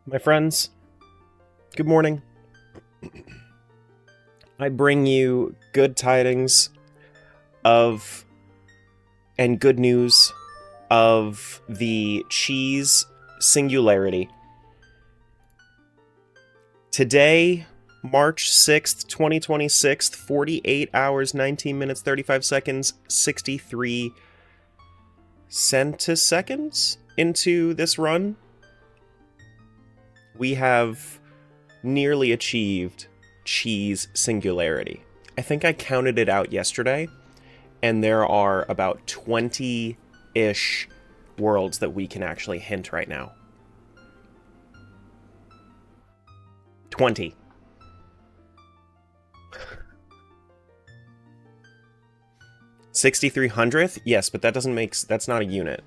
My friends, good morning. I bring you good tidings of and good news of the cheese singularity. Today, March 6th, 2026, 48 hours, 19 minutes, 35 seconds, 63 centiseconds into this run, we have nearly achieved cheese singularity. I think I counted it out yesterday, and there are about 20-ish worlds that we can actually hint right now. 20. $6,300th? Yes, but that doesn't make... That's not a unit.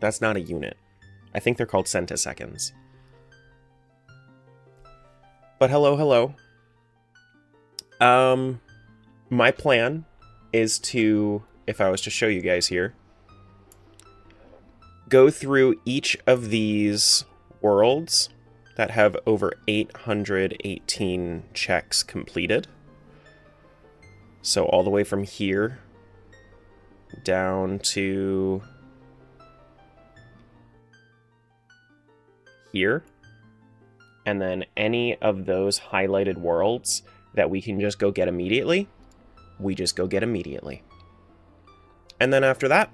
That's not a unit. I think they're called centiseconds. But hello. My plan is to, if I was to show you guys here, go through each of these worlds that have over 818 checks completed. So all the way from here down to here, and then any of those highlighted worlds that we can just go get immediately, we just go get immediately. And then after that,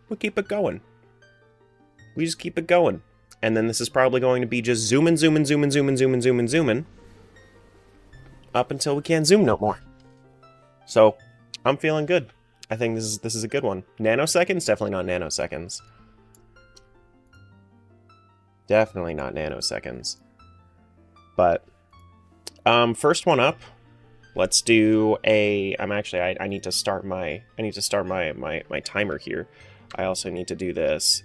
we'll keep it going. We just keep it going. And then this is probably going to be just zooming up until we can't zoom no more. So, I'm feeling good. I think this is a good one. Nanoseconds? Definitely not nanoseconds. Definitely not nanoseconds. But, first one up, let's do a... I need to start my timer here. I also need to do this.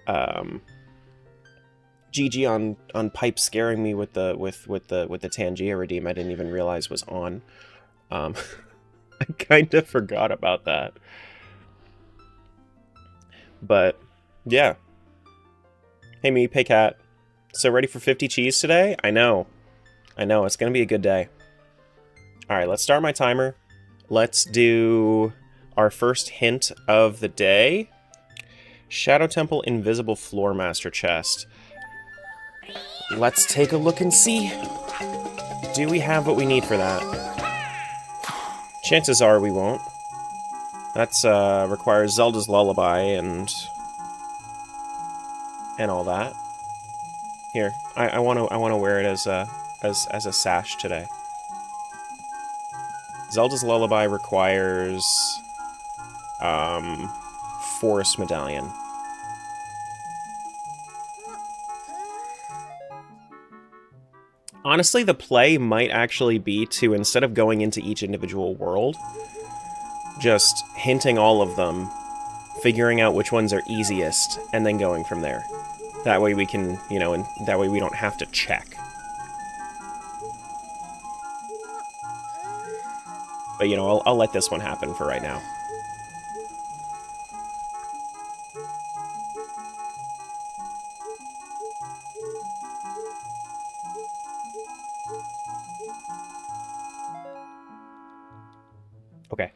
GG on pipe scaring me with the Tangia redeem I didn't even realize was on. I kind of forgot about that. But, yeah. Hey Meep, hey Cat. So ready for 50 cheese today? I know, it's gonna be a good day. Alright, let's start my timer. Let's do our first hint of the day. Shadow Temple Invisible Floor Master Chest. Let's take a look and see. Do we have what we need for that? Chances are we won't. That's requires Zelda's Lullaby and all that. Here, I wanna wear it as a sash today. Zelda's Lullaby requires Forest Medallion. Honestly, the play might actually be to, instead of going into each individual world, just hinting all of them, figuring out which ones are easiest, and then going from there. That way we can, and that way we don't have to check. But, I'll let this one happen for right now. Okay.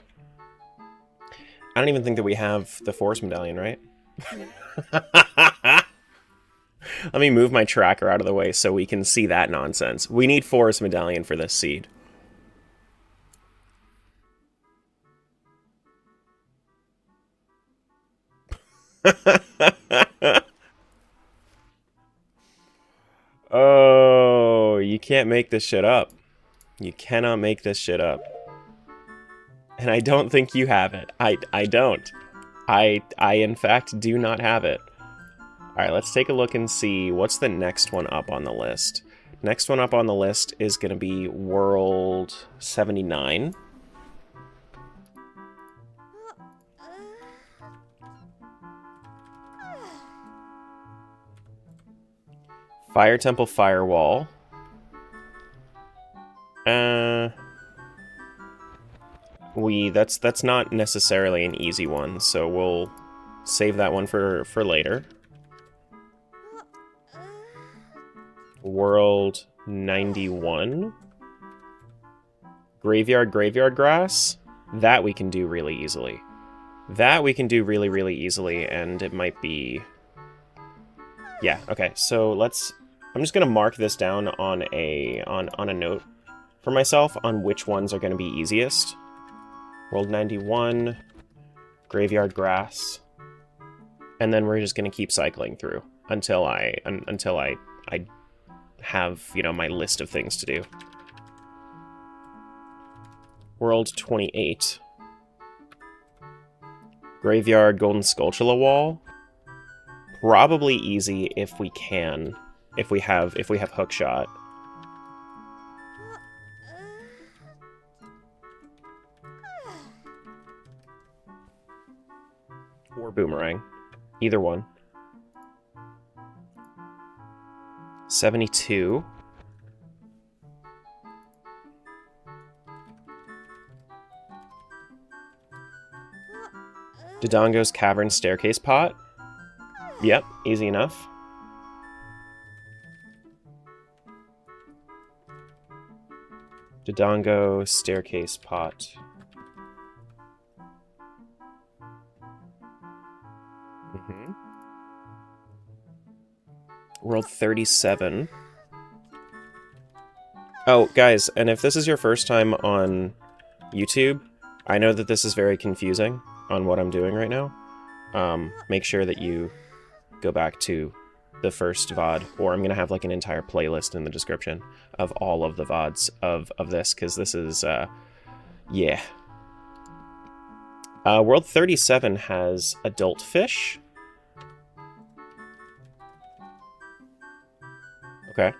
I don't even think that we have the Forest Medallion, right? Let me move my tracker out of the way so we can see that nonsense. We need Forest Medallion for this seed. Oh, you can't make this shit up. You cannot make this shit up. And I don't think you have it. I don't. I in fact do not have it. Alright, let's take a look and see what's the next one up on the list. Next one up on the list is going to be World 79. Fire Temple Firewall. That's not necessarily an easy one, so we'll save that one for later. World 91. Graveyard grass. That we can do really easily. That we can do really, really easily, and it might be... Yeah, okay, so let's... I'm just gonna mark this down on a note for myself on which ones are gonna be easiest. World 91, Graveyard Grass, and then we're just gonna keep cycling through until I have, you know, my list of things to do. World 28. Graveyard Golden Skulltula Wall. Probably easy if we can. If we have Hookshot. Or Boomerang. Either one. 72. Dodongo's Cavern Staircase Pot. Yep, easy enough. Dodongo Staircase Pot. World 37. Oh, guys, and if this is your first time on YouTube, I know that this is very confusing on what I'm doing right now. Make sure that you go back to the first VOD, or I'm going to have like an entire playlist in the description of all of the VODs of this, because this is, yeah. World 37 has Adult Fish. Okay.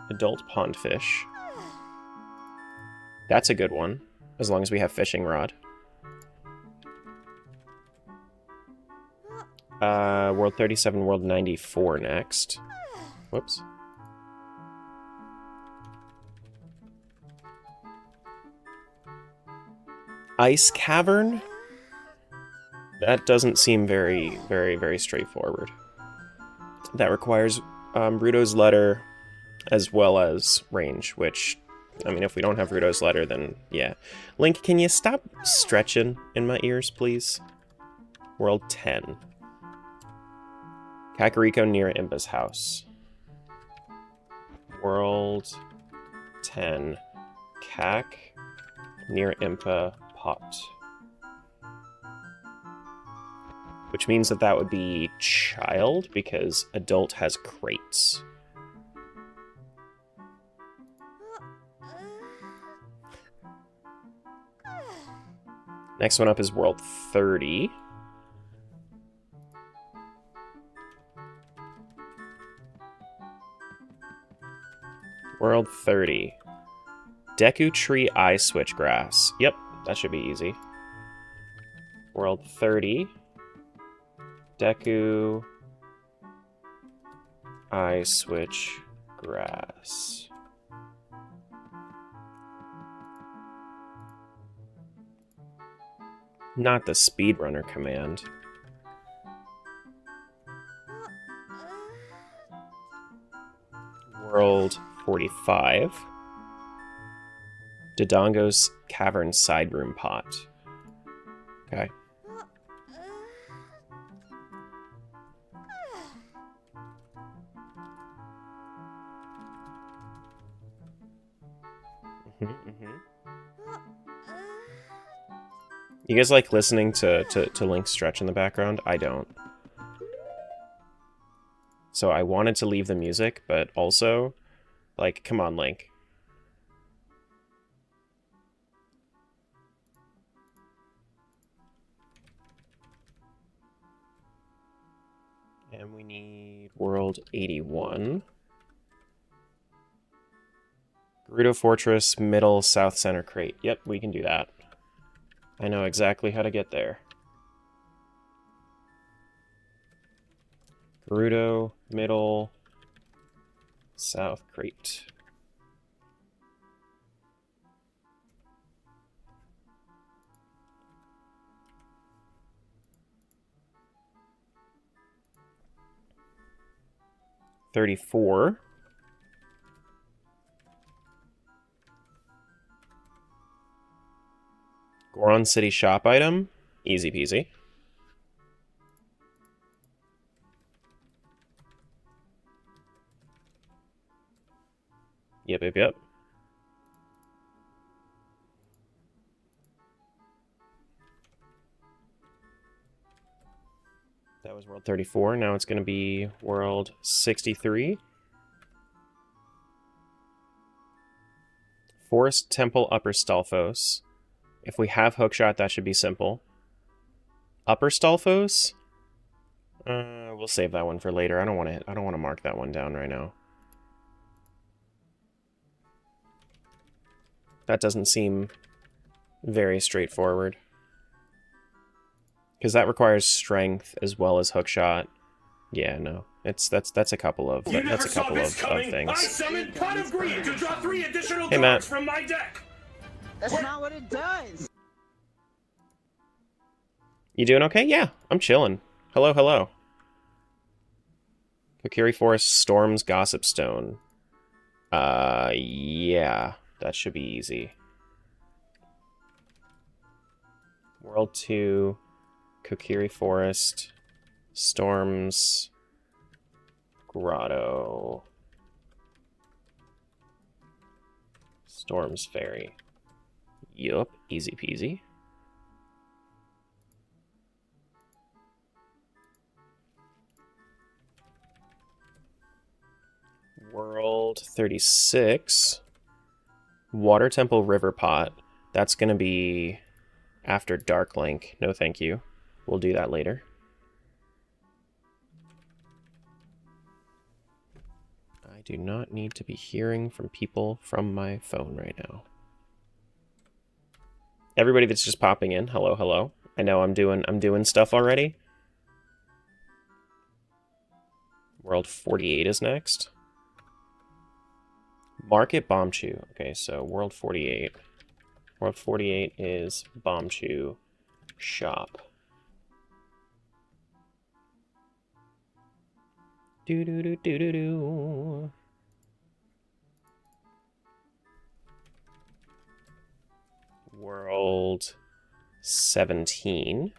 Adult Pondfish. That's a good one, as long as we have Fishing Rod. World 37, World 94 next. Whoops. Ice Cavern? That doesn't seem very, very straightforward. That requires Ruto's Letter as well as range, which, I mean, if we don't have Ruto's Letter, then yeah. Link, can you stop stretching in my ears, please? World 10. Kakariko near Impa's house. World 10. Kak near Impa pot. Which means that that would be child, because adult has crates. Next one up is World 30. World 30. Deku Tree Eye Switchgrass. Yep, that should be easy. World 30. Deku Eye Switchgrass. Not the speedrunner command. World 45. Dodongo's Cavern Side Room Pot. Okay. You guys like listening to Link stretch in the background? I don't. So I wanted to leave the music, but also, like, come on, Link. And we need World 81. Gerudo Fortress, middle, south center crate. Yep, we can do that. I know exactly how to get there. Gerudo, middle, south crate. 34. Goron City shop item. Easy peasy. Yep. That was World 34. Now it's going to be World 63. Forest Temple Upper Stalfos. If we have Hookshot, that should be simple. Upper Stalfos? We'll save that one for later. I don't want to mark that one down right now. That doesn't seem very straightforward. Because that requires strength as well as hookshot. Yeah, no. That's a couple of things. I summoned Pot of Greed to draw 3 additional cards from my deck. That's not what it does. You doing okay? Yeah, I'm chilling. Hello, hello. Kokiri Forest Storms Gossip Stone. Yeah, that should be easy. World 2, Kokiri Forest, Storms, Grotto, Storms Ferry. Yup, easy peasy. World 36, Water Temple River Pot. That's going to be after Dark Link. No thank you. We'll do that later. I do not need to be hearing from people from my phone right now. Everybody that's just popping in, hello, hello. I know I'm doing stuff already. World 48 is next. Market Bombchu. Okay, so World 48. World 48 is Bombchu shop. Do do do do do do. World 17.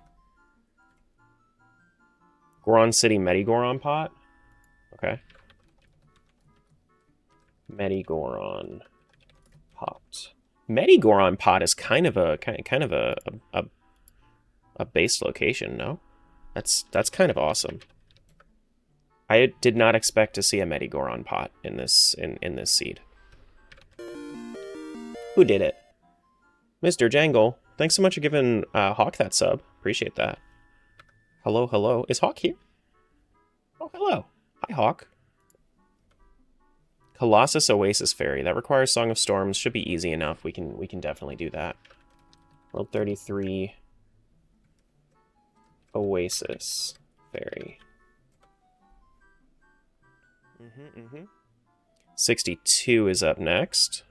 Goron City Medigoron pot. Okay. Medigoron pot. Medigoron pot is kind of a base location, no? That's kind of awesome. I did not expect to see a Medigoron pot in this seed. Who did it? Mr. Jangle. Thanks so much for giving Hawk that sub. Appreciate that. Hello, hello. Is Hawk here? Oh, hello. Hi, Hawk. Colossus Oasis Ferry. That requires Song of Storms. Should be easy enough. We can definitely do that. World 33. Oasis Ferry. 62 is up next.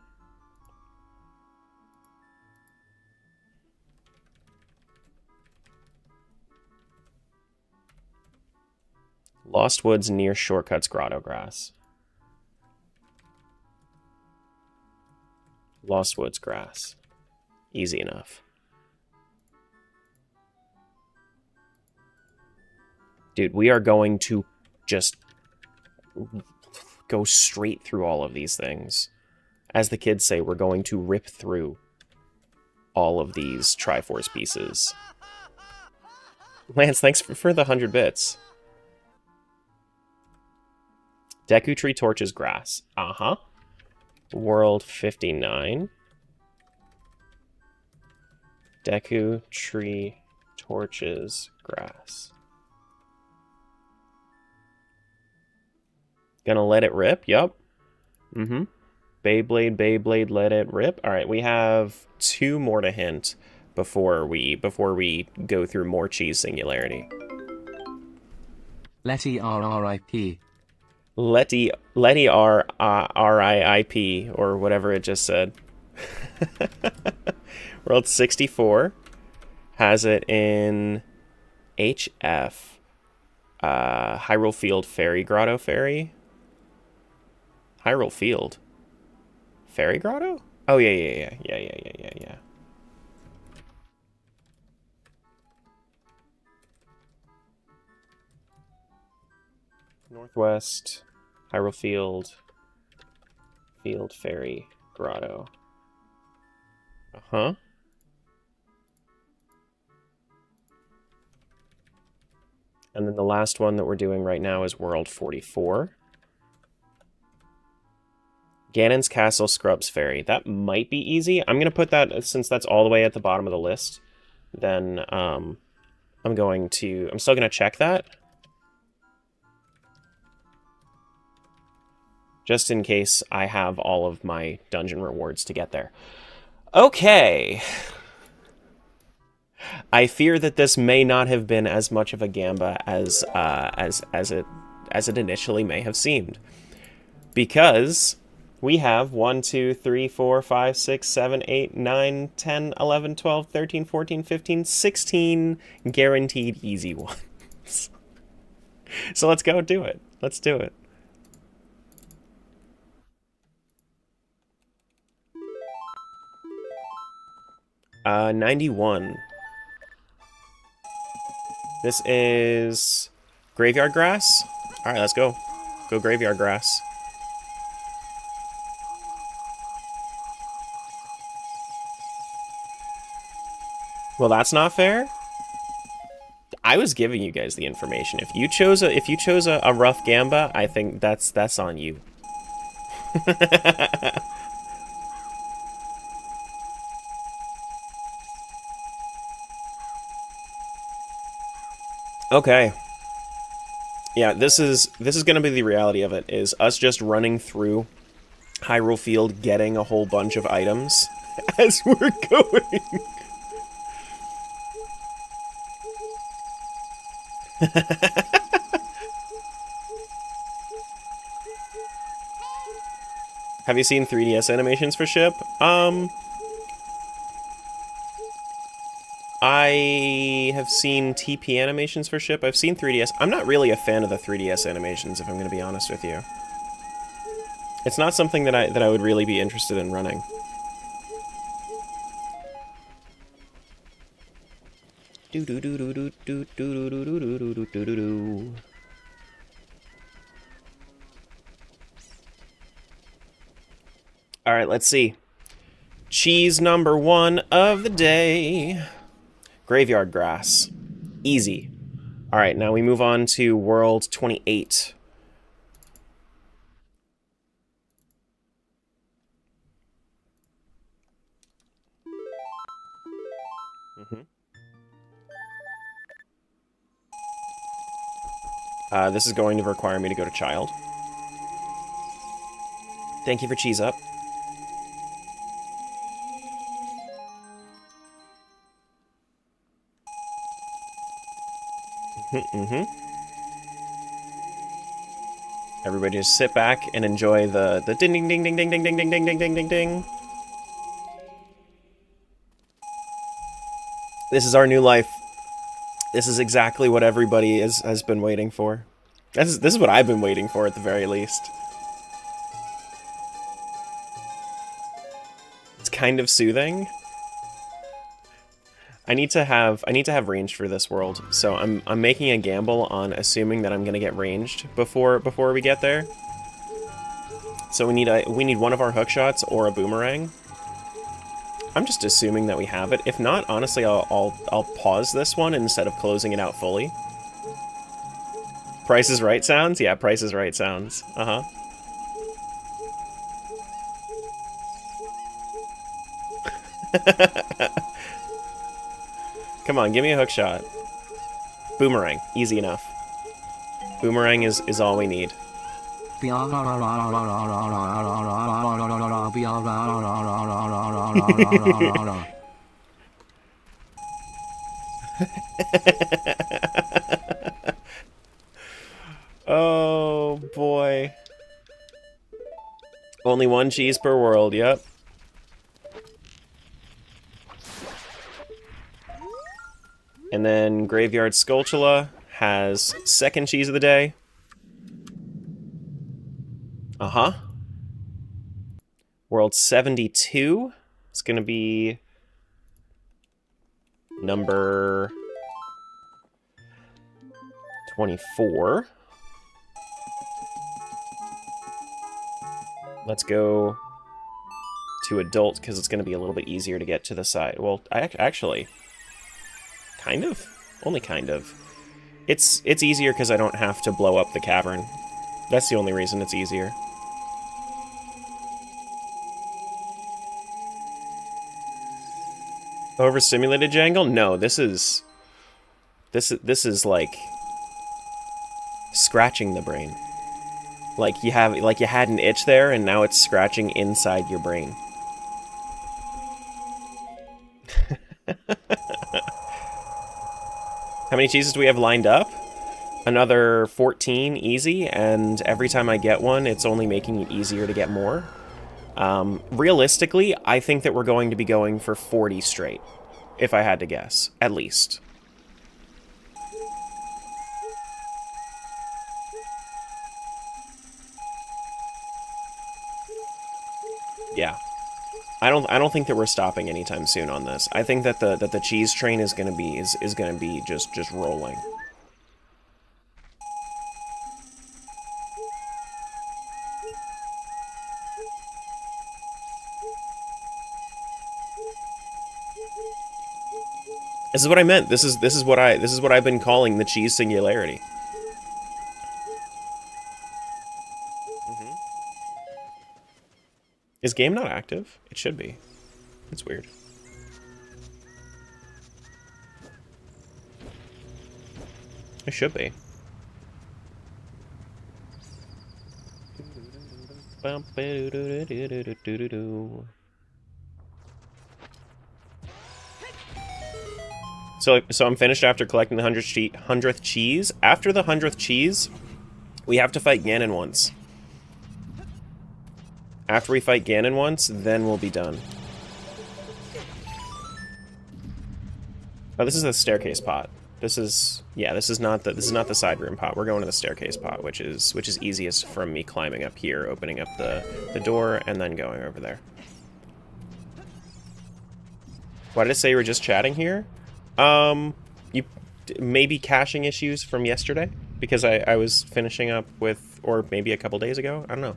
Lost Woods near Shortcuts Grotto Grass. Lost Woods Grass. Easy enough. Dude, we are going to just go straight through all of these things. As the kids say, we're going to rip through all of these Triforce pieces. Lance, thanks for the 100 bits. Deku Tree Torches Grass. Uh-huh. World 59. Deku Tree Torches Grass. Gonna let it rip? Yup. Beyblade, let it rip. Alright, we have 2 more to hint before we go through more cheese singularity. Letty RRIP. Letty R-I-I-P, or whatever it just said. World 64 has it in HF. Hyrule Field Fairy Grotto Fairy. Hyrule Field. Fairy Grotto? Oh, yeah. Northwest, Hyrule Field, Field Fairy Grotto. Uh-huh. And then the last one that we're doing right now is World 44. Ganon's Castle Scrubs Fairy. That might be easy. I'm going to put that, since that's all the way at the bottom of the list, then I'm still going to check that. Just in case I have all of my dungeon rewards to get there. Okay. I fear that this may not have been as much of a gamba as it initially may have seemed. Because we have 1, 2, 3, 4, 5, 6, 7, 8, 9, 10, 11, 12, 13, 14, 15, 16 guaranteed easy ones. So let's go do it. Let's do it. Uh, 91. This is Graveyard Grass. All right, let's go. Go Graveyard Grass. Well, that's not fair. I was giving you guys the information. If you chose a rough gamba, I think that's on you. Okay. Yeah, this is going to be the reality of it, is us just running through Hyrule Field, getting a whole bunch of items as we're going. Have you seen 3DS animations for Ship? I have seen TP animations for Ship. I've seen 3DS. I'm not really a fan of the 3DS animations, if I'm going to be honest with you. It's not something that I would really be interested in running. All right, let's see. Cheese number 1 of the day. Graveyard Grass. Easy. All right, now we move on to World 28. This is going to require me to go to Child. Thank you for Cheese Up. Everybody just sit back and enjoy the ding ding ding ding ding ding ding ding ding ding ding ding ding. This is our new life. This is exactly what everybody has been waiting for. This is what I've been waiting for at the very least. It's kind of soothing. I need to have range for this world, so I'm making a gamble on assuming that I'm gonna get ranged before we get there. So we need one of our hook shots or a boomerang. I'm just assuming that we have it. If not, honestly, I'll pause this one instead of closing it out fully. Price is Right sounds? Yeah, Price is Right sounds. Uh-huh. Come on, give me a hook shot. Boomerang. Easy enough. Boomerang is all we need. Oh, boy. Only 1 cheese per world, yep. And then Graveyard Skulltula has 2nd cheese of the day. Uh-huh. World 72 is going to be number 24. Let's go to adult, because it's going to be a little bit easier to get to the side. Well, actually, kind of. Only kind of. It's easier because I don't have to blow up the cavern. That's the only reason it's easier. Overstimulated jangle? No, this is like scratching the brain. Like you had an itch there, and now it's scratching inside your brain. How many cheeses do we have lined up? Another 14 easy, and every time I get one, it's only making it easier to get more. Realistically, I think that we're going to be going for 40 straight, if I had to guess, at least. Yeah. I don't think that we're stopping anytime soon on this. I think that the cheese train is gonna be just rolling. This is what I meant. This is what I've been calling the cheese singularity. Is game not active? It should be. It's weird. It should be. So I'm finished after collecting the 100th cheese. After the 100th cheese, we have to fight Ganon once. After we fight Ganon once, then we'll be done. Oh, this is the staircase pot. This is not the side room pot. We're going to the staircase pot, which is easiest from me climbing up here, opening up the door, and then going over there. Why did it say you were just chatting here? You maybe caching issues from yesterday, because I was finishing up with, or maybe a couple days ago. I don't know.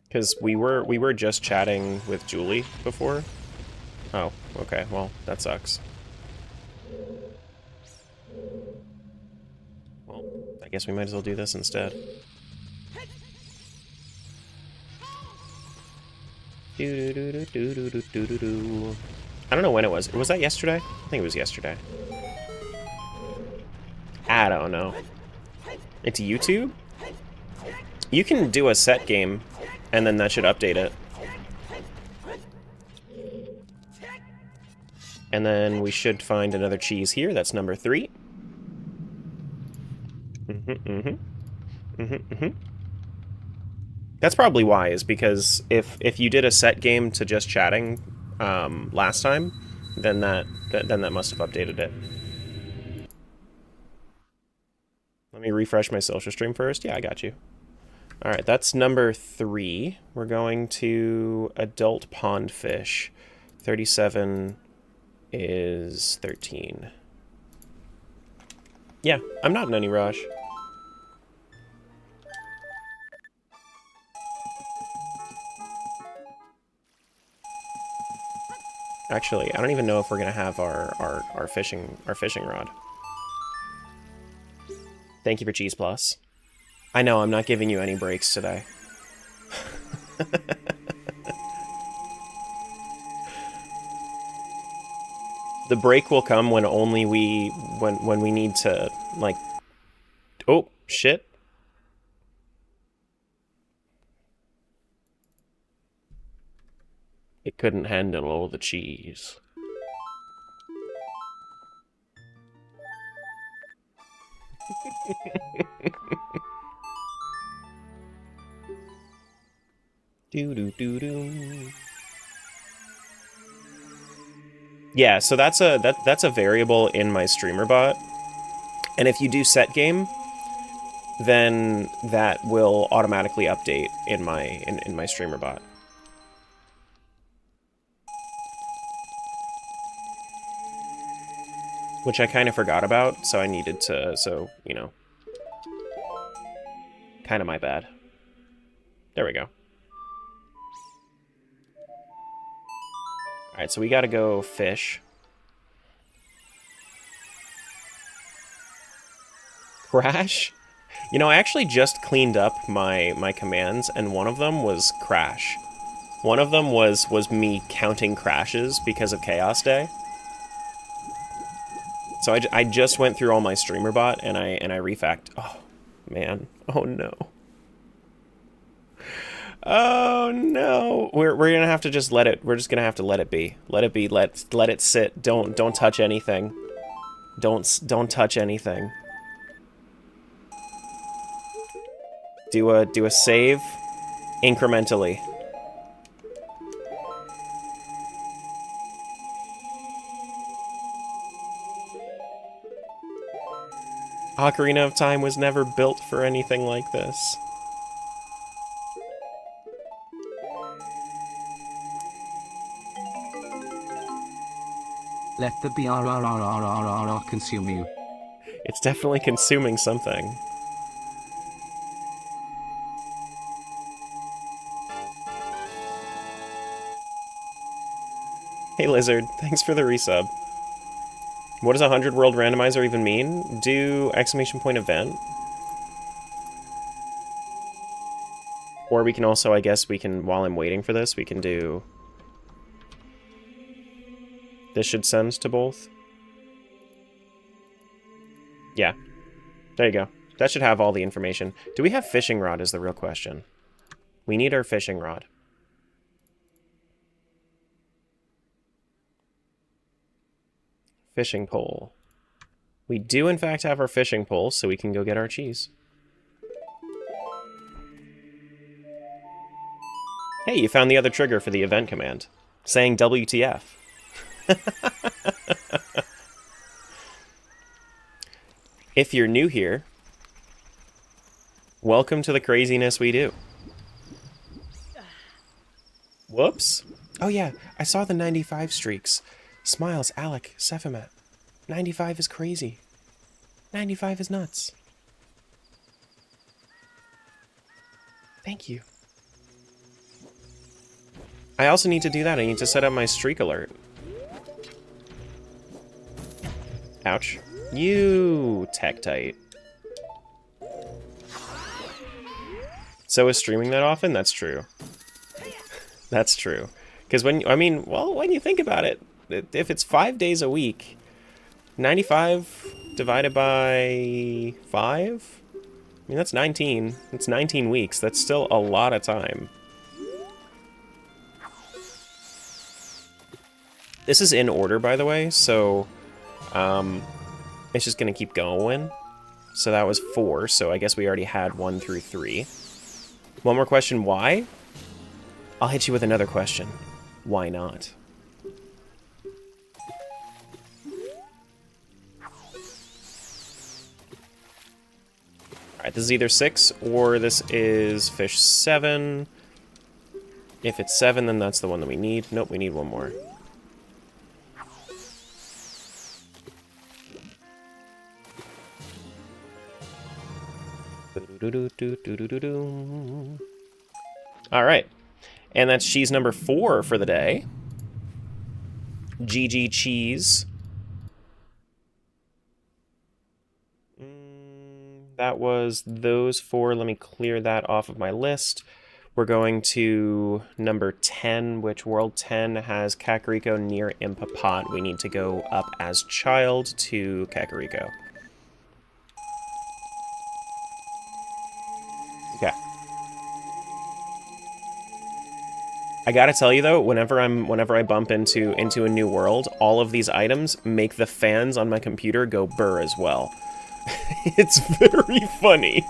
Because we were just chatting with Julie before. Oh, okay. Well, that sucks. Well, I guess we might as well do this instead. I don't know when it was. Was that yesterday? I think it was yesterday. I don't know. It's YouTube? You can do a set game, and then that should update it. And then we should find another cheese here. That's number 3. That's probably why, is because if you did a set game to just chatting last time, then that must have updated it. Let me refresh my social stream first. Yeah, I got you. All right, that's number 3. We're going to adult pond fish. 37 is 13. Yeah, I'm not in any rush. Actually, I don't even know if we're gonna have our fishing rod. Thank you for Cheese Plus. I know, I'm not giving you any breaks today. The break will come when only when we need to, like... Oh, shit. It couldn't handle all the cheese. Do. Yeah, so that's a variable in my streamer bot. And if you do set game, then that will automatically update in my streamer bot. Which I kind of forgot about, so I needed to, so, you know. Kind of my bad. There we go. Alright, so we gotta go fish. Crash? You know, I actually just cleaned up my commands, and one of them was crash. One of them was me counting crashes because of Chaos Day. So I just went through all my streamer bot and I refact. Oh man. Oh no. Oh no. We're gonna have to just let it. We're just gonna have to let it be. Let it be. Let it sit. Don't touch anything. Don't touch anything. Do a save incrementally. Ocarina of Time was never built for anything like this. Let the BRRRRRRR consume you. It's definitely consuming something. Hey Lizard, thanks for the resub. What does 100 World Randomizer even mean? Do exclamation point event. Or we can also, I guess we can, while I'm waiting for this, we can do... This should send to both. Yeah. There you go. That should have all the information. Do we have fishing rod is the real question. We need our fishing rod. Fishing pole. We do, in fact, have our fishing pole, so we can go get our cheese. Hey, you found the other trigger for the event command. Saying WTF. If you're new here, welcome to the craziness we do. Whoops. Oh yeah, I saw the 95 streaks. Smiles, Alec, Sephimet. 95 is crazy. 95 is nuts. Thank you. I also need to do that. I need to set up my streak alert. Ouch. You Tektite. So is streaming that often? That's true. That's true. Because when, I mean, well, when you think about it, if it's 5 days a week, 95 divided by 5? I mean, that's 19. It's 19 weeks. That's still a lot of time. This is in order, by the way, so it's just going to keep going. So that was 4, so I guess we already had 1 through 3. One more question, why? I'll hit you with another question. Why not? Alright, this is either 6 or this is fish 7. If it's 7, then that's the one that we need. Nope, we need one more. Alright. And that's cheese number 4 for the day. GG cheese. That was those 4. Let me clear that off of my list. We're going to number 10, which World 10 has Kakariko near Impapat. We need to go up as child to Kakariko. Okay. I gotta tell you though, whenever I bump into a new world, all of these items make the fans on my computer go burr as well. It's very funny.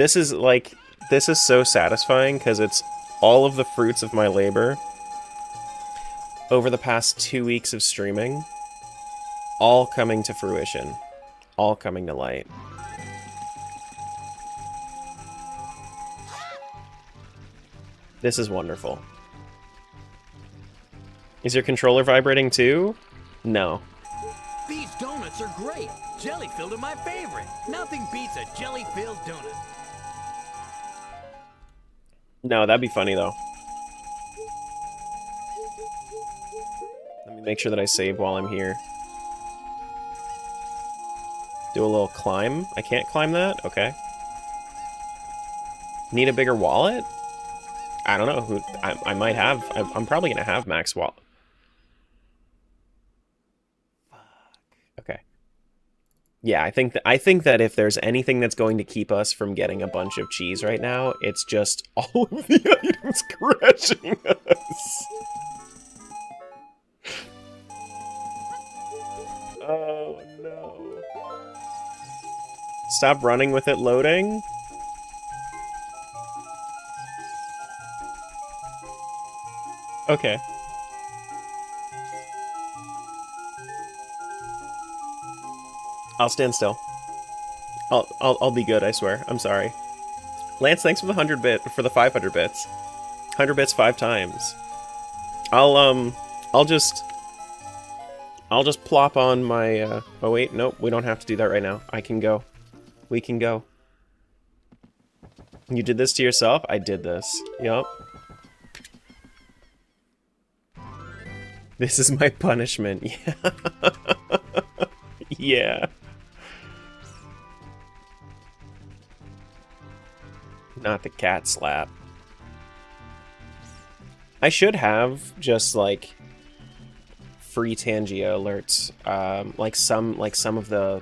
This is like, this is so satisfying because it's all of the fruits of my labor over the past 2 weeks of streaming, all coming to fruition, all coming to light. This is wonderful. Is your controller vibrating too? No. These donuts are great. Jelly-filled are my favorite. Nothing beats a jelly-filled donut. No, that'd be funny though. Let me make sure that I save while I'm here. Do a little climb. I can't climb that? Okay. Need a bigger wallet? I don't know. I might have. I'm probably going to have max wallet. Okay. Yeah, I think that if there's anything that's going to keep us from getting a bunch of cheese right now, it's just all of the items crashing us. Oh no. Stop running with it loading. Okay. I'll stand still. I'll be good, I swear. I'm sorry. Lance, thanks for the 500 bits. 100 bits 5 times. I'll just plop on my oh wait, nope, we don't have to do that right now. I can go. We can go. You did this to yourself? I did this. Yup. This is my punishment. Yeah. Yeah. Not the cat slap. I should have just like free Tangia alerts, like some of the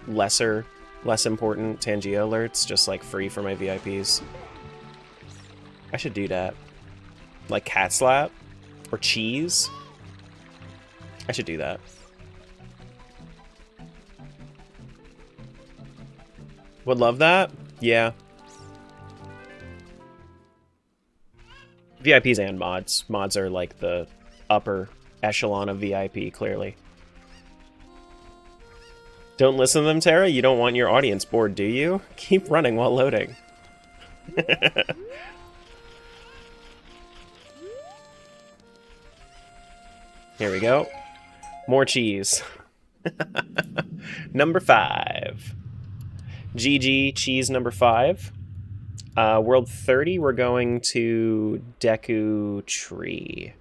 less important Tangia alerts, just like free for my VIPs. I should do that. Like cat slap or cheese. I should do that. Would love that? Yeah. VIPs and mods. Mods are like the upper echelon of VIP, clearly. Don't listen to them, Tara? You don't want your audience bored, do you? Keep running while loading. Here we go. More cheese. Number 5. GG cheese number 5. World 30, we're going to Deku Tree.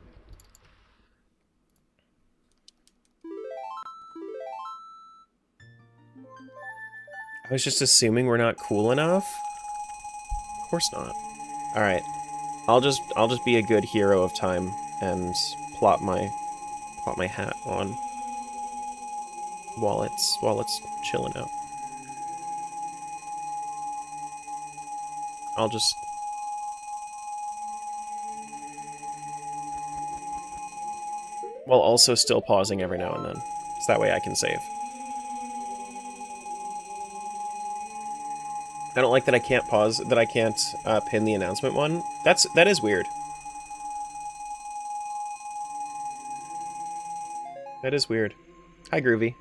I was just assuming we're not cool enough. Of course not. All right, I'll just be a good hero of time and plop my hat on while it's chilling out. I'll just... while also still pausing every now and then. So that way I can save. I don't like that I can't pause, that I can't pin the announcement one. That is weird. That is weird. Hi, Groovy.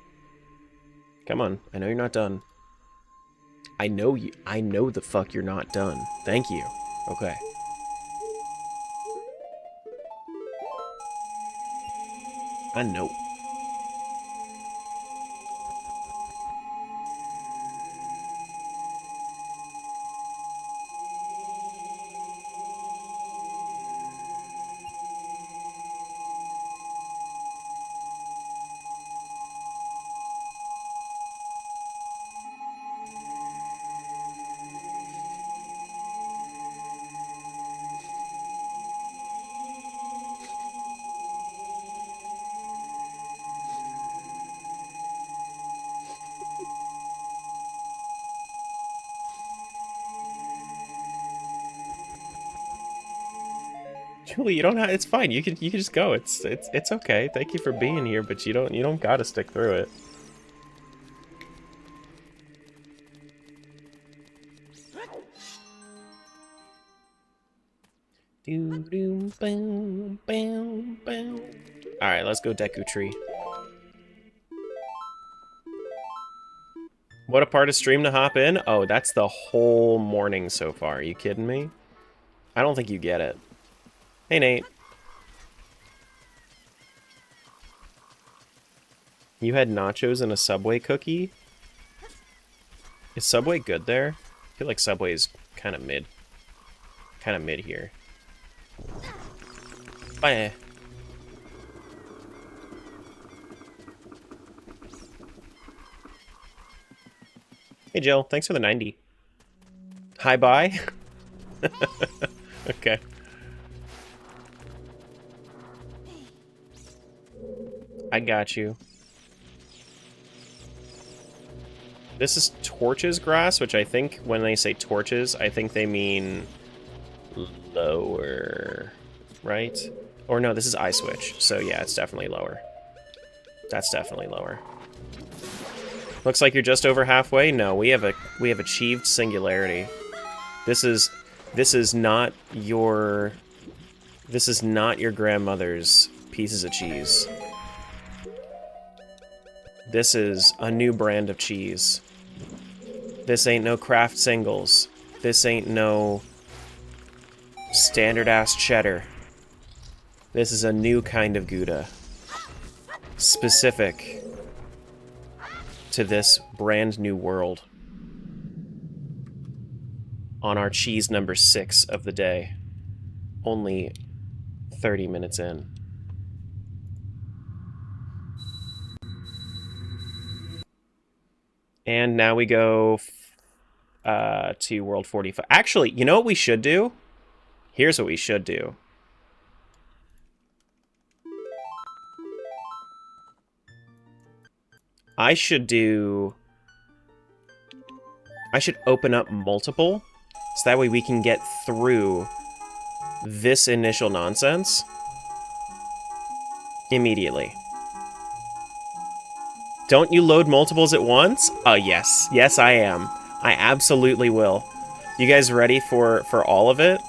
Come on, I know you're not done. I know the fuck you're not done. Thank you. Okay. I know. Julie, you don't have. It's fine. You can just go. It's okay. Thank you for being here, but you don't gotta stick through it. Do do boom boom boom. All right, let's go Deku Tree. What a part of stream to hop in? Oh, that's the whole morning so far. Are you kidding me? I don't think you get it. Hey, Nate. You had nachos and a Subway cookie? Is Subway good there? I feel like Subway is kind of mid. Kind of mid here. Bye. Hey, Jill. Thanks for the 90. Hi, bye. Okay. I got you. This is Torches grass, which I think when they say torches, I think they mean lower, right? Or no, this is Eye Switch. So yeah, it's definitely lower. That's definitely lower. Looks like you're just over halfway. No, we have achieved singularity. This is not your grandmother's pieces of cheese. This is a new brand of cheese. This ain't no Kraft singles. This ain't no standard-ass cheddar. This is a new kind of Gouda. Specific to this brand new world. On our cheese number 6 of the day. Only 30 minutes in. And now we go to World 45. Actually, you know what we should do? Here's what we should do. I should open up multiple, so that way we can get through this initial nonsense immediately. Don't you load multiples at once? Oh, yes. Yes, I am. I absolutely will. You guys ready for all of it?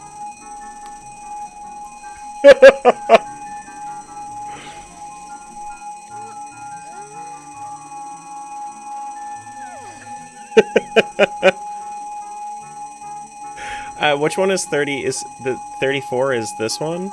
Which one is 30? Is the 34 is this one?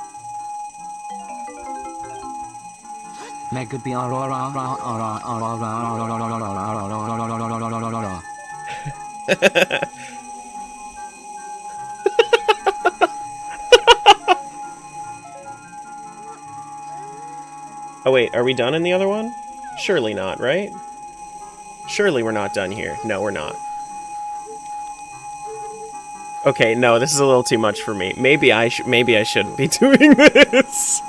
Oh wait, are we done in the other one? Surely not, right? Surely we're not done here. No, we're not. Okay, no, this is a little too much for me. Maybe I shouldn't be doing this.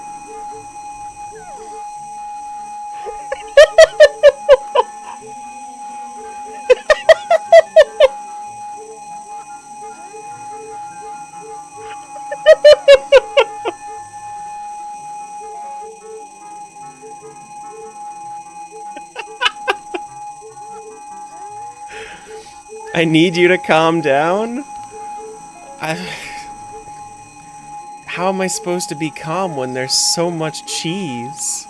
I need you to calm down? How am I supposed to be calm when there's so much cheese?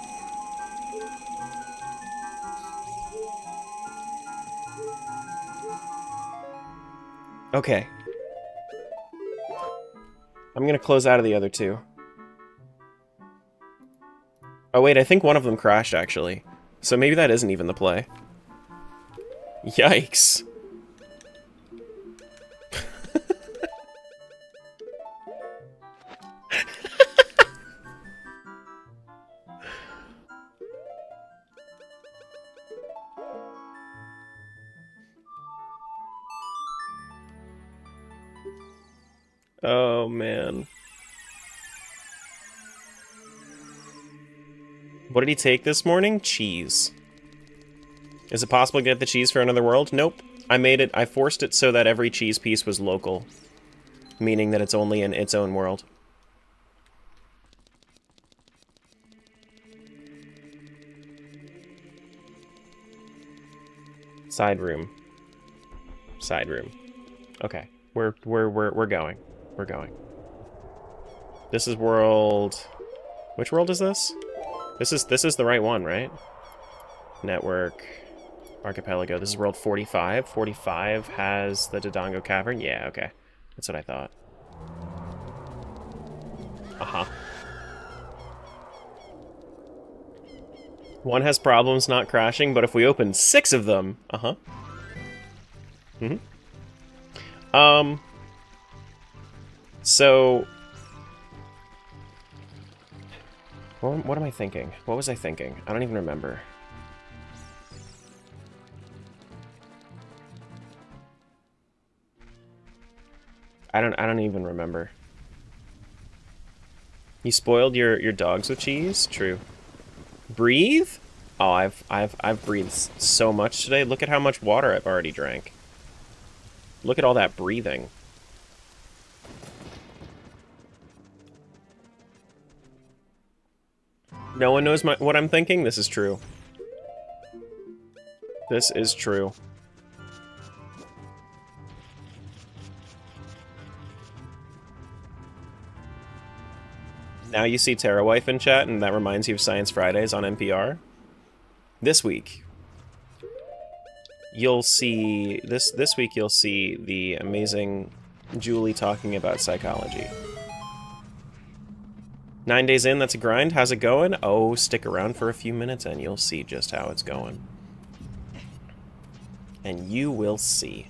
Okay. I'm gonna close out of the other two. Oh wait, I think one of them crashed actually. So maybe that isn't even the play. Yikes. Oh, man. What did he take this morning? Cheese. Is it possible to get the cheese for another world? Nope. I forced it so that every cheese piece was local. Meaning that it's only in its own world. Side room. Side room. Okay. We're going. We're going. This is world... Which world is this? This is the right one, right? Network... Archipelago. This is world 45. 45 has the Dodongo Cavern. Yeah, okay. That's what I thought. Uh-huh. One has problems not crashing, but if we open 6 of them... Uh-huh. So... What am I thinking? What was I thinking? I don't even remember. I don't even remember. You spoiled your dogs with cheese? True. Breathe? Oh, I've breathed so much today. Look at how much water I've already drank. Look at all that breathing. No one knows what I'm thinking? This is true. This is true. Now you see Terra Wife in chat, and that reminds you of Science Fridays on NPR. This week, you'll see this week you'll see the amazing Julie talking about psychology. 9 days in, that's a grind. How's it going? Oh, stick around for a few minutes, and you'll see just how it's going. And you will see.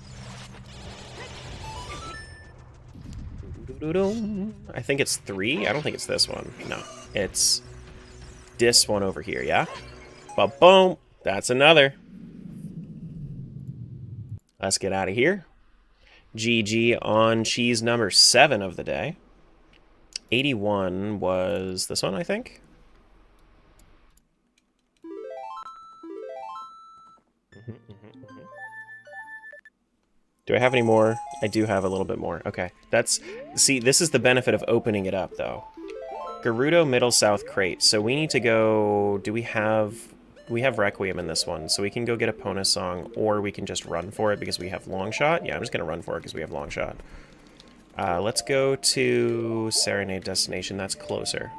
I think it's 3. I don't think it's this one. No, it's this one over here, yeah? Ba-boom! That's another. Let's get out of here. GG on cheese number 7 of the day. 81 was this one, I think? Do I have any more? I do have a little bit more. Okay. See, this is the benefit of opening it up, though. Gerudo Middle South Crate. So we need to go... We have Requiem in this one, so we can go get a Pona Song, or we can just run for it because we have Long Shot. Yeah, I'm just going to run for it because we have Long Shot. Let's go to Serenade Destination. That's closer.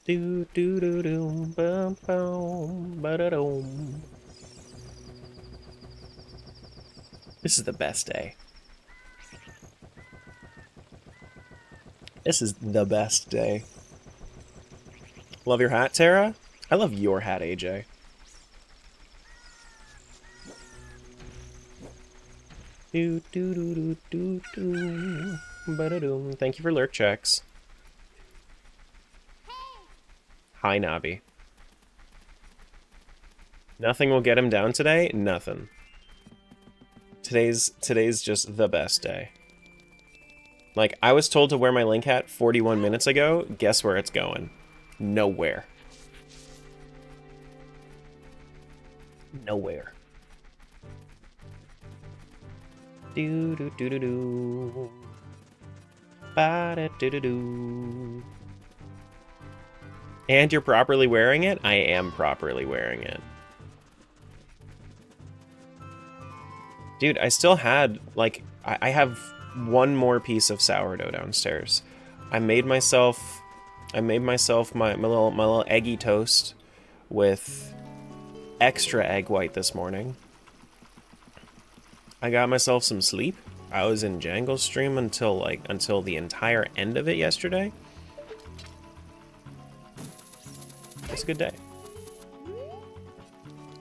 Do do do do bum bum ba da dum. This is the best day. This is the best day. Love your hat, Tara? I love your hat, AJ. Do do do do do do ba da dum. Thank you for lurk checks. Hi, Navi. Nothing will get him down today? Nothing. Today's just the best day. Like, I was told to wear my Link hat 41 minutes ago. Guess where it's going? Nowhere. Nowhere. Do do do do do. Ba da do do do. And you're properly wearing it? I am properly wearing it. Dude, I still had, like, I have one more piece of sourdough downstairs. I made myself my little eggy toast with extra egg white this morning. I got myself some sleep. I was in Django's stream until the entire end of it yesterday. It's a good day.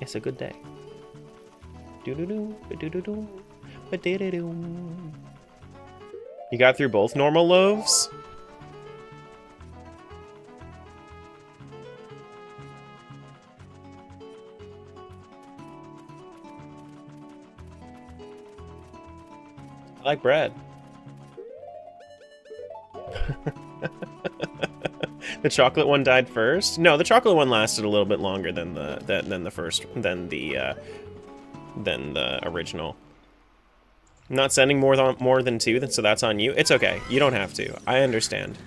It's a good day. You got through both normal loaves? I like bread. The chocolate one died first? No, the chocolate one lasted a little bit longer than the original. I'm not sending more than 2, so that's on you. It's okay. You don't have to. I understand.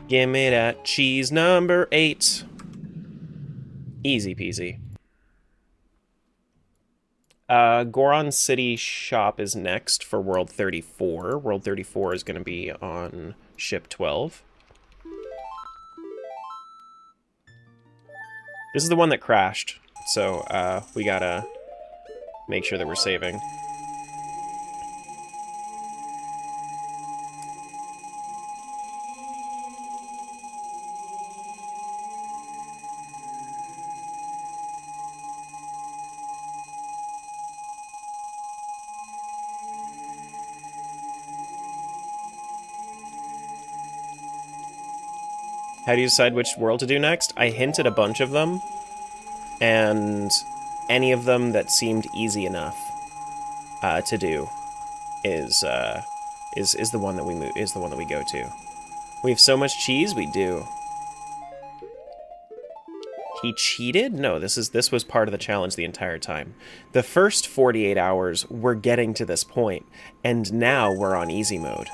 Give me that cheese number 8. Easy peasy. Goron City Shop is next for World 34. World 34 is going to be on Ship 12. This is the one that crashed, so we gotta make sure that we're saving. How do you decide which world to do next? I hinted a bunch of them, and any of them that seemed easy enough to do is the one that we go to. We have so much cheese, we do. He cheated? No, this was part of the challenge the entire time. The first 48 hours, we're getting to this point, and now we're on easy mode.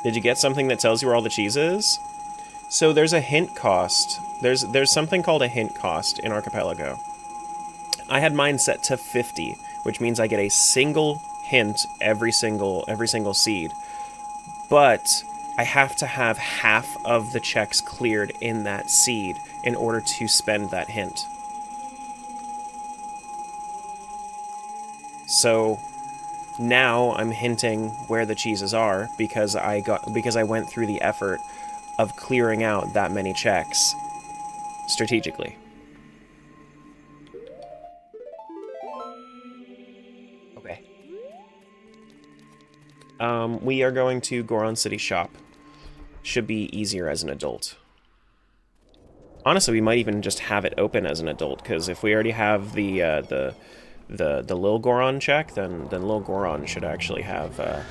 Did you get something that tells you where all the cheese is? So there's a hint cost. There's something called a hint cost in Archipelago. I had mine set to 50, which means I get a single hint every single seed. But I have to have half of the checks cleared in that seed in order to spend that hint. So now I'm hinting where the cheeses are because I went through the effort of clearing out that many checks strategically. Okay. We are going to Goron City Shop. Should be easier as an adult. Honestly, we might even just have it open as an adult, because if we already have the Lil Goron check, then Lil Goron should actually have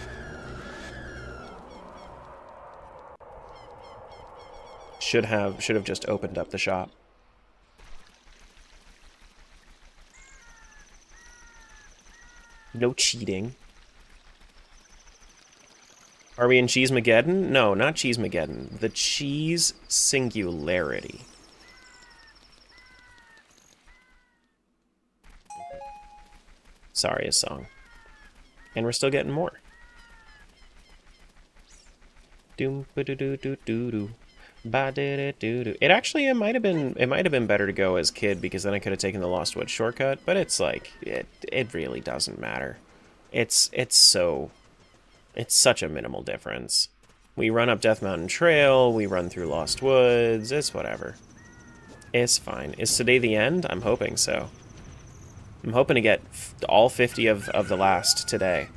should have just opened up the shop. No cheating. Are we in Cheesemageddon? No, not Cheesemageddon. The Cheese Singularity. Sorry, a song. And we're still getting more. Doom ba doo doo doo doo doo. Ba doo doo doo. It actually it might have been better to go as Kid, because then I could have taken the Lost Woods shortcut, but it's like it really doesn't matter. It's such a minimal difference. We run up Death Mountain Trail, we run through Lost Woods, it's whatever. It's fine. Is today the end? I'm hoping so. I'm hoping to get all 50 of the last today.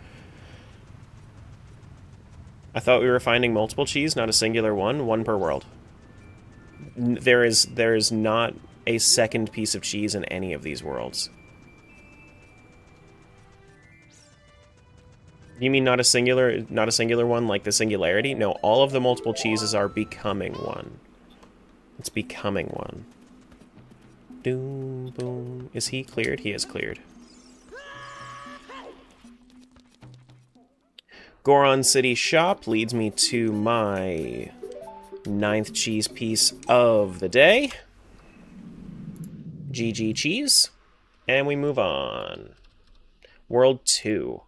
I thought we were finding multiple cheese, not a singular one per world. There is not a second piece of cheese in any of these worlds. You mean not a singular one like the Singularity? No, all of the multiple cheeses are becoming one. It's becoming one. Doom, boom. Is he cleared? He is cleared. Goron City Shop leads me to my 9th cheese piece of the day. GG cheese. And we move on. World 2.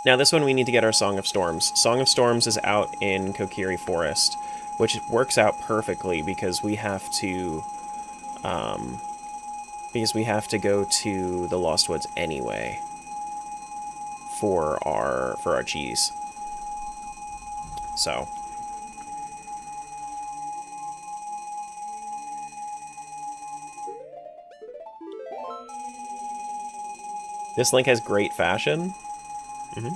Now this one we need to get our Song of Storms. Song of Storms is out in Kokiri Forest, which works out perfectly because we have to go to the Lost Woods anyway for our cheese. So this Link has great fashion. Mm-hmm.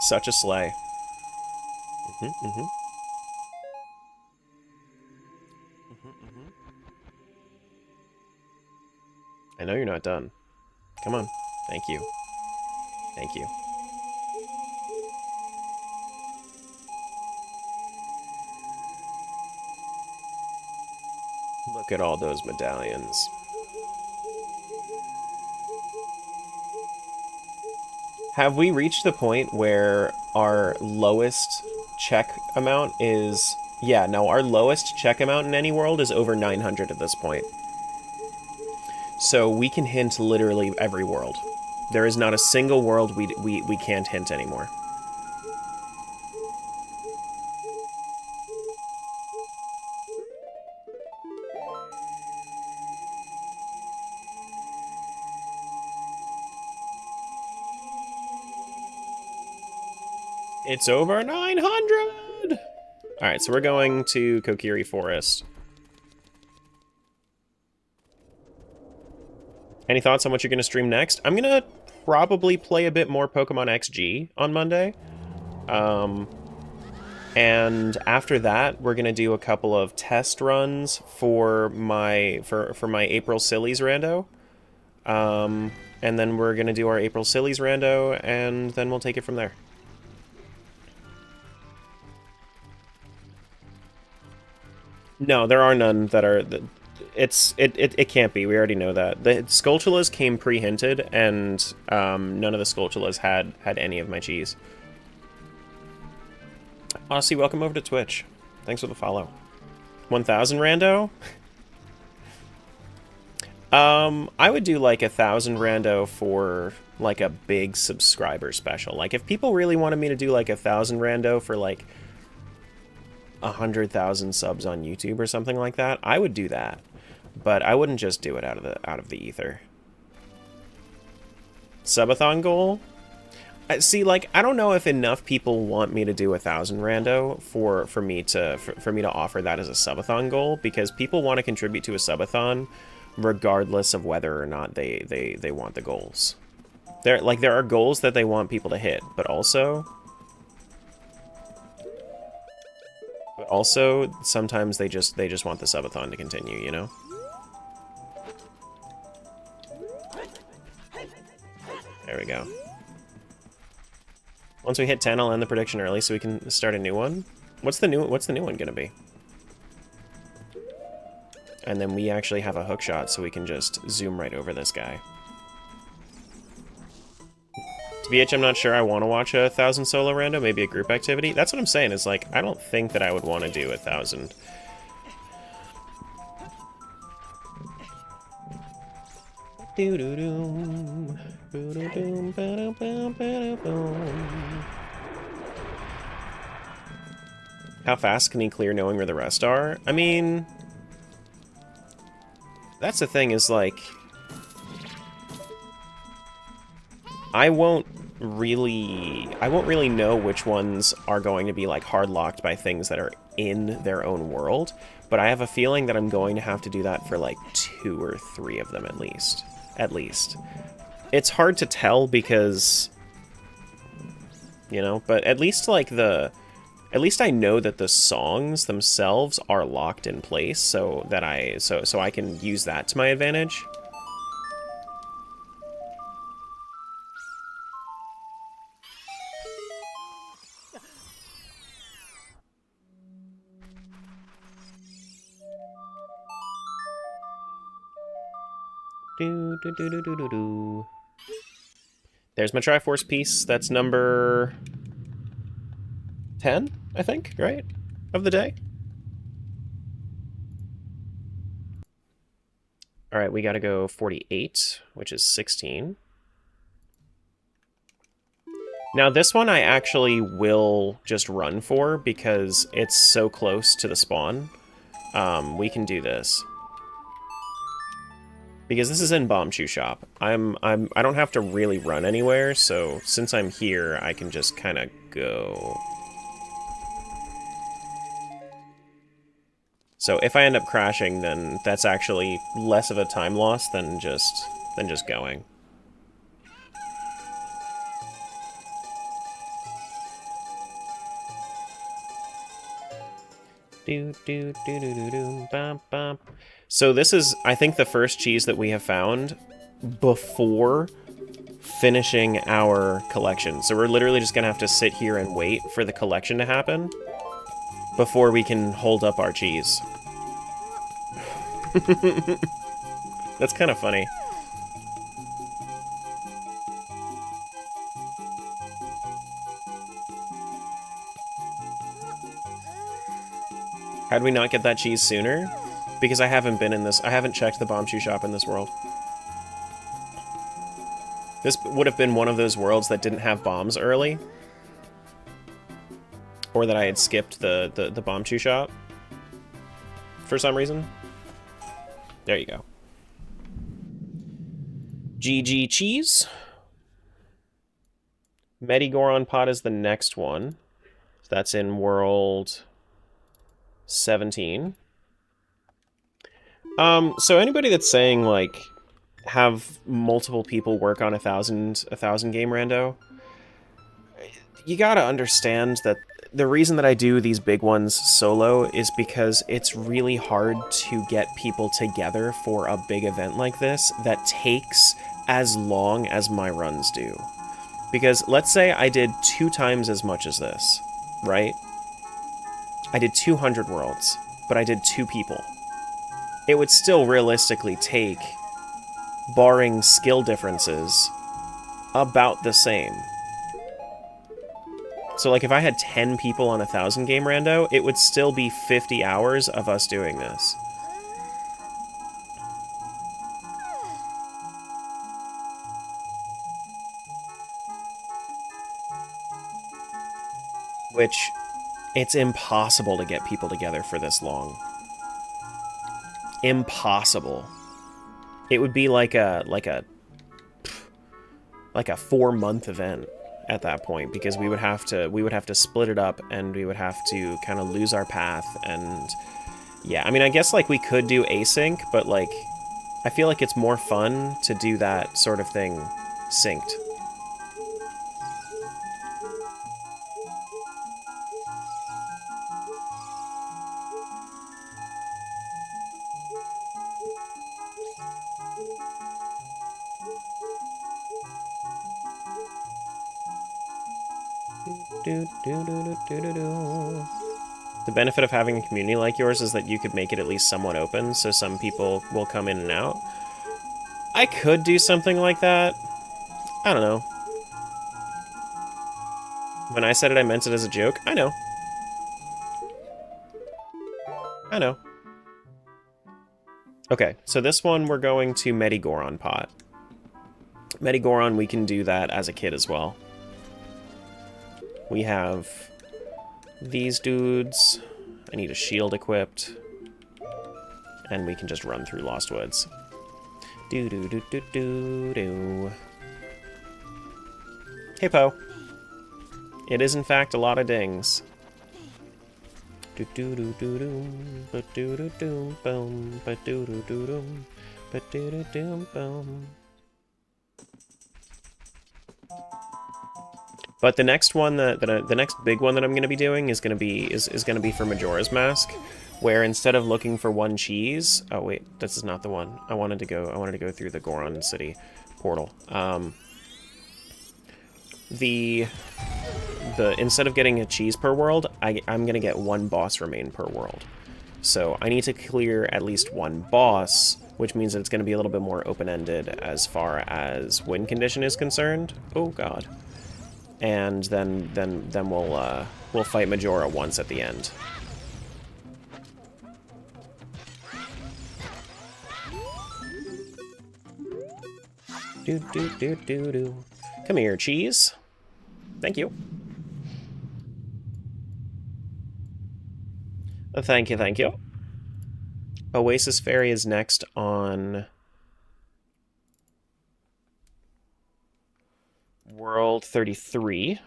Such a sleigh. Mm-hmm, mm-hmm. Mm-hmm, mm-hmm. I know you're not done. Come on. Thank you. Thank you. Look at all those medallions. Have we reached the point where our lowest check amount is... Yeah, no, our lowest check amount in any world is over 900 at this point. So we can hint literally every world. There is not a single world we can't hint anymore. It's over 900! Alright, so we're going to Kokiri Forest. Any thoughts on what you're going to stream next? I'm going to probably play a bit more Pokemon XG on Monday. And after that, we're going to do a couple of test runs for my April Sillies rando. And then we're going to do our April Sillies rando, and then we'll take it from there. No, there are none that are... It can't be. We already know that. The Skulltulas came pre-hinted, and none of the Skulltulas had any of my cheese. Aussie, welcome over to Twitch. Thanks for the follow. 1,000 rando? I would do like 1,000 rando for like a big subscriber special. Like if people really wanted me to do like 1,000 rando for like 100,000 subs on YouTube or something like that, I would do that. But I wouldn't just do it out of the ether. Subathon goal? See, like, I don't know if enough people want me to do 1,000 rando for me to offer that as a subathon goal, because people want to contribute to a subathon regardless of whether or not they want the goals. There are goals that they want people to hit, but also sometimes they just want the subathon to continue, you know? There we go. Once we hit 10, I'll end the prediction early so we can start a new one. What's the new one gonna be? And then we actually have a hook shot so we can just zoom right over this guy. TBH, I'm not sure I want to watch 1,000 solo rando, maybe a group activity. That's what I'm saying, is like, I don't think that I would want to do 1,000. How fast can he clear knowing where the rest are? I mean, that's the thing, is like, I won't really know which ones are going to be like hard locked by things that are in their own world, but I have a feeling that I'm going to have to do that for like 2 or 3 of them at least. It's hard to tell because, you know, but at least like at least I know that the songs themselves are locked in place, so that so I can use that to my advantage. There's my Triforce piece. That's number 10, I think, right? Of the day. All right, we got to go 48, which is 16. Now, this one I actually will just run for because it's so close to the spawn. We can do this. Because this is in Bombchu Shop. I don't have to really run anywhere, so since I'm here, I can just kind of go. So if I end up crashing, then that's actually less of a time loss than just going. So this is, I think, the first cheese that we have found before finishing our collection. So we're literally just gonna have to sit here and wait for the collection to happen before we can hold up our cheese. That's kind of funny. How'd we not get that cheese sooner? Because I haven't been in this. I haven't checked the Bombchu shop in this world. This would have been one of those worlds that didn't have bombs early. Or that I had skipped the Bombchu shop. For some reason. There you go. GG cheese. Medigoron pot is the next one. That's in world 17. So anybody that's saying, like, have multiple people work on a thousand game rando, you gotta understand that the reason that I do these big ones solo is because it's really hard to get people together for a big event like this that takes as long as my runs do. Because let's say I did 2 times as much as this, right? I did 200 worlds, but I did 2 people. It would still realistically take, barring skill differences, about the same. So, like, if I had 10 people on a 1,000 game rando, it would still be 50 hours of us doing this. Which, it's impossible to get people together for this long. Impossible. It would be like a 4-month event at that point, because we would have to split it up, and we would have to kind of lose our path. And yeah, I mean, I guess, like, we could do async, but, like, I feel like it's more fun to do that sort of thing synced. The benefit of having a community like yours is that you could make it at least somewhat open, so some people will come in and out. I could do something like that. I don't know. When I said it, I meant it as a joke. I know. I know. Okay, so this one we're going to Medigoron pot. Medigoron, we can do that as a kid as well. We have these dudes. I need a shield equipped. And we can just run through Lost Woods. Do-do-do-do-do-do. Hey, Poe. It is, in fact, a lot of dings. Do-do-do-do-do. Ba-do-do-do. Boom. Ba-do-do-do-do. Ba-do-do-do. Boom. But the next one, the next big one that I'm going to be doing is going to be for Majora's Mask, where instead of looking for one cheese, oh wait, this is not the one. I wanted to go through the Goron City portal. Instead of getting a cheese per world, I'm going to get 1 boss remain per world. So I need to clear at least 1 boss, which means that it's going to be a little bit more open-ended as far as win condition is concerned. Oh god. And then we'll fight Majora once at the end. Do. Come here, cheese. Thank you. Thank you. Oasis Fairy is next on World 33.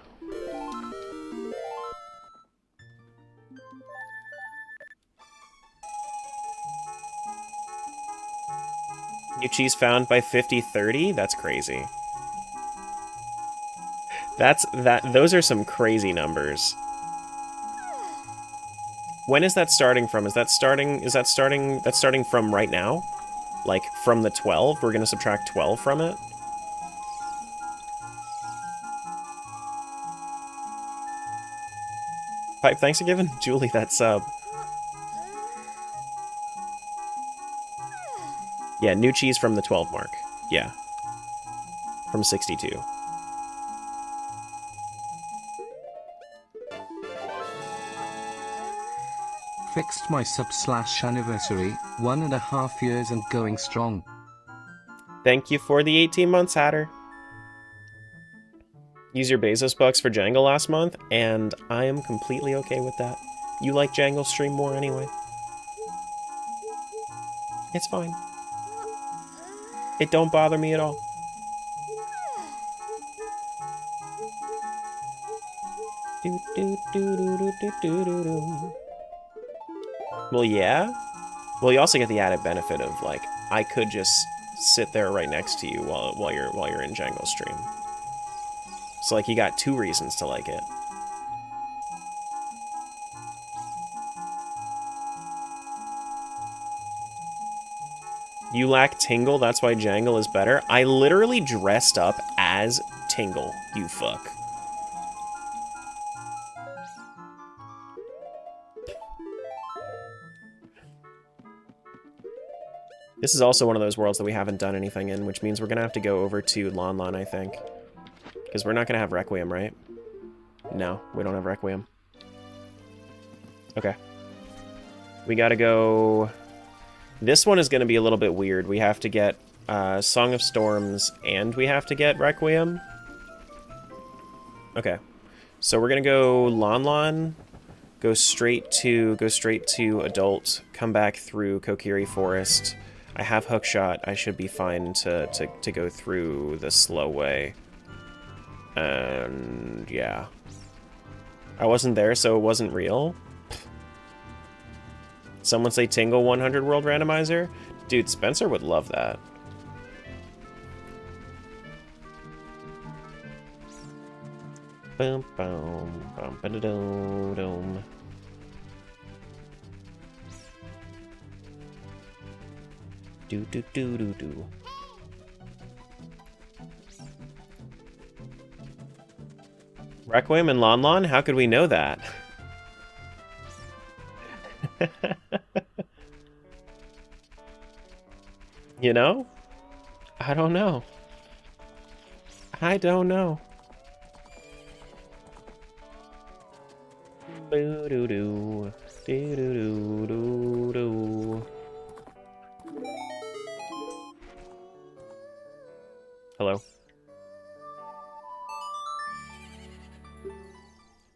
New cheese found by 5030? That's crazy. Those are some crazy numbers. When is that starting from? That's starting from right now? Like, from the 12? We're gonna subtract 12 from it? Pipe, thanks for giving Julie that sub. Yeah, new cheese from the 12 mark. Yeah. From 62. Fixed my sub/anniversary, 1.5 years and going strong. Thank you for the 18 months, Hatter. Use your Bezos bucks for Jangle last month, and I am completely okay with that. You like Jangle stream more anyway. It's fine. It don't bother me at all. Do, do, do, do, do, do, do, do, do. Well, yeah. Well, you also get the added benefit of, like, I could just sit there right next to you while you're in Jangle stream. So, like, you got 2 reasons to like it. You lack Tingle, that's why Jangle is better? I literally dressed up as Tingle, you fuck. This is also one of those worlds that we haven't done anything in, which means we're gonna have to go over to Lon Lon, I think. Because we're not gonna have Requiem, right? No, we don't have Requiem. Okay. We gotta go... This one is gonna be a little bit weird. We have to get Song of Storms, and we have to get Requiem. Okay. So we're gonna go Lon Lon, go straight to Adult, come back through Kokiri Forest. I have Hookshot. I should be fine to go through the slow way. And yeah. I wasn't there, so it wasn't real. Someone say Tingle 100 World Randomizer? Dude, Spencer would love that. Boom, boom, bum, ba-da-dum, dum. Do do do do do. Requiem and Lon Lon? How could we know that? You know? I don't know. I don't know. Boo doo doo. Doo doo doo doo doo. Hello.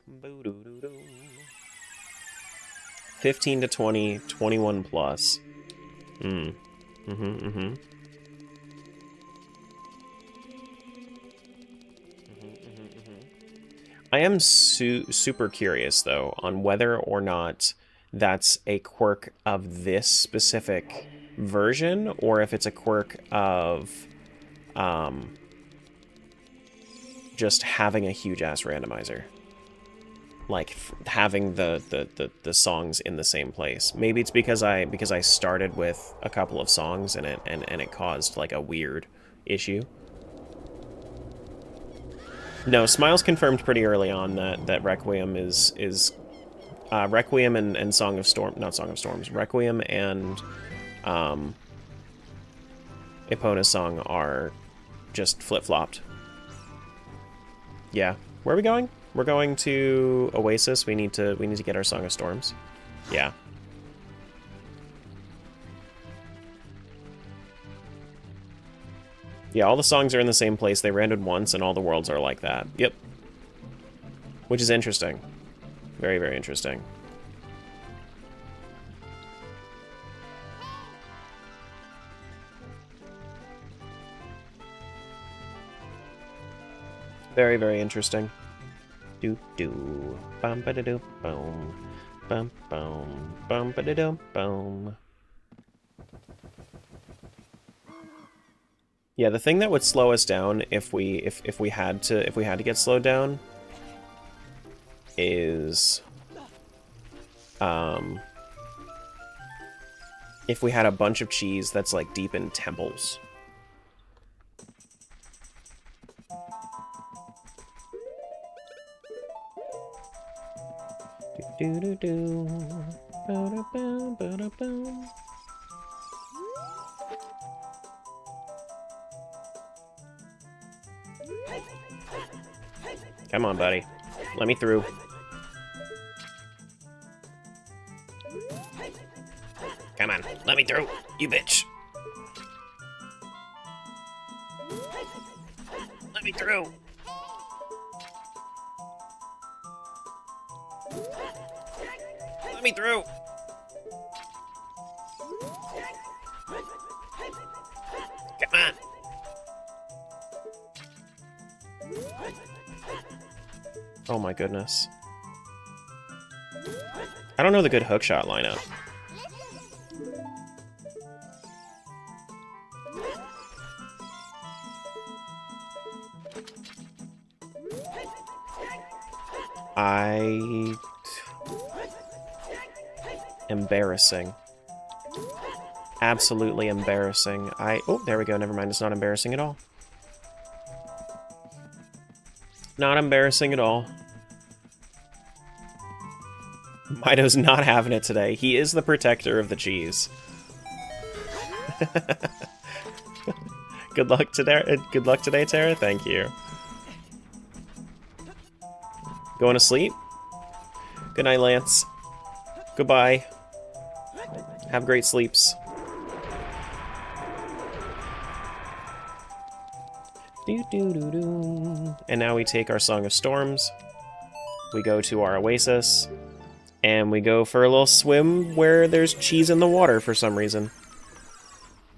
Boo doo doo doo. 15 to 20, 21 plus. I am super curious, though, on whether or not that's a quirk of this specific version, or if it's a quirk of just having a huge-ass randomizer. Like, having the songs in the same place. Maybe it's because I started with a couple of songs in it, and it caused, like, a weird issue. No, Smiles confirmed pretty early on that Requiem is Requiem and Song of Storm, not Song of Storms, Requiem and Epona's song are just flip-flopped. Yeah. Where are we going? We're going to Oasis. We need to get our Song of Storms. Yeah. Yeah, all the songs are in the same place. They rendered once, and all the worlds are like that. Yep. Which is interesting. Very, very interesting. Very, very interesting. Do do bum ba da do boom bum boom bum ba da do boom. Yeah, the thing that would slow us down if we had to get slowed down is if we had a bunch of cheese that's like deep in temples. Do do do do. Ba-da-boom, ba-da-boom. Come on, buddy. Let me through. Come on, let me through, you bitch. Let me through. Let me through. Come on. Oh my goodness. I don't know the good hookshot lineup. Embarrassing. Absolutely embarrassing. Oh, there we go. Never mind. It's not embarrassing at all. Not embarrassing at all. Mido's not having it today. He is the protector of the cheese. Good luck today. Good luck today, Tara. Thank you. Going to sleep? Good night, Lance. Goodbye. Have great sleeps. And now we take our Song of Storms. We go to our Oasis. And we go for a little swim where there's cheese in the water for some reason.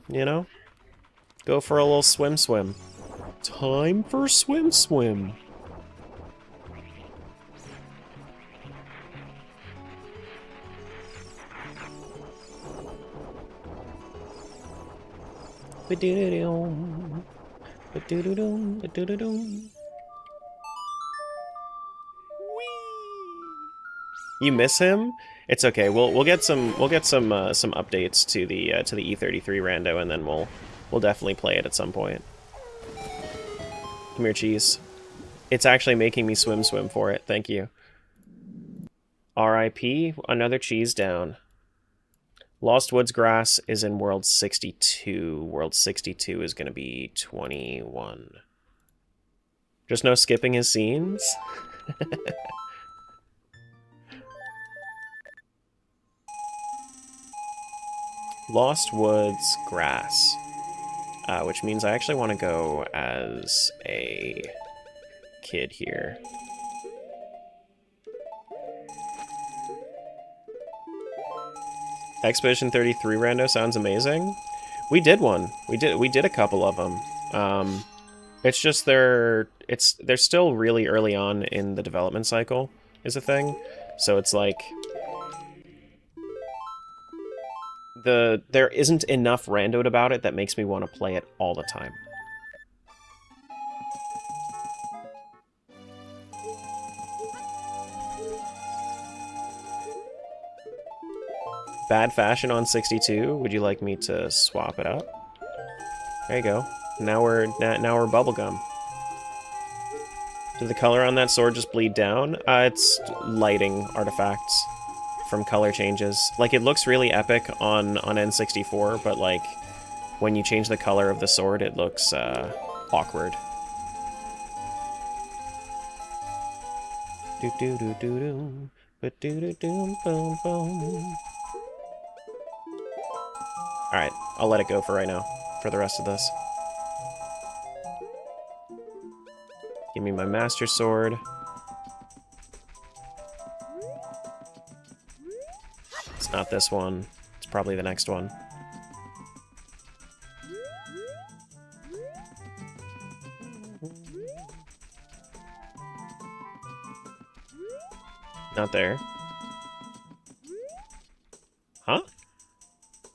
You know? Go for a little swim. Time for swim. Ba-do-do-dum. Ba-do-do-dum. Ba-do-do-dum. You miss him? It's okay. We'll get some updates to the E33 rando, and then we'll definitely play it at some point. Come here, cheese. It's actually making me swim for it. Thank you. R.I.P. Another cheese down. Lost Woods Grass is in World 62. World 62 is going to be 21. Just no skipping his scenes? Lost Woods Grass. Which means I actually want to go as a kid here. Expedition 33 rando sounds amazing. We did one. We did a couple of them. It's just they're still really early on in the development cycle is a thing. So it's like there isn't enough randoed about it that makes me want to play it all the time. Bad fashion on 62. Would you like me to swap it up? There you go. Now we're bubblegum. Did the color on that sword just bleed down? It's lighting artifacts from color changes. Like, it looks really epic on N64, but like when you change the color of the sword, it looks awkward. Do do do do do, but do do do boom boom. Alright, I'll let it go for right now, for the rest of this. Give me my Master Sword. It's not this one. It's probably the next one. Not there. Huh?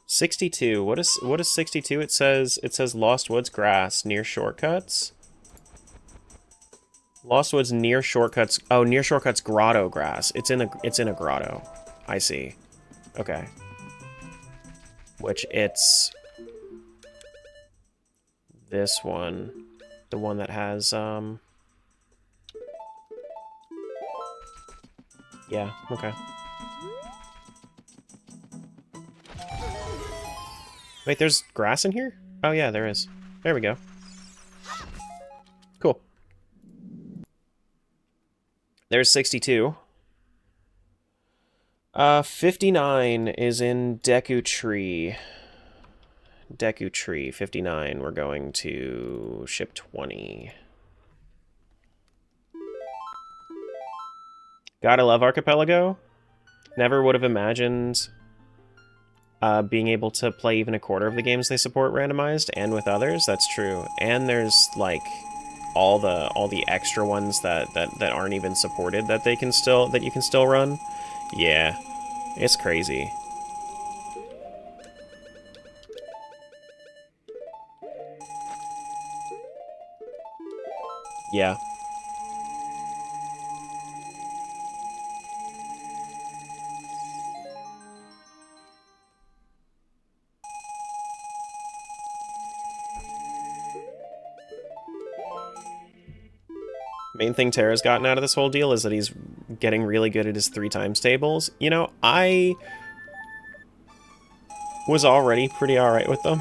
62. What is 62? It says Lost Woods Grass near shortcuts. Lost Woods near shortcuts. Oh, near shortcuts grotto grass. It's in a grotto. I see. Okay. Which it's this one, the one that has Yeah, okay. Wait, there's grass in here? Oh yeah, there is. There we go. Cool. There's 62. 59 is in Deku Tree. Deku Tree, 59. We're going to ship 20. Gotta love Archipelago. Never would have imagined being able to play even a quarter of the games they support randomized, and with others. That's true. And there's like all the extra ones that aren't even supported that you can still run. Yeah, it's crazy. Yeah. Main thing Tara's gotten out of this whole deal is that he's getting really good at his 3 times tables. You know, I was already pretty alright with them.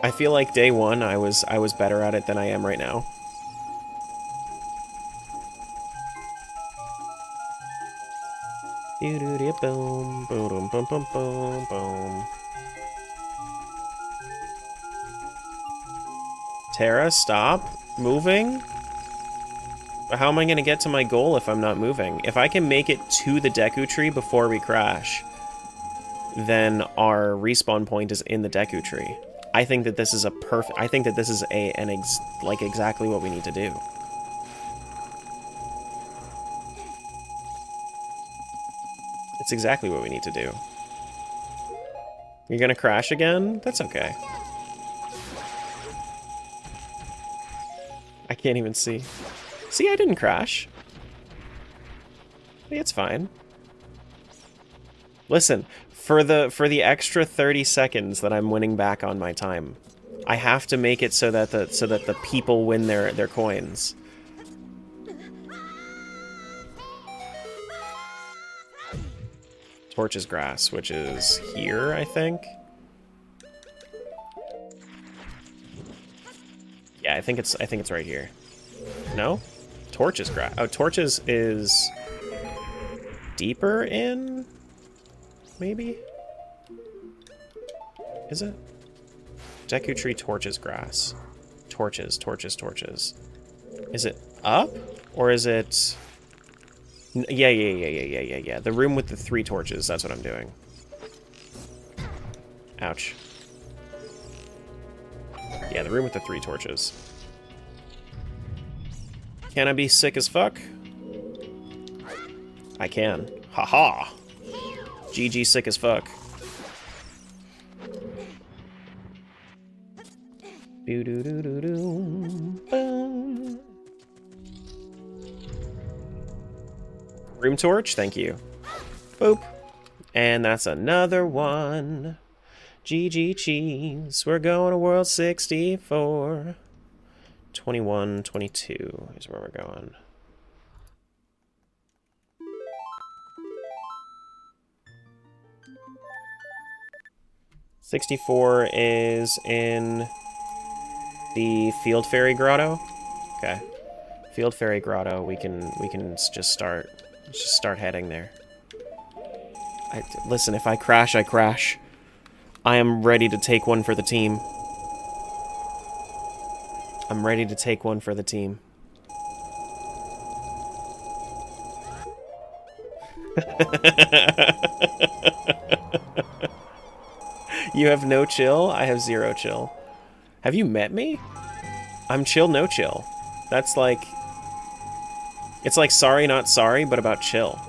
I feel like day 1 I was better at it than I am right now. Boom, boom, boom, boom, boom, boom. Tara, stop moving. But how am I going to get to my goal if I'm not moving? If I can make it to the Deku Tree before we crash, then our respawn point is in the Deku Tree. I think that this is a perfect... I think that this is like exactly what we need to do. It's exactly what we need to do. You're gonna crash again? That's okay. I can't even see. See, I didn't crash. It's fine. Listen, for the extra 30 seconds that I'm winning back on my time, I have to make it so that the people win their coins. Torch's grass, which is here, I think. Yeah, I think it's right here. No? Torch's grass. Oh, Torch's is deeper in? Maybe? Is it? Deku Tree, Torch's grass. Torches. Is it up? Or is it... Yeah. The room with the 3 torches, that's what I'm doing. Ouch. Yeah, the room with the 3 torches. Can I be sick as fuck? I can. Haha! GG sick as fuck. Boom. Room torch, thank you. Boop. And that's another one. GG cheese. We're going to World 64. 21, 22 is where we're going. '64 is in the Field Fairy Grotto. Okay, Field Fairy Grotto. We can just start heading there. Listen, if I crash, I crash. I am ready to take one for the team. I'm ready to take one for the team. You have no chill? I have 0 chill. Have you met me? I'm chill, no chill. That's like... It's like sorry, not sorry, but about chill.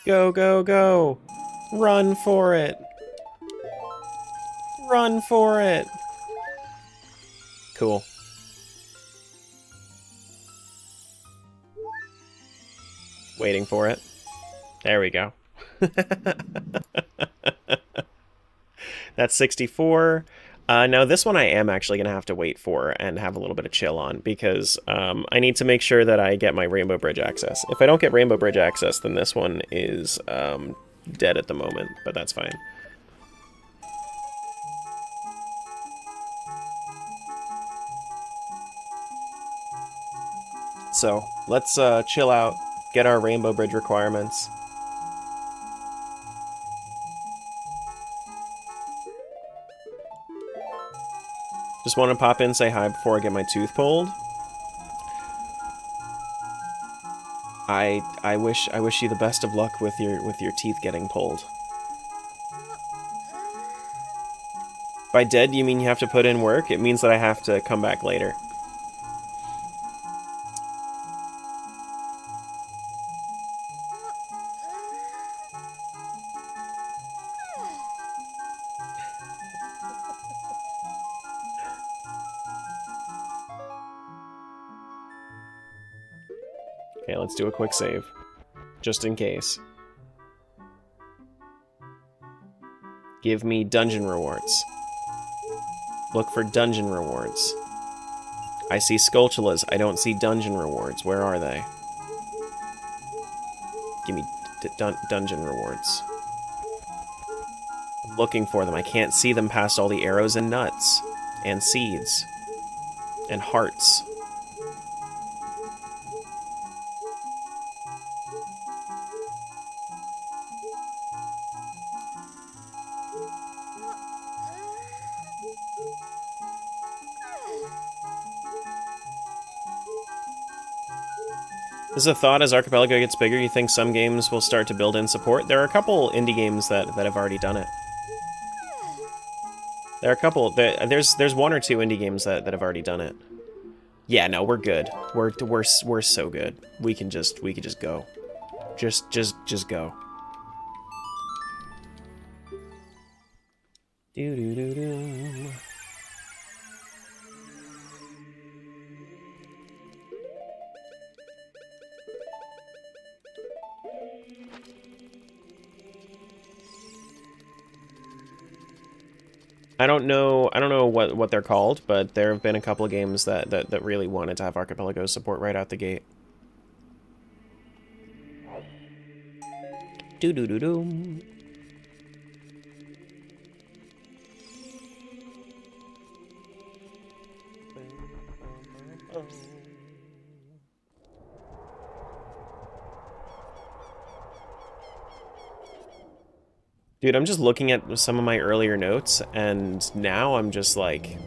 Go, go, go! Run for it! Run for it! Cool. Waiting for it. There we go. That's 64. Now this one I am actually going to have to wait for and have a little bit of chill on because I need to make sure that I get my Rainbow Bridge access. If I don't get Rainbow Bridge access, then this one is dead at the moment, but that's fine. So, let's chill out, get our Rainbow Bridge requirements. Just want to pop in, say hi before I get my tooth pulled. I wish you the best of luck with your teeth getting pulled. By dead, you mean you have to put in work? It means that I have to come back later. Okay, let's do a quick save. Just in case. Give me dungeon rewards. Look for dungeon rewards. I see Skulltulas. I don't see dungeon rewards. Where are they? Give me dungeon rewards. I'm looking for them. I can't see them past all the arrows and nuts. And seeds. And hearts. This is a thought, as Archipelago gets bigger, you think some games will start to build in support? There are a couple indie games that have already done it. There are a couple, there's one or two indie games that have already done it. Yeah, no, we're good. We're so good. We can just go. Just go. Do. I don't know what they're called, but there have been a couple of games that really wanted to have Archipelago support right out the gate. Do. Dude, I'm just looking at some of my earlier notes, and now I'm just like,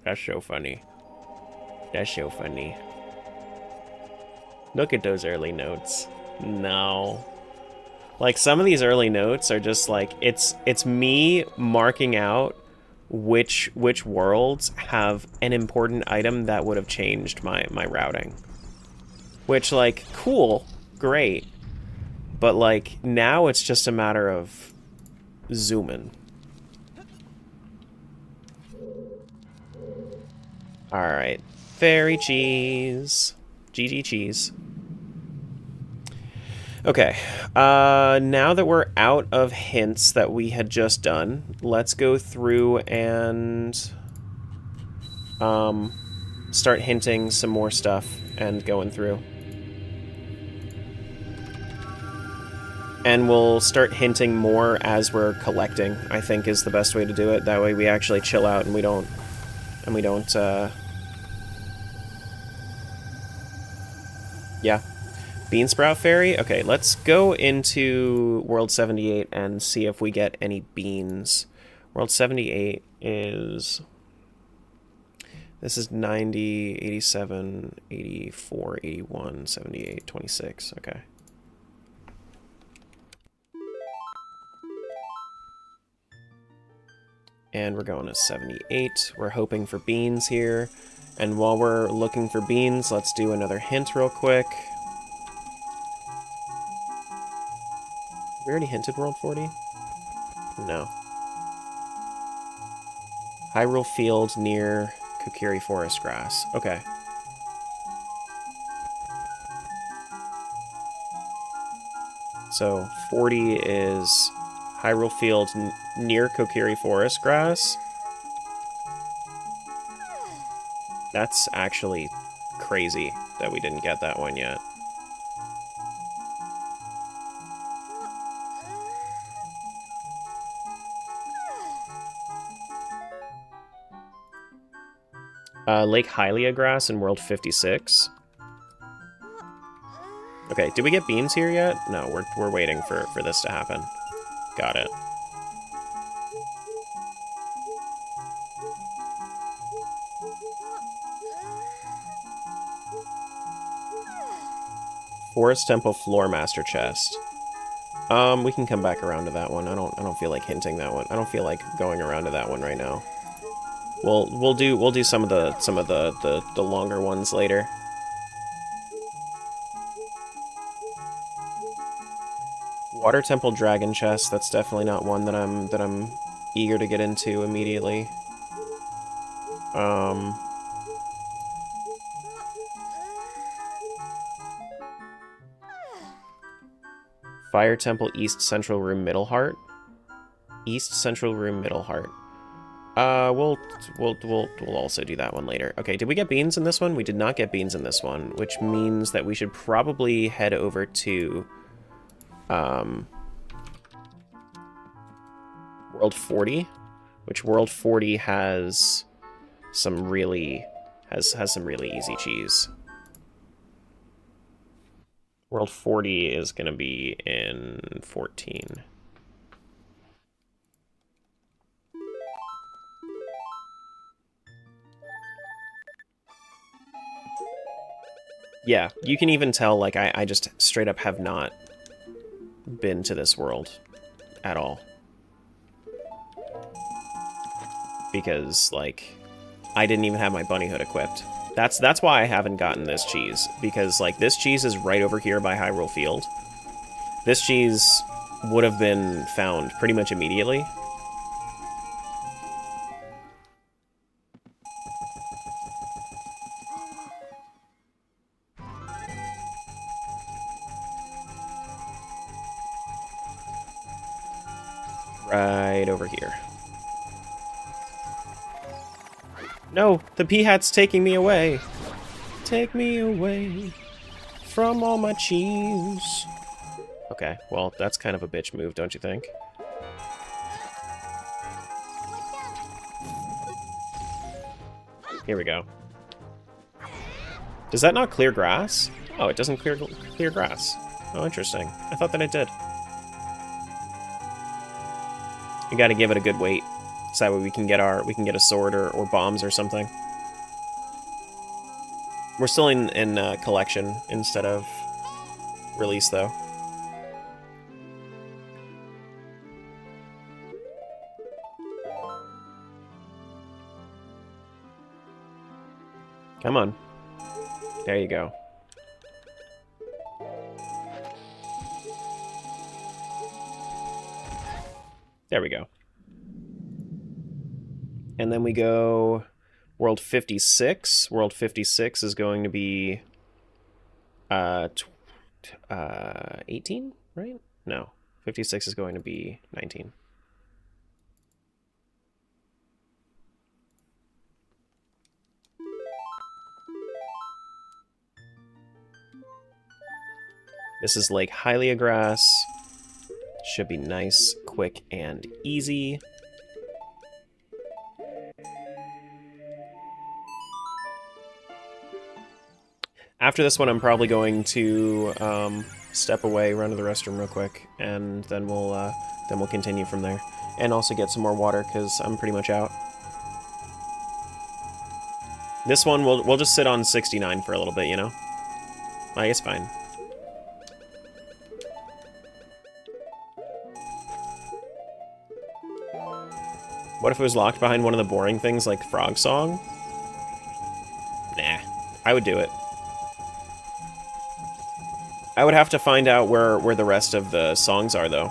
that's so funny. That's so funny. Look at those early notes. No. Like, some of these early notes are just like, it's me marking out which worlds have an important item that would have changed my routing. Which, like, cool, great. But, like, now it's just a matter of zooming. Alright. Fairy cheese. GG cheese. Okay. Now that we're out of hints that we had just done, let's go through and start hinting some more stuff and going through. And we'll start hinting more as we're collecting, I think is the best way to do it. That way we actually chill out and we don't yeah. Beansprout Fairy? Okay, let's go into World 78 and see if we get any beans. World 78 is... This is 90, 87, 84, 81, 78, 26. Okay. And we're going to 78. We're hoping for beans here. And while we're looking for beans, let's do another hint real quick. We already hinted World 40? No. Hyrule Field near Kokiri Forest Grass. Okay. So 40 is Hyrule Field near Kokiri Forest Grass. That's actually crazy that we didn't get that one yet. Lake Hylia grass in World 56. Okay, did we get beans here yet? No, we're waiting for this to happen. Got it. Forest Temple Floor Master Chest. We can come back around to that one. I don't feel like hinting that one. I don't feel like going around to that one right now. We'll do some of the longer ones later. Water Temple Dragon Chest. That's definitely not one that I'm eager to get into immediately. Fire Temple East Central Room Middle Heart. East Central Room Middle Heart. We'll also do that one later. Okay, did we get beans in this one? We did not get beans in this one, which means that we should probably head over to World 40, which World 40 has some really some really easy cheese. World 40 is going to be in 14. Yeah, you can even tell, like, I just straight up have not been to this world at all. Because, like, I didn't even have my bunny hood equipped. That's why I haven't gotten this cheese. Because, like, this cheese is right over here by Hyrule Field. This cheese would have been found pretty much immediately. Right over here. No, the Peahat's taking me away. Take me away from all my cheese. Okay, well, that's kind of a bitch move, don't you think? Here we go. Does that not clear grass? Oh, it doesn't clear grass. Oh, interesting. I thought that it did. We gotta give it a good weight, so that way we can get a sword or bombs or something. We're still in collection instead of release, though. Come on. There you go. There we go. And then we go World 56. World 56 is going to be 18, right? No. 56 is going to be 19. This is Lake Hylia grass. Should be nice, quick, and easy. After this one, I'm probably going to step away, run to the restroom real quick, and then we'll continue from there. And also get some more water, because I'm pretty much out. This one, we'll just sit on 69 for a little bit, you know? I guess fine. What if it was locked behind one of the boring things like Frog Song? Nah, I would do it. I would have to find out where the rest of the songs are, though.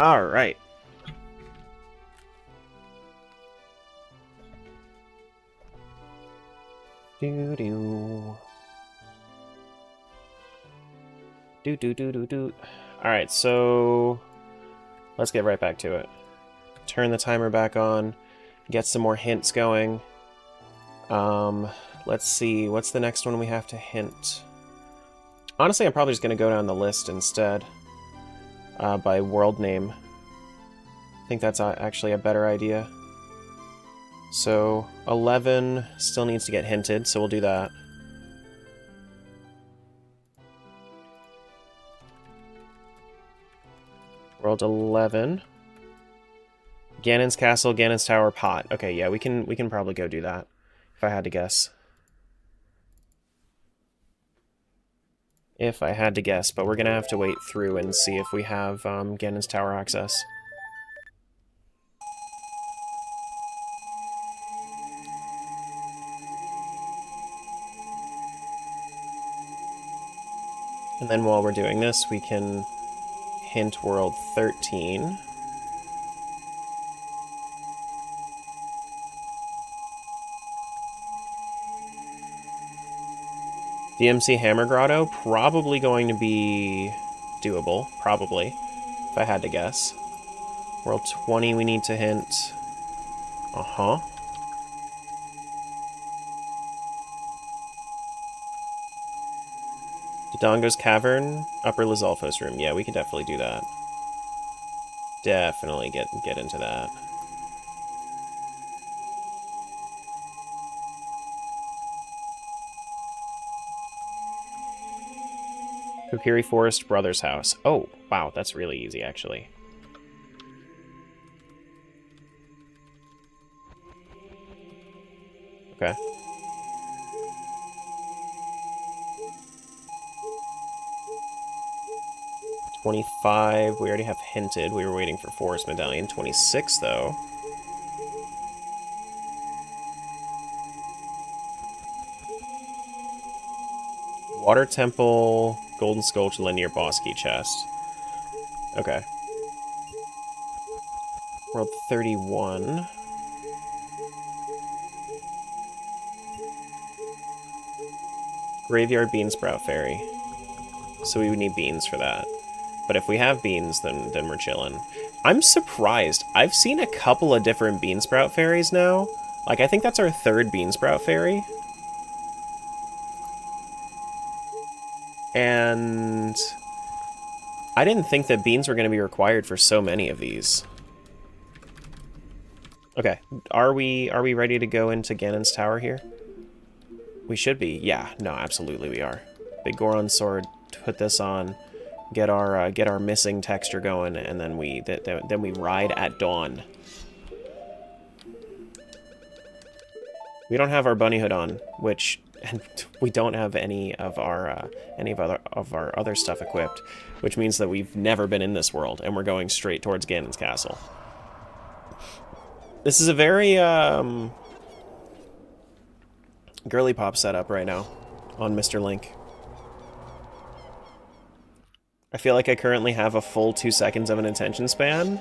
Alright. Do-do. Do-do-do-do-do. Alright, so let's get right back to it. Turn the timer back on, get some more hints going. Let's see, what's the next one we have to hint? Honestly, I'm probably just going to go down the list instead, by world name. I think that's actually a better idea. So, 11 still needs to get hinted, so we'll do that. World 11. Ganon's Castle, Ganon's Tower, Pot. Okay, yeah, we can probably go do that, if I had to guess. If I had to guess, but we're gonna have to wait through and see if we have Ganon's Tower access. And then while we're doing this, we can hint World 13. DMC Hammer Grotto, probably going to be doable, probably, if I had to guess. World 20 we need to hint. Uh-huh. Dodongo's Cavern, Upper Lizalfo's Room. Yeah, we can definitely do that. Definitely get into that. Kokiri Forest, Brother's House. Oh, wow, that's really easy, actually. Okay. $25, we already have hinted. We were waiting for Forest Medallion. $26, though. Water Temple, Golden Sculpture, Linear Boss Key Chest. Okay. World 31. Graveyard Bean Sprout Fairy. So we would need beans for that. But if we have beans, then we're chilling. I'm surprised. I've seen a couple of different Bean Sprout Fairies now. Like, I think that's our third Bean Sprout Fairy. And I didn't think that beans were going to be required for so many of these. Okay, are we ready to go into Ganon's Tower here? We should be. Yeah, no, absolutely we are. Big Goron sword, put this on, get our missing texture going, and then we ride at dawn. We don't have our bunny hood on, which and we don't have any of our other stuff equipped, which means that we've never been in this world, and we're going straight towards Ganon's castle. This is a very girly pop setup right now on Mr. Link. I feel like I currently have a full 2 seconds of an attention span.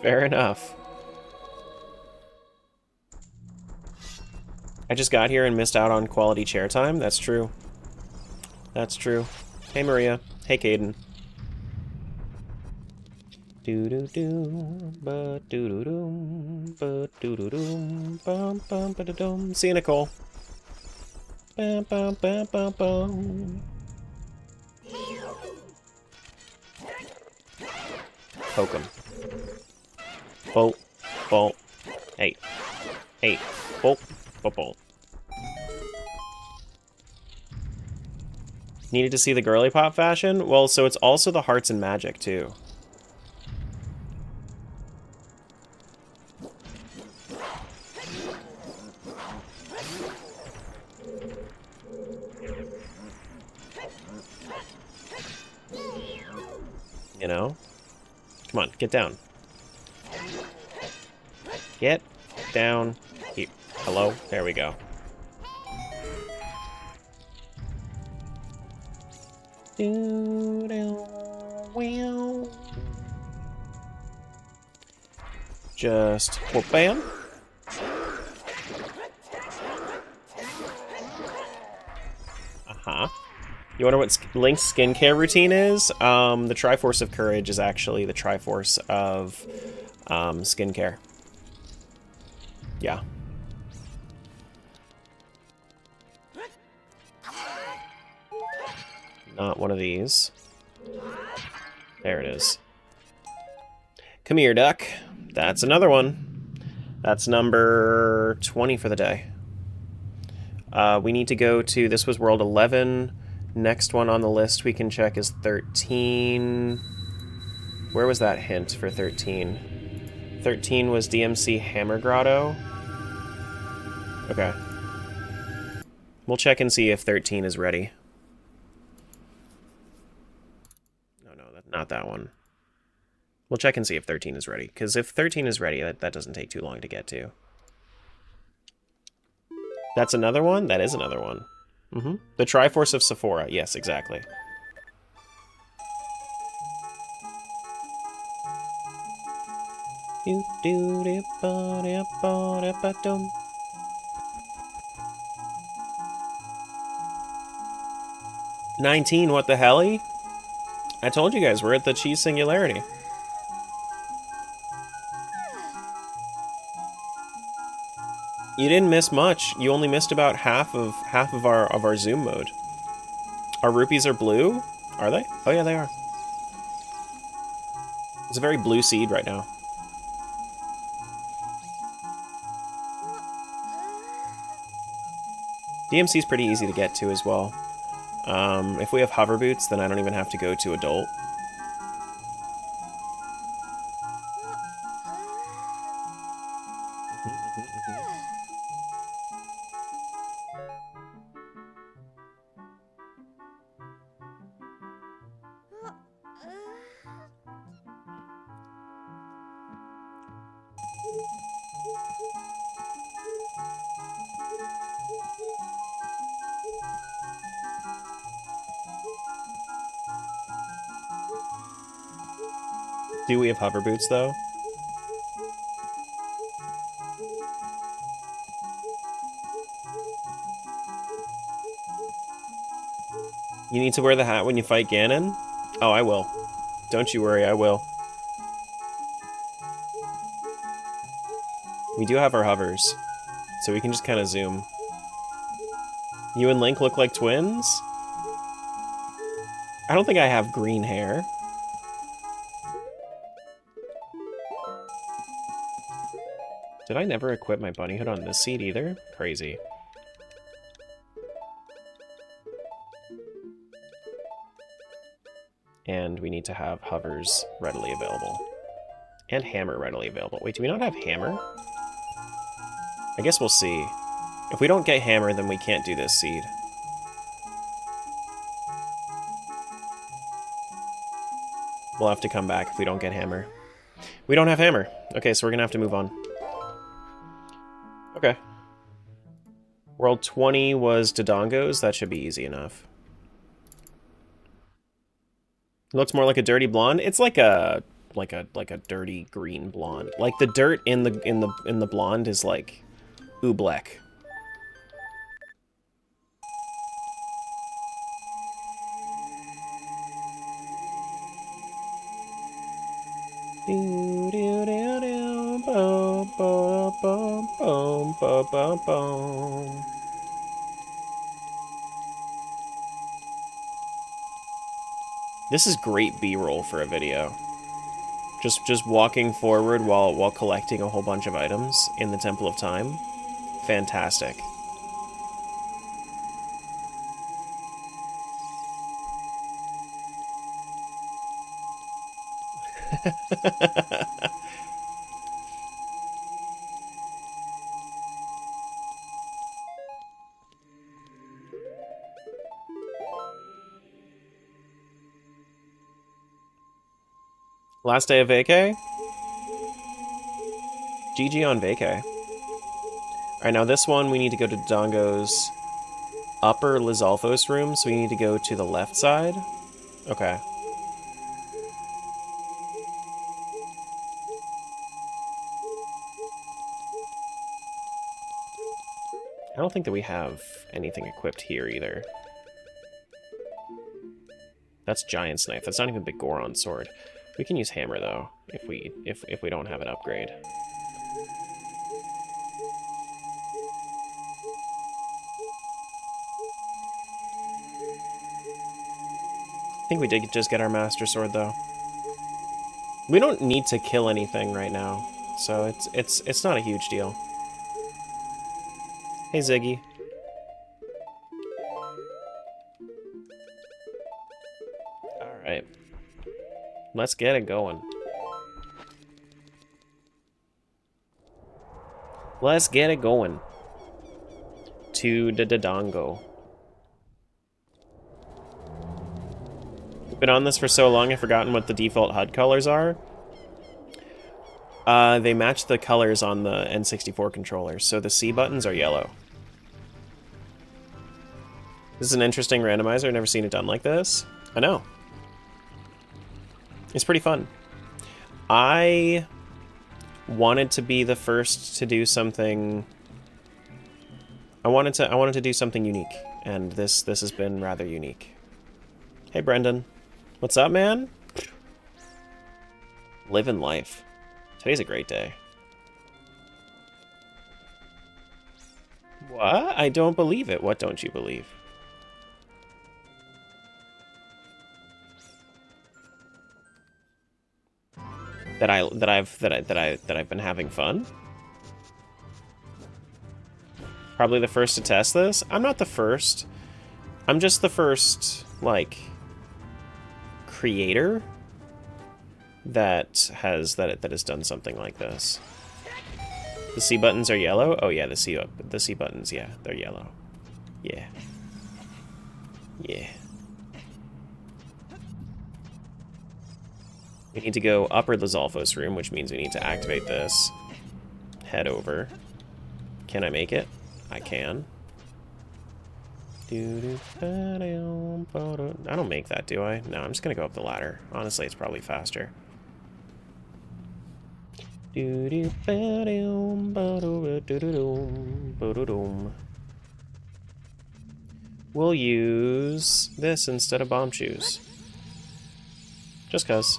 Fair enough. I just got here and missed out on quality chair time. That's true. That's true. Hey, Maria. Hey, Caden. See you, Nicole. Poke him. Bolt. Bolt. Hey. Hey. Bolt. Bolt. Bolt. Needed to see the girly pop fashion? Well, so it's also the hearts and magic, too. You know? Come on, get down. Get down here. Hello? There we go. Just whoop bam. Uh-huh. You wonder what Link's skincare routine is? The Triforce of Courage is actually the Triforce of skincare. Yeah. Not one of these. There it is. Come here, duck. That's another one. That's number 20 for the day. We need to go to, this was World 11. Next one on the list we can check is 13. Where was that hint for 13? 13 was DMC Hammer Grotto. Okay. We'll check and see if 13 is ready. No, not that one. We'll check and see if 13 is ready, because if 13 is ready, that doesn't take too long to get to. That's another one? That is another one. The Triforce of Sephora. Yes, exactly. Do do dip ba dip ba dip ba dum. $19, what the hell-y? I told you guys, we're at the cheese singularity. You didn't miss much. You only missed about half of our zoom mode. Our rupees are blue? Are they? Oh yeah, they are. It's a very blue seed right now. DMC's pretty easy to get to as well. If we have hover boots, then I don't even have to go to adult. Do we have hover boots, though? You need to wear the hat when you fight Ganon? Oh, I will. Don't you worry, I will. We do have our hovers, so we can just kind of zoom. You and Link look like twins? I don't think I have green hair. Did I never equip my bunny hood on this seed either? Crazy. And we need to have hovers readily available. And hammer readily available. Wait, do we not have hammer? I guess we'll see. If we don't get hammer, then we can't do this seed. We'll have to come back if we don't get hammer. We don't have hammer. Okay, so we're gonna have to move on. Okay. World 20 was Dodongos. That should be easy enough. It looks more like a dirty blonde. It's like a dirty green blonde. Like the dirt in the blonde is like oobleck. Do do do do boom boom boom boom boom boom boom. This is great B-roll for a video. Just walking forward while collecting a whole bunch of items in the Temple of Time. Fantastic. Last day of vacay? GG on vacay. Alright, now this one we need to go to Dodongo's upper Lizalfos room, so we need to go to the left side. Okay. I don't think that we have anything equipped here either. That's Giant's Knife. That's not even Big Goron's sword. We can use Hammer though, if we don't have an upgrade. I think we did just get our Master Sword though. We don't need to kill anything right now, so it's not a huge deal. Hey Ziggy. Alright. Let's get it going. Let's get it going. To the Dodongo. We've been on this for so long, I've forgotten what the default HUD colors are. They match the colors on the N64 controllers, so the C buttons are yellow. This is an interesting randomizer, I've never seen it done like this. I know. It's pretty fun. I wanted to be the first to do something... I wanted to do something unique, and this has been rather unique. Hey Brendan. What's up, man? Living life. Today's a great day. What? I don't believe it. What don't you believe? That I've been having fun? Probably the first to test this? I'm not the first. I'm just the first, like, creator that has done something like this. The C buttons are yellow? Oh yeah, the C buttons, yeah, they're yellow. Yeah. Yeah. We need to go upper the Zolfos room, which means we need to activate this. Head over. Can I make it? I can. I don't make that, do I? No, I'm just gonna go up the ladder. Honestly, it's probably faster. We'll use this instead of bomb shoes. Just cuz.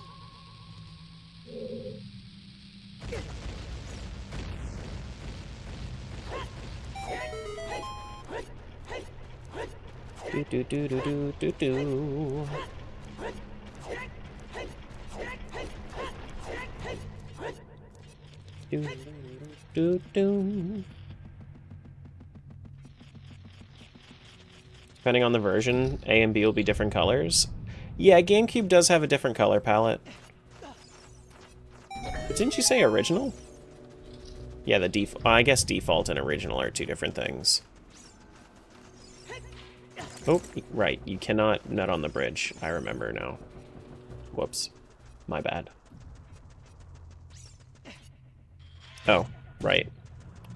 Depending on the version, A and B will be different colors. Yeah, GameCube does have a different color palette. But didn't you say original? Yeah, I guess default and original are two different things. Oh, right, you cannot nut on the bridge. I remember now. Whoops. My bad. Oh, right.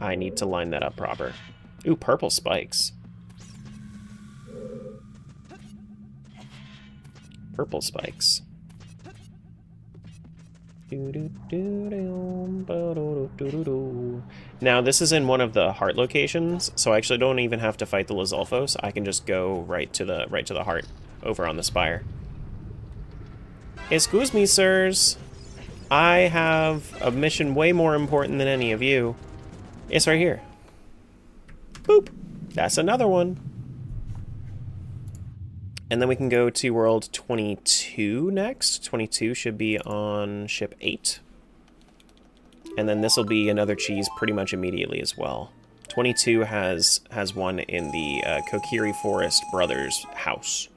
I need to line that up proper. Ooh, purple spikes. Purple spikes. Now, this is in one of the heart locations, so I actually don't even have to fight the Lizalfos. I can just go right to the heart over on the spire. Excuse me, sirs. I have a mission way more important than any of you. It's right here. Boop. That's another one. And then we can go to World 22 next. 22 should be on Ship 8. And then this will be another cheese pretty much immediately as well. 22 has one in the Kokiri Forest Brothers house.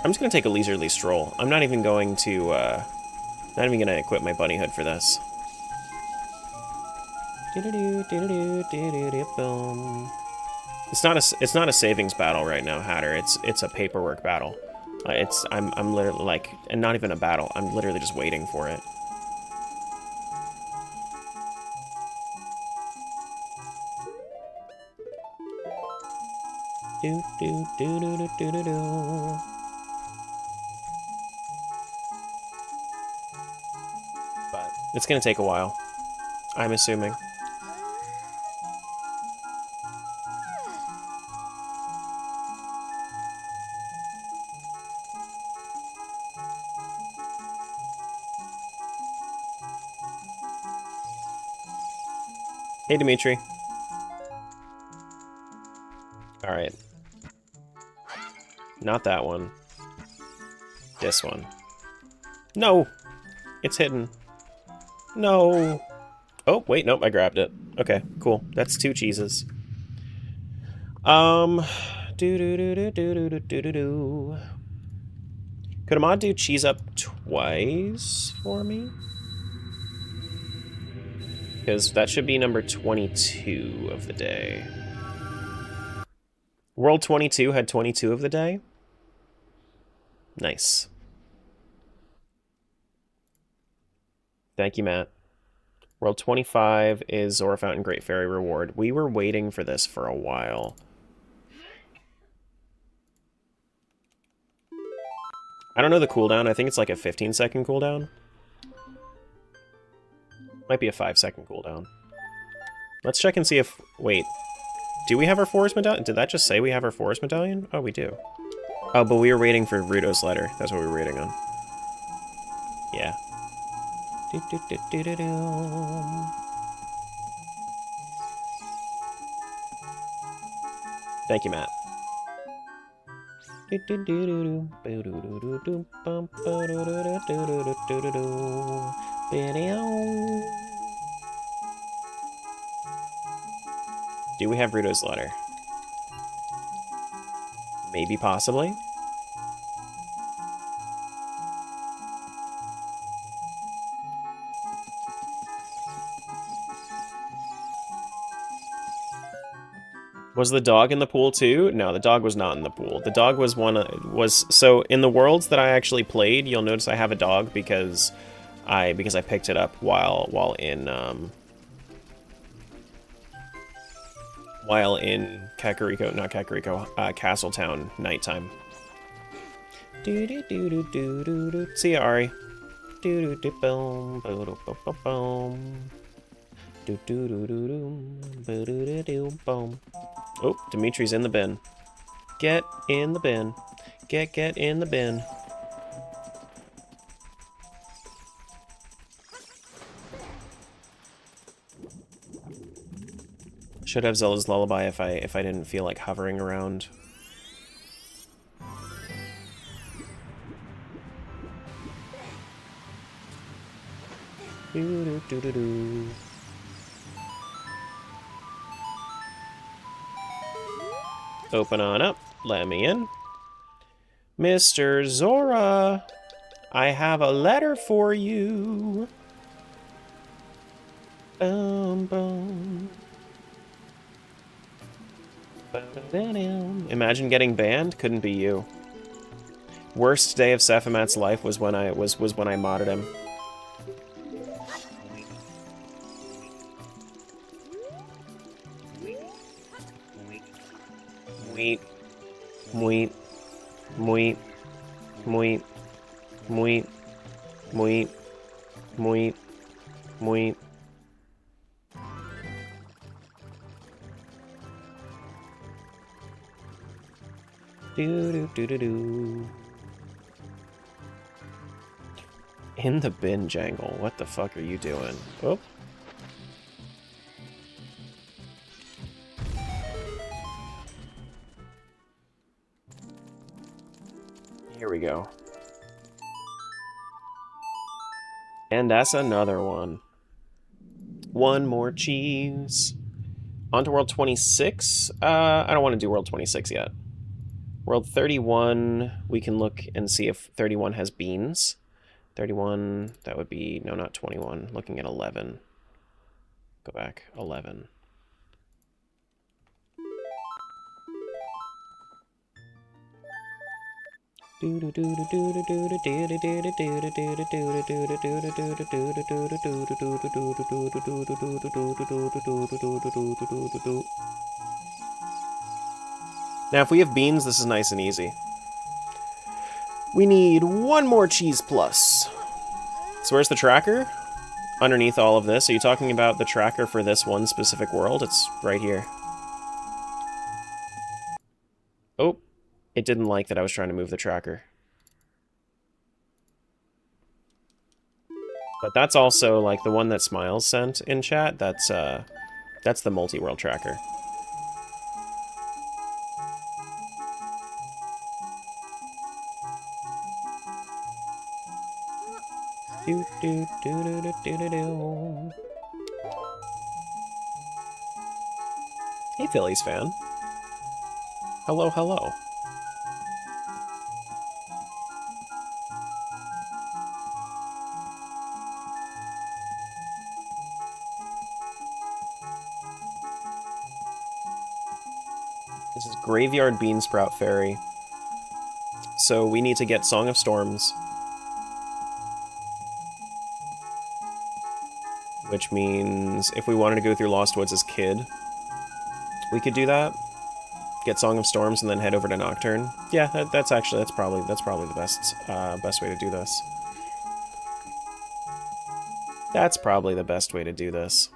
I'm just going to take a leisurely stroll. I'm not even going to, not even going to equip my bunny hood for this. It's not a savings battle right now, Hatter. It's a paperwork battle. I'm literally like, and not even a battle. I'm literally just waiting for it. Do do do do do do do do. But it's gonna take a while, I'm assuming. Hey, Dimitri. Alright. Not that one. This one. No! It's hidden. No! Oh, wait, nope, I grabbed it. Okay, cool. That's 2 cheeses. Do do do do do do do do do. Could Ahmad do cheese up twice for me? Because that should be number 22 of the day. World 22 had 22 of the day? Nice. Thank you, Matt. World 25 is Zora Fountain Great Fairy Reward. We were waiting for this for a while. I don't know the cooldown. I think it's like a 15-second cooldown. Might be a 5-second cooldown. Let's check and see if... Wait. Do we have our forest medallion? Did that just say we have our forest medallion? Oh, we do. Oh, but we were waiting for Rudo's letter. That's what we were waiting on. Yeah. Thank you, Matt. Do we have Rudo's letter? Maybe, possibly? Was the dog in the pool too? No, the dog was not in the pool. The dog was so in the worlds that I actually played, you'll notice I have a dog because I picked it up while in Kakariko, not Kakariko, Castletown nighttime. Do do do do do do do. See ya, Ari. Do do do boom, boom, boom, boom, boom. Do do do do do, do do do boom. Oh, Dimitri's in the bin. Get in the bin. Get in the bin. Should have Zelda's Lullaby if I didn't feel like hovering around. Do do do do do. Open on up. Let me in. Mr. Zora, I have a letter for you. Boom, boom. Imagine getting banned? Couldn't be you. Worst day of Sephimat's life was when I modded him. Mweet. Mweet. Mweet. Mweet. Mweet. Mweet. Mweet. Mweet. Do do do do do. In the bin, Jangle. What the fuck are you doing? Oh. Here we go. And that's another one. One more cheese. On to World 26. I don't want to do World 26 yet. World 31, we can look and see if 31 has beans. 31, that would be, no, not 21. Looking at 11. Go back, 11. Now, if we have beans, this is nice and easy. We need one more cheese plus. So where's the tracker? Underneath all of this. Are you talking about the tracker for this one specific world? It's right here. Oh, it didn't like that I was trying to move the tracker. But that's also, like, the one that Smiles sent in chat. That's the multi-world tracker. Do, do, do, do, do, do, do, do. Hey, Phillies fan. Hello, hello. This is Graveyard Beansprout Fairy. So we need to get Song of Storms. Which means if we wanted to go through Lost Woods as Kid, we could do that. Get Song of Storms and then head over to Nocturne. Yeah, that's probably the best way to do this. That's probably the best way to do this.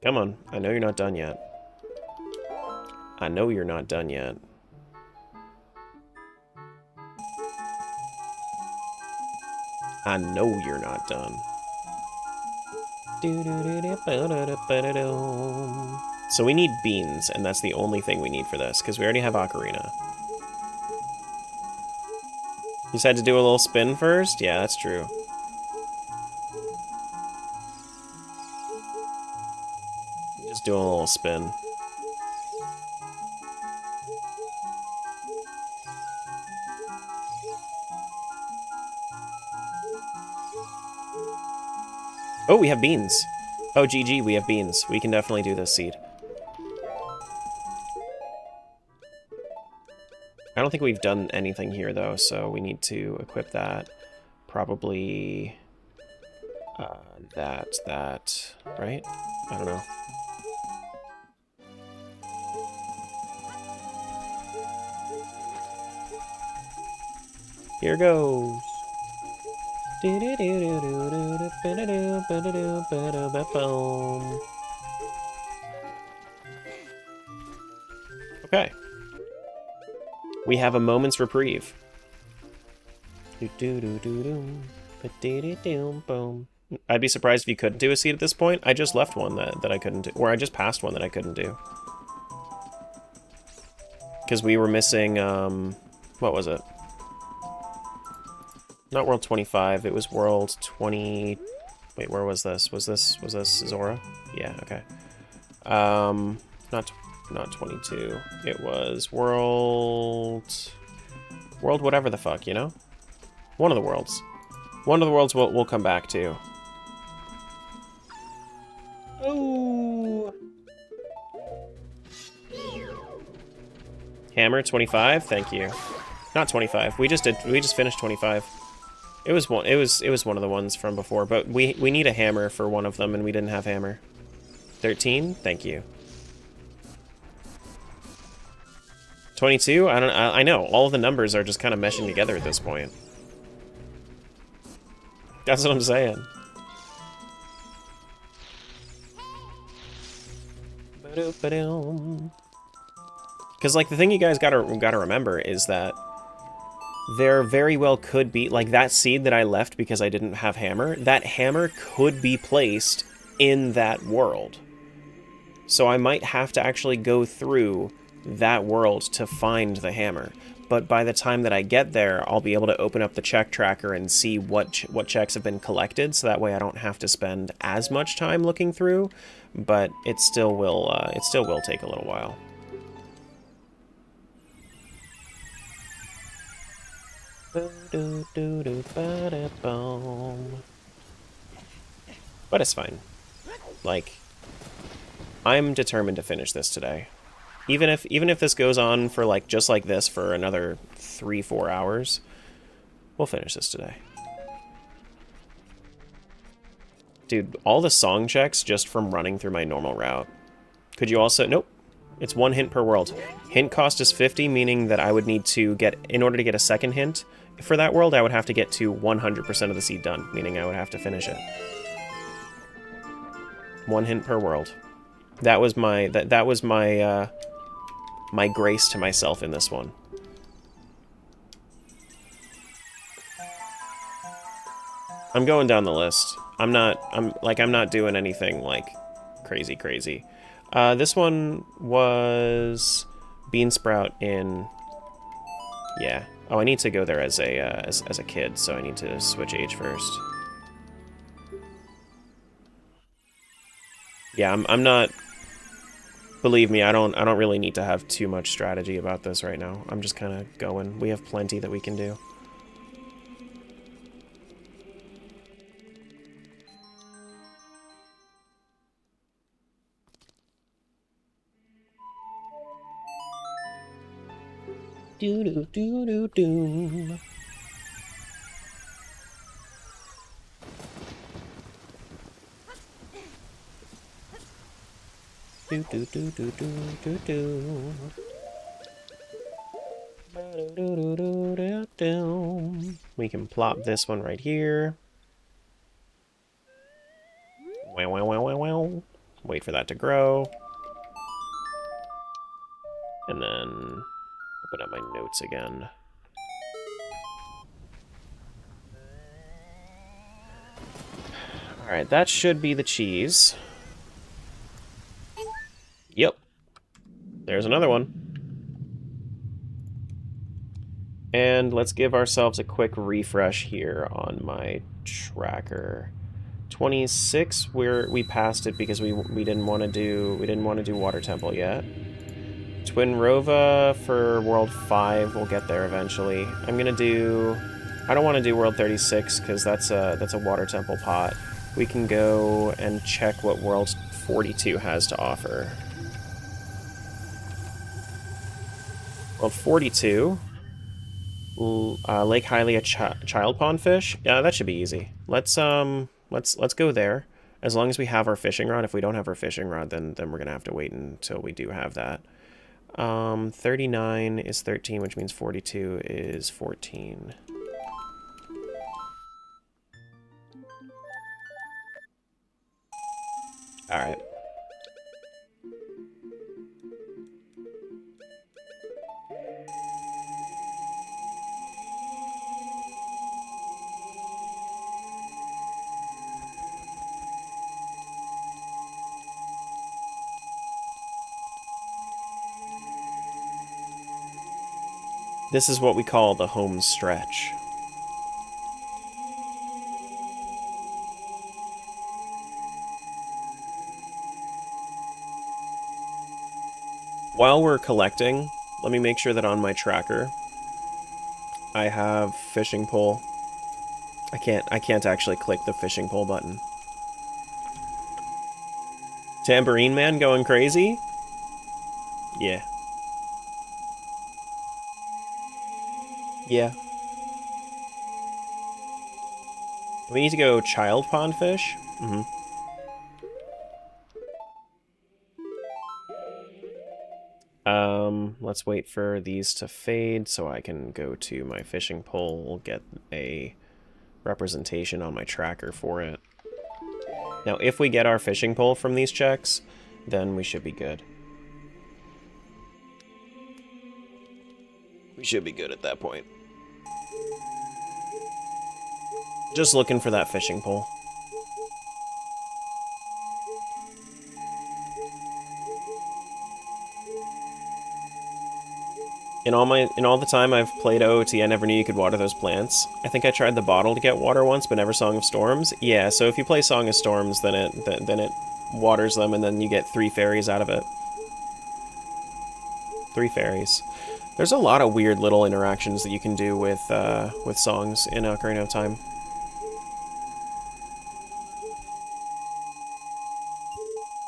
Come on, I know you're not done yet. I know you're not done yet. I know you're not done. So we need beans, and that's the only thing we need for this, because we already have Ocarina. You just had to do a little spin first? Yeah, that's true. Just doing a little spin. Oh, we have beans. Oh, GG, we have beans. We can definitely do this seed. I don't think we've done anything here, though, so we need to equip that. Probably... that, right? I don't know. Here goes. Okay. We have a moment's reprieve. I'd be surprised if you couldn't do a seed at this point. I just left one that I couldn't do, or I just passed one that I couldn't do. Because we were missing, what was it? Not World 25, it was World 20... Wait, where was this? Was this Zora? Yeah, okay. Not 22. It was World whatever the fuck, you know? One of the worlds. One of the worlds we'll come back to. Oh. Hammer 25, thank you. Not 25. We just finished 25. It was one of the ones from before, but we need a hammer for one of them and we didn't have hammer. 13, thank you. 22, I know, all of the numbers are just kind of meshing together at this point. That's what I'm saying. Because, like, the thing you guys gotta remember is that there very well could be, like, that seed that I left because I didn't have hammer, that hammer could be placed in that world. So I might have to actually go through that world to find the hammer. But by the time that I get there, I'll be able to open up the check tracker and see what checks have been collected, so that way I don't have to spend as much time looking through, but it still will take a little while. But it's fine. Like, I'm determined to finish this today. Even if this goes on for, like, just like this for another 3-4 hours, we'll finish this today. Dude, all the song checks just from running through my normal route Could you also... Nope. It's 1 hint per world. Hint cost is 50, meaning that I would need to get... In order to get a second hint for that world, I would have to get to 100% of the seed done, meaning I would have to finish it. 1 hint per world. That was my... That was my, my grace to myself in this one. I'm going down the list. I'm not doing anything, like, crazy. This one was Bean Sprout in... Yeah. Oh, I need to go there as a, as a kid, so I need to switch age first. Yeah, I'm not... Believe me, I don't really need to have too much strategy about this right now. I'm just kind of going. We have plenty that we can do. Do do do do do. Do do do do do do do. We can plop this one right here. Wow wow wow wow wow. Wait for that to grow. And then open up my notes again. Alright, that should be the cheese. Yep. There's another one. And let's give ourselves a quick refresh here on my tracker. 26, we passed it because we didn't want to do Water Temple yet. Twin Rova for World 5, we'll get there eventually. I don't want to do World 36 because that's a Water Temple pot. We can go and check what World 42 has to offer. World 42, Lake Hylia Child Pond Fish. Yeah, that should be easy. Let's go there. As long as we have our fishing rod. If we don't have our fishing rod, then we're gonna have to wait until we do have that. 39 is 13, which means 42 is 14. All right. This is what we call the home stretch. While we're collecting, let me make sure that on my tracker I have fishing pole. I can't actually click the fishing pole button. Tambourine Man going crazy? Yeah. Yeah. We need to go child pond fish? Mm-hmm. Let's wait for these to fade so I can go to my fishing pole, get a representation on my tracker for it. Now, if we get our fishing pole from these checks, then we should be good. We should be good at that point. Just looking for that fishing pole. In all the time I've played OOT, I never knew you could water those plants. I think I tried the bottle to get water once, but never Song of Storms. Yeah, so if you play Song of Storms, then it waters them, and then you get 3 fairies out of it. 3 fairies. There's a lot of weird little interactions that you can do with songs in Ocarina of Time.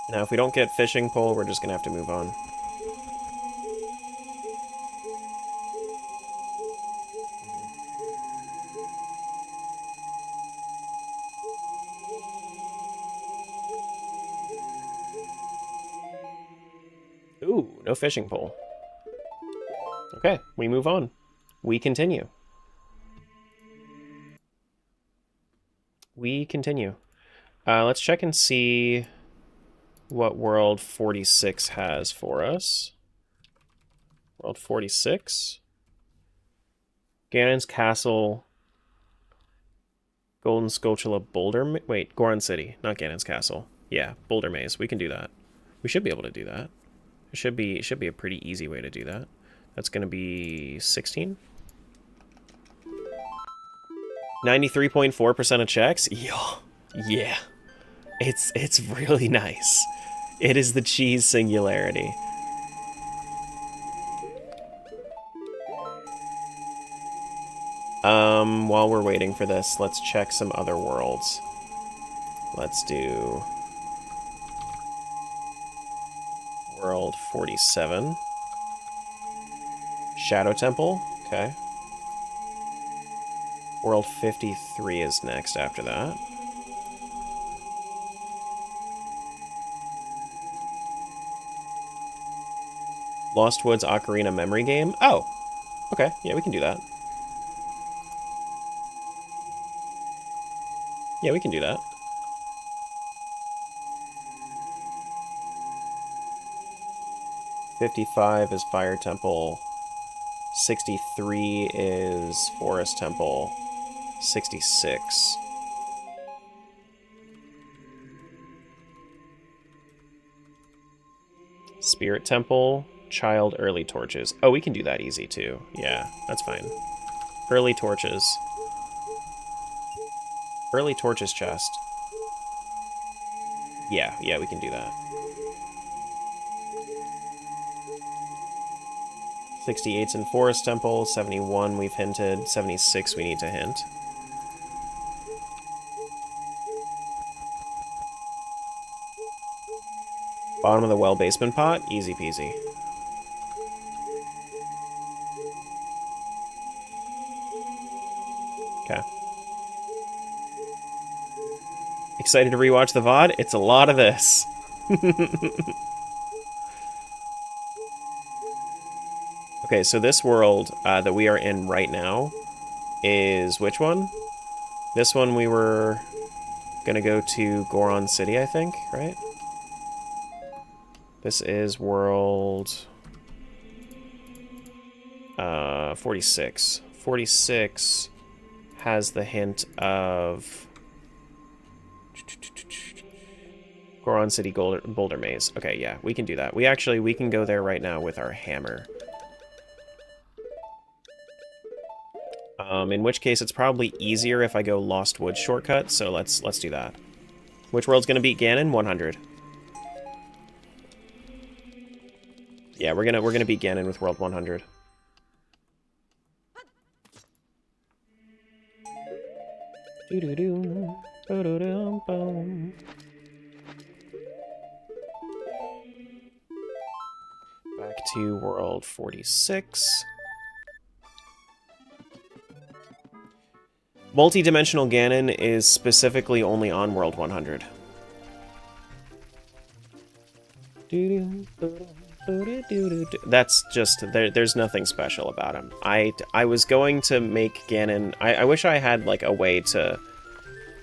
Now, if we don't get fishing pole, we're just gonna have to move on. No fishing pole. Okay, we move on. We continue. We continue. Let's check and see what World 46 has for us. World 46. Ganon's Castle. Golden Skulltula Boulder... Wait, Goron City, not Ganon's Castle. Yeah, Boulder Maze. We can do that. We should be able to do that. It should be a pretty easy way to do that. That's going to be 16. 93.4% of checks? Yeah. It's really nice. It is the cheese singularity. While we're waiting for this, let's check some other worlds. Let's do World 47. Shadow Temple, okay. World 53 is next after that. Lost Woods Ocarina memory game? Oh, okay, yeah, we can do that. Yeah, we can do that. $55 is Fire Temple. 63 is Forest Temple. 66. Spirit Temple, Child Early Torches. Oh, we can do that easy too. Yeah, that's fine. Early Torches. Early Torches chest. Yeah, we can do that. 68's in Forest Temple, 71 we've hinted, 76 we need to hint. Bottom of the well basement pot, easy peasy. Okay. Excited to rewatch the VOD? It's a lot of this. Okay, so this world that we are in right now is which one? This one we were gonna go to Goron City, I think, right? This is world 46. 46 has the hint of Goron City Boulder Maze. Okay, yeah, we can do that. We can go there right now with our hammer. In which case it's probably easier if I go Lost Woods shortcut, so let's do that. Which world's gonna beat Ganon? 100. Yeah, we're gonna beat Ganon with world 100. Doo-doo-doo. Ba-do-dum-bum. Back to world 46. Multi-dimensional Ganon is specifically only on world 100. That's just, there's nothing special about him. I was going to make Ganon, I wish I had like a way to,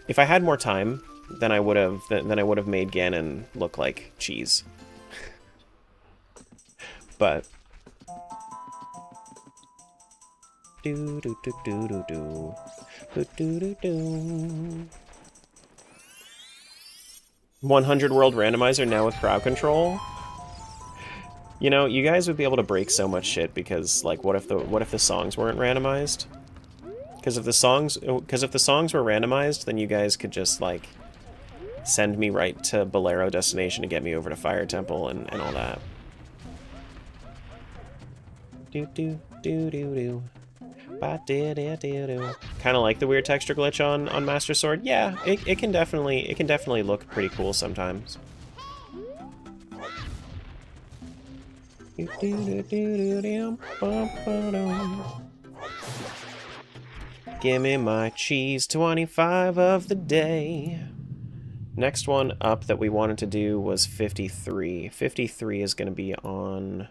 if I had more time, then I would have made Ganon look like cheese. But 100 world randomizer now with crowd control. You know, you guys would be able to break so much shit because, like, what if the songs weren't randomized? Because if the songs were randomized, then you guys could just like send me right to Bolero Destination to get me over to Fire Temple and all that. Kind of like the weird texture glitch on Master Sword. Yeah, it can definitely look pretty cool sometimes. Give me my cheese, 25 of the day. Next one up that we wanted to do was 53. 53 is going to be on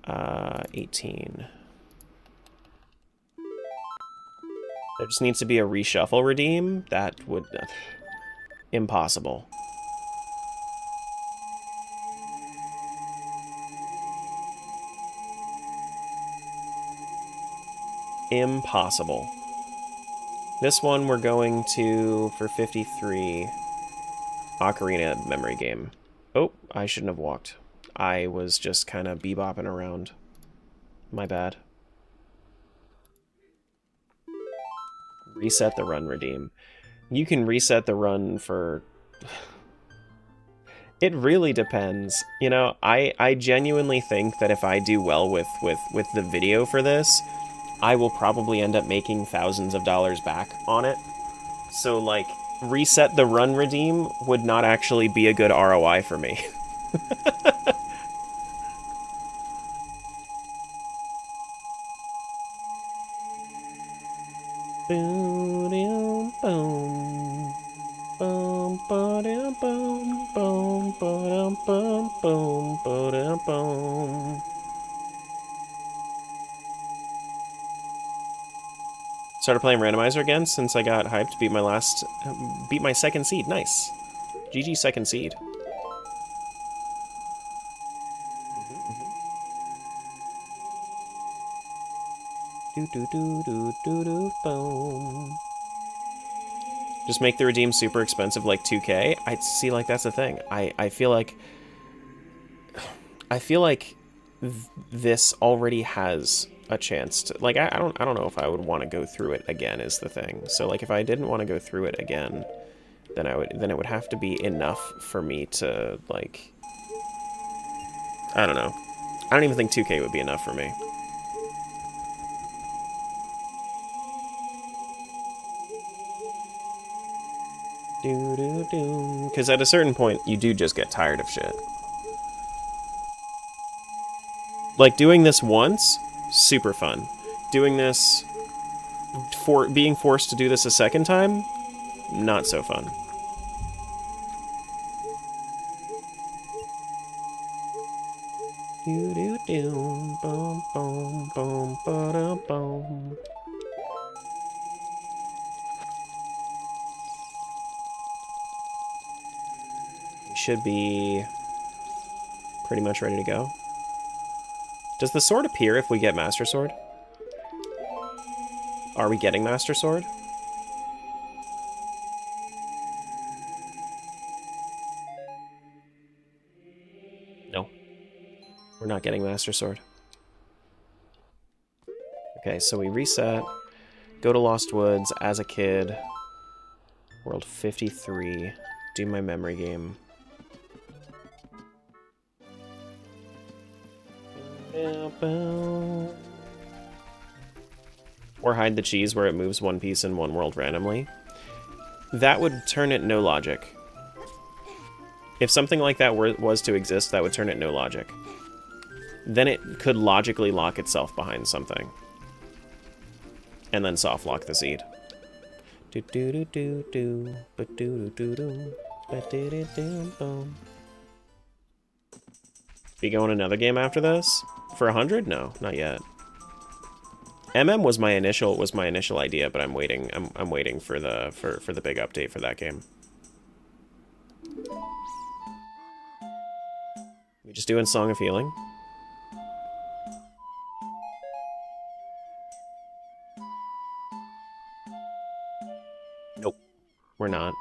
18. There just needs to be a reshuffle redeem. That would... impossible. Impossible. This one we're going to, for 53, Ocarina memory game. Oh, I shouldn't have walked. I was just kind of bebopping around. My bad. Reset the run redeem. You can reset the run for... It really depends. You know, I genuinely think that if I do well with the video for this, I will probably end up making thousands of dollars back on it. So, like, reset the run redeem would not actually be a good ROI for me. Started playing Randomizer again since I got hyped. Beat my second seed. Nice. GG second seed. Just make the redeem super expensive, like 2K. I see, like, that's the thing. I feel like this already has a chance to, like, I don't know if I would want to go through it again is the thing. So, like, if I didn't want to go through it again, then it would have to be enough for me to, like, I don't know. I don't even think 2K would be enough for me. Because at a certain point, you do just get tired of shit. Like, doing this once, super fun. Doing this, being forced to do this a second time, not so fun. Should be pretty much ready to go. Does the sword appear if we get Master Sword? Are we getting Master Sword? No. We're not getting Master Sword. Okay, so we reset. Go to Lost Woods as a kid. World 53. Do my memory game. Or hide the cheese where it moves one piece in one world randomly. That would turn it no logic. If something like that was to exist, that would turn it no logic. Then it could logically lock itself behind something. And then soft lock the seed. Be going another game after this? For 100? No, not yet. Was my initial idea, but I'm waiting. I'm waiting for the big update for that game. We just doing Song of Healing? Nope, we're not.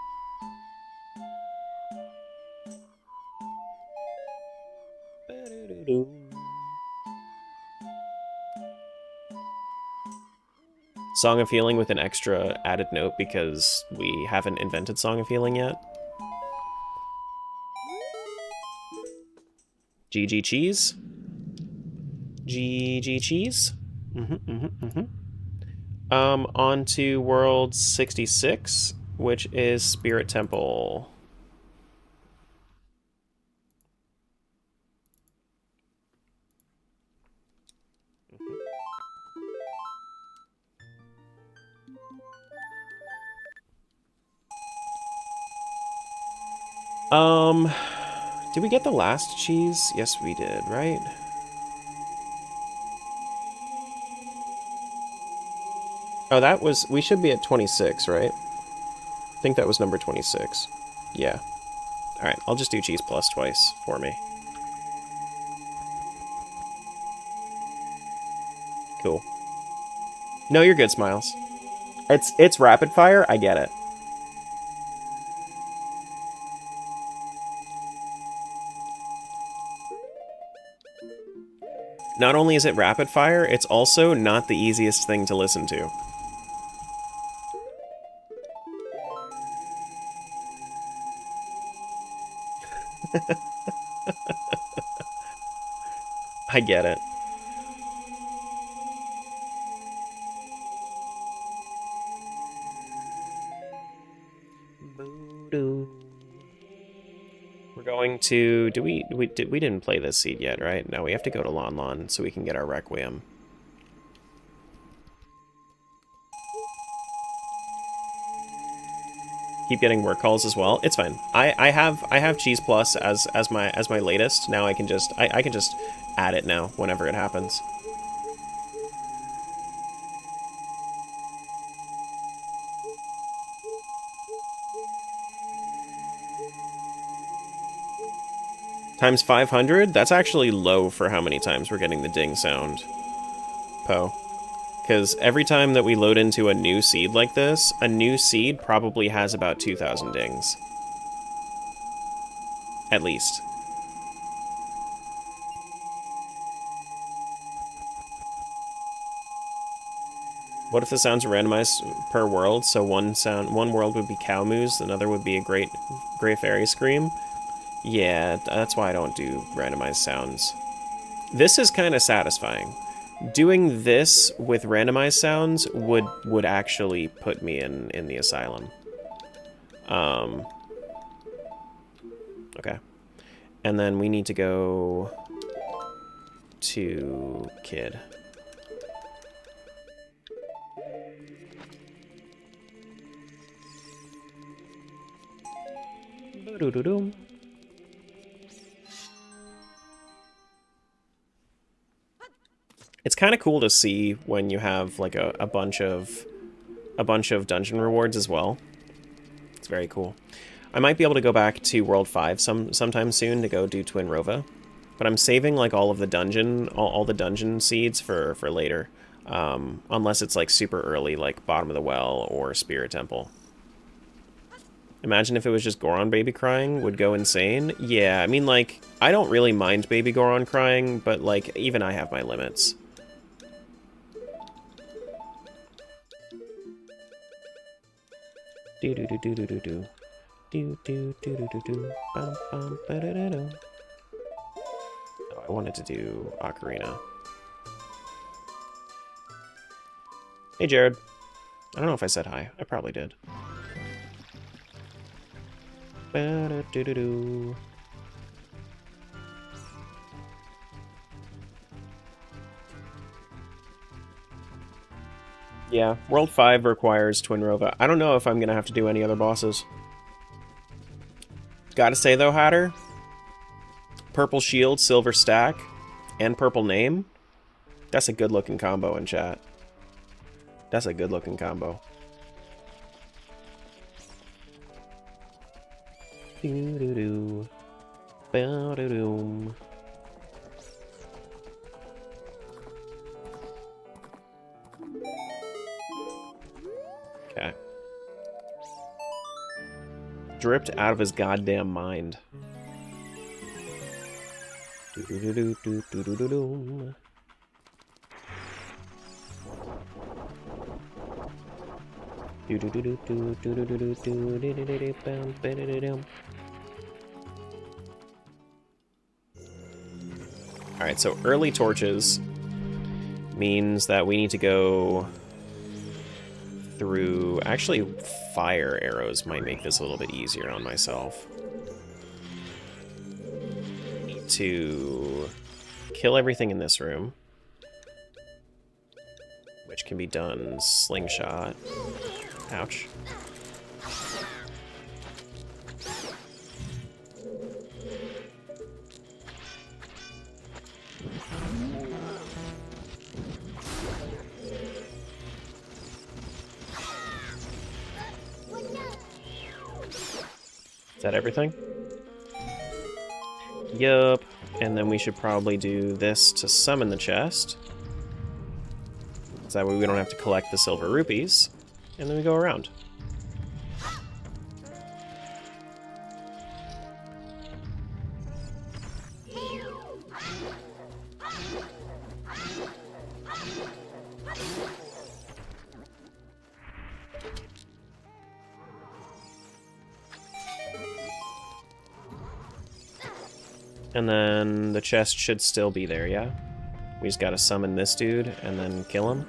Song of Healing with an extra added note because we haven't invented Song of Healing yet. GG cheese. GG cheese. On to World 66, which is Spirit Temple. Did we get the last cheese? Yes, we did, right? Oh, that was... We should be at 26, right? I think that was number 26. Yeah. Alright, I'll just do cheese plus twice for me. Cool. No, you're good, Smiles. It's rapid fire, I get it. Not only is it rapid fire, it's also not the easiest thing to listen to. I get it. We're going to... we didn't play this seed yet, right? No, we have to go to Lon Lon so we can get our Requiem. Keep getting work calls as well. It's fine. I have Cheese Plus as my latest. Now I can just add it now whenever it happens. Times 500? That's actually low for how many times we're getting the ding sound, Poe. Because every time that we load into a new seed like this, a new seed probably has about 2,000 dings. At least. What if the sounds are randomized per world? So one world would be cow moos, another would be a great fairy scream. Yeah, that's why I don't do randomized sounds. This is kind of satisfying. Doing this with randomized sounds would actually put me in the asylum. Okay. And then we need to go to Kid. Ba-do-do-dum. It's kind of cool to see when you have like a bunch of dungeon rewards as well. It's very cool. I might be able to go back to World 5 sometime soon to go do Twin Rova, but I'm saving like all of the all the dungeon seeds for later, unless it's like super early, like Bottom of the Well or Spirit Temple. Imagine if it was just Goron baby crying, would go insane. Yeah, I mean, like, I don't really mind baby Goron crying, but like even I have my limits. Do do do do do do do. Do do do do do do. Bum bum ba da da do. Oh, I wanted to do Ocarina. Hey Jared. I don't know if I said hi. I probably did. Ba da do do do. Yeah, World 5 requires Twin Rova. I don't know if I'm gonna have to do any other bosses. Gotta say though, Hatter, purple shield, silver stack, and purple name, that's a good looking combo in chat. That's a good looking combo. Doo-doo-doo. Bow-doo-doom. Okay. Dripped out of his goddamn mind. Do-do-do-do-do-do-do-do. Alright, so early torches means that we need to go through... Actually, fire arrows might make this a little bit easier on myself. Need to kill everything in this room, which can be done slingshot. Ouch. that everything? Yup. And then we should probably do this to summon the chest. So that way we don't have to collect the silver rupees. And then we go around. And then the chest should still be there, yeah? We just gotta summon this dude and then kill him.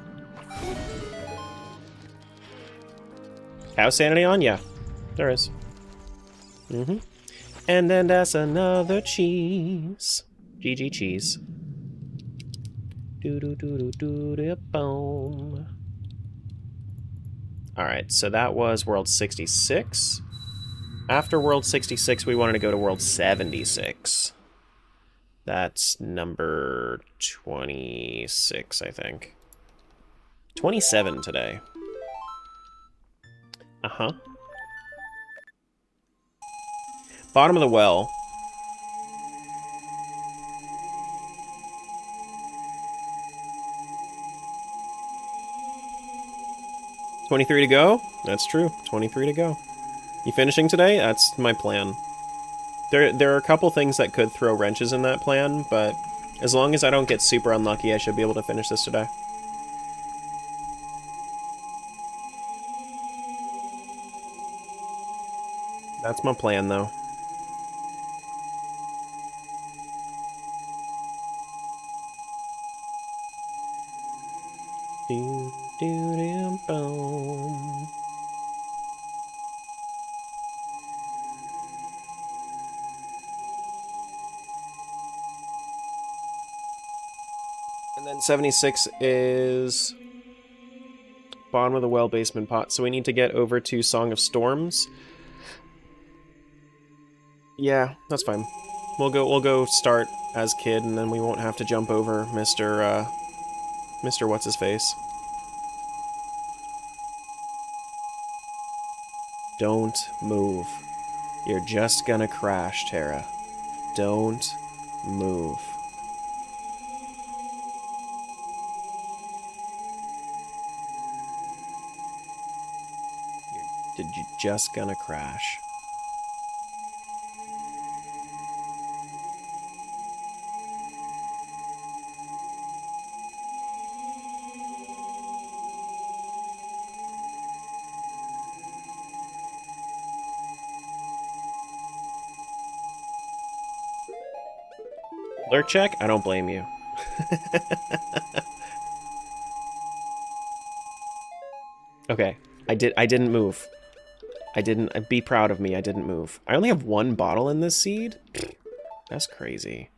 Cow sanity on? Yeah, there is. Mm-hmm. And then that's another cheese. GG cheese. Boom. Alright, so that was World 66. After World 66, we wanted to go to World 76. That's number 26, I think. 27 today. Uh-huh. Bottom of the well. $23 to go? That's true. 23 to go. You finishing today? That's my plan. There are a couple things that could throw wrenches in that plan, but as long as I don't get super unlucky, I should be able to finish this today. That's my plan, though. Boom. And then 76 is bottom of the well basement pot, so we need to get over to Song of Storms. Yeah, that's fine. We'll go start as Kid, and then we won't have to jump over Mr. What's his face. Don't move. You're just gonna crash, Terra. Don't move. You're just gonna crash. Alert check? I don't blame you. Okay, I didn't move. Be proud of me, I didn't move. I only have one bottle in this seed? That's crazy.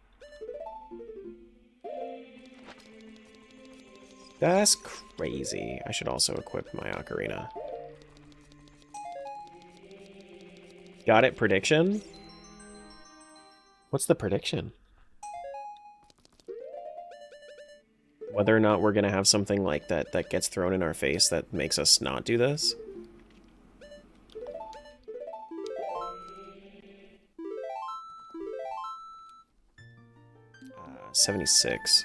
That's crazy. I should also equip my ocarina. Got it, prediction? What's the prediction? Whether or not we're gonna have something like that that gets thrown in our face that makes us not do this? 76.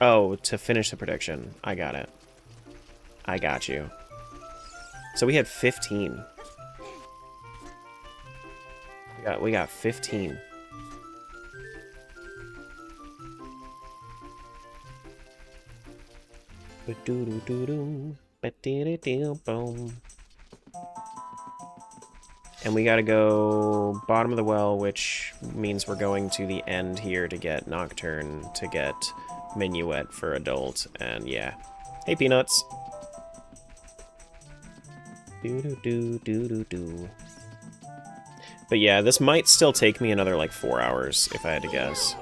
Oh, to finish the prediction. I got it. I got you. So we had 15. We got 15. And we gotta go bottom of the well, which means we're going to the end here to get Nocturne, to get Minuet for adult, and yeah. Hey, Peanuts! Do-do-do-do-do-do. But yeah, this might still take me another, like, 4 hours, if I had to guess.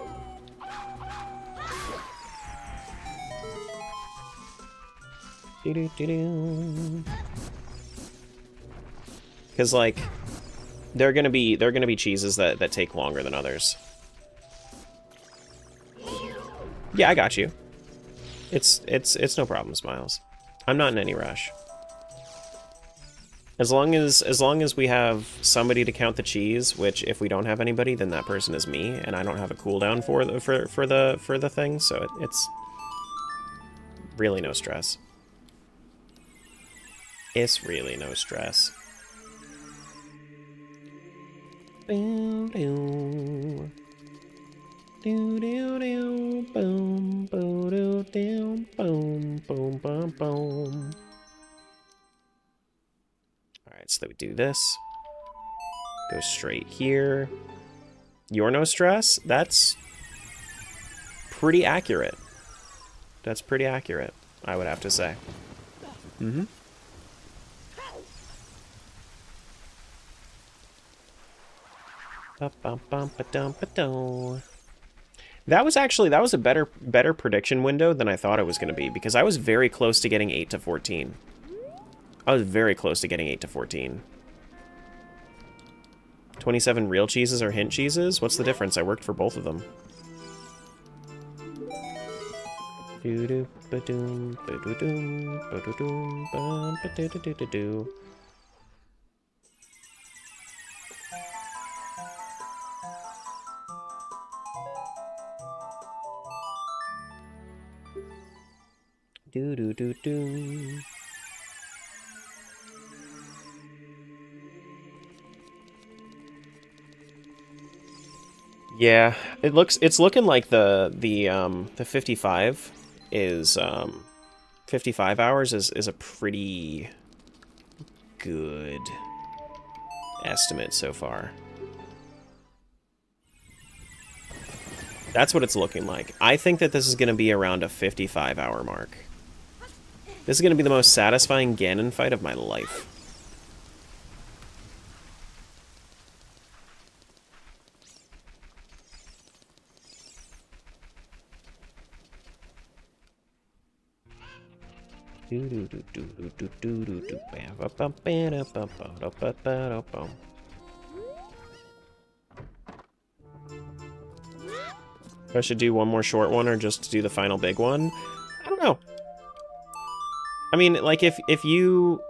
Because, like, there are gonna be cheeses that take longer than others. Yeah, I got you. It's no problem, Smiles. I'm not in any rush. As long as we have somebody to count the cheese, which if we don't have anybody, then that person is me, and I don't have a cooldown for the thing, so it's really no stress. It's really no stress. Boom, boom. Do do do boom boom do do boom boom boom boom. Alright, so that we do this. Go straight here. You're no stress? That's pretty accurate. That's pretty accurate, I would have to say. Mm-hmm. That was a better prediction window than I thought it was going to be, because I was very close to getting 8 to 14. I was very close to getting 8 to 14. 27 real cheeses or hint cheeses? What's the difference? I worked for both of them. Do do do do. Yeah, it's looking like the 55 is 55 hours is a pretty good estimate so far. That's what it's looking like. I think that this is going to be around a 55-hour mark. This is going to be the most satisfying Ganon fight of my life. I should do one more short one or just do the final big one. I don't know. I mean, like, if you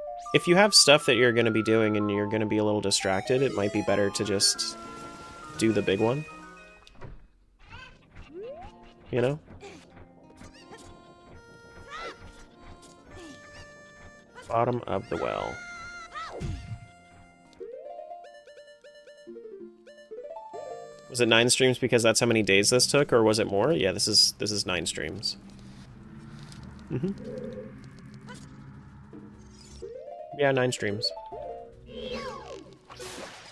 have stuff that you're going to be doing and you're going to be a little distracted, it might be better to just do the big one. You know? Bottom of the well. Was it 9 streams because that's how many days this took, or was it more? Yeah, this is 9 streams. Mm-hmm. Yeah, 9 streams.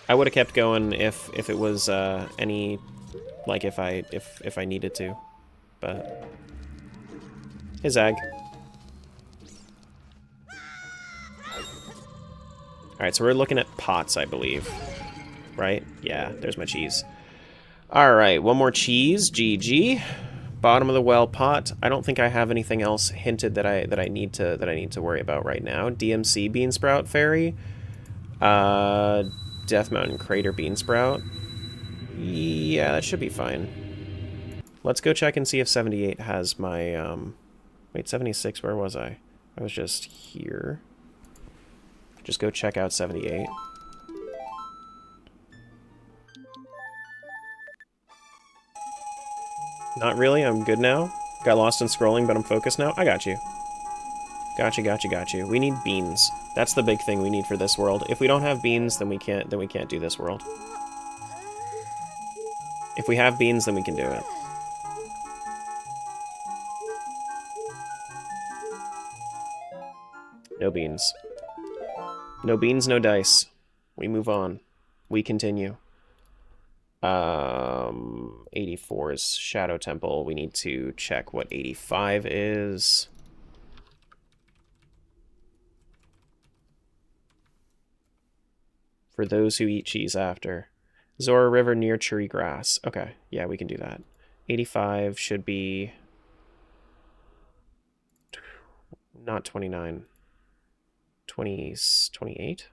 I would have kept going if it was any, like, if I needed to, but hey, Zag. Alright, so we're looking at pots, I believe. Right? Yeah, there's my cheese. Alright, one more cheese. GG. Bottom of the well pot. I don't think I have anything else hinted that I need to worry about right now. DMC Beansprout Fairy. Death Mountain Crater Beansprout. Yeah, that should be fine. Let's go check and see if 78 has my wait, 76, where was I? I was just here. Just go check out 78. Not really, I'm good now. Got lost in scrolling, but I'm focused now. I got you. Got you. We need beans. That's the big thing we need for this world. If we don't have beans, then we can't do this world. If we have beans, then we can do it. No beans. No beans, no dice. We move on. We continue. 84 is Shadow Temple. We need to check what 85 is. For those who eat cheese after. Zora River near Tree Grass. Okay, yeah, we can do that. 85 should be... not 29. 28?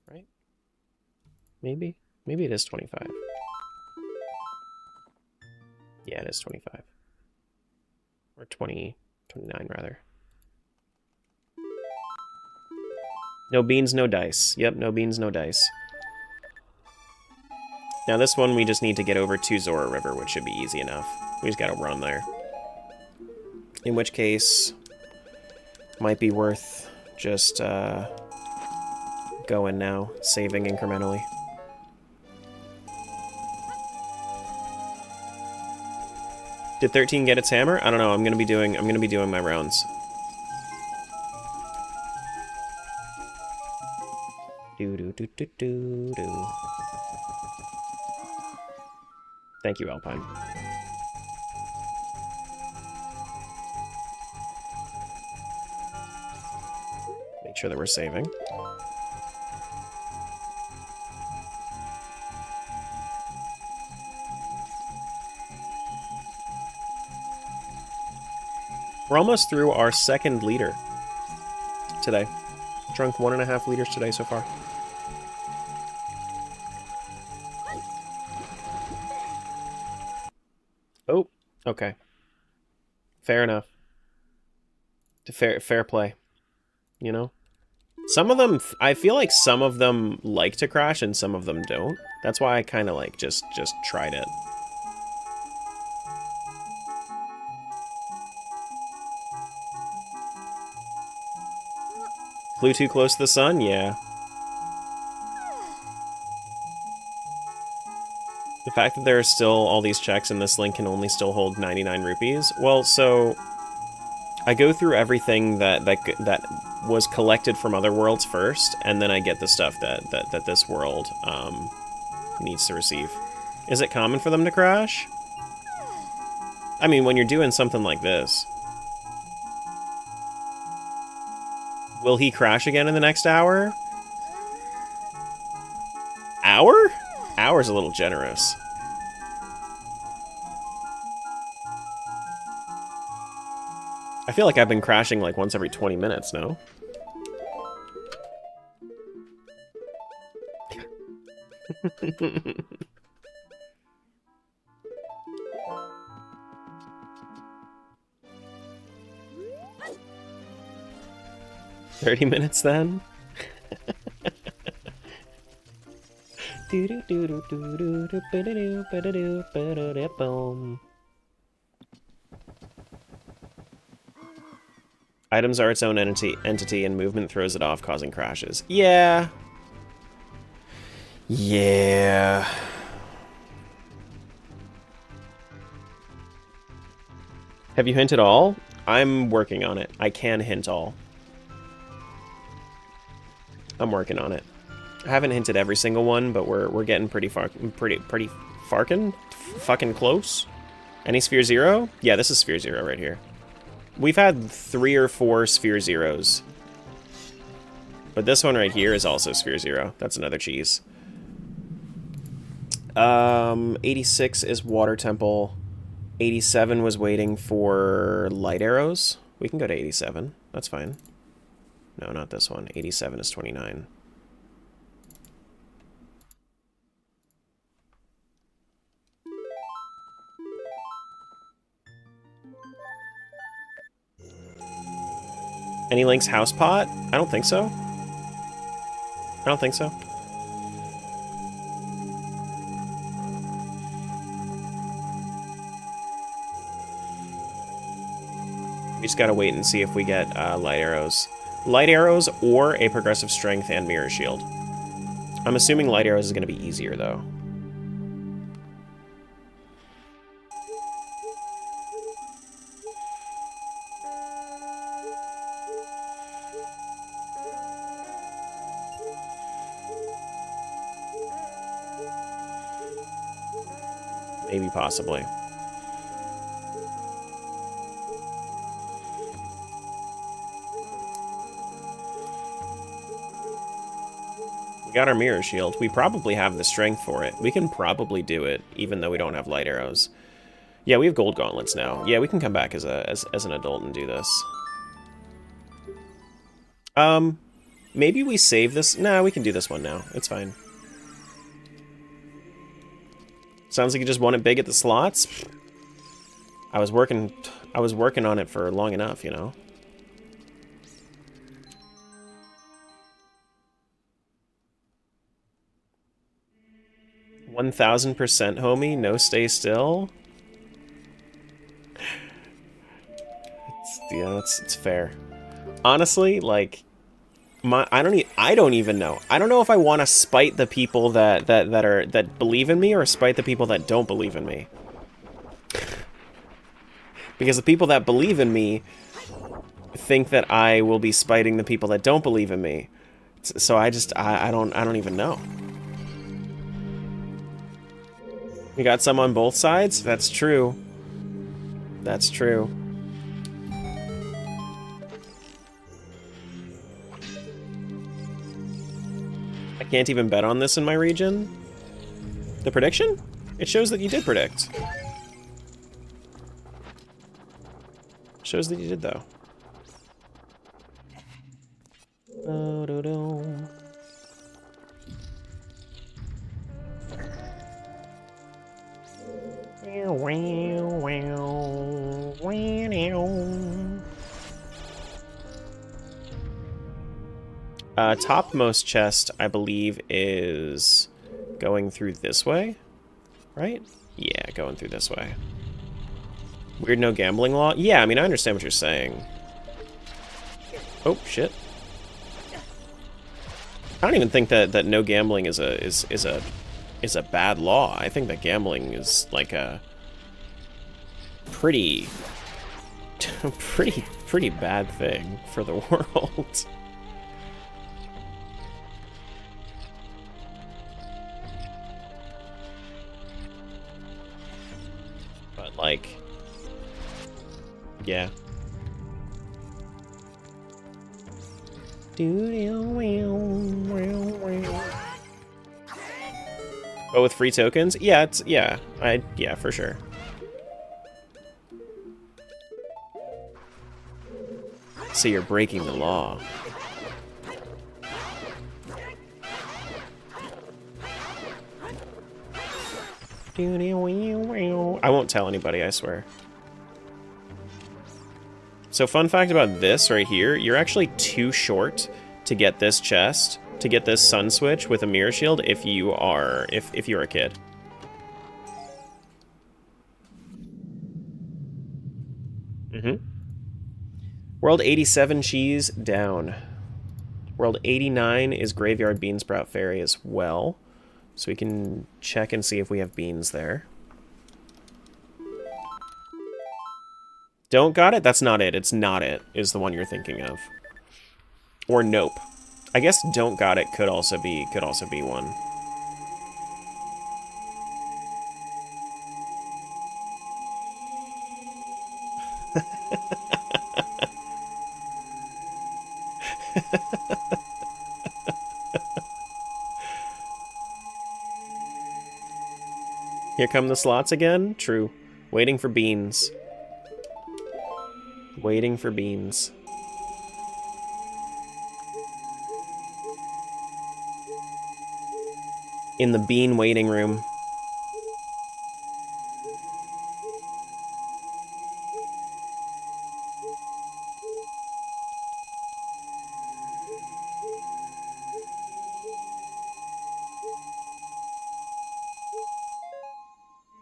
Right? Maybe? Maybe it is 25. Yeah, it is 25. Or 29 rather. No beans, no dice. Yep, no beans, no dice. Now this one we just need to get over to Zora River, which should be easy enough. We just gotta run there. In which case, might be worth just going now, saving incrementally. Did 13 get its hammer? I don't know. I'm gonna be doing my rounds. Do. Thank you, Alpine. Make sure that we're saving. We're almost through our second liter today. Drunk 1.5 liters today so far. Oh, okay. Fair enough. Fair play. You know? Some of them, I feel like some of them like to crash and some of them don't. That's why I kind of like just tried it. Flew too close to the sun? Yeah. The fact that there are still all these checks and this link can only still hold 99 rupees. Well, so I go through everything that was collected from other worlds first, and then I get the stuff that this world needs to receive. Is it common for them to crash? I mean, when you're doing something like this. Will he crash again in the next hour? Hour? Hour's a little generous. I feel like I've been crashing like once every 20 minutes, no? 30 minutes then? Items are its own entity and movement throws it off, causing crashes. Yeah. Yeah. Have you hinted all? I'm working on it. I can hint all. I'm working on it. I haven't hinted every single one, but we're getting pretty fucking close. Any Sphere Zero? Yeah, this is Sphere Zero right here. We've had 3 or 4 Sphere Zeros. But this one right here is also Sphere Zero. That's another cheese. 86 is Water Temple. 87 was waiting for light arrows. We can go to 87. That's fine. No, not this one. 87 is 29. Any Link's house pot? I don't think so. I don't think so. We just gotta wait and see if we get light arrows. Light arrows or a progressive strength and mirror shield. I'm assuming light arrows is gonna be easier though. Maybe, possibly. We got our mirror shield. We probably have the strength for it. We can probably do it, even though we don't have light arrows. Yeah, we have gold gauntlets now. Yeah, we can come back as an adult and do this. Maybe we save this. Nah, we can do this one now. It's fine. Sounds like you just want it big at the slots. I was working I was working on it for long enough, you know? $1,000%, homie. No stay still. It's fair. Honestly, like, I don't even know. I don't know if I want to spite the people that believe in me or spite the people that don't believe in me. Because the people that believe in me think that I will be spiting the people that don't believe in me. So I don't even know. You got some on both sides? That's true. That's true. I can't even bet on this in my region. The prediction? It shows that you did predict. Shows that you did, though. Topmost chest, I believe, is going through this way, right? Yeah, going through this way. Weird no gambling law? Yeah, I mean, I understand what you're saying. Oh, shit. I don't even think that no gambling is a bad law. I think that gambling is like a pretty bad thing for the world. But like, yeah. Oh, with free tokens? Yeah, yeah, for sure. So you're breaking the law. I won't tell anybody, I swear. So fun fact about this right here, you're actually too short to get this chest, to get this sun switch with a mirror shield if you are if you're a kid. World 87 cheese down. World 89 is Graveyard Bean Sprout Fairy as well. So we can check and see if we have beans there. Don't got it? That's not it. It's not it, is the one you're thinking of. Or nope. I guess don't got it could also be one. Here come the slots again? True. Waiting for beans. Waiting for beans. In the bean waiting room.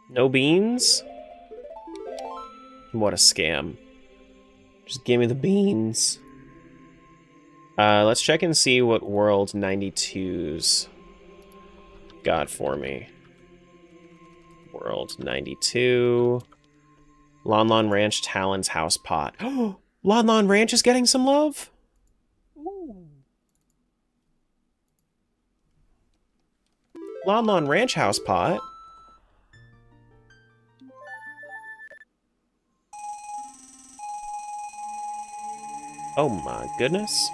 No beans? What a scam. Just give me the beans. Let's check and see what World 92's got for me. World 92. Lon Lon Ranch Talon's House Pot. Oh, Lon Lon Ranch is getting some love? Ooh. Lon Lon Ranch House Pot? Oh my goodness.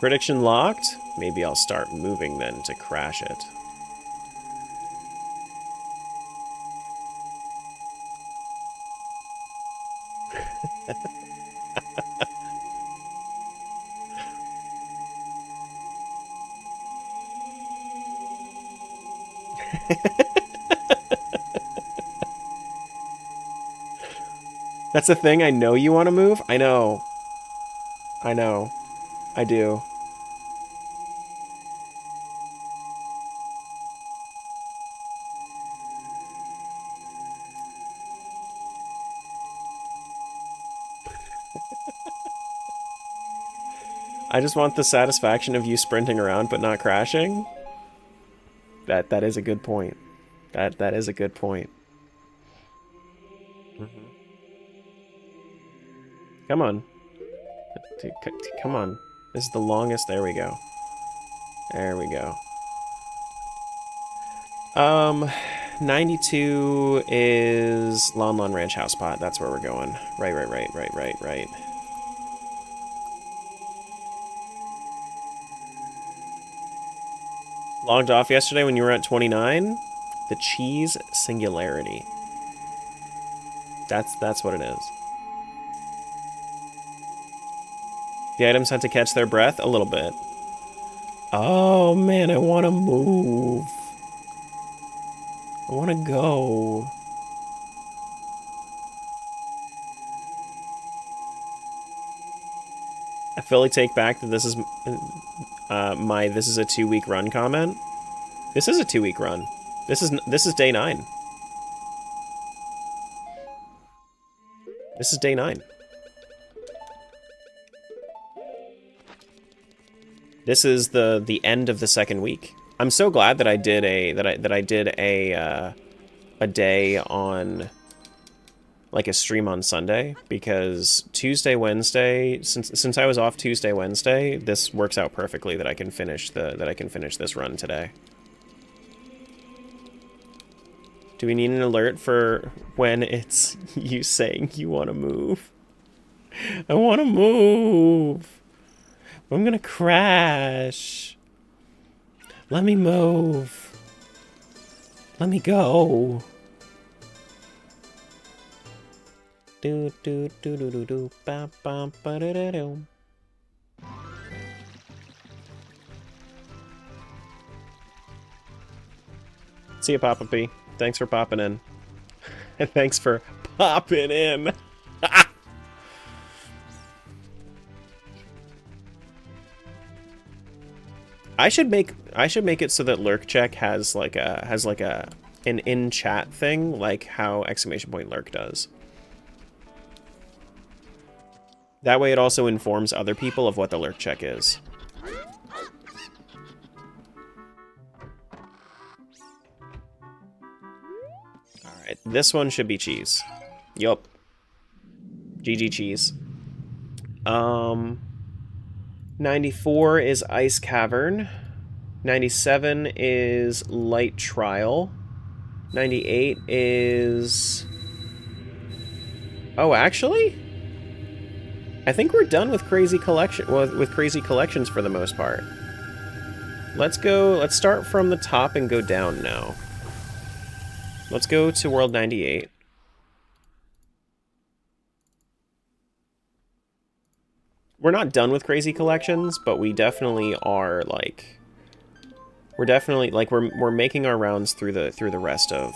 Prediction locked? Maybe I'll start moving then to crash it. That's a thing I know you want to move? I know. I know. I do. I just want the satisfaction of you sprinting around but not crashing. That is a good point. That is a good point. Come on. Come on. This is the longest. There we go. There we go. 92 is Lon Lon Ranch House Pot. That's where we're going. Right. Logged off yesterday when you were at 29? The cheese singularity. That's what it is. The items had to catch their breath a little bit. Oh man, I want to move. I want to go. I fully take back that this is this is a 2-week run comment. This is a 2-week run. This is day 9. This is day 9. This is the end of the second week. I'm so glad that I did a day on like a stream on Sunday, because Tuesday, Wednesday, since I was off Tuesday, Wednesday, this works out perfectly that I can finish this run today. Do we need an alert for when it's you saying you want to move? I want to move. I'm gonna crash. Let me move. Let me go. Do do do do do do ba ba ba da da do. See ya, Papa P. Thanks for popping in. Thanks for popping in. I should make it so that lurk check has like an in chat thing, like how exclamation point lurk does. That way it also informs other people of what the lurk check is. Alright, this one should be cheese. Yup. GG cheese. 94 is Ice Cavern. 97 is Light Trial. 98 is... Oh, actually? I think we're done with Crazy Collection, with Crazy Collections for the most part. Let's start from the top and go down now. Let's go to World 98. We're not done with Crazy Collections, but we definitely are, like... We're making our rounds through the rest of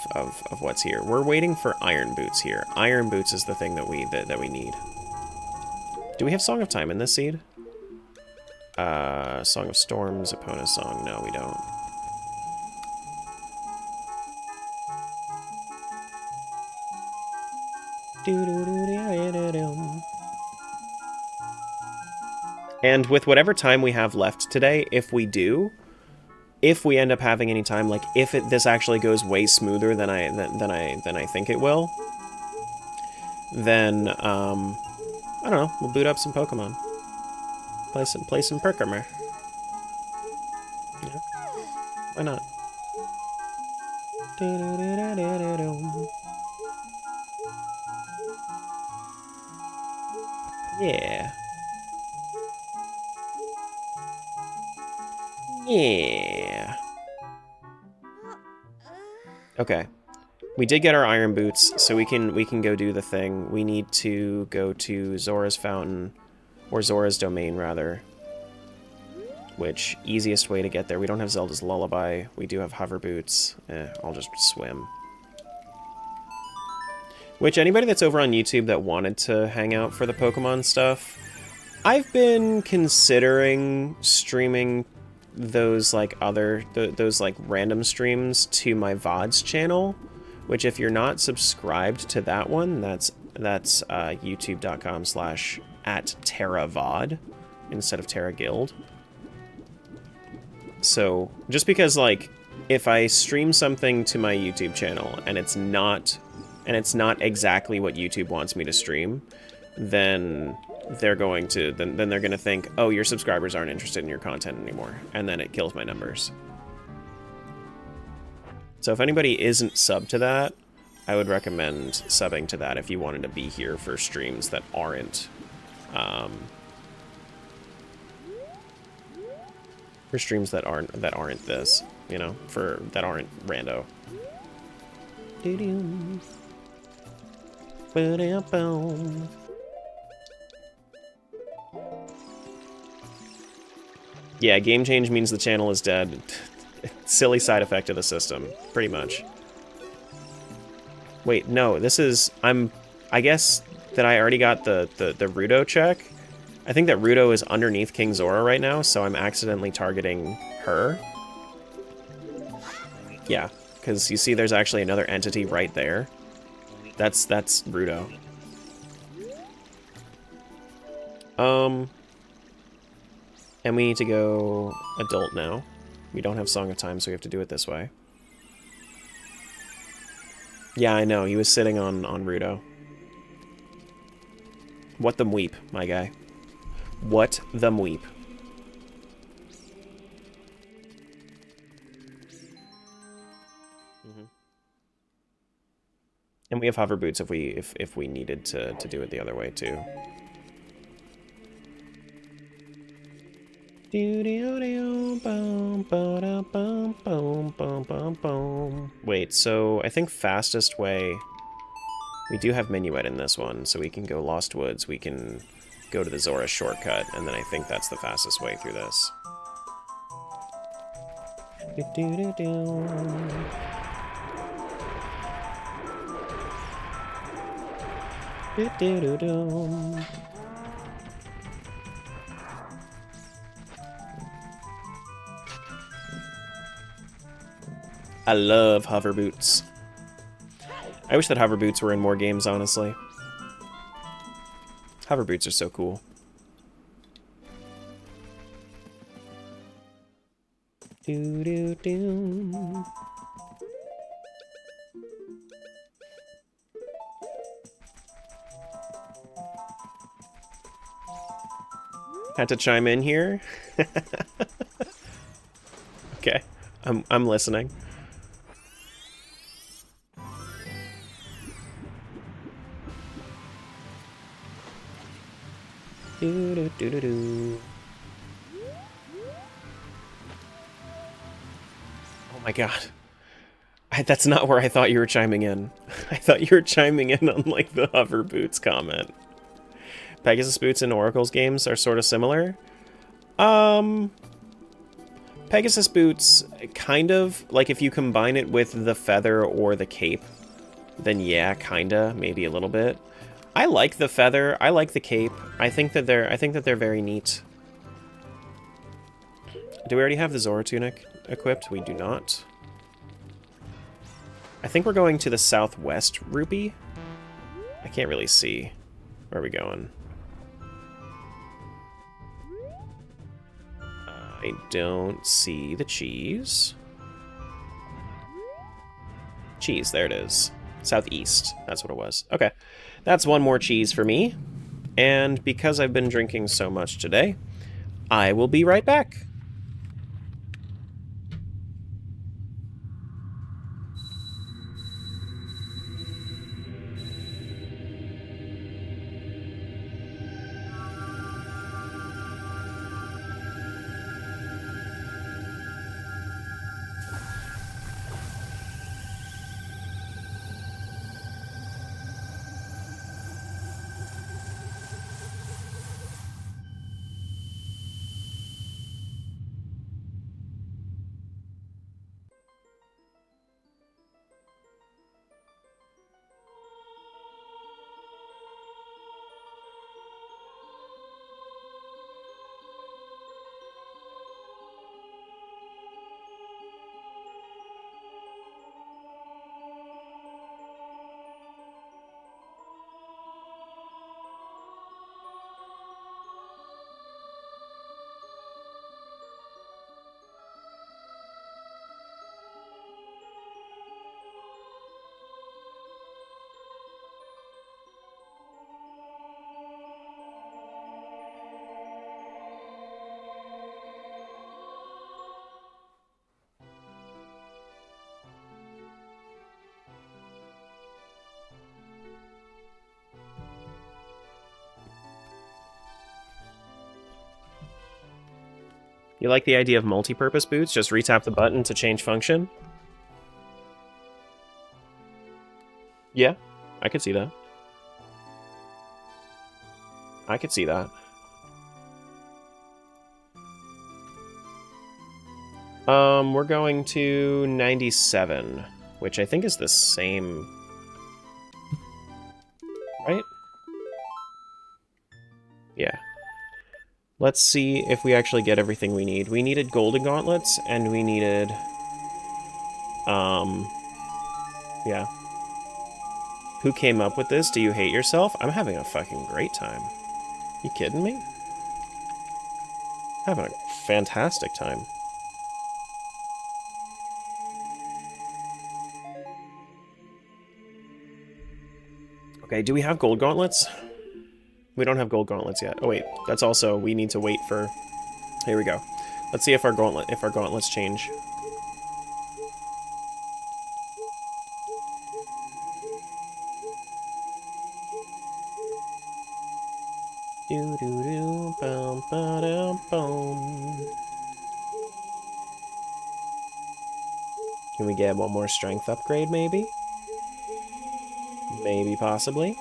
what's here. We're waiting for Iron Boots here. Iron Boots is the thing that we need. Do we have Song of Time in this seed? Song of Storms, Epona Song. No, we don't. And with whatever time we have left today, if we end up having any time, like if this actually goes way smoother than I think it will, then I don't know, we'll boot up some Pokemon, play some Perkamer. Yeah, why not? Yeah. Yeah. Okay. We did get our Iron Boots, so we can go do the thing. We need to go to Zora's Fountain, or Zora's Domain, rather. Which, easiest way to get there. We don't have Zelda's Lullaby. We do have Hover Boots. I'll just swim. Which, anybody that's over on YouTube that wanted to hang out for the Pokemon stuff, I've been considering streaming those like those like random streams to my VODs channel, which if you're not subscribed to that one, that's youtube.com/@TerraVod instead of Terra Guild. So just because like if I stream something to my YouTube channel and it's not exactly what YouTube wants me to stream, then they're going to then they're going to think, oh, your subscribers aren't interested in your content anymore, and then it kills my numbers. So if anybody isn't subbed to that, I would recommend subbing to that if you wanted to be here for streams that aren't for streams that aren't this, you know, that aren't rando. Yeah, game change means the channel is dead. Silly side effect of the system, pretty much. Wait, no, this is... I guess that I already got the Rudo check. I think that Rudo is underneath King Zora right now, so I'm accidentally targeting her. Yeah, because you see there's actually another entity right there. That's Rudo. And we need to go adult now. We don't have Song of Time, so we have to do it this way. Yeah, I know. He was sitting on Rudo. What the mweep, my guy. What the mweep. And we have hover boots if we needed to do it the other way too. Wait, so I think fastest way... We do have Minuet in this one, so we can go Lost Woods, we can go to the Zora shortcut, and then I think that's the fastest way through this. I love hover boots. I wish that hover boots were in more games, honestly. Hover boots are so cool. Do-do-do. Had to chime in here. Okay, I'm listening. Do-do-do-do-do. Oh my god. That's not where I thought you were chiming in. I thought you were chiming in on, like, the hover boots comment. Pegasus boots in Oracle's games are sort of similar. Pegasus boots, kind of, like, if you combine it with the feather or the cape, then yeah, kinda, maybe a little bit. I like the feather. I like the cape. I think that they're very neat. Do we already have the Zora tunic equipped? We do not. I think we're going to the southwest rupee. I can't really see. Where are we going? I don't see the cheese. Cheese, there it is. Southeast, that's what it was. Okay, that's one more cheese for me. And because I've been drinking so much today, I will be right back. You like the idea of multi-purpose boots? Just retap the button to change function? Yeah, I could see that. I could see that. We're going to 97, which I think is the same, right? Yeah. Let's see if we actually get everything we need. We needed golden gauntlets, and we needed, yeah. Who came up with this? Do you hate yourself? I'm having a fucking great time. You kidding me? Having a fantastic time. Okay, do we have gold gauntlets? We don't have gold gauntlets yet. Oh wait, that's also, we need to wait for... Here we go. Let's see if our gauntlets change. Do do do bum ba dum bum. Can we get one more strength upgrade, maybe? Maybe, possibly.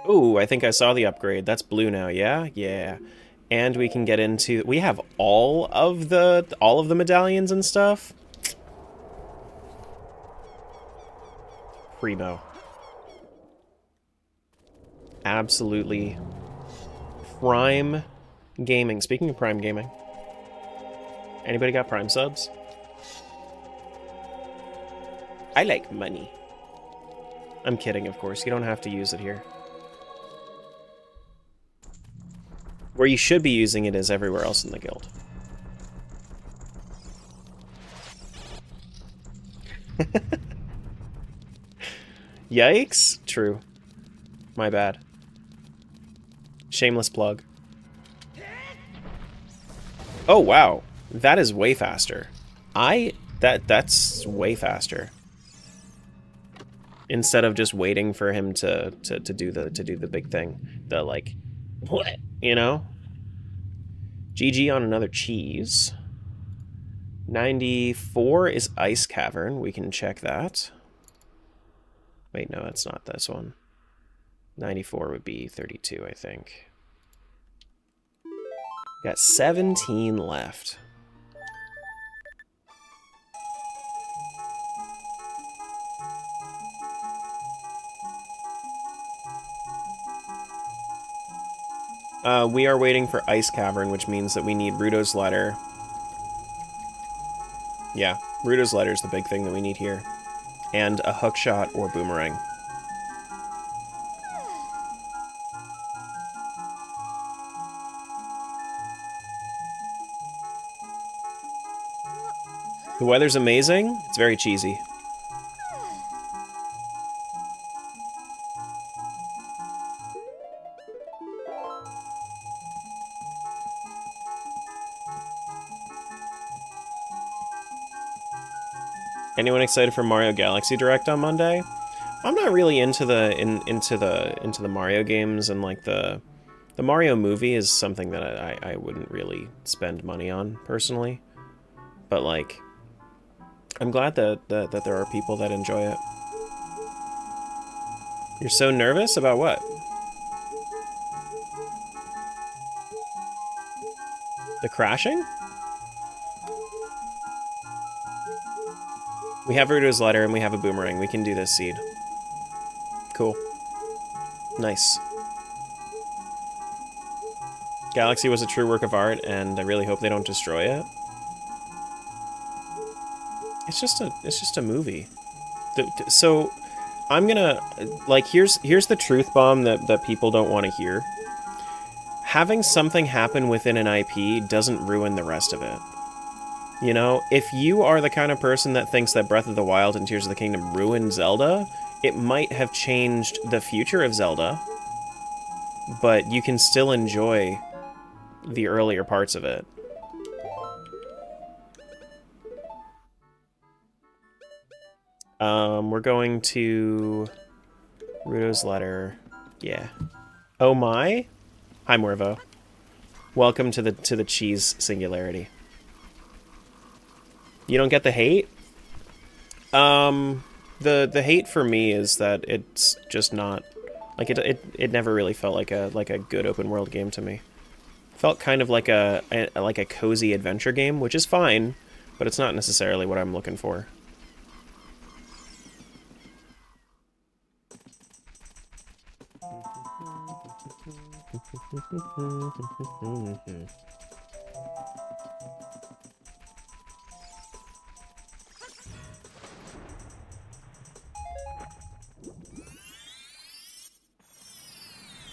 Ooh, I think I saw the upgrade. That's blue now, yeah? Yeah. And we can get into... We have all of the medallions and stuff? Primo. Absolutely prime gaming. Speaking of prime gaming, anybody got prime subs? I like money. I'm kidding, of course. You don't have to use it here. Where you should be using it is everywhere else in the guild. Yikes? True. My bad. Shameless plug. Oh, wow. That is way faster. That's way faster. Instead of just waiting for him to do the big thing. The, like, what? You know? GG on another cheese. 94 is Ice Cavern. We can check that. Wait, no, it's not this one. 94 would be 32, I think. Got 17 left. We are waiting for Ice Cavern, which means that we need Ruto's Letter. Yeah, Ruto's Letter is the big thing that we need here. And a hookshot or boomerang. The weather's amazing. It's very cheesy. Anyone excited for Mario Galaxy Direct on Monday? I'm not really into the Mario games, and like the Mario movie is something that I wouldn't really spend money on personally. But like, I'm glad that there are people that enjoy it. You're so nervous about what? The crashing? We have Ruto's Letter and we have a boomerang. We can do this, Seed. Cool. Nice. Galaxy was a true work of art, and I really hope they don't destroy it. It's just a movie. So I'm gonna, like, here's the truth bomb that people don't want to hear. Having something happen within an IP doesn't ruin the rest of it. You know, if you are the kind of person that thinks that Breath of the Wild and Tears of the Kingdom ruined Zelda, it might have changed the future of Zelda, but you can still enjoy the earlier parts of it. We're going to Ruto's Letter. Yeah. Oh my? Hi, Morvo. Welcome to the cheese singularity. You don't get the hate? The hate for me is that it's just not like it never really felt like a good open world game to me. Felt kind of like a cozy adventure game, which is fine, but it's not necessarily what I'm looking for.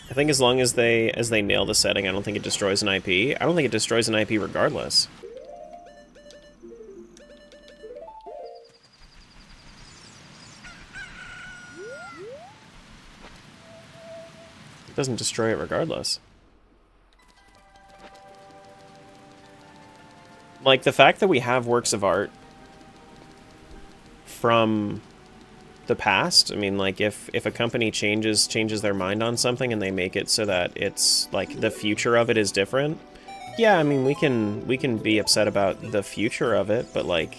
I think as long as they nail the setting, I don't think it destroys an IP. I don't think it destroys an IP regardless. It doesn't destroy it regardless. Like, the fact that we have works of art from the past, I mean, like, if a company changes their mind on something and they make it so that it's, like, the future of it is different, yeah, I mean, we can be upset about the future of it, but, like,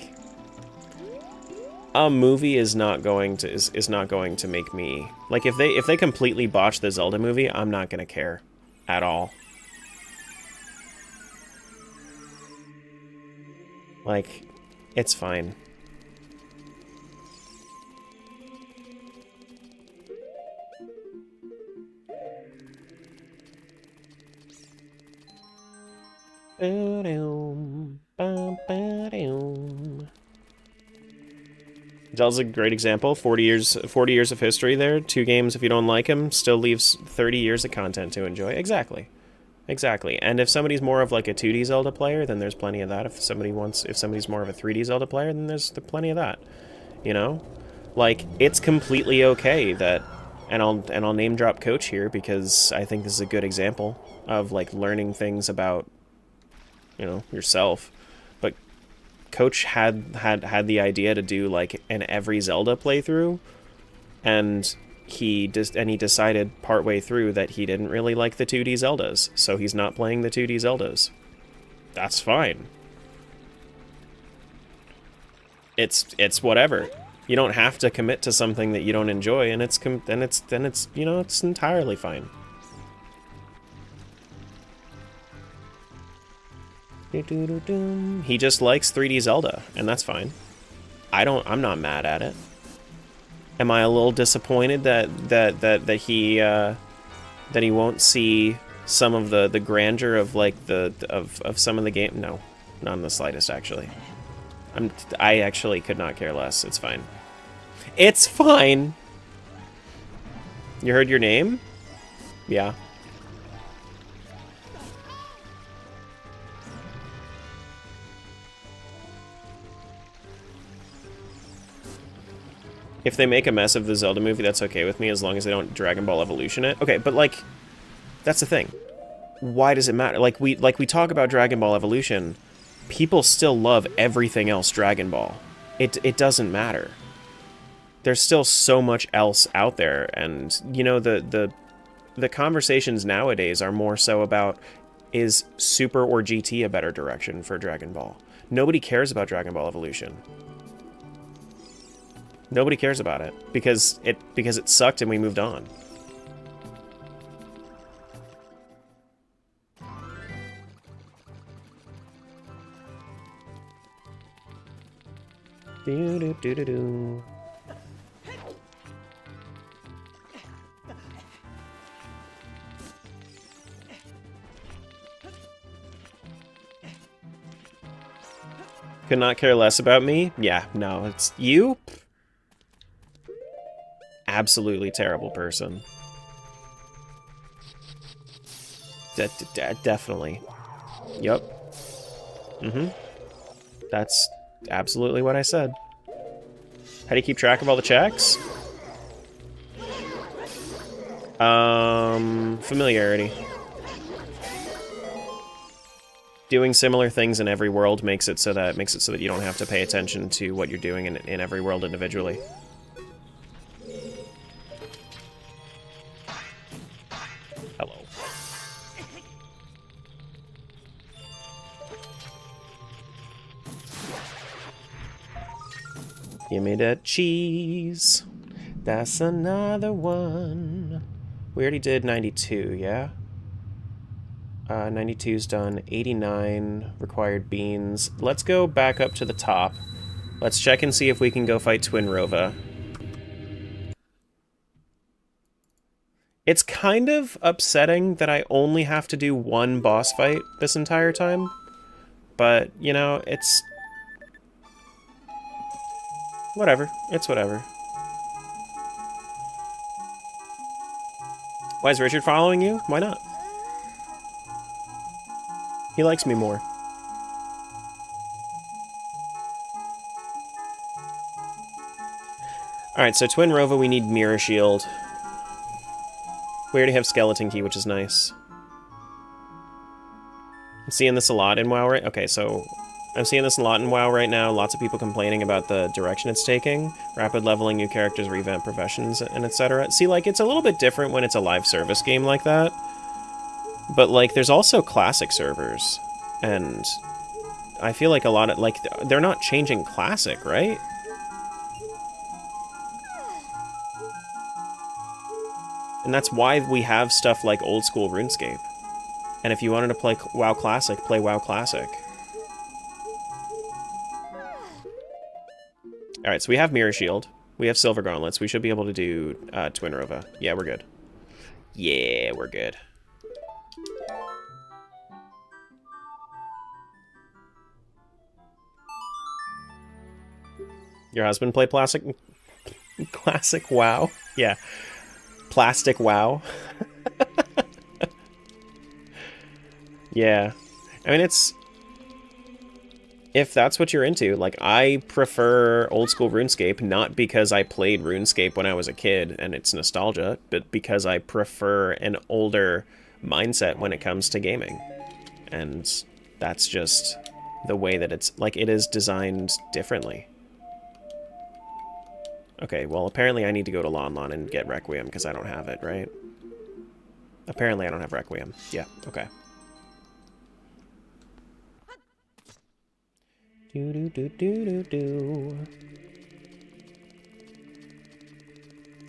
a movie is not going to make me, like, if they completely botch the Zelda movie, I'm not gonna care at all. Like, it's fine. Zelda's a great example. 40 years of history there. 2 games, if you don't like them, still leaves 30 years of content to enjoy. Exactly. Exactly. And if somebody's more of like a 2D Zelda player, then there's plenty of that. If somebody's more of a 3D Zelda player, then there's plenty of that. You know? Like, it's completely okay that, and I'll name drop Coach here because I think this is a good example of like learning things about, you know, yourself. But Coach had the idea to do like an every Zelda playthrough, and he decided partway through that he didn't really like the 2D Zeldas, so he's not playing the 2D Zeldas. That's fine. It's whatever. You don't have to commit to something that you don't enjoy, and it's you know, it's entirely fine. He just likes 3D Zelda, and that's fine. I'm not mad at it. Am I a little disappointed that he won't see some of the grandeur of like of some of the game? No, not in the slightest, actually. I actually could not care less. It's fine. It's fine. You heard your name? Yeah. If they make a mess of the Zelda movie, that's okay with me, as long as they don't Dragon Ball Evolution it. Okay, but like, that's the thing. Why does it matter? Like we talk about Dragon Ball Evolution, people still love everything else Dragon Ball. It doesn't matter. There's still so much else out there, and you know, the conversations nowadays are more so about, is Super or GT a better direction for Dragon Ball? Nobody cares about Dragon Ball Evolution. Nobody cares about it because it sucked and we moved on. Do-do-do-do-do. Could not care less about me? Yeah, no, it's you. Absolutely terrible person. Definitely. Yep. Mm-hmm. That's absolutely what I said. How do you keep track of all the checks? Familiarity. Doing similar things in every world makes it so that you don't have to pay attention to what you're doing in every world individually. Give me that cheese. That's another one. We already did 92, yeah? 92's done. 89 required beans. Let's go back up to the top. Let's check and see if we can go fight Twin Rova. It's kind of upsetting that I only have to do one boss fight this entire time. But, you know, it's... whatever. It's whatever. Why is Richard following you? Why not? He likes me more. Alright, so Twin Rova, we need Mirror Shield. We already have Skeleton Key, which is nice. I'm seeing this a lot in WoW, right? Okay, so I'm seeing this a lot in WoW right now. Lots of people complaining about the direction it's taking. Rapid leveling, new characters, revamp professions, and etc. See, like, it's a little bit different when it's a live service game like that. But, like, there's also classic servers. And I feel like a lot of, like, they're not changing classic, right? And that's why we have stuff like old school RuneScape. And if you wanted to play WoW Classic, play WoW Classic. Alright, so we have Mirror Shield. We have Silver Gauntlets. We should be able to do Twin Rova. Yeah, we're good. Yeah, we're good. Your husband play classic WoW? Yeah. Plastic WoW. Yeah. I mean, it's... if that's what you're into, like, I prefer old school RuneScape, not because I played RuneScape when I was a kid and it's nostalgia, but because I prefer an older mindset when it comes to gaming. And that's just the way that it's, like, it is designed differently. Okay, well, apparently I need to go to Lon Lon and get Requiem, because I don't have it, right? Apparently I don't have Requiem. Yeah, okay.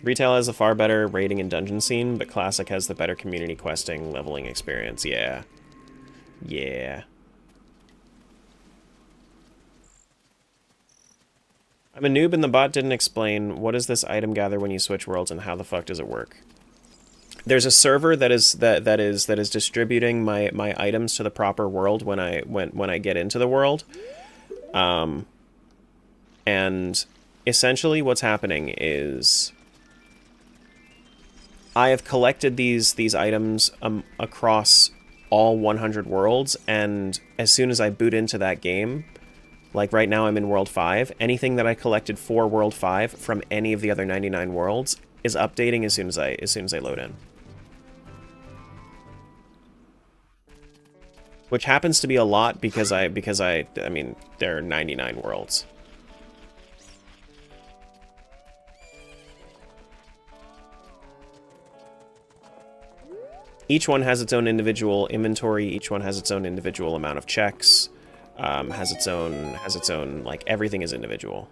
Retail has a far better raiding and dungeon scene, but Classic has the better community questing, leveling experience. Yeah. Yeah. I'm a noob and the bot didn't explain what does this item gather when you switch worlds and how the fuck does it work. There's a server that is distributing my items to the proper world when I get into the world. And essentially what's happening is I have collected these items across all 100 worlds, and as soon as I boot into that game, like right now I'm in World 5, anything that I collected for World 5 from any of the other 99 worlds is updating as soon as I load in. Which happens to be a lot because I mean, there are 99 worlds. Each one has its own individual inventory, each one has its own individual amount of checks, has its own, like, everything is individual.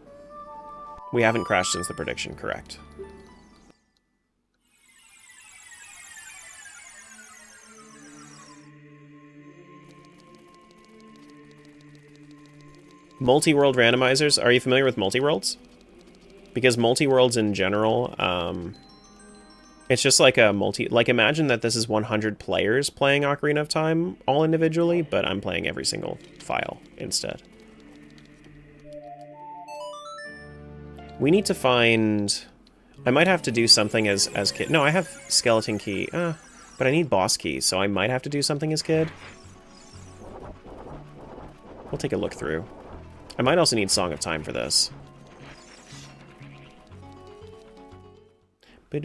We haven't crashed since the prediction, correct. Multi-world randomizers. Are you familiar with multi-worlds? Because multi-worlds in general, it's just like a like, imagine that this is 100 players playing Ocarina of Time all individually, but I'm playing every single file instead. We need to find... I might have to do something as Kid. No, I have Skeleton Key. But I need Boss Key, so I might have to do something as Kid. We'll take a look through. I might also need Song of Time for this. Let's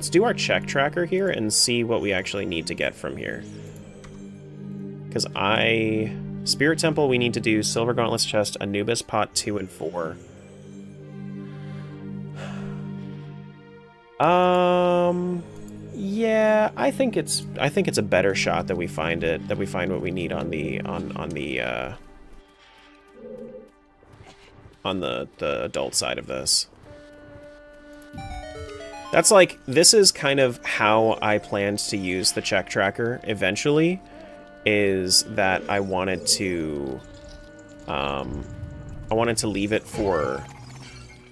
do our check tracker here and see what we actually need to get from here. Because Spirit Temple, we need to do Silver Gauntlets Chest, Anubis Pot 2 and 4. Yeah, I think it's a better shot that we find what we need on the on the adult side of this. That's like, this is kind of how I planned to use the check tracker eventually, is that I wanted to leave it for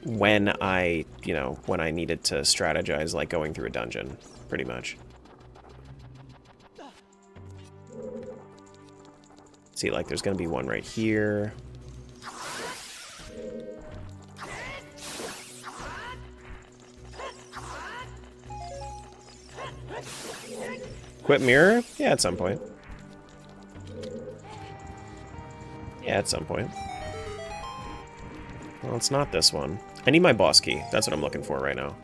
when I, you know, when I needed to strategize, like going through a dungeon, pretty much. See, like, there's gonna be one right here. Equip mirror? Yeah, at some point. Yeah, at some point. Well, it's not this one. I need my boss key. That's what I'm looking for right now.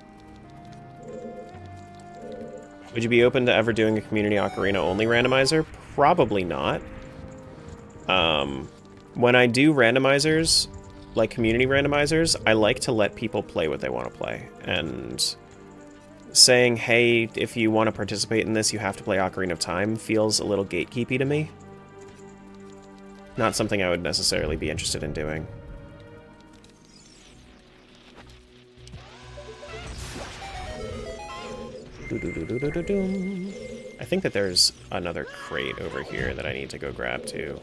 Would you be open to ever doing a community ocarina only randomizer? Probably not. When I do randomizers, like community randomizers, I like to let people play what they want to play. And saying, hey, if you want to participate in this, you have to play Ocarina of Time feels a little gatekeepy to me. Not something I would necessarily be interested in doing. I think that there's another crate over here that I need to go grab too.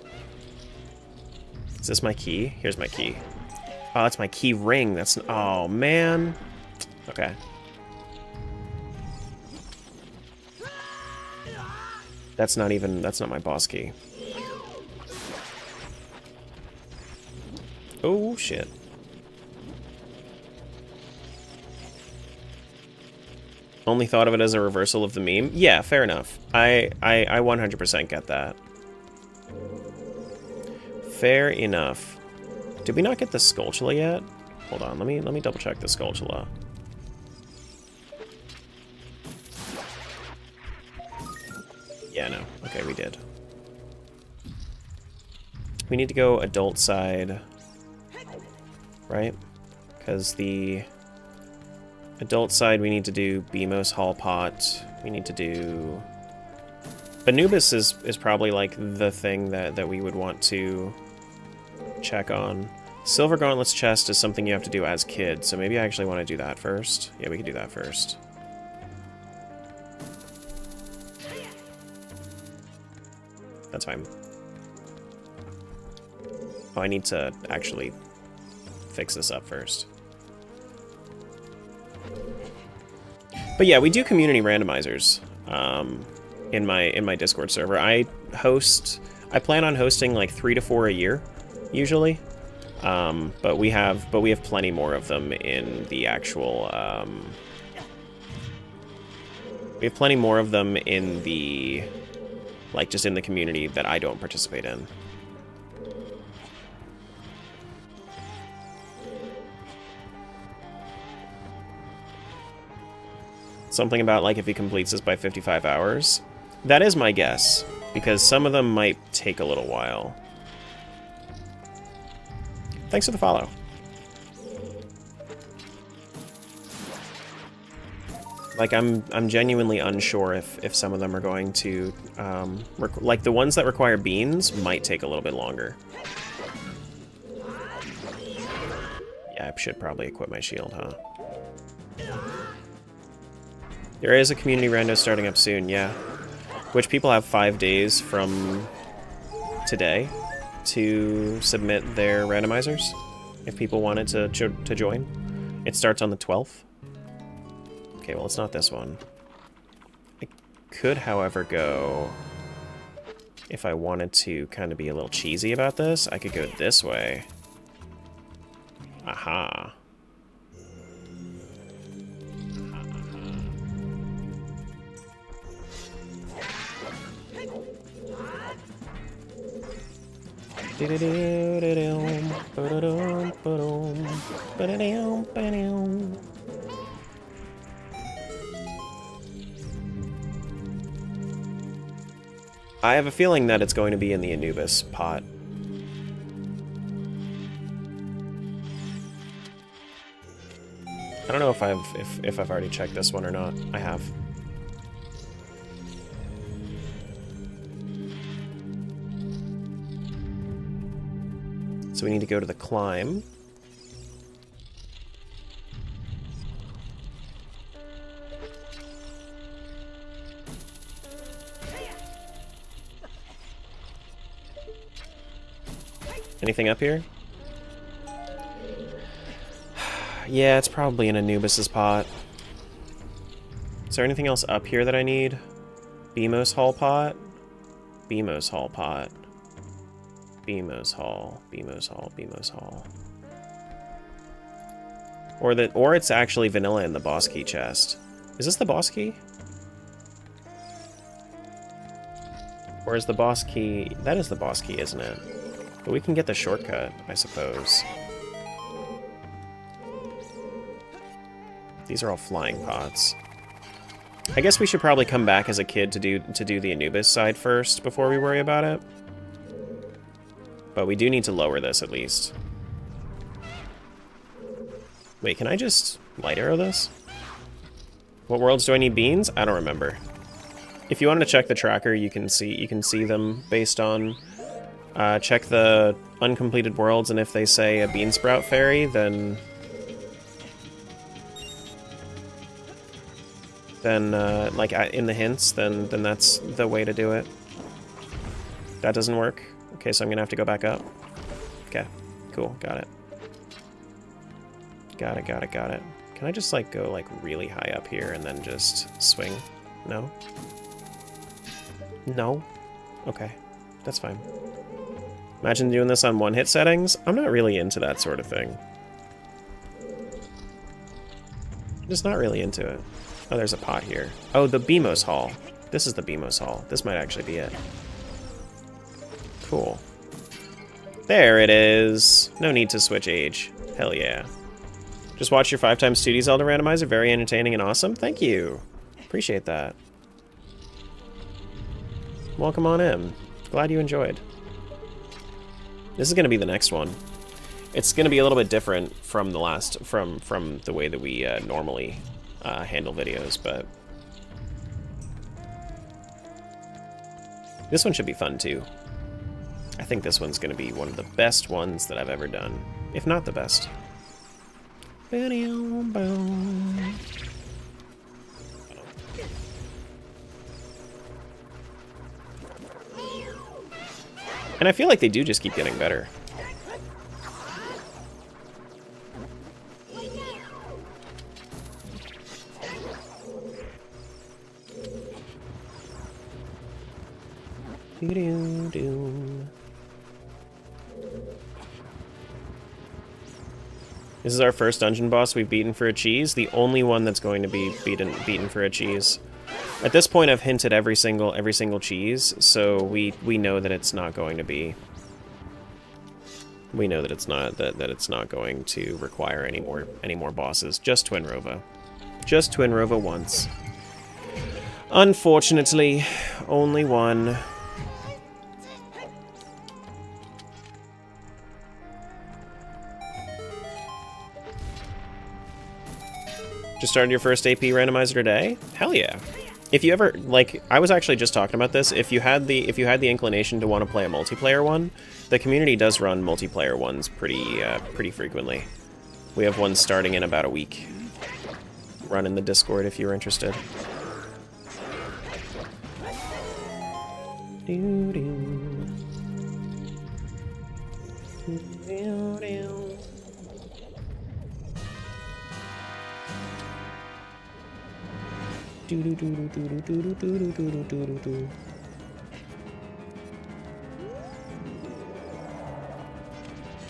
Is this my key? Here's my key. Oh, that's my key ring. That's... Oh, man. Okay. That's not even... That's not my boss key. Oh, shit. Only thought of it as a reversal of the meme? Yeah, fair enough. I 100% get that. Fair enough. Did we not get the Skulltula yet? Hold on, let me double check the Skulltula. Yeah, no. Okay, we did. We need to go adult side, right? Because the adult side, we need to do Beamos Hall Pot. We need to do... Anubis is probably like the thing that we would want to check on. Silver Gauntlet's chest is something you have to do as kid, so maybe I actually want to do that first. Yeah, we can do that first. That's fine. Oh, I need to actually fix this up first. But yeah, we do community randomizers in my Discord server. I plan on hosting like 3 to 4 a year, usually. But we have plenty more of them in the actual we have plenty more of them in the, like, just in the community that I don't participate in. Something about, like, if he completes this by 55 hours. That is my guess, because some of them might take a little while. Thanks for the follow. Like, I'm genuinely unsure if some of them are going to, like, the ones that require beans might take a little bit longer. Yeah, I should probably equip my shield, huh? There is a community rando starting up soon, yeah. Which people have 5 days from today to submit their randomizers, if people wanted to join. It starts on the 12th. Okay, well, it's not this one. I could, however, go... If I wanted to kind of be a little cheesy about this, I could go this way. Aha. I have a feeling that it's going to be in the Anubis pot. I don't know if I've already checked this one or not. I have. So we need to go to the climb. anything up here? Yeah, it's probably in Anubis's pot. Is there anything else up here that I need? Beamos Hall pot? Beamos Hall pot. Beamos Hall. Beamos Hall. Beamos Hall. Or it's actually vanilla in the boss key chest. Is this the boss key? Or is the boss key... That is the boss key, isn't it? But we can get the shortcut, I suppose. These are all flying pots. I guess we should probably come back as a kid to do the Anubis side first before we worry about it. But we do need to lower this at least. Wait, can I just light arrow this? What worlds do I need beans? I don't remember. If you wanted to check the tracker, you can see them based on check the uncompleted worlds, and if they say a bean sprout fairy, then like in the hints, then that's the way to do it. That doesn't work. Okay, so I'm gonna have to go back up. Okay, cool, got it. Got it. Can I just like go like really high up here and then just swing? No? No? Okay, that's fine. Imagine doing this on one-hit settings. I'm not really into that sort of thing. I'm just not really into it. Oh, there's a pot here. Oh, the Beamos Hall. This is the Beamos Hall. This might actually be it. Cool. There it is. No need to switch age. Hell yeah. Just watch your 5x 2D Zelda randomizer. Very entertaining and awesome. Thank you. Appreciate that. Welcome on in. Glad you enjoyed. This is going to be the next one. It's going to be a little bit different from the last, from the way that we normally handle videos, but this one should be fun too. I think this one's going to be one of the best ones that I've ever done, if not the best. And I feel like they do just keep getting better. This is our first dungeon boss we've beaten for a cheese. The only one that's going to be beaten for a cheese. At this point, I've hinted every single cheese, so we know that it's not going to be. We know that it's not that it's not going to require any more bosses. Just Twin Rova. Just Twin Rova once. Unfortunately, only one. Just started your first AP randomizer today? Hell yeah. If you ever, like, I was actually just talking about this, if you had the inclination to want to play a multiplayer one, the community does run multiplayer ones pretty frequently. We have one starting in about a week. Run in the Discord if you're interested.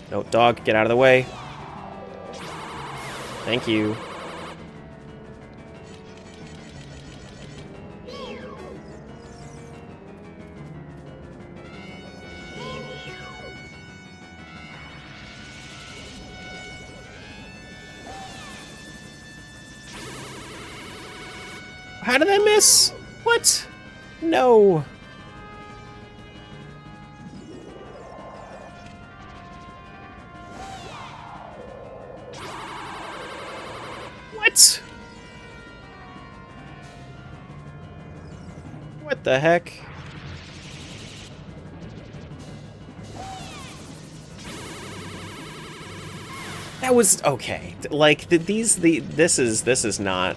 No, dog, get out of the way. Thank you. How did I miss? What? No. What? What the heck? That was okay. Like this is not.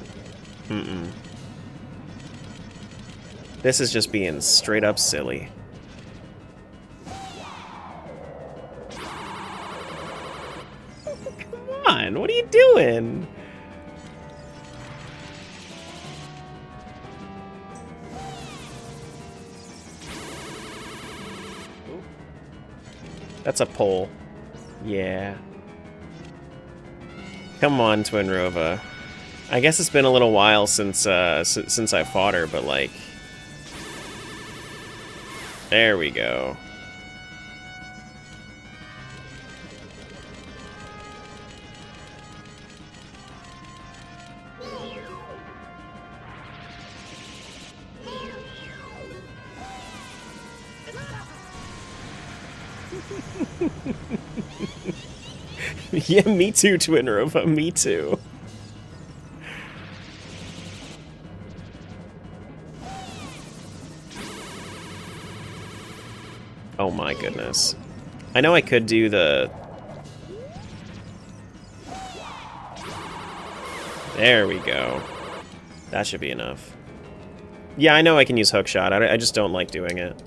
This is just being straight up silly. doing? That's a pole. Yeah. Come on, Twinrova. I guess it's been a little while since since I fought her, but like... There we go. Yeah, me too, Twinrova, me too. Oh my goodness. I know I could do the... There we go. That should be enough. Yeah, I know I can use hookshot. I just don't like doing it.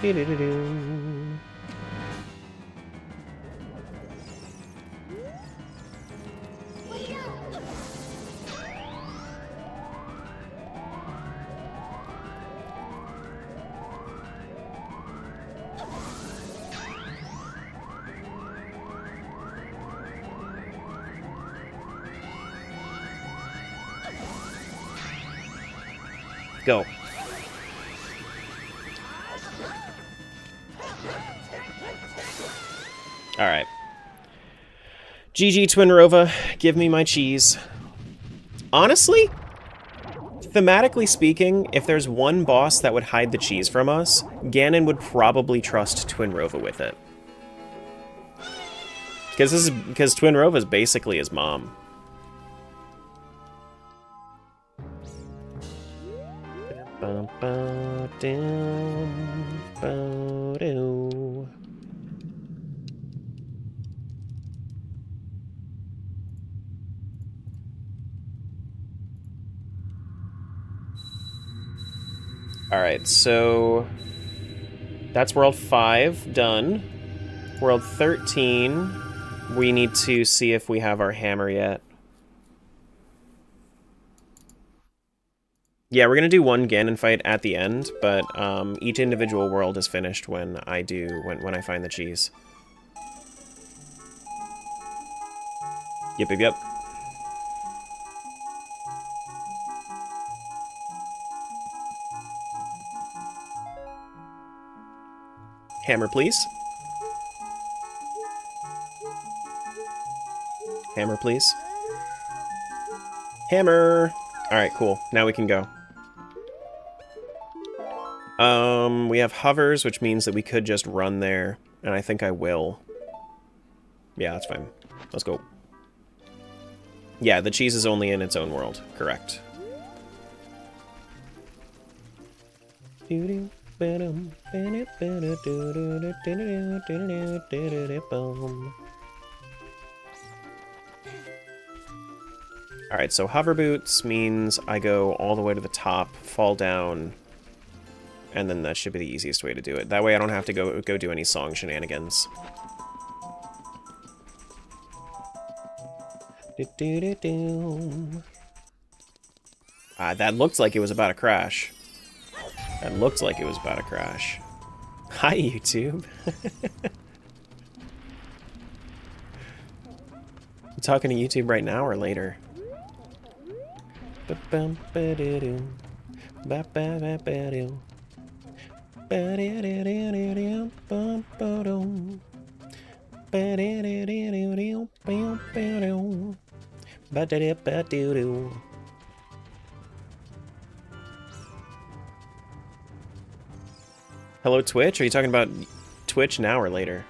Do-do-do-do. Go. Alright. GG Twinrova, give me my cheese. Honestly, thematically speaking, if there's one boss that would hide the cheese from us, Ganon would probably trust Twinrova with it. Because Twinrova's basically his mom. Alright, so that's World 5 done. World 13, we need to see if we have our hammer yet. Yeah, we're gonna do one Ganon fight at the end, but each individual world is finished when I find the cheese. Yep. Hammer, please. Hammer, please. Hammer! Alright, cool. Now we can go. We have hovers, which means that we could just run there, and I think I will. Yeah, that's fine. Let's go. Yeah, the cheese is only in its own world. Correct. Alright, so hover boots means I go all the way to the top, fall down, and then that should be the easiest way to do it. That way I don't have to go do any song shenanigans. That looked like it was about to crash. That looked like it was about to crash. Hi, YouTube. You talking to YouTube right now or later? Hello, Twitch? Are you talking about Twitch now or later?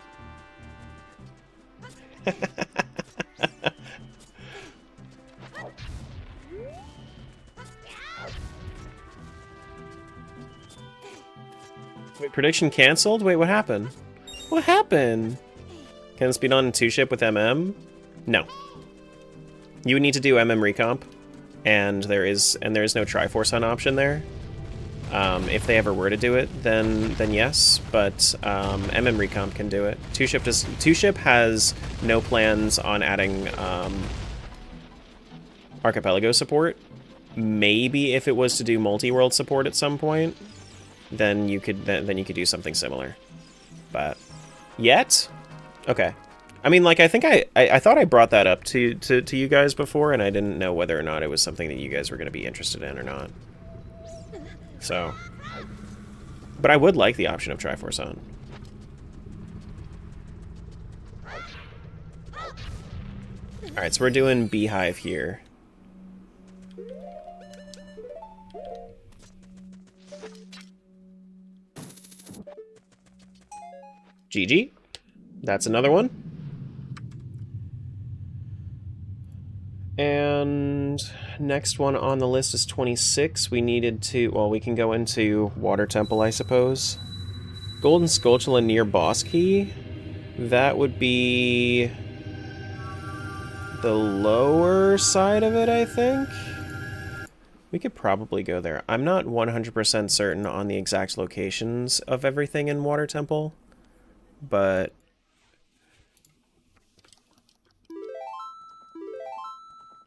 Wait, prediction canceled? Wait, what happened? What happened? Can this be done in 2-ship with MM? No. You would need to do MM recomp, and there is no Triforce Hunt option there. If they ever were to do it, then yes. But MM Recomp can do it. Two Ship has no plans on adding Archipelago support. Maybe if it was to do multi-world support at some point, then you could do something similar. But yet, okay. I mean, like, I think I thought I brought that up to you guys before, and I didn't know whether or not it was something that you guys were going to be interested in or not. So, but I would like the option of Triforce on. All right, so we're doing Beehive here. GG. That's another one. And next one on the list is 26. We needed to, well, we can go into Water Temple, I suppose. Golden Skulltula near Boss Key. That would be the lower side of it, I think. We could probably go there. I'm not 100% certain on the exact locations of everything in Water Temple, but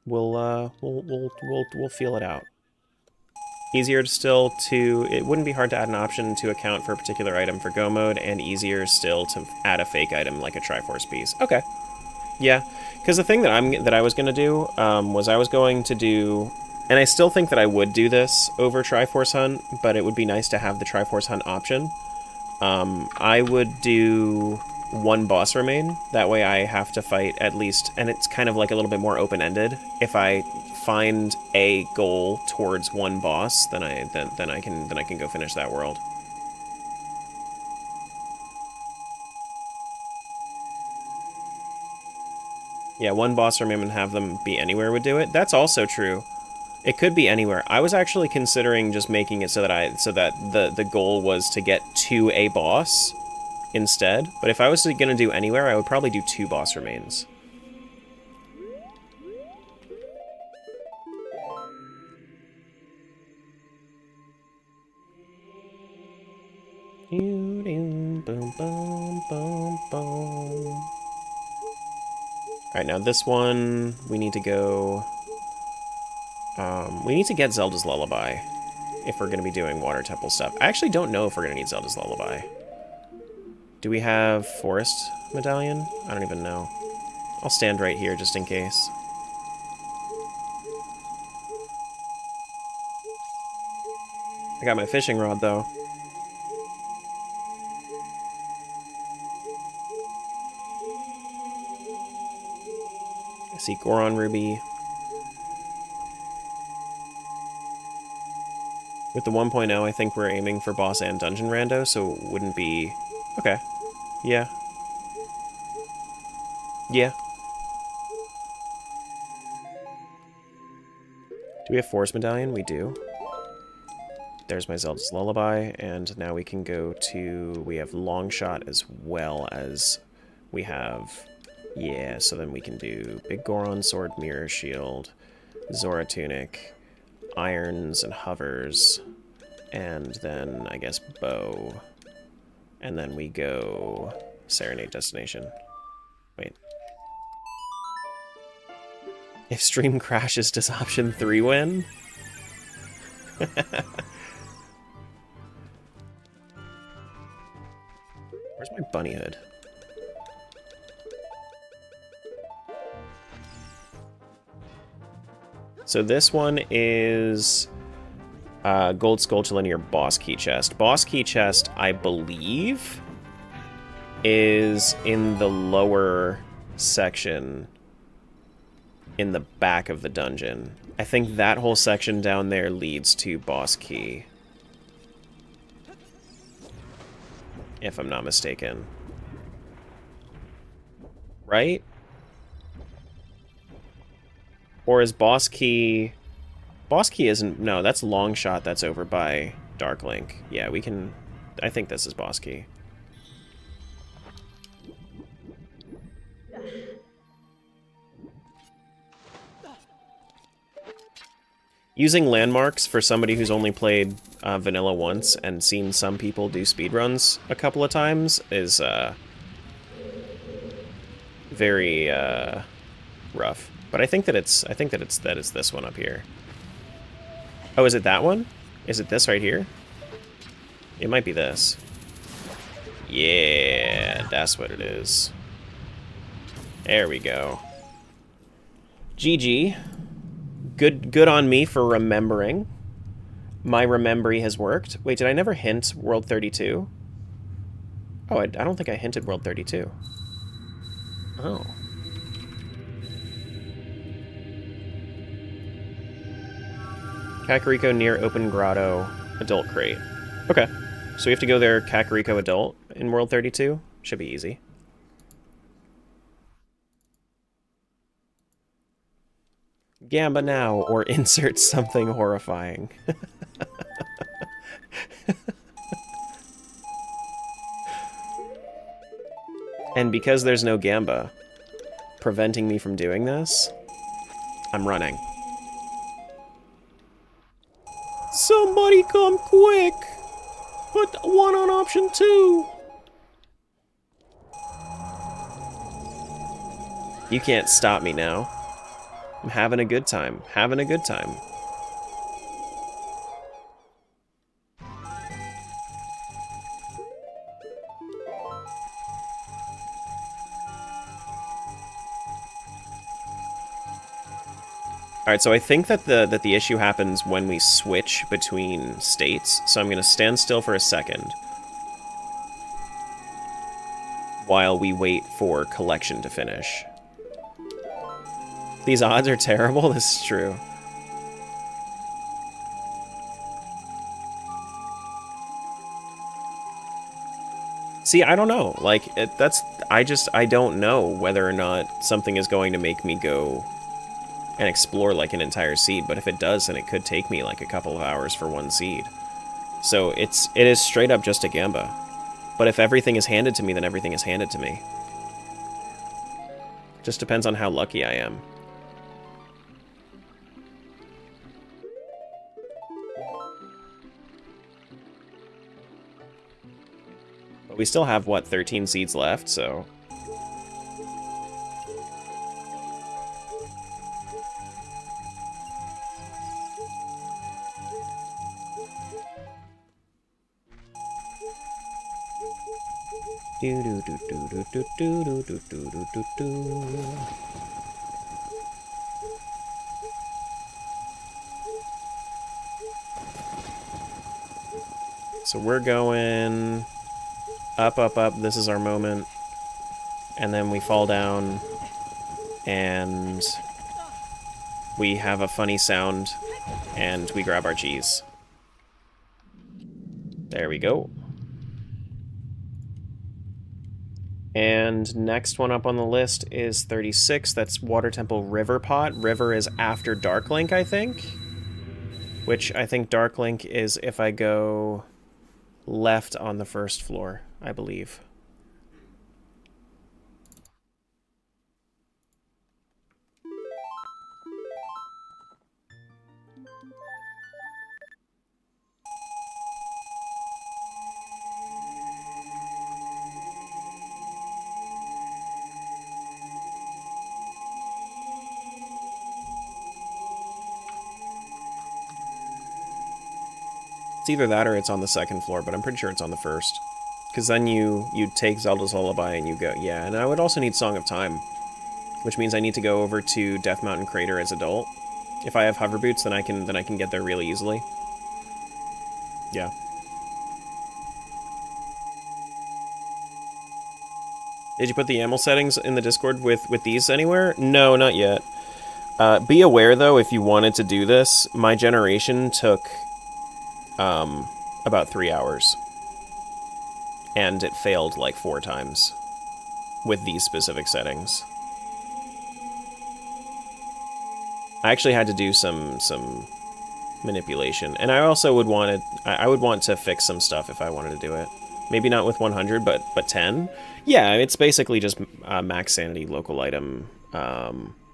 we'll feel it out. Easier still to, it wouldn't be hard to add an option to account for a particular item for Go mode, and easier still to add a fake item like a Triforce piece. Okay. Yeah, because the thing that I was gonna do was I was going to do, and I still think that I would do this over Triforce Hunt, but it would be nice to have the Triforce Hunt option. I would do one boss remain. That way I have to fight at least, and it's kind of like a little bit more open-ended. If I find a goal towards one boss, then I can go finish that world. Yeah, one boss remain and have them be anywhere would do it. That's also true. It could be anywhere. I was actually considering just making it so that the goal was to get to a boss instead. But if I was gonna do anywhere, I would probably do 2 boss remains. Alright, now this one, we need to go... we need to get Zelda's Lullaby if we're going to be doing Water Temple stuff. I actually don't know if we're going to need Zelda's Lullaby. Do we have Forest Medallion? I don't even know. I'll stand right here just in case. I got my fishing rod, though. I see Goron Ruby. With the 1.0, I think we're aiming for boss and dungeon rando, so it wouldn't be... Okay. Yeah. Yeah. Do we have Forest Medallion? We do. There's my Zelda's Lullaby, and now we can go to... We have Longshot as well as we have... Yeah, so then we can do Big Goron Sword, Mirror Shield, Zora Tunic, Irons and Hovers, and then, I guess, Bow. And then we go Serenade Destination. Wait. If stream crashes, does option 3 win? Where's my bunny hood? So this one is Gold Skulltula near Boss Key Chest. Boss Key Chest, I believe, is in the lower section in the back of the dungeon. I think that whole section down there leads to Boss Key, if I'm not mistaken. Right? Or is Boss Key... Boss Key isn't... No, that's Longshot that's over by Darklink. Yeah, we can... I think this is Boss Key. Using landmarks for somebody who's only played vanilla once and seen some people do speedruns a couple of times is very rough. But I think that it's this one up here. Oh, is it that one? Is it this right here? It might be this. Yeah, that's what it is. There we go. GG. Good on me for remembering. My remembry has worked. Wait, did I never hint World 32? Oh, I don't think I hinted World 32. Oh. Kakariko near Open Grotto, Adult Crate. Okay. So we have to go there, Kakariko Adult, in World 32? Should be easy. Gamba now, or insert something horrifying. And because there's no Gamba preventing me from doing this, I'm running. Somebody come quick! Put one on option 2! You can't stop me now. I'm having a good time. Having a good time. Alright, so I think that the issue happens when we switch between states, so I'm going to stand still for a second while we wait for collection to finish. These odds are terrible? This is true. See, I don't know. Like, I don't know whether or not something is going to make me go and explore like an entire seed, but if it does, then it could take me like a couple of hours for one seed. So it is straight up just a Gamba. But if everything is handed to me, then everything is handed to me. Just depends on how lucky I am. But we still have, what, 13 seeds left, so... Do do do do do do do do do do do do. So we're going up, up, up. This is our moment. And then we fall down and we have a funny sound and we grab our cheese. There we go. And next one up on the list is 36. That's Water Temple River Pot. River is after Dark Link, I think. Which I think Dark Link is if I go left on the first floor, I believe. It's either that or it's on the second floor, but I'm pretty sure it's on the first. Because then you take Zelda's Lullaby and you go, yeah, and I would also need Song of Time. Which means I need to go over to Death Mountain Crater as adult. If I have hover boots, then I can get there really easily. Yeah. Did you put the YAML settings in the Discord with these anywhere? No, not yet. Be aware, though, if you wanted to do this, my generation took about 3 hours. And it failed like 4 times with these specific settings. I actually had to do some manipulation, and I also would want to fix some stuff if I wanted to do it. Maybe not with 100, but 10. Yeah, it's basically just max sanity local item.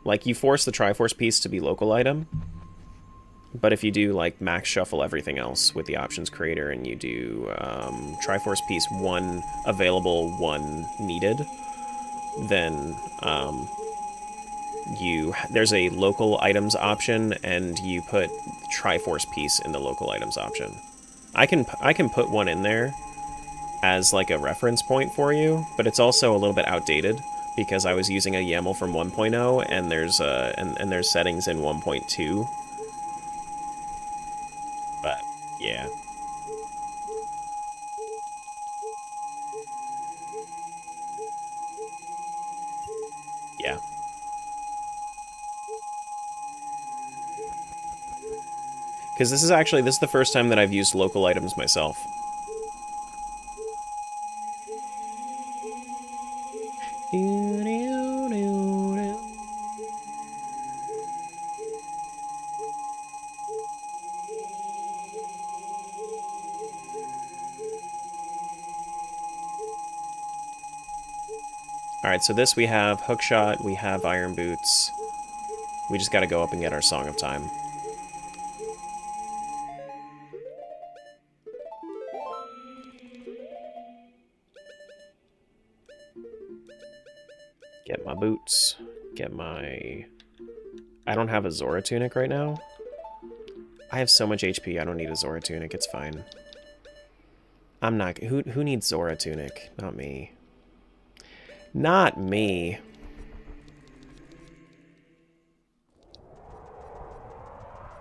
Like you force the Triforce piece to be local item, But if you do, like, max shuffle everything else with the options creator and you do Triforce piece 1 available, 1 needed, then there's a local items option and you put Triforce piece in the local items option. I can put one in there as like a reference point for you, but it's also a little bit outdated because I was using a YAML from 1.0 and there's and there's settings in 1.2. But yeah. Yeah. Because this is the first time that I've used local items myself. Alright, so this we have Hookshot, we have Iron Boots. We just gotta go up and get our Song of Time. Get my boots. Get my... I don't have a Zora Tunic right now. I have so much HP, I don't need a Zora Tunic, it's fine. I'm not... Who needs Zora Tunic? Not me. Not me.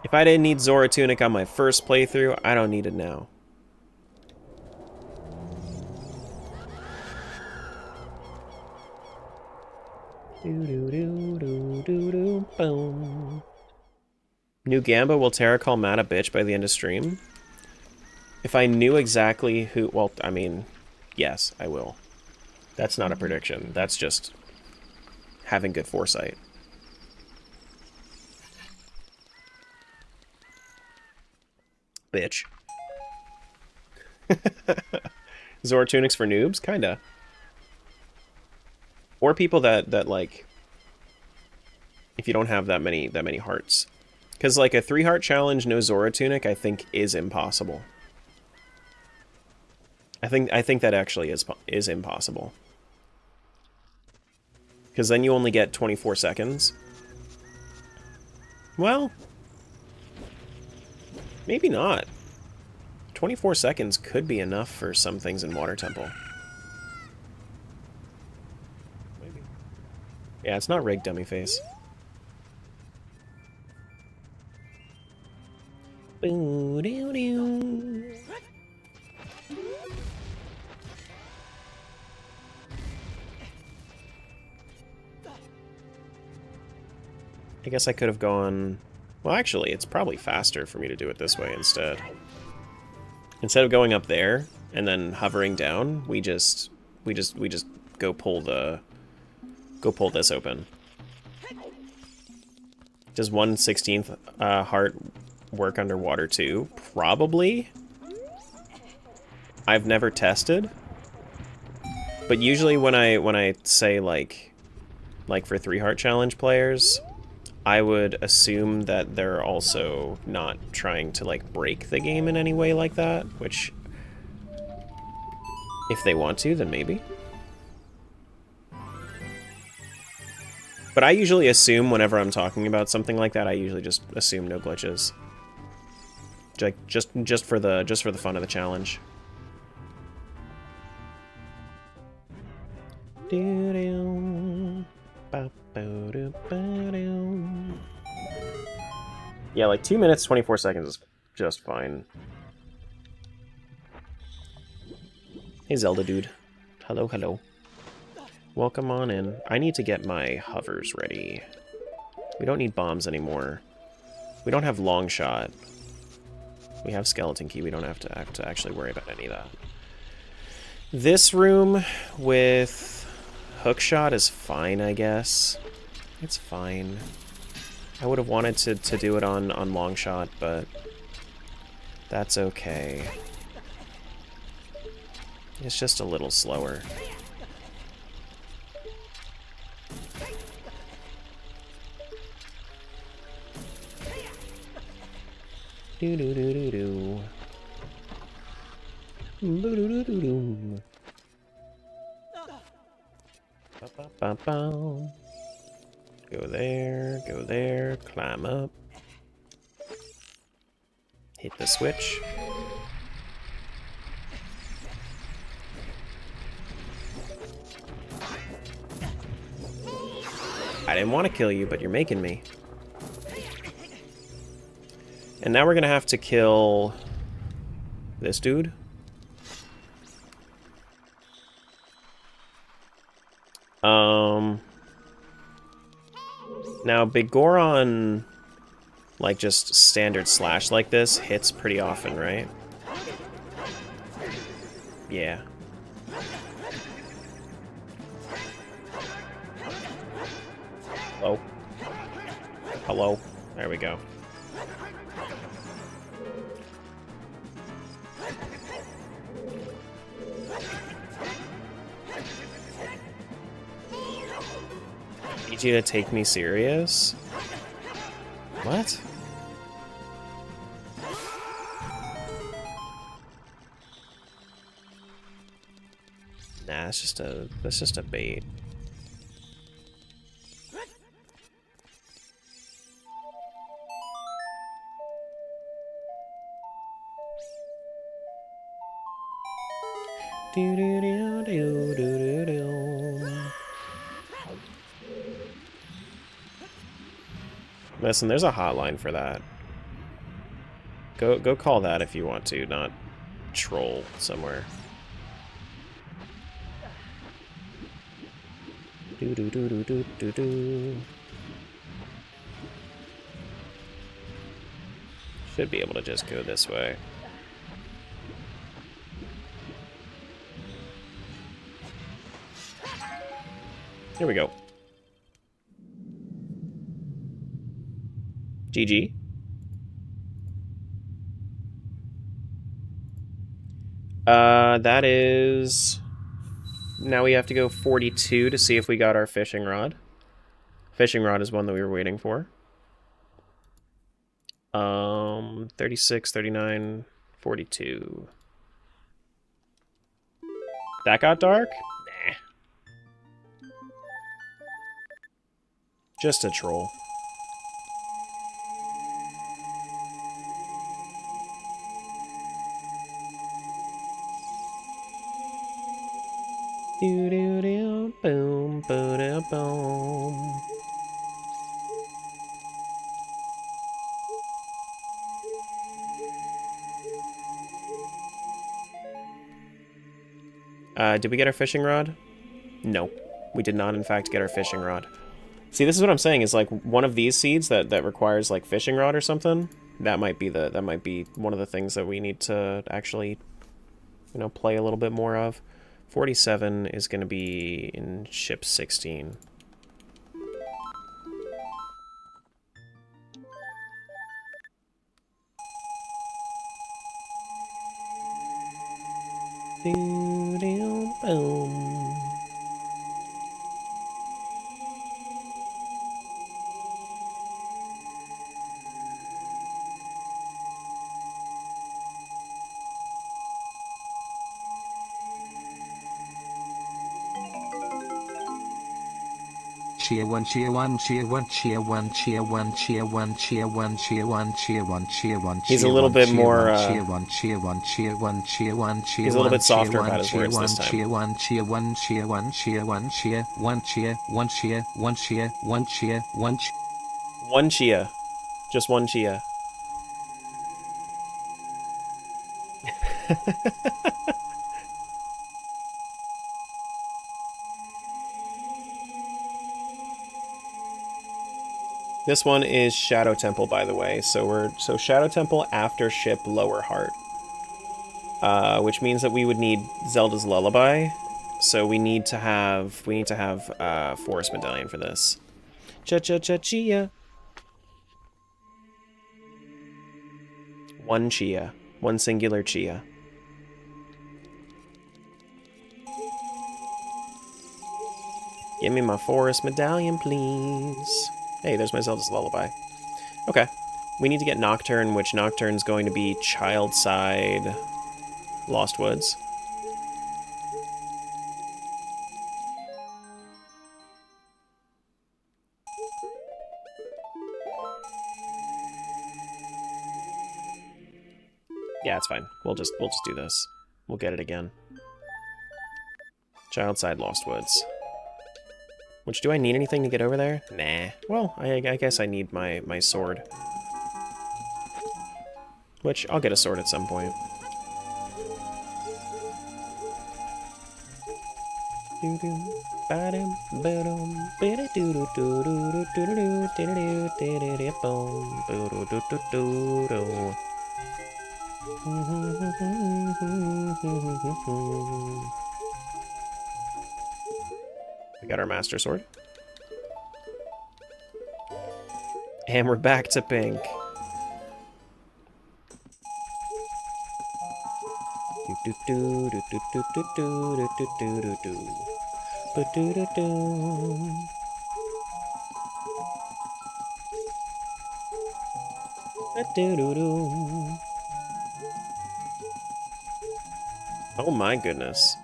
If I didn't need Zora Tunic on my first playthrough, I don't need it now. Boom. New Gamba, will Terra call Matt a bitch by the end of stream? If I knew exactly who... Well, I mean, yes, I will. That's not a prediction. That's just having good foresight. Bitch. Zora Tunics for noobs? Kinda. Or people that like... If you don't have that many hearts. Because like a 3-heart challenge, no Zora Tunic, I think is impossible. I think that actually is impossible. Because then you only get 24 seconds. Well, maybe not. 24 seconds could be enough for some things in Water Temple. Maybe. Yeah, it's not rigged, dummy face. Boo-doo-doo. I guess I could have gone... Well, actually, it's probably faster for me to do it this way instead. Instead of going up there and then hovering down, we just go pull this open. Does 1/16th heart work underwater too? Probably. I've never tested. But usually when I say like for 3-heart challenge players, I would assume that they're also not trying to, like, break the game in any way like that, which, if they want to, then maybe. But I usually assume whenever I'm talking about something like that, I usually just assume no glitches. Like, just for the fun of the challenge. Yeah, like 2 minutes, 24 seconds is just fine. Hey, Zelda dude. Hello, hello. Welcome on in. I need to get my hovers ready. We don't need bombs anymore. We don't have long shot. We have skeleton key. We don't have to actually worry about any of that. This room with hookshot is fine, I guess. It's fine. I would have wanted to do it on long shot, but that's okay. It's just a little slower. Do do do do do. Boo doo doo doo doo. Ba ba ba ba. Go there, climb up. Hit the switch. I didn't want to kill you, but you're making me. And now we're gonna have to kill this dude. Now Big Goron, like just standard slash like this, hits pretty often, right? Yeah. Hello? Hello? There we go. Need you to take me serious? What? Nah, that's just a bait. Do do do do do do do. Listen, there's a hotline for that. Go call that if you want to, not troll somewhere. Do do do do do do do. Should be able to just go this way. Here we go. GG. That is... Now we have to go 42 to see if we got our fishing rod. Fishing rod is one that we were waiting for. 36, 39, 42. That got dark? Nah. Just a troll. Do do do boom boom da boom. Did we get our fishing rod? No, we did not in fact get our fishing rod. See, this is what I'm saying, is like one of these seeds that requires like fishing rod or something. That might be one of the things that we need to actually, you know, play a little bit more of. 47 is going to be in ship 16. Do, do, boom. Cheer one, cheer one, cheer one, cheer one, cheer one, cheer one, cheer one, cheer one, cheer one, cheer one. He's a little bit more. Cheer one, cheer one, cheer one, cheer one, cheer one. He's a little bit softer about his words this time. Cheer one, cheer one, cheer one, cheer one, cheer one, cheer one, cheer one, cheer one, cheer one. One chia, just one chia. This one is Shadow Temple, by the way. So Shadow Temple after ship Lower Heart, which means that we would need Zelda's Lullaby. So we need to have Forest Medallion for this. Cha cha cha chia. One chia, one singular chia. Give me my Forest Medallion, please. Hey, there's my Zelda's Lullaby. Okay. We need to get Nocturne, which Nocturne's going to be Child Side Lost Woods. Yeah, it's fine. We'll just do this. We'll get it again. Child Side Lost Woods. Which, do I need anything to get over there? Nah. Well, I guess I need my sword. Which, I'll get a sword at some point. We got our Master Sword. And we're back to pink. Oh my goodness.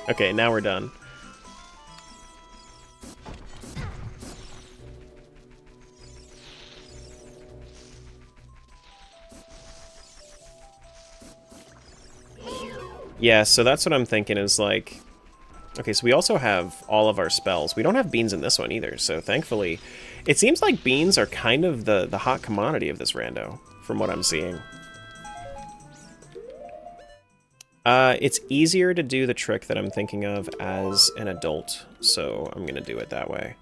Okay, now we're done. Yeah, so that's what I'm thinking is like... Okay, so we also have all of our spells. We don't have beans in this one either, so thankfully... It seems like beans are kind of the hot commodity of this rando, from what I'm seeing. It's easier to do the trick that I'm thinking of as an adult, so I'm gonna do it that way.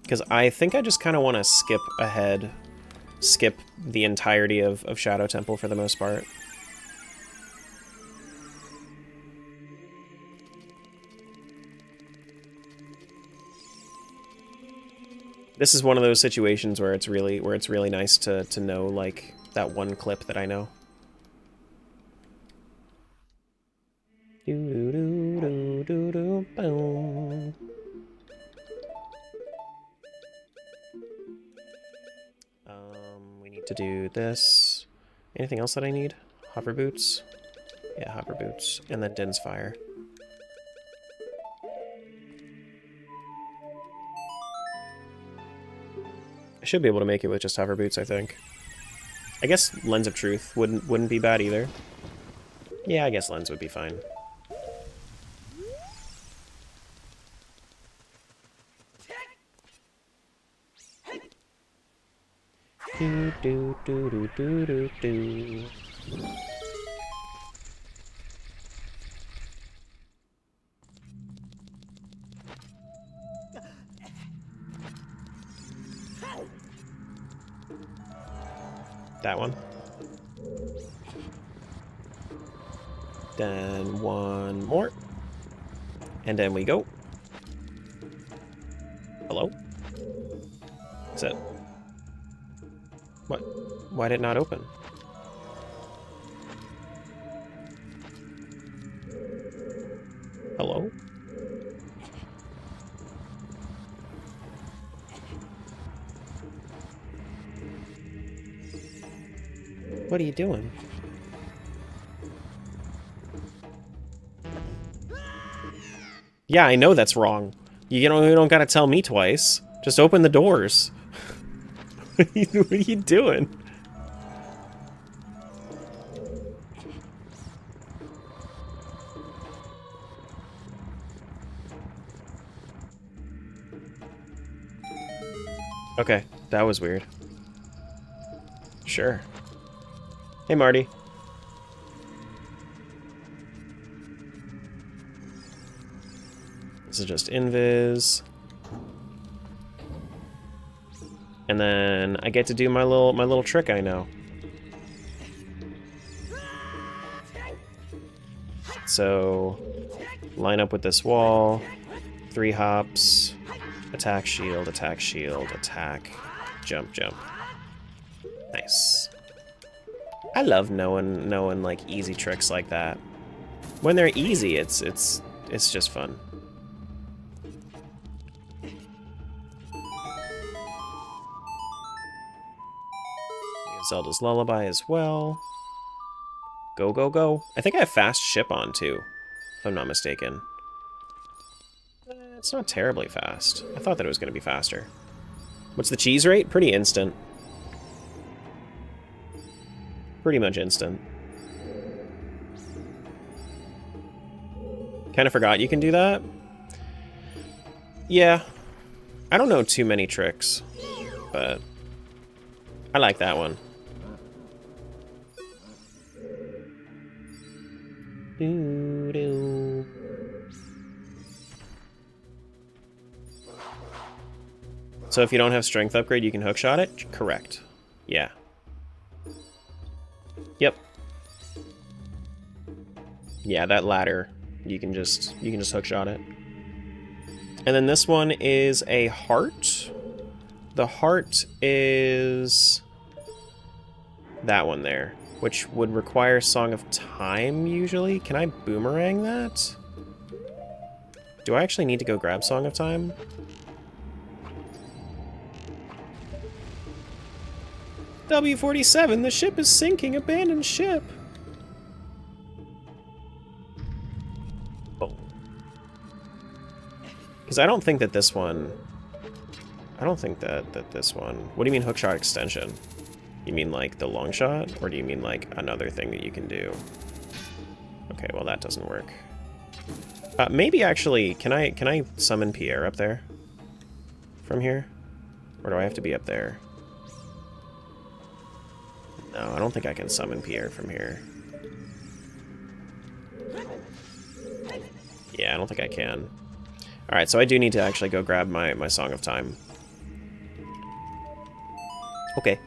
Because I think I just kind of want to skip ahead, skip the entirety of Shadow Temple for the most part. This is one of those situations where it's really nice to know like that one clip that I know. We need to do this. Anything else that I need? Hover boots? Yeah, hover boots. And then Din's Fire. I should be able to make it with just hover boots, I think. I guess Lens of Truth wouldn't be bad either. Yeah, I guess Lens would be fine. Do do do do do do do. That one. Then one more. And then we go. Hello? That's it. What? Why did it not open? Hello? What are you doing? Yeah, I know that's wrong. You don't gotta tell me twice. Just open the doors. What are you doing? Okay, that was weird. Sure. Hey, Marty. This is just invis. And then I get to do my little trick I know. So line up with this wall, 3 hops, attack, shield, attack, jump, jump. Nice. I love knowing like easy tricks like that. When they're easy, it's it's just fun. We have Zelda's Lullaby as well. Go, go, go. I think I have fast ship on, too, if I'm not mistaken. It's not terribly fast. I thought that it was going to be faster. What's the cheese rate? Pretty instant. Pretty much instant. Kind of forgot you can do that. Yeah. I don't know too many tricks, but I like that one. Doo-doo. So if you don't have strength upgrade, you can hookshot it? Correct. Yeah. Yep. Yeah, that ladder, you can just hookshot it. And then this one is a heart. The heart is that one there, which would require Song of Time usually. Can I boomerang that? Do I actually need to go grab Song of Time? W47, the ship is sinking. Abandoned ship. Oh. Because I don't think that this one... I don't think that this one... What do you mean hookshot extension? You mean like the long shot? Or do you mean like another thing that you can do? Okay, well that doesn't work. Maybe actually, can I summon Pierre up there? From here? Or do I have to be up there? No, I don't think I can summon Pierre from here. Yeah, I don't think I can. Alright, so I do need to actually go grab my Song of Time. Okay.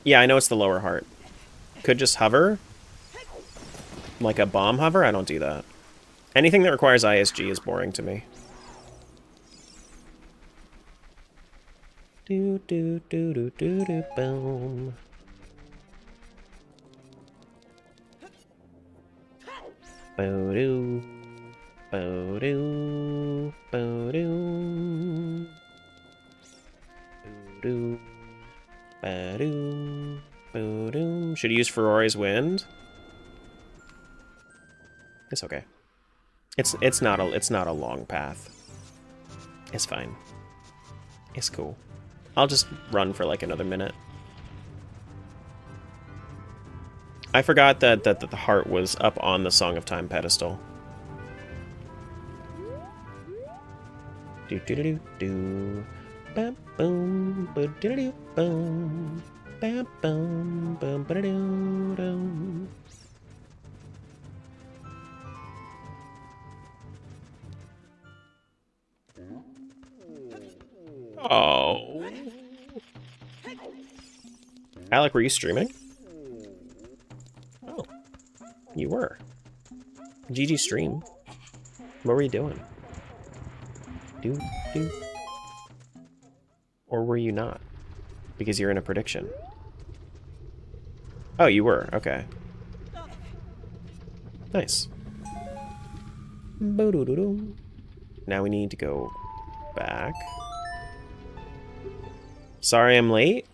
Yeah, I know it's the lower heart. Could just hover? Like a bomb hover? I don't do that. Anything that requires ISG is boring to me. Do do do do do do boom. Bo do bo do bo do do ba do bo do. Should use Ferrari's Wind. It's okay. It's not a long path. It's fine. It's cool. I'll just run for like another minute. I forgot that the heart was up on the Song of Time pedestal. Do do do do do. Bam boom ba do do boom. Bam boom boom ba do do. Oh. Alec, were you streaming? Oh. You were. GG stream. What were you doing? Do. Or were you not? Because you're in a prediction. Oh, you were. Okay. Nice. Now we need to go back. Sorry I'm late.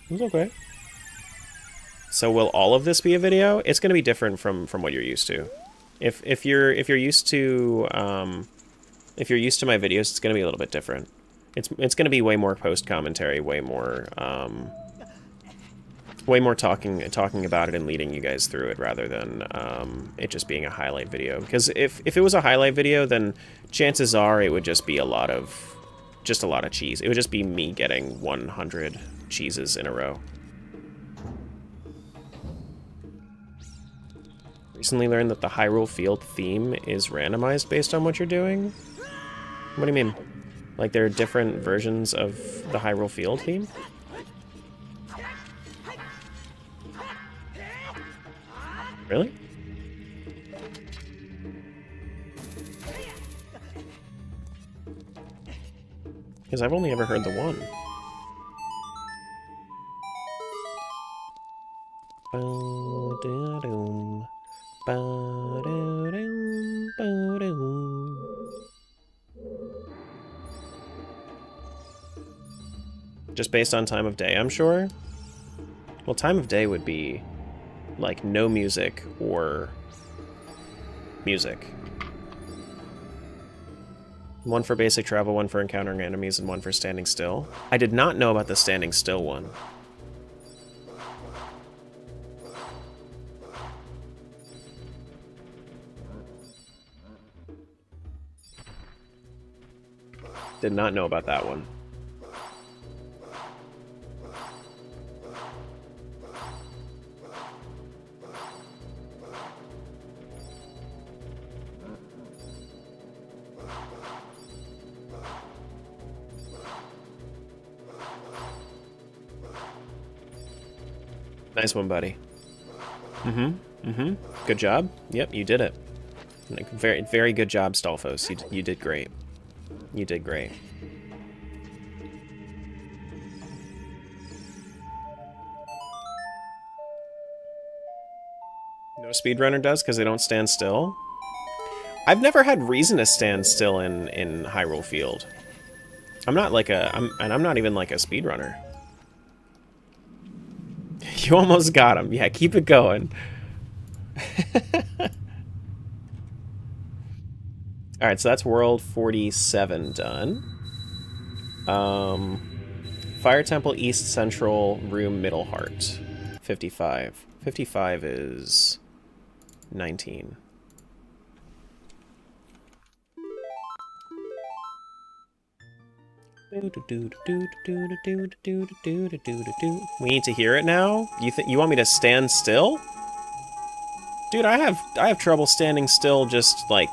It's okay. So will all of this be a video? It's going to be different from what you're used to. If you're used to my videos, it's going to be a little bit different. It's going to be way more post commentary, way more talking about it and leading you guys through it rather than it just being a highlight video. Because if it was a highlight video, then chances are it would just be a lot of cheese. It would just be me getting 100 cheeses in a row. Recently learned that the Hyrule Field theme is randomized based on what you're doing. What do you mean? Like there are different versions of the Hyrule Field theme? Really? Because I've only ever heard the one. Ba-da-dum. Ba-da-dum. Ba-da-dum. Just based on time of day, I'm sure? Well, time of day would be, like, no music or music. One for basic travel, one for encountering enemies, and one for standing still. I did not know about the standing still one. Did not know about that one. Nice one, buddy. Good job. Yep, you did it. Like, very, very good job, Stolfos. You did great. You did great. No speedrunner does because they don't stand still. I've never had reason to stand still in Hyrule Field. I'm not like I'm not even like a speedrunner. You almost got him. Yeah, keep it going. Alright, so that's World 47 done. Fire Temple East Central Room Middle Heart. 55. 55 is 19. We need to hear it now? You want me to stand still? Dude, I have trouble standing still just like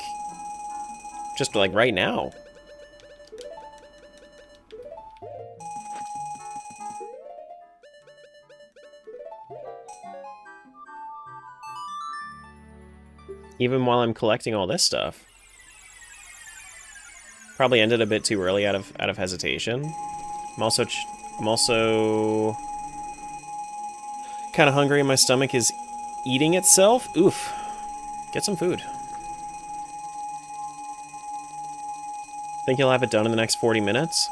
right now. Even while I'm collecting all this stuff. Probably ended a bit too early out of hesitation. I'm also kind of hungry and my stomach is eating itself. Oof. Get some food. Think you'll have it done in the next 40 minutes?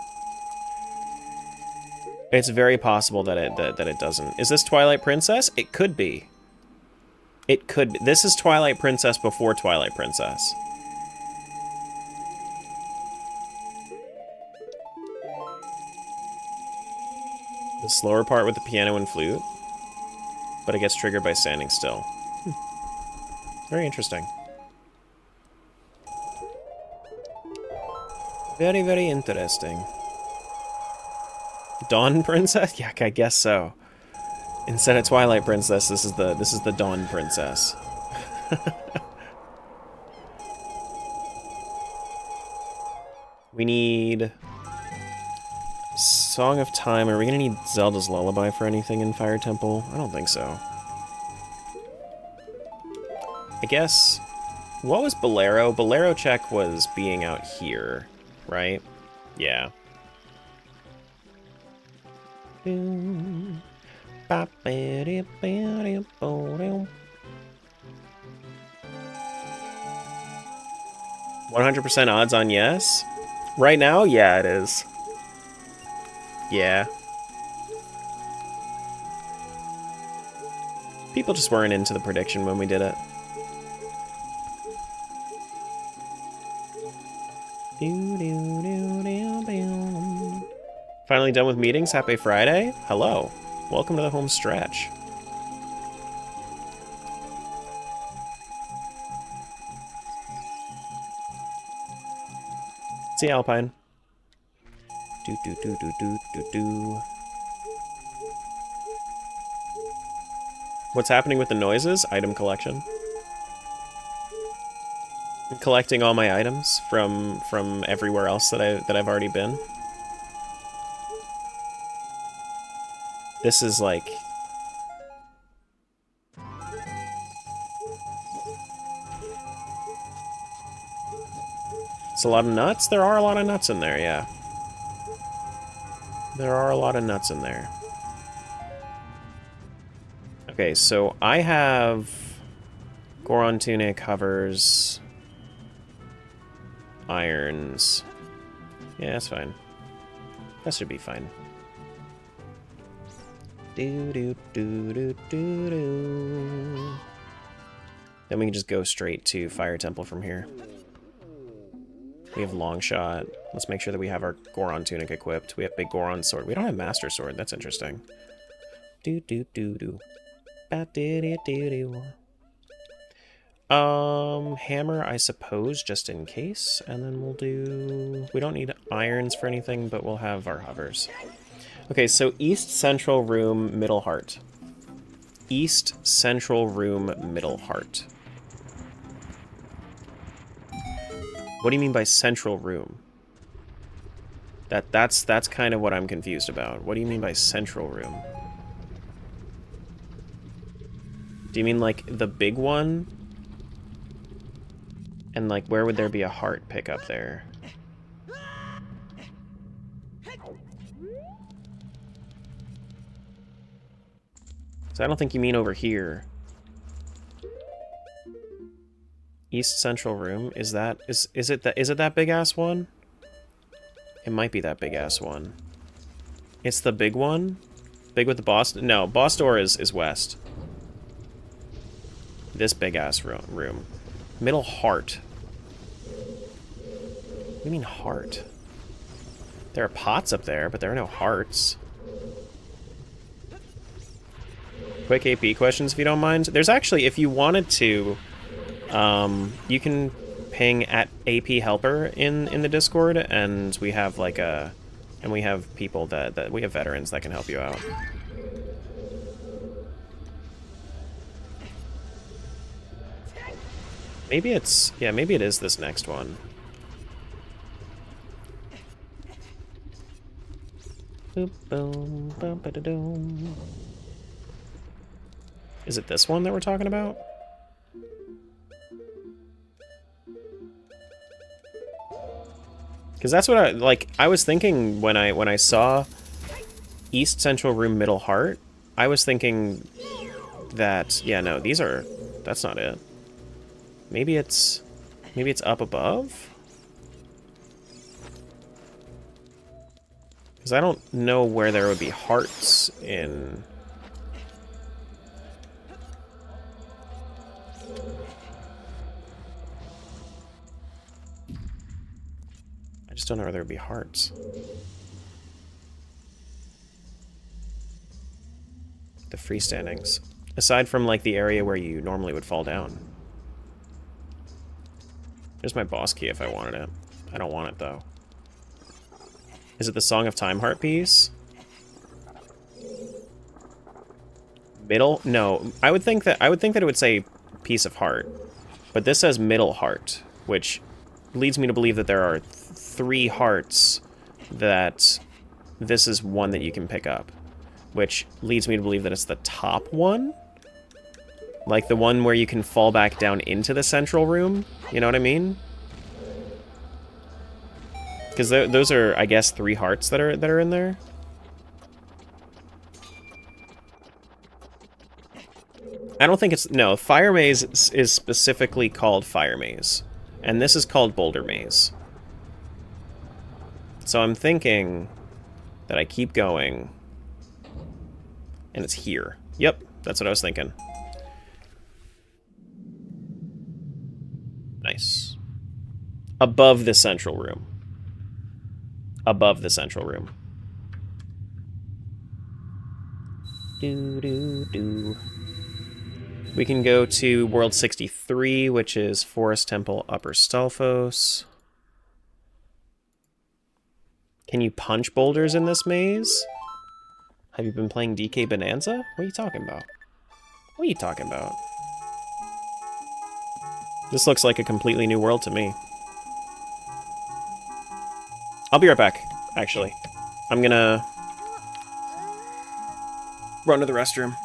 It's very possible that it doesn't. Is this Twilight Princess? It could be. It could be. This is Twilight Princess before Twilight Princess. The slower part with the piano and flute, but it gets triggered by standing still. Very interesting. Very, very interesting. Dawn Princess? Yeah, I guess so. Instead of Twilight Princess, this is the Dawn Princess. We need Song of Time. Are we gonna need Zelda's Lullaby for anything in Fire Temple? I don't think so. I guess... What was Bolero? Bolero check was being out here, right? Yeah. 100% odds on yes? Right now? Yeah, it is. Yeah. People just weren't into the prediction when we did it. Finally done with meetings. Happy Friday. Hello. Welcome to the home stretch. See you, Alpine. What's happening with the noises? Item collection. I'm collecting all my items from everywhere else that I've already been. This is like... It's a lot of nuts? There are a lot of nuts in there, yeah. There are a lot of nuts in there. Okay, so I have Goron tunic, hovers, irons. Yeah, that's fine. That should be fine. Do do do do do do. Then we can just go straight to Fire Temple from here. We have long shot. Let's make sure that we have our Goron tunic equipped. We have big Goron sword. We don't have Master Sword. That's interesting. Do do do do. Ba do do do do. Hammer, I suppose, just in case. And then we'll do... We don't need irons for anything, but we'll have our hovers. Okay, so East Central Room, Middle Heart. East Central Room, Middle Heart. What do you mean by Central Room? That's kind of what I'm confused about. What do you mean by Central Room? Do you mean, like, the big one? And, like, where would there be a heart pickup there? So I don't think you mean over here. East Central Room, is it that big ass one? It might be that big ass one. It's the big one? Big with the boss? No, boss door is west. This big ass room. Middle heart. What do you mean heart? There are pots up there, but there are no hearts. Quick AP questions if you don't mind. There's actually, if you wanted to, you can ping at AP helper in the Discord, and we have like and we have people that we have veterans that can help you out. Maybe it's, yeah, maybe it is this next one. Boop, boom, bum, ba-da-doom. Is it this one that we're talking about? Because that's what I was thinking when I saw East Central Room Middle Heart. I was thinking that, yeah, no, that's not it. Maybe it's up above? Because I don't know where there would be hearts in... I just don't know where there would be hearts. The freestandings. Aside from, like, the area where you normally would fall down. There's my boss key if I wanted it. I don't want it, though. Is it the Song of Time heart piece? Middle? No. I would think that it would say piece of heart. But this says middle heart, which leads me to believe that there are 3 hearts that this is one that you can pick up. Which leads me to believe that it's the top one? Like the one where you can fall back down into the central room? You know what I mean? Because those are, I guess, 3 hearts that are in there. I don't think it's... No, Fire Maze is specifically called Fire Maze. And this is called Boulder Maze. So I'm thinking that I keep going. And it's here. Yep, that's what I was thinking. Nice. Above the central room. Above the central room. Do. We can go to World 63, which is Forest Temple Upper Stalfos. Can you punch boulders in this maze? Have you been playing DK Bonanza? What are you talking about? What are you talking about? This looks like a completely new world to me. I'll be right back, actually. I'm gonna run to the restroom.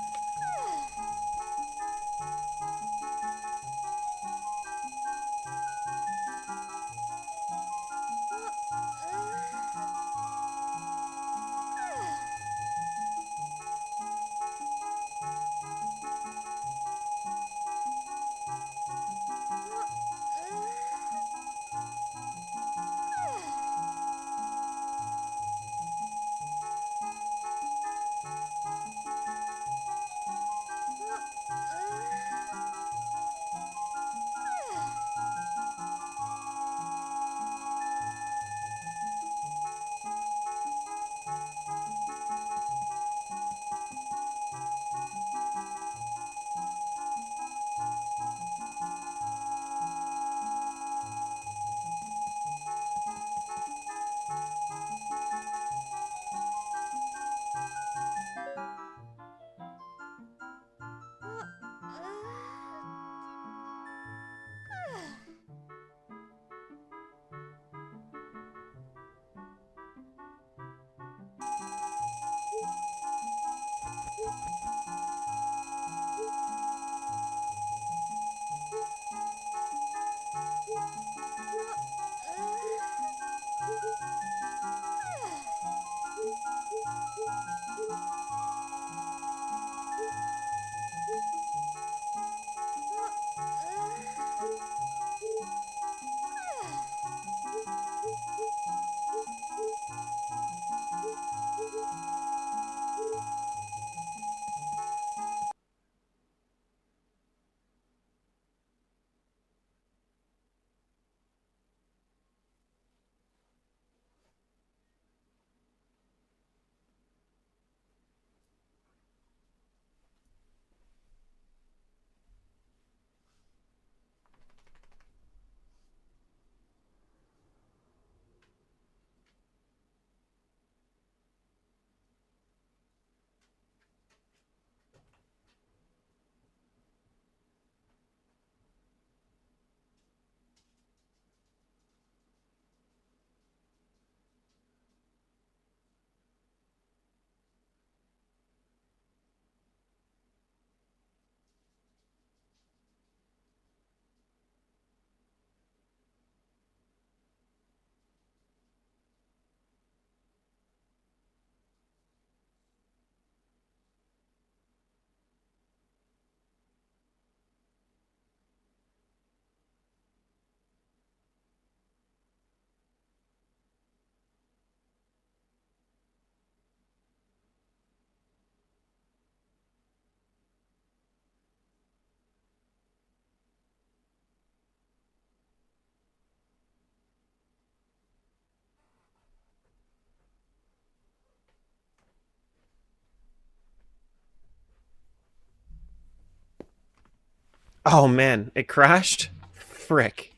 Oh man, it crashed? Frick.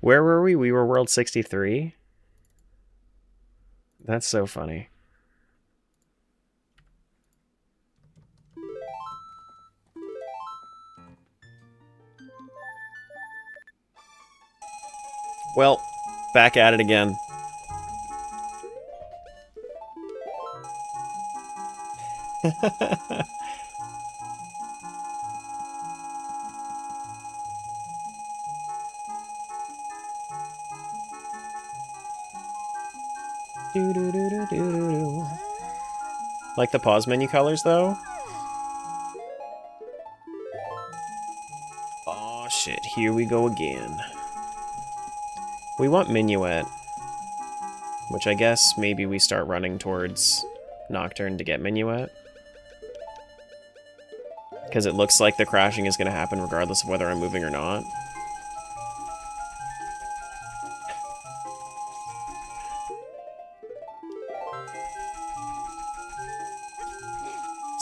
Where were we? We were World 63? That's so funny. Well, back at it again. Like the pause menu colors, though? Oh shit, here we go again. We want Minuet. Which I guess maybe we start running towards Nocturne to get Minuet. Because it looks like the crashing is going to happen regardless of whether I'm moving or not.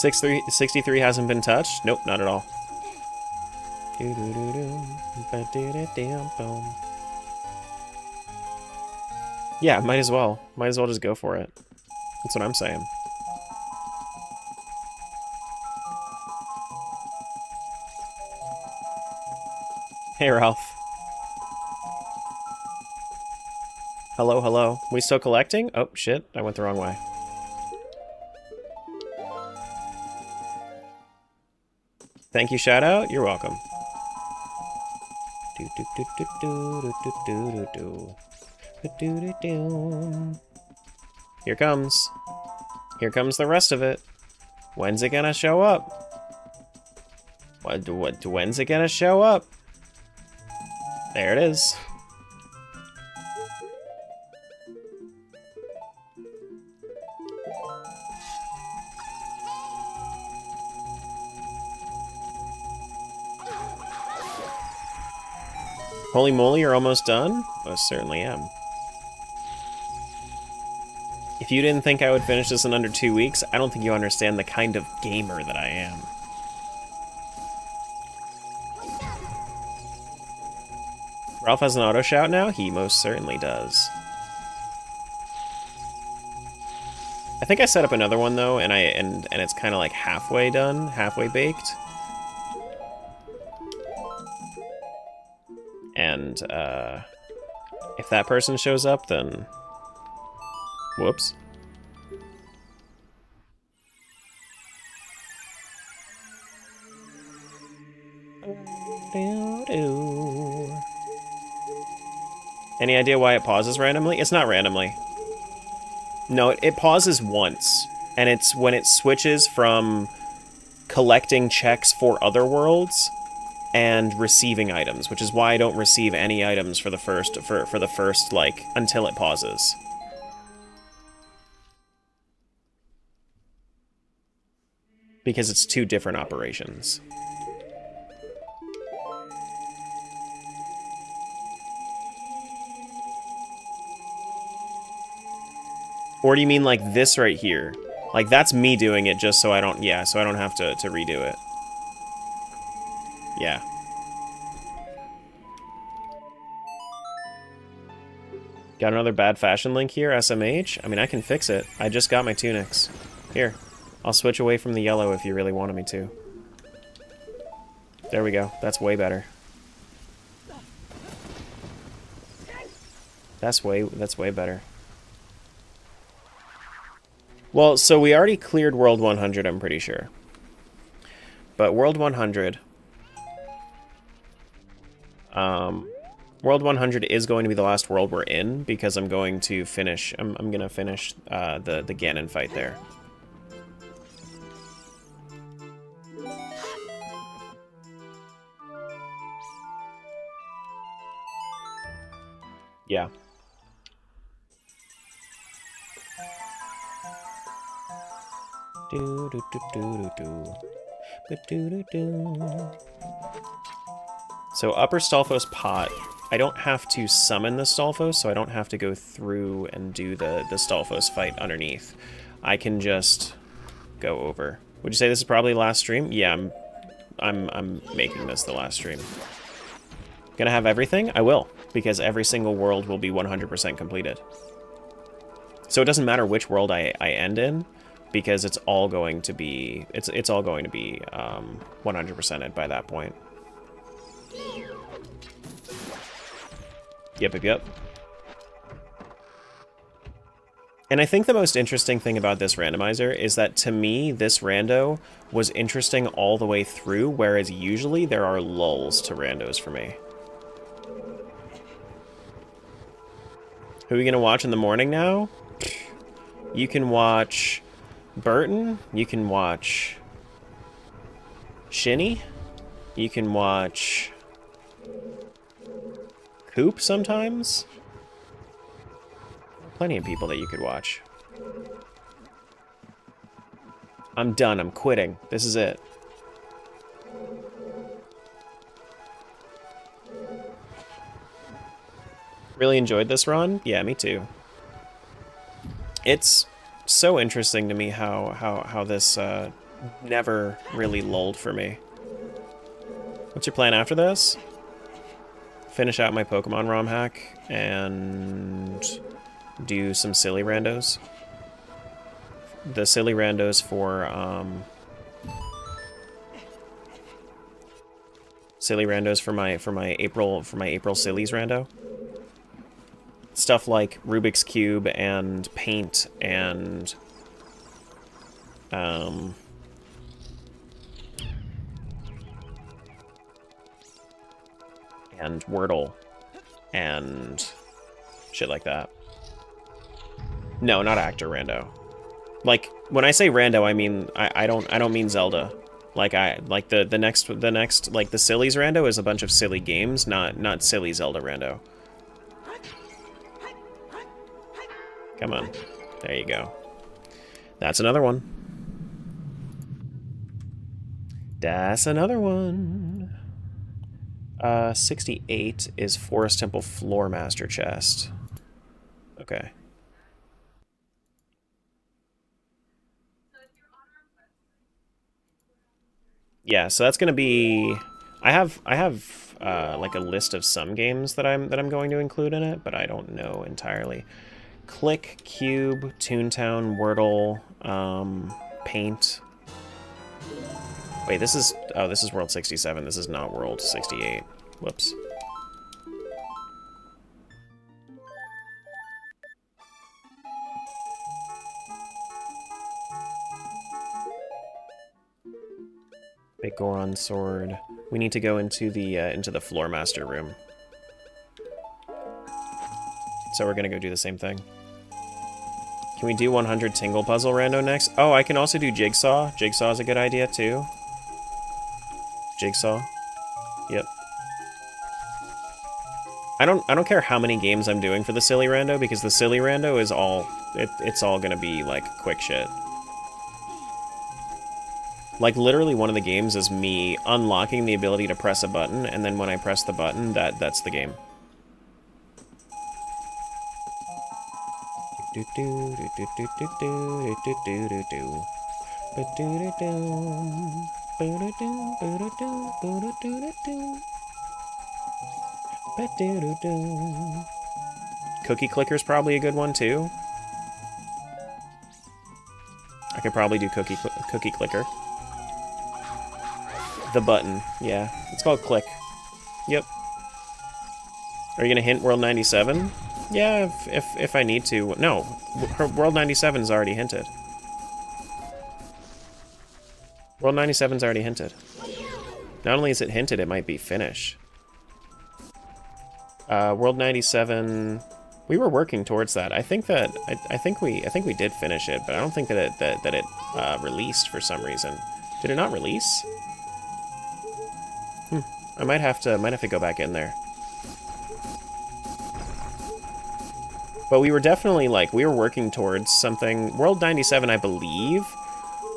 .63 63 hasn't been touched? Nope, not at all. Yeah, might as well. Might as well just go for it. That's what I'm saying. Hey, Ralph. Hello, hello. We still collecting? Oh, shit. I went the wrong way. Thank you, Shoutout. You're welcome. Here comes. Here comes the rest of it. When's it gonna show up? When's it gonna show up? There it is. Holy moly, you're almost done? Most certainly am. If you didn't think I would finish this in under 2 weeks, I don't think you understand the kind of gamer that I am. Ralph has an auto shout now? He most certainly does. I think I set up another one though, and it's kind of like halfway done, halfway baked. And if that person shows up, then whoops. Any idea why it pauses randomly? It's not randomly. No, it pauses once, and it's when it switches from collecting checks for other worlds and receiving items, which is why I don't receive any items for the first like until it pauses. Because it's two different operations. Or do you mean like this right here? Like that's me doing it just so I don't, yeah, so I don't have to redo it. Yeah. Got another bad fashion link here, SMH? I mean, I can fix it. I just got my tunics. Here, I'll switch away from the yellow if you really wanted me to. There we go. That's way better. That's way better. Well, so we already cleared World 100, I'm pretty sure. But World 100... World 100 is going to be the last world we're in, because I'm going to finish... I'm gonna finish the Ganon fight there. Yeah. Do do do do do do do do. So Upper Stalfos Pot, I don't have to summon the Stalfos, so I don't have to go through and do the Stalfos fight underneath. I can just go over Would you say this is probably the last stream? Yeah, I'm making this the last stream. Gonna have everything? I will, because every single world will be 100% completed. So it doesn't matter which world I end in, because it's all going to be 100%ed by that point. Yep. And I think the most interesting thing about this randomizer is that, to me, this rando was interesting all the way through, whereas usually there are lulls to randos for me. Who are we going to watch in the morning now? You can watch Burton. You can watch Shinny. You can watch Coop sometimes. Plenty of people that you could watch. I'm done. I'm quitting. This is it. Really enjoyed this run? Yeah, me too. It's so interesting to me how this never really lulled for me. What's your plan after this? Finish out my Pokemon ROM hack and do some silly randos. The silly randos for my April sillies rando. Stuff like Rubik's Cube and Paint and Wordle and shit like that. No, not actor rando. Like, when I say rando, I mean I don't mean Zelda. Like the next like the sillies rando is a bunch of silly games, not silly Zelda rando. Come on. There you go. That's another one. That's another one. 68 is Forest Temple Floor Master Chest. Okay. Yeah, so that's gonna be... I have like a list of some games that I'm going to include in it, but I don't know entirely. Click, Cube, Toontown, Wordle, Paint. Wait, this is... Oh, this is World 67. This is not World 68. Whoops. Big Goron sword. We need to go into the Floor Master room. So we're gonna go do the same thing. Can we do 100 Tingle Puzzle rando next? Oh, I can also do Jigsaw. Jigsaw is a good idea too. Jigsaw. Yep. I don't care how many games I'm doing for the silly rando, because the silly rando is all it's all gonna be like quick shit. Like, literally one of the games is me unlocking the ability to press a button, and then when I press the button, that's the game. Cookie Clicker's probably a good one too. I could probably do Cookie Clicker. The button, yeah. It's called Click. Yep. Are you gonna hint World 97? Yeah, if I need to. No, World 97 is already hinted. World 97's already hinted. Not only is it hinted, it might be finished. World 97, we were working towards that. I think we did finish it, but I don't think that it released for some reason. Did it not release? I might have to go back in there. But we were definitely, like, we were working towards something. World 97, I believe,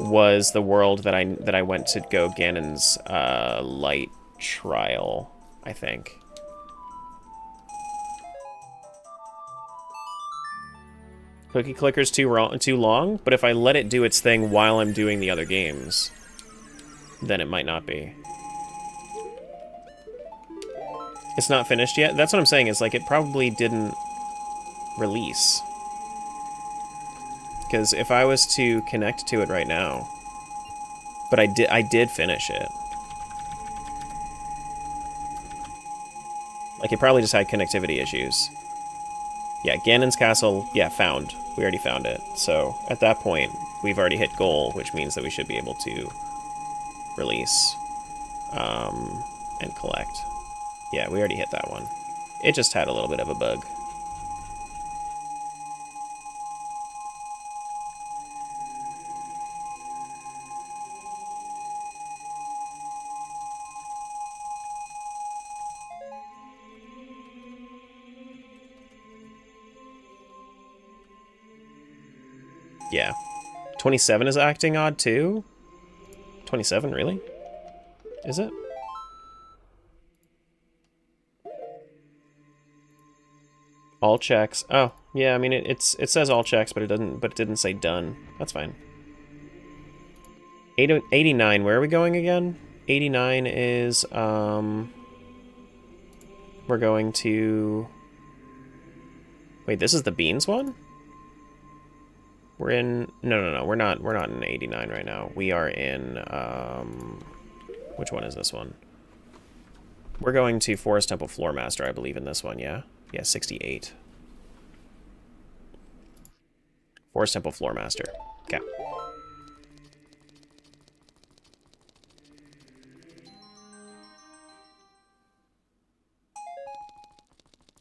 was the world that I went to go Ganon's light trial, I think. Cookie clicker's too long, but if I let it do its thing while I'm doing the other games, then it might not be. It's not finished yet? That's what I'm saying, is like it probably didn't release. Because if I was to connect to it right now, but I did finish it. Like it probably just had connectivity issues. Yeah, Ganon's castle, yeah, found. We already found it. So at that point, we've already hit goal, which means that we should be able to release and collect. Yeah, we already hit that one. It just had a little bit of a bug. Yeah. 27 is acting odd too? 27, really? Is it? All checks. Oh, yeah, I mean it says all checks, but it didn't say done. That's fine. 89, where are we going again? 89 is we're going to... Wait, this is the beans one? We're in... No, we're not in 89 right now. We are in, which one is this one? We're going to Forest Temple Floor Master, I believe, in this one, yeah? Yeah, 68. Forest Temple Floor Master. Okay.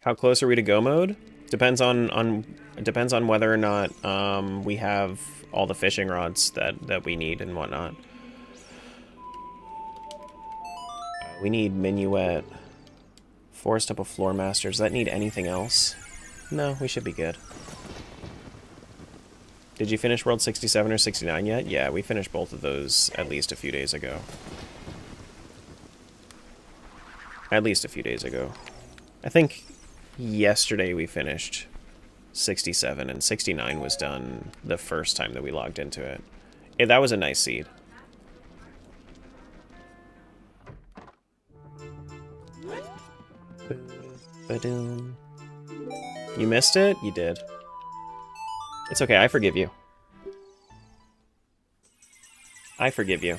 How close are we to go mode? Depends on whether or not we have all the fishing rods that we need and whatnot. We need Minuet, Forest Temple Floor Master. Does that need anything else? No, we should be good. Did you finish World 67 or 69 yet? Yeah, we finished both of those at least a few days ago. At least a few days ago. I think yesterday we finished 67, and 69 was done the first time that we logged into it. Yeah, that was a nice seed. You missed it? You did. It's okay, I forgive you. I forgive you.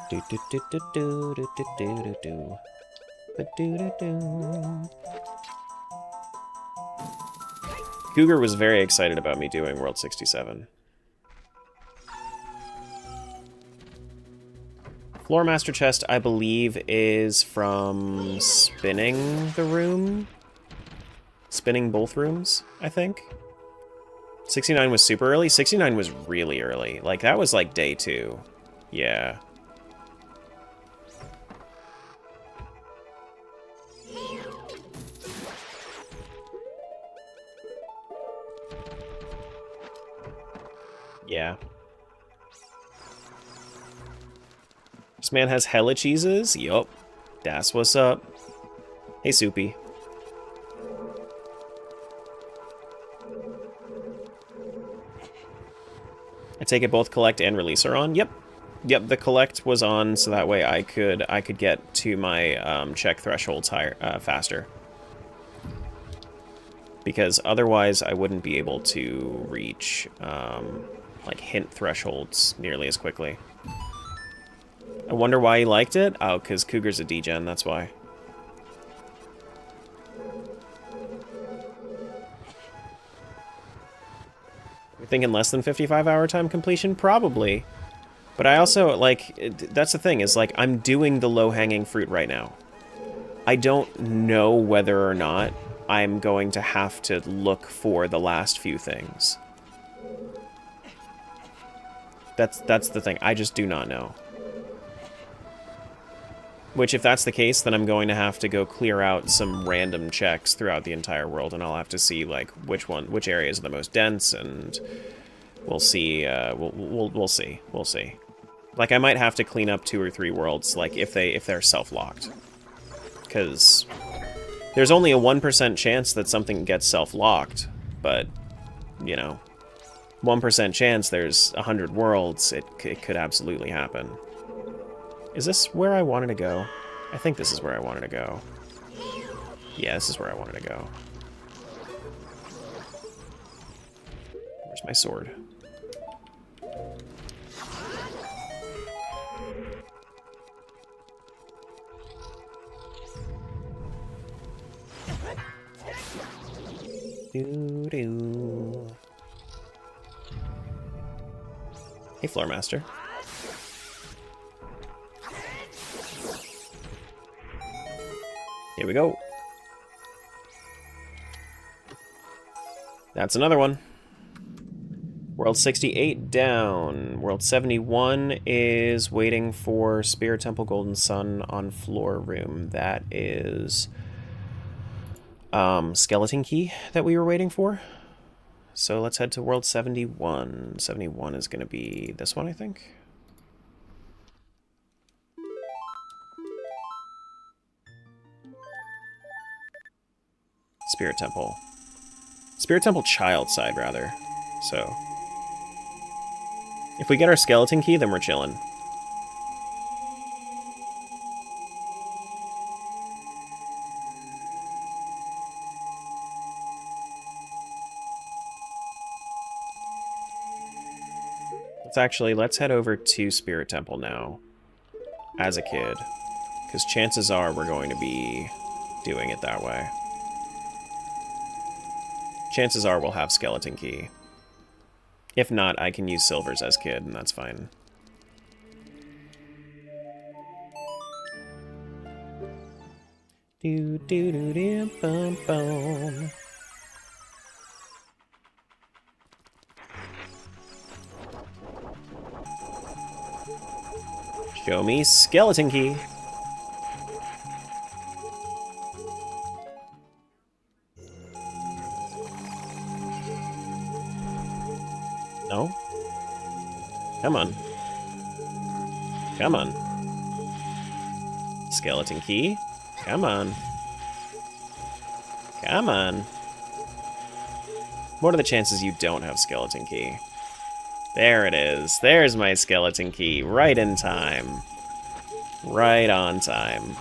Do do do do do do do do do do do. Cougar was very excited about me doing World 67. Floor Master chest, I believe, is from spinning the room. Spinning both rooms, I think. 69 was super early. 69 was really early. Like, that was like day 2. Yeah. Yeah. This man has hella cheeses? Yup. That's what's up. Hey, Soupy. I take it both collect and release are on? Yep. Yep, the collect was on, so that way I could get to my check thresholds higher, faster. Because otherwise I wouldn't be able to reach like hint thresholds nearly as quickly. I wonder why he liked it? Oh, because Cougar's a degen, that's why. We're thinking less than 55-hour time completion? Probably. But I also, like, that's the thing, is, like, I'm doing the low-hanging fruit right now. I don't know whether or not I'm going to have to look for the last few things. That's the thing. I just do not know. Which, if that's the case, then I'm going to have to go clear out some random checks throughout the entire world, and I'll have to see, like, which areas are the most dense, and we'll see, we'll see. We'll see. Like, I might have to clean up 2 or 3 worlds, like, if they're self-locked. Because there's only a 1% chance that something gets self-locked, but, you know, 1% chance there's 100 worlds. It could absolutely happen. Is this where I wanted to go? I think this is where I wanted to go. Yeah, this is where I wanted to go. Where's my sword? Doo-doo. Hey, Floor Master. Here we go. That's another one. World 68 down. World 71 is waiting for Spirit Temple Golden Sun on floor room. That is skeleton key that we were waiting for. So let's head to World 71. 71 is going to be this one, I think. Spirit Temple. Spirit Temple child side, rather. So, if we get our skeleton key, then we're chilling. Let's head over to Spirit Temple now, as a kid, because chances are we're going to be doing it that way. Chances are we'll have skeleton key. If not, I can use silvers as kid, and that's fine. Do do do do bum bum. Show me skeleton key. No? Come on. Come on. Skeleton key? Come on. Come on. What are the chances you don't have skeleton key? There it is. There's my skeleton key. Right in time. Right on time.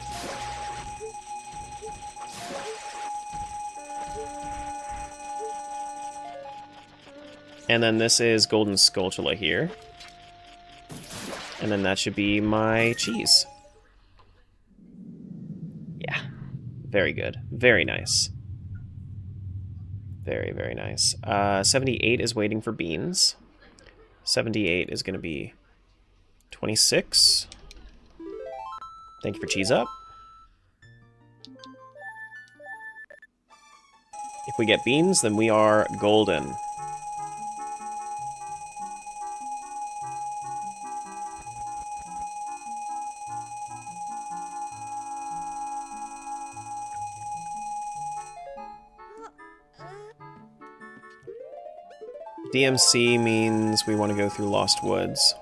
And then this is Golden Skulltula here. And then that should be my cheese. Yeah. Very good. Very nice. Very, very nice. 78 is waiting for beans. 78 is going to be 26. Thank you for cheese up. If we get beans, then we are golden. DMC means we want to go through Lost Woods.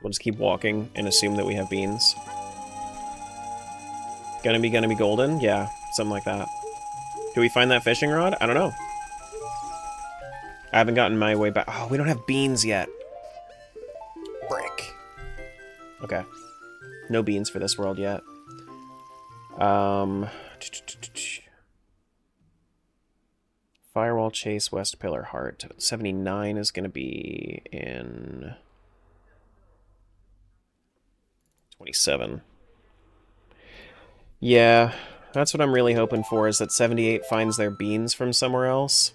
We'll just keep walking and assume that we have beans. Gonna be golden? Yeah, something like that. Do we find that fishing rod? I don't know. I haven't gotten my way back. Oh, we don't have beans yet. Brick. Okay. No beans for this world yet. Firewall Chase, West Pillar Heart. 79 is going to be in 27. Yeah, that's what I'm really hoping for, is that 78 finds their beans from somewhere else.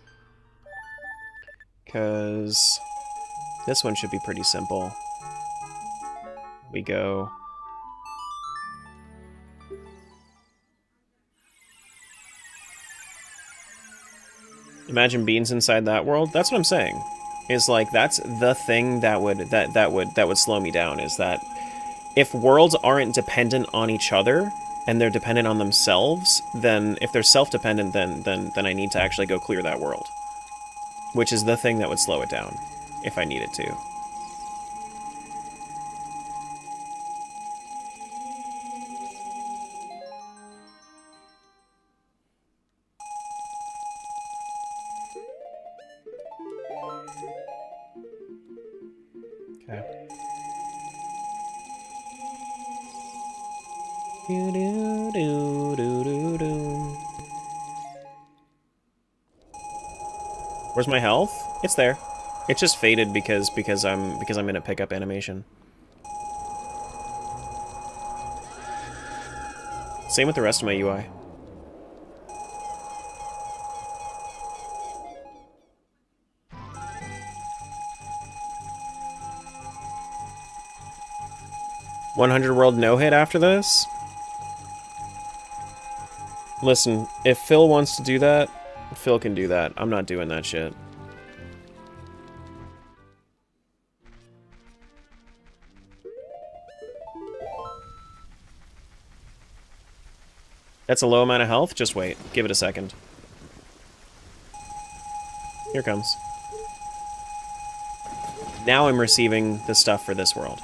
Because this one should be pretty simple. We go... Imagine beans inside that world. That's what I'm saying. Is like that's the thing that would slow me down, is that if worlds aren't dependent on each other and they're dependent on themselves, then if they're self-dependent, then I need to actually go clear that world. Which is the thing that would slow it down if I needed to. Okay. Do, do, do, do, do, do. Where's my health? It's there. It's just faded because I'm in a pickup animation. Same with the rest of my UI. $100 world no hit after this? Listen, if Phil wants to do that, Phil can do that. I'm not doing that shit. That's a low amount of health? Just wait. Give it a second. Here it comes. Now I'm receiving the stuff for this world.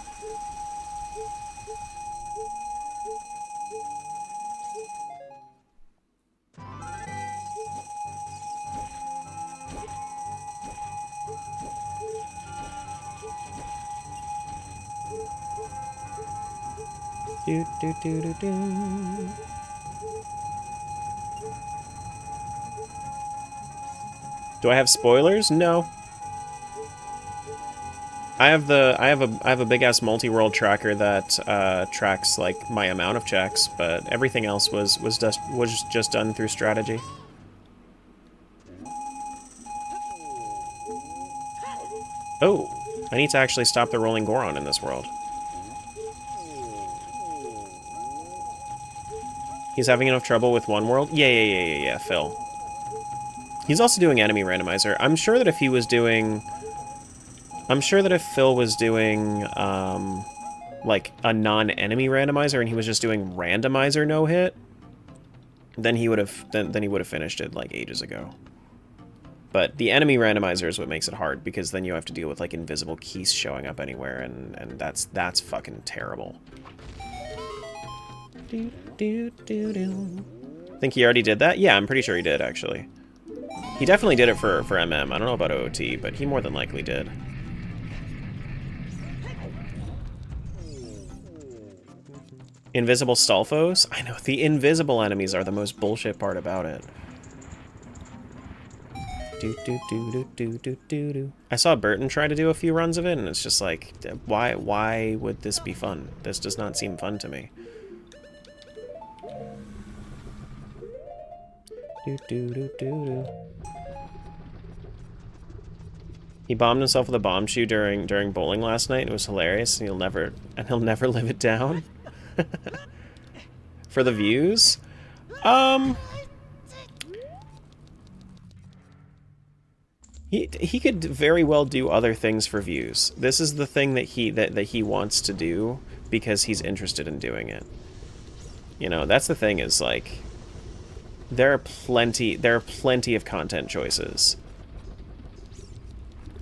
Do, do, do, do, do. Do I have spoilers? No. I have a big ass multi-world tracker that tracks like my amount of checks, but everything else was just done through strategy. Oh, I need to actually stop the rolling Goron in this world. He's having enough trouble with one world? Yeah, Phil. He's also doing enemy randomizer. I'm sure that if he was doing... I'm sure that if Phil was doing, like, a non-enemy randomizer and he was just doing randomizer no-hit, then he would have then he would have finished it, like, ages ago. But the enemy randomizer is what makes it hard, because then you have to deal with, like, invisible keys showing up anywhere, and that's fucking terrible. Think he already did that? Yeah, I'm pretty sure he did, actually. He definitely did it for MM. I don't know about OOT, but he more than likely did. Invisible Stalfos? I know, the invisible enemies are the most bullshit part about it. I saw Burton try to do a few runs of it, and it's just like, why would this be fun? This does not seem fun to me. He bombed himself with a bomb shoe during bowling last night. It was hilarious, and he'll never live it down. For the views, he could very well do other things for views. This is the thing that he wants to do because he's interested in doing it. You know, that's the thing, is like, there are plenty of content choices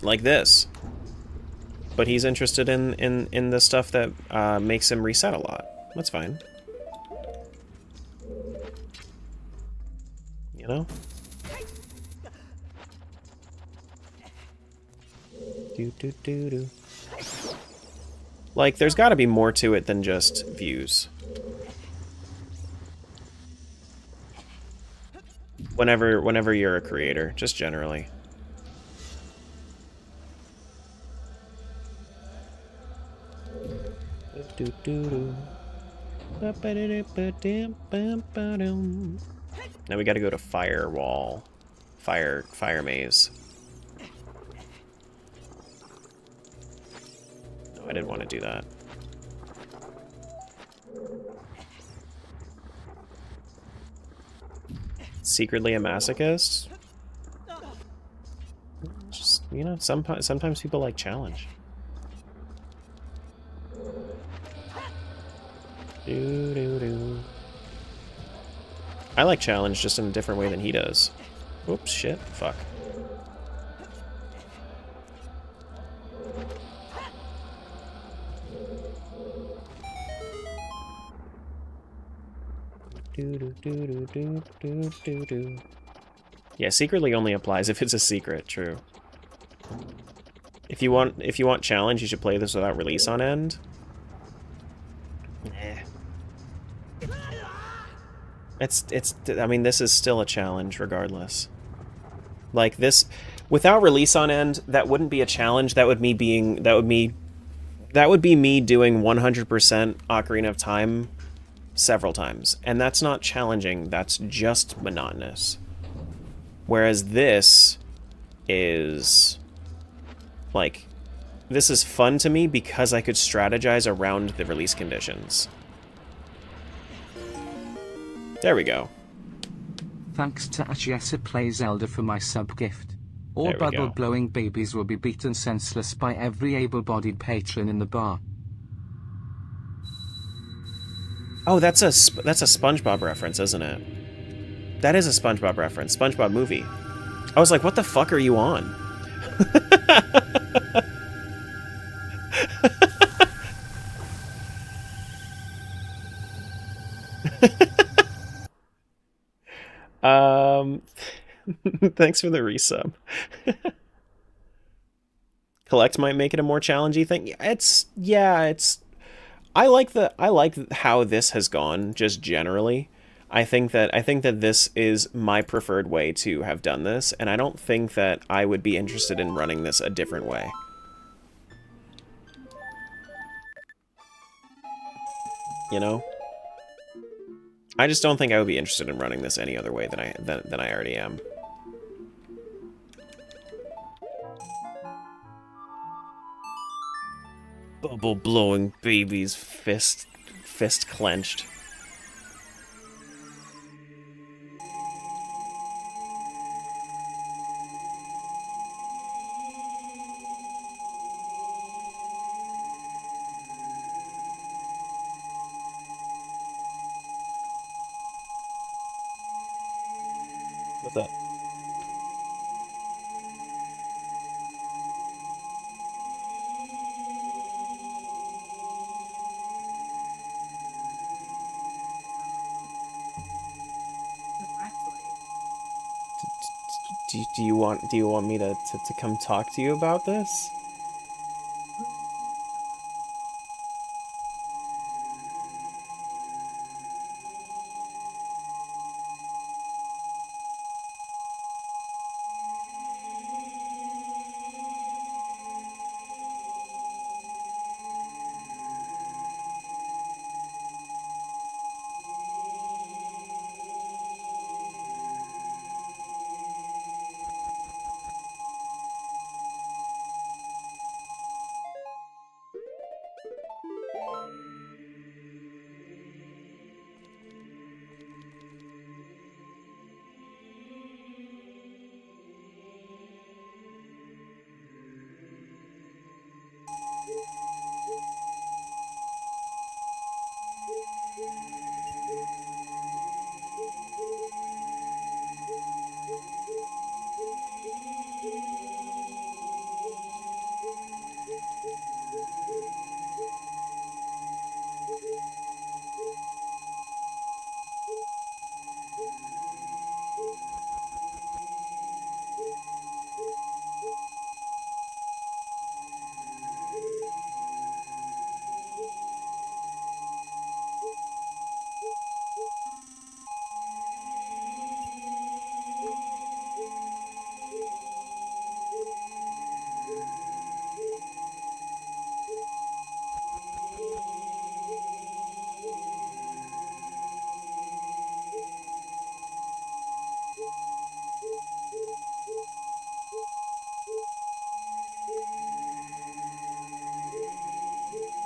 like this, but he's interested in the stuff that makes him reset a lot. That's fine. You know? Like, there's got to be more to it than just views. Whenever you're a creator, just generally. Now we gotta go to Firewall. Fire Maze. No, I didn't want to do that. Secretly a masochist? Just, you know, sometimes people like challenge. I like challenge, just in a different way than he does. Whoops, shit, fuck. Yeah, secretly only applies if it's a secret, true. If you want challenge, you should play this without release on end. Eh. I mean, this is still a challenge regardless. Like this, without release on end, that wouldn't be a challenge. That would be me doing 100% Ocarina of Time several times. And that's not challenging, that's just monotonous. Whereas this is, like, this is fun to me because I could strategize around the release conditions. There we go. Thanks to Achiesa Play Zelda for my sub-gift. All There we go. bubble-blowing babies will be beaten senseless by every able-bodied patron in the bar. Oh, that's a SpongeBob reference, isn't it? That is a SpongeBob reference. SpongeBob movie. I was like, what the fuck are you on? Thanks for the resub. Collect might make it a more challenging thing. I like how this has gone just generally. I think that this is my preferred way to have done this, and I don't think that I would be interested in running this a different way. You know? I just don't think I would be interested in running this any other way than I already am. Bubble blowing babies, fist clenched. What's that? Do you want me to come talk to you about this?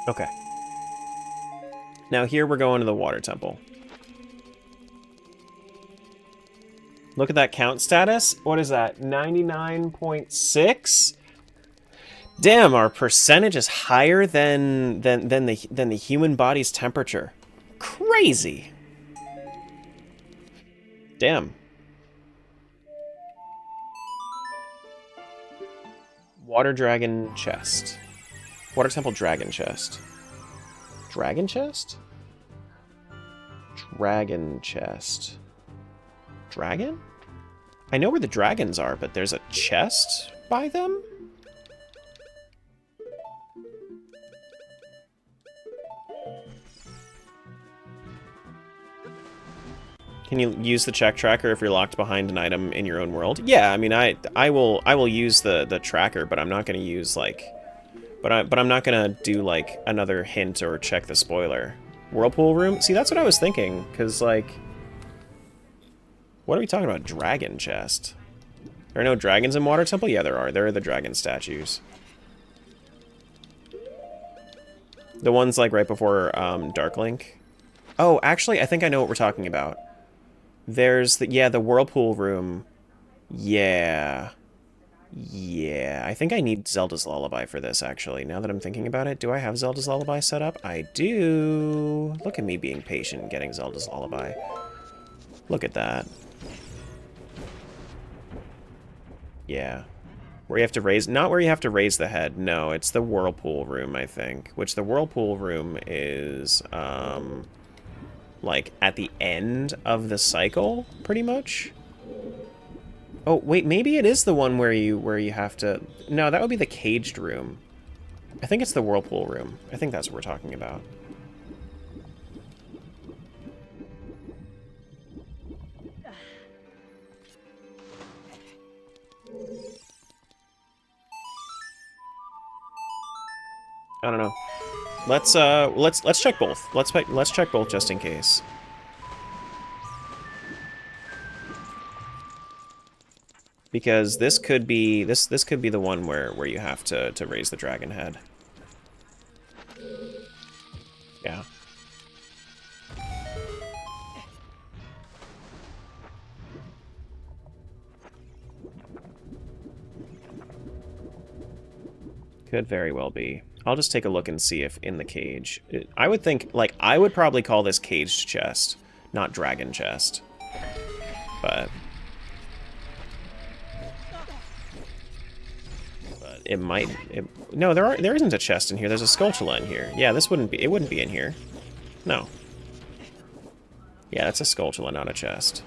Okay. Now here we're going to the water temple. Look at that count status. What is that? 99.6? Damn, our percentage is higher than the human body's temperature. Crazy. Damn. Water dragon chest. Water temple dragon chest. Dragon chest? Dragon chest. Dragon? I know where the dragons are, but there's a chest by them? Can you use the check tracker if you're locked behind an item in your own world? Yeah, I mean, I will use the tracker, but I'm not going to use, like... But I'm not going to do, like, another hint or check the spoiler. Whirlpool room? See, that's what I was thinking, because, like... What are we talking about? Dragon chest. There are no dragons in Water Temple? Yeah, there are. There are the dragon statues. The ones, like, right before Dark Link. Oh, actually, I think I know what we're talking about. There's the... Yeah, the Whirlpool room. Yeah. Yeah. I think I need Zelda's Lullaby for this, actually. Now that I'm thinking about it, do I have Zelda's Lullaby set up? I do. Look at me being patient getting Zelda's Lullaby. Look at that. Yeah. Where you have to raise... Not where you have to raise the head. No, it's the Whirlpool room, I think. Which the Whirlpool room is, like, at the end of the cycle, pretty much. Oh, wait, maybe it is the one where you have to... No, that would be the caged room. I think it's the Whirlpool room. I think that's what we're talking about. I don't know. Let's check both. Let's check both just in case. Because this could be this could be the one where you have to raise the dragon head. Yeah. Could very well be. I'll just take a look and see if in the cage. I would think, like, I would probably call this caged chest, not dragon chest. But it might... no, there isn't a chest in here. There's a Skulltula in here. Yeah, this wouldn't be... It wouldn't be in here. No. Yeah, that's a Skulltula, not a chest.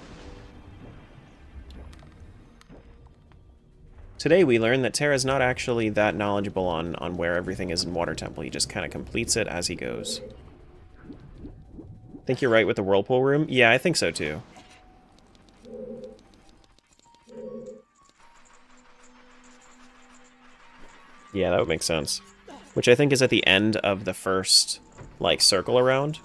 Today we learned that Terra's not actually that knowledgeable on where everything is in Water Temple. He just kind of completes it as he goes. Think you're right with the Whirlpool room? Yeah, I think so too. Yeah, that would make sense. Which I think is at the end of the first, like, circle around.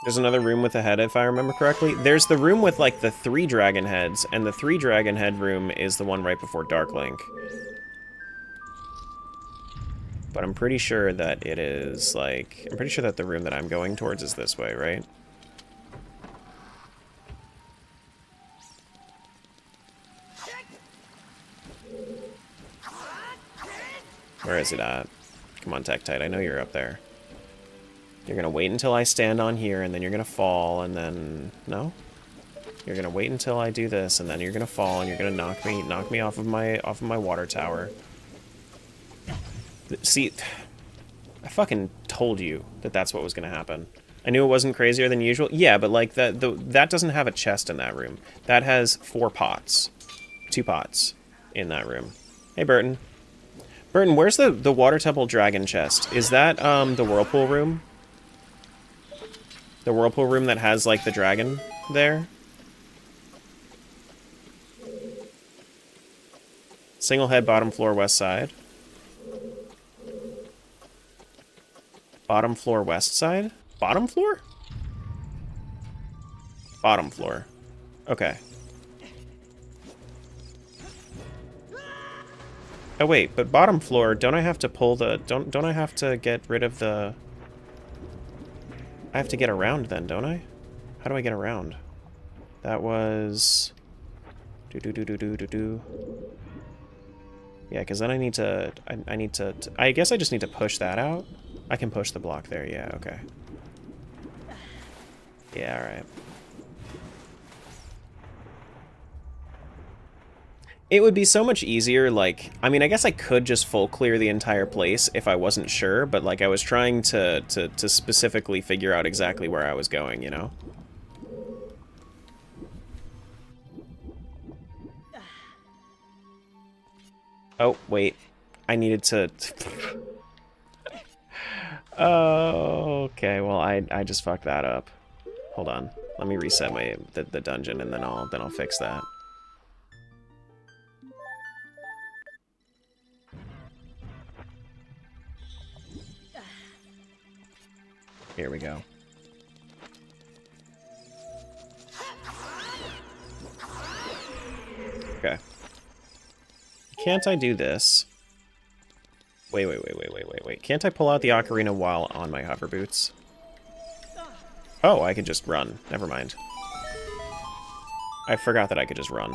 There's another room with a head, if I remember correctly. There's the room with, like, the 3 dragon heads, and the 3 dragon head room is the one right before Dark Link. But I'm pretty sure that it is, like... I'm pretty sure that the room that I'm going towards is this way, right? Where is it at? Come on, Tektite, I know you're up there. You're gonna wait until I stand on here, and then you're gonna fall, and then... No? You're gonna wait until I do this, and then you're gonna fall, and you're gonna knock me off of my water tower. See, I fucking told you that that's what was gonna happen. I knew it wasn't crazier than usual. Yeah, but like that doesn't have a chest in that room. That has 4 pots, 2 pots in that room. Hey, Burton. Burton, where's the Water Temple dragon chest? Is that the Whirlpool room? The Whirlpool room that has like the dragon there? Single head, bottom floor, west side. Bottom floor, west side? Bottom floor? Bottom floor. Okay. Oh wait, but bottom floor, don't I have to pull the... Don't I have to get rid of the... I have to get around then, don't I? How do I get around? That was... Yeah, because then I need to... I need to... I guess I just need to push that out. I can push the block there, yeah, okay. Yeah, alright. It would be so much easier, like... I mean, I guess I could just full clear the entire place if I wasn't sure, but, like, I was trying to specifically figure out exactly where I was going, you know? Oh, wait. I needed to... Oh, okay. Well, I just fucked that up. Hold on. Let me reset the dungeon, and then I'll fix that. Here we go. Okay. Can't I do this? Wait. Can't I pull out the ocarina while on my hover boots? Oh, I could just run. Never mind. I forgot that I could just run.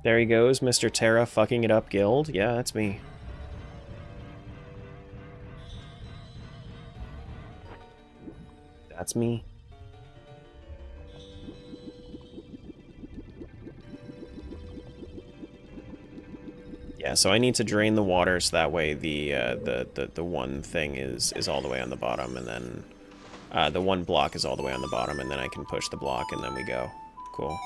There he goes, Mr. Terra fucking it up guild. Yeah, that's me. That's me. Yeah, so I need to drain the water so that way the one thing is all the way on the bottom, and then the one block is all the way on the bottom, and then I can push the block, and then we go. Cool.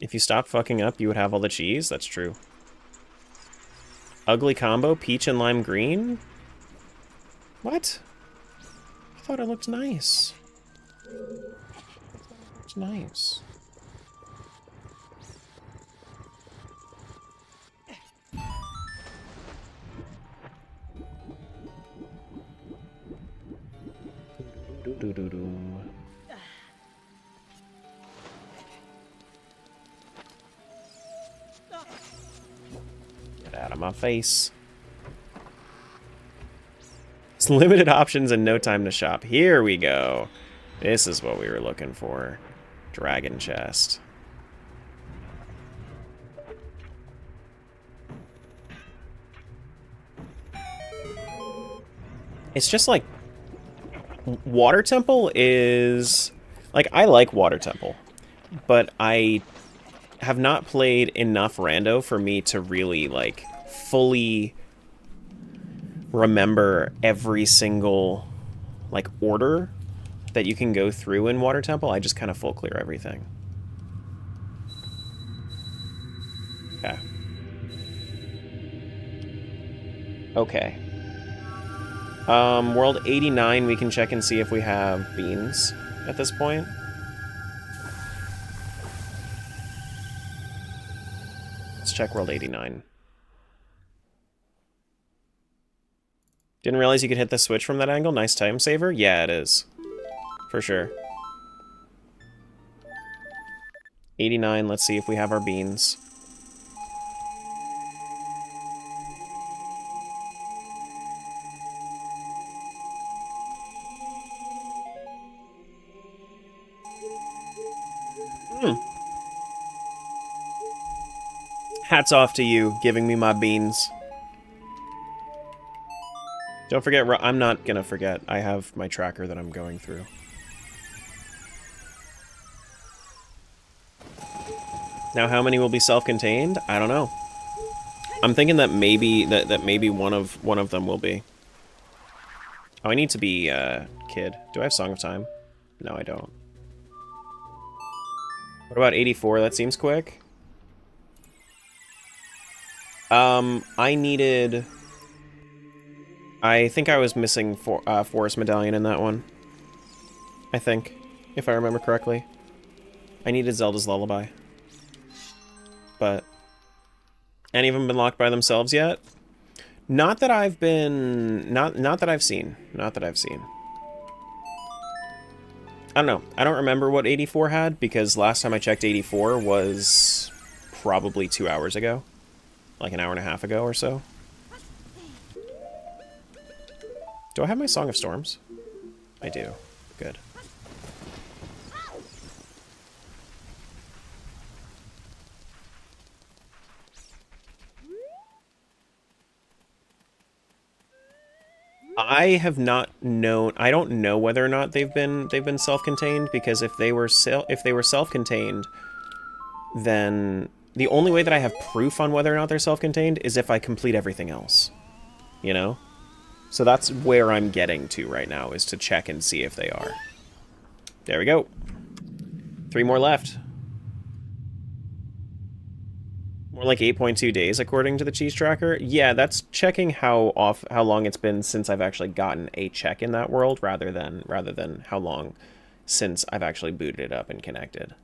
If you stop fucking up, you would have all the cheese? That's true. Ugly combo, peach and lime green? What? I thought it looked nice. It's nice. Get out of my face. It's limited options and no time to shop. Here we go. This is what we were looking for. Dragon chest. It's just like... Water Temple is... Like, I like Water Temple. But I have not played enough Rando for me to really, like, fully remember every single, like, order that you can go through in Water Temple. I just kind of full clear everything. Okay. Okay. World 89, we can check and see if we have beans at this point. Let's check World 89. Didn't realize you could hit the switch from that angle. Nice time saver. Yeah, it is. For sure. 89, let's see if we have our beans. Hats off to you, giving me my beans. Don't forget, I'm not gonna forget. I have my tracker that I'm going through. Now, how many will be self-contained? I don't know. I'm thinking that maybe maybe one of them will be. Oh, I need to be Kid. Do I have Song of Time? No, I don't. What about 84? That seems quick. I think I was missing Forest Medallion in that one. I think, if I remember correctly. I needed Zelda's Lullaby. But, any of them been locked by themselves yet? Not that I've been, not that I've seen. Not that I've seen. I don't know. I don't remember what 84 had, because last time I checked 84 was probably 2 hours ago. Like an hour and a half ago or so. Do I have my Song of Storms? I do. Good. I have not known. I don't know whether or not they've been self-contained, because if they were self-contained, then the only way that I have proof on whether or not they're self-contained is if I complete everything else. You know? So that's where I'm getting to right now, is to check and see if they are. There we go. 3 more left. More like 8.2 days, according to the cheese tracker. Yeah, that's checking how long it's been since I've actually gotten a check in that world, rather than how long since I've actually booted it up and connected.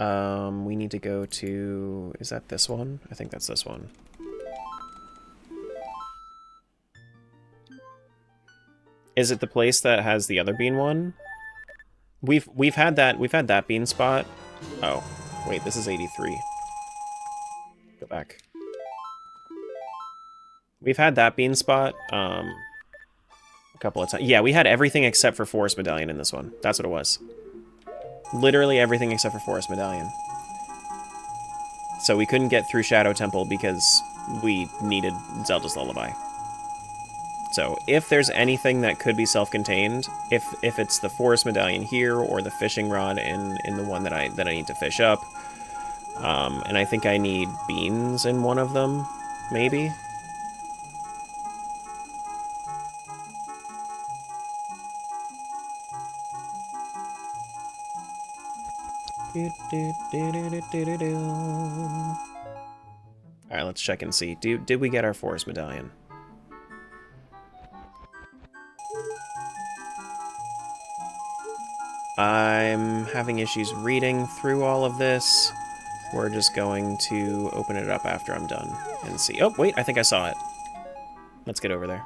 We need to go to... Is that this one? I think that's this one. Is it the place that has the other bean one? We've had that bean spot. Oh, wait, this is 83. Go back. We've had that bean spot a couple of times. Yeah, we had everything except for Forest Medallion in this one. That's what it was. Literally everything except for Forest Medallion. So we couldn't get through Shadow Temple because we needed Zelda's Lullaby. So if there's anything that could be self-contained, if it's the Forest Medallion here or the fishing rod in the one that I need to fish up, and I think I need beans in one of them, maybe. Alright, let's check and see. Did we get our Forest Medallion? I'm having issues reading through all of this. We're just going to open it up after I'm done and see. Oh, wait, I think I saw it. Let's get over there.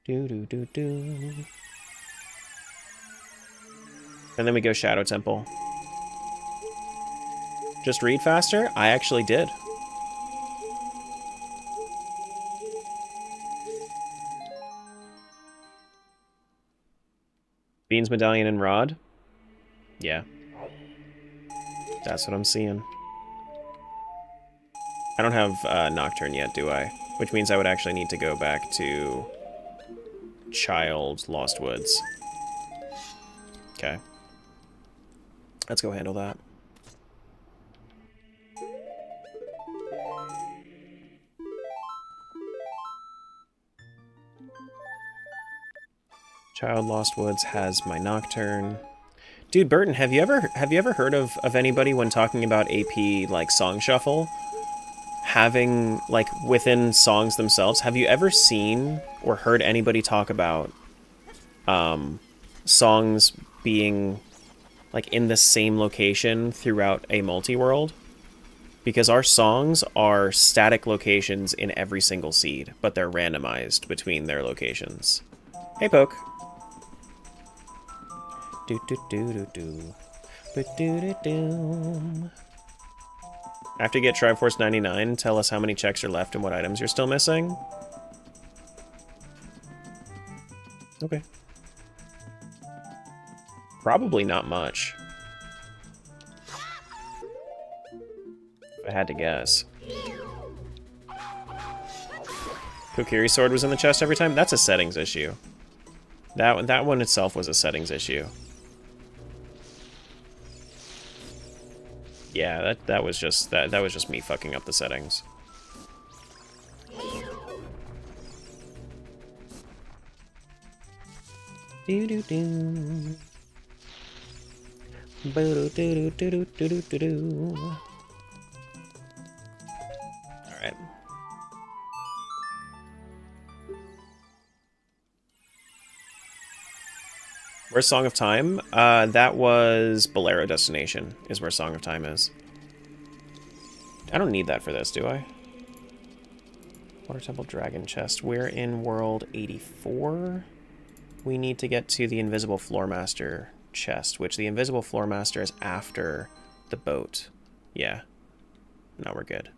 Do. And then we go Shadow Temple. Just read faster? I actually did. Beans, Medallion, and Rod? Yeah. That's what I'm seeing. I don't have Nocturne yet, do I? Which means I would actually need to go back to Child Lost Woods. Okay. Let's go handle that. Child Lost Woods has my Nocturne. Dude, Burton, have you ever heard of anybody when talking about AP like song shuffle having like within songs themselves? Have you ever seen or heard anybody talk about songs being like in the same location throughout a multi-world? Because our songs are static locations in every single seed, but they're randomized between their locations. Hey, Poke. After you get Triforce 99, tell us how many checks are left and what items you're still missing. Okay. Probably not much. If I had to guess. Kokiri's sword was in the chest every time? That's a settings issue. That one itself was a settings issue. Yeah, that was just me fucking up the settings. Do-do-do. Bo-do-do-do-do-do-do-do. Alright. Where's Song of Time? That was Bolero Destination, is where Song of Time is. I don't need that for this, do I? Water Temple Dragon Chest. We're in World 84. We need to get to the Invisible Floormaster chest, which the Invisible Floormaster is after the boat. Yeah. No, we're good.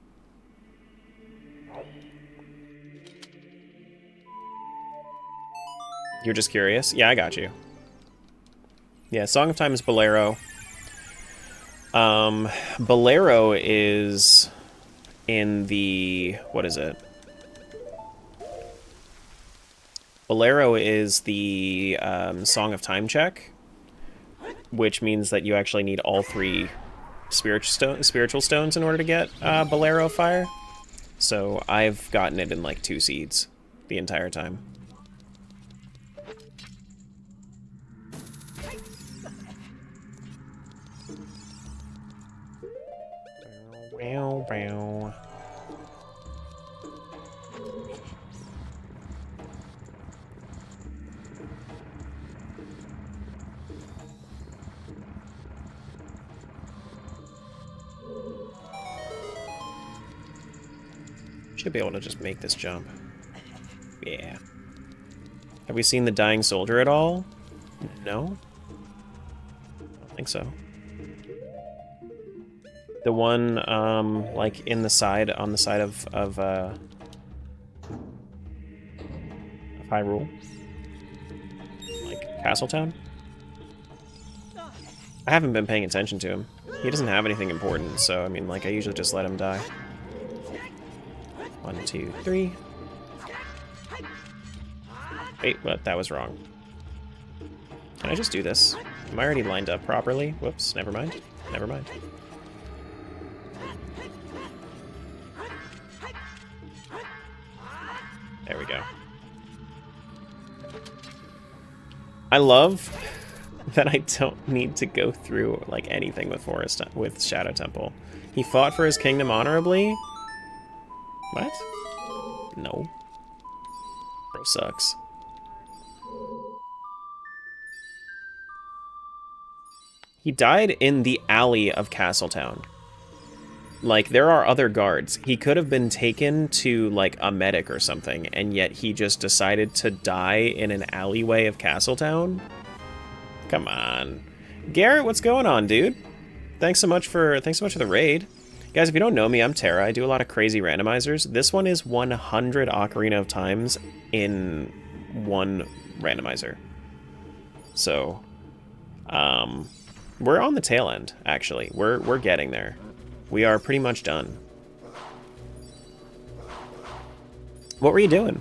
You're just curious? Yeah, I got you. Yeah, Song of Time is Bolero. Bolero is in the... what is it? Bolero is the Song of Time check, which means that you actually need all 3 spiritual stones in order to get Bolero Fire. So I've gotten it in like 2 seeds the entire time. Bow, bow. Should be able to just make this jump. Yeah. Have we seen the dying soldier at all? No? I don't think so. The one, like, in the side, on the side of Hyrule? Like, Castletown? I haven't been paying attention to him. He doesn't have anything important, so, I mean, like, I usually just let him die. 1, 2, 3. Wait, what? That was wrong. Can I just do this? Am I already lined up properly? Whoops, never mind. Never mind. There we go. I love that I don't need to go through, like, anything with Shadow Temple. He fought for his kingdom honorably? What? No. Bro sucks. He died in the alley of Castletown. Like, there are other guards. He could have been taken to, like, a medic or something, and yet he just decided to die in an alleyway of Castletown? Come on. Garrett, what's going on, dude? Thanks so much for the raid. Guys, if you don't know me, I'm Tara. I do a lot of crazy randomizers. This one is 100 Ocarina of Times in one randomizer. So, we're on the tail end, actually. We're getting there. We are pretty much done. What were you doing?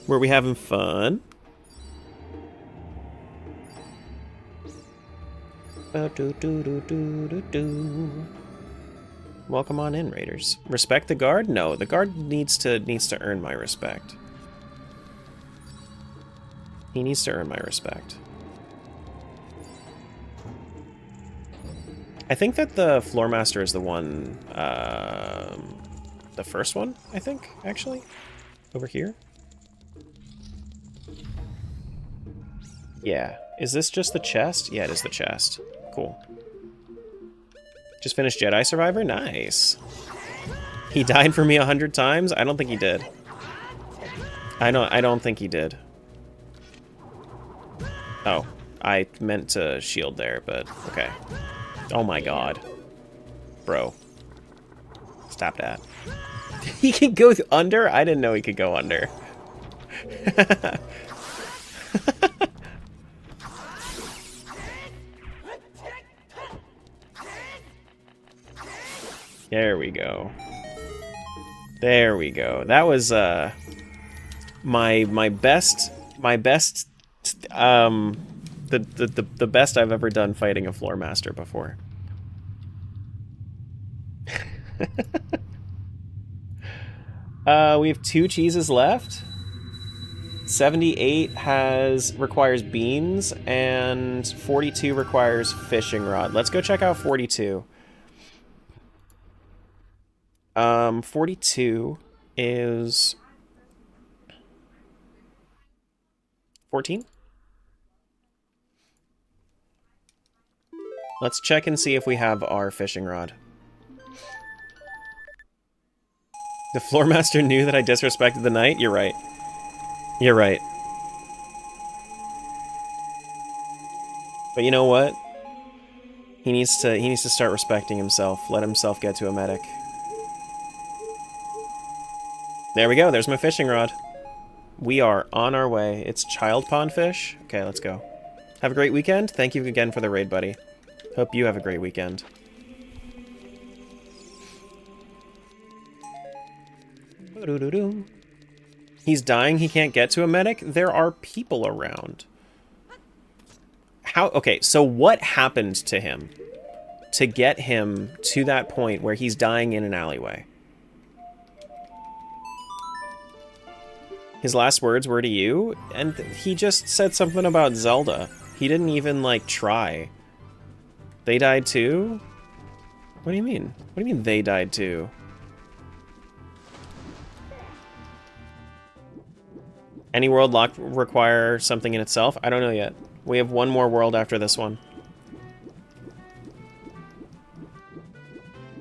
Were we having fun? Welcome on in, Raiders. Respect the guard? No, the guard needs to earn my respect. He needs to earn my respect. I think that the Floor Master is the one, the first one, I think, actually. Over here. Yeah. Is this just the chest? Yeah, it is the chest. Cool. Just finished Jedi Survivor? Nice. He died for me 100 times? I don't think he did. I don't think he did. Oh, I meant to shield there, but okay. Oh my god. Bro. Stop that. He can go under? I didn't know he could go under. There we go. There we go. That was my best the best I've ever done fighting a Floor Master before. We have 2 cheeses left. 78 requires beans, and 42 requires fishing rod. Let's go check out 42. 42 is 14. Let's check and see if we have our fishing rod. The Floor Master knew that I disrespected the knight? You're right. You're right. But you know what? He needs to start respecting himself. Let himself get to a medic. There we go. There's my fishing rod. We are on our way. It's child pond fish. Okay, let's go. Have a great weekend. Thank you again for the raid, buddy. Hope you have a great weekend. He's dying, he can't get to a medic? There are people around. How? Okay, so what happened to him to get him to that point where he's dying in an alleyway? His last words were to you, and he just said something about Zelda. He didn't even, like, try. They died too? What do you mean? What do you mean they died too? Any world lock require something in itself? I don't know yet. We have one more world after this one.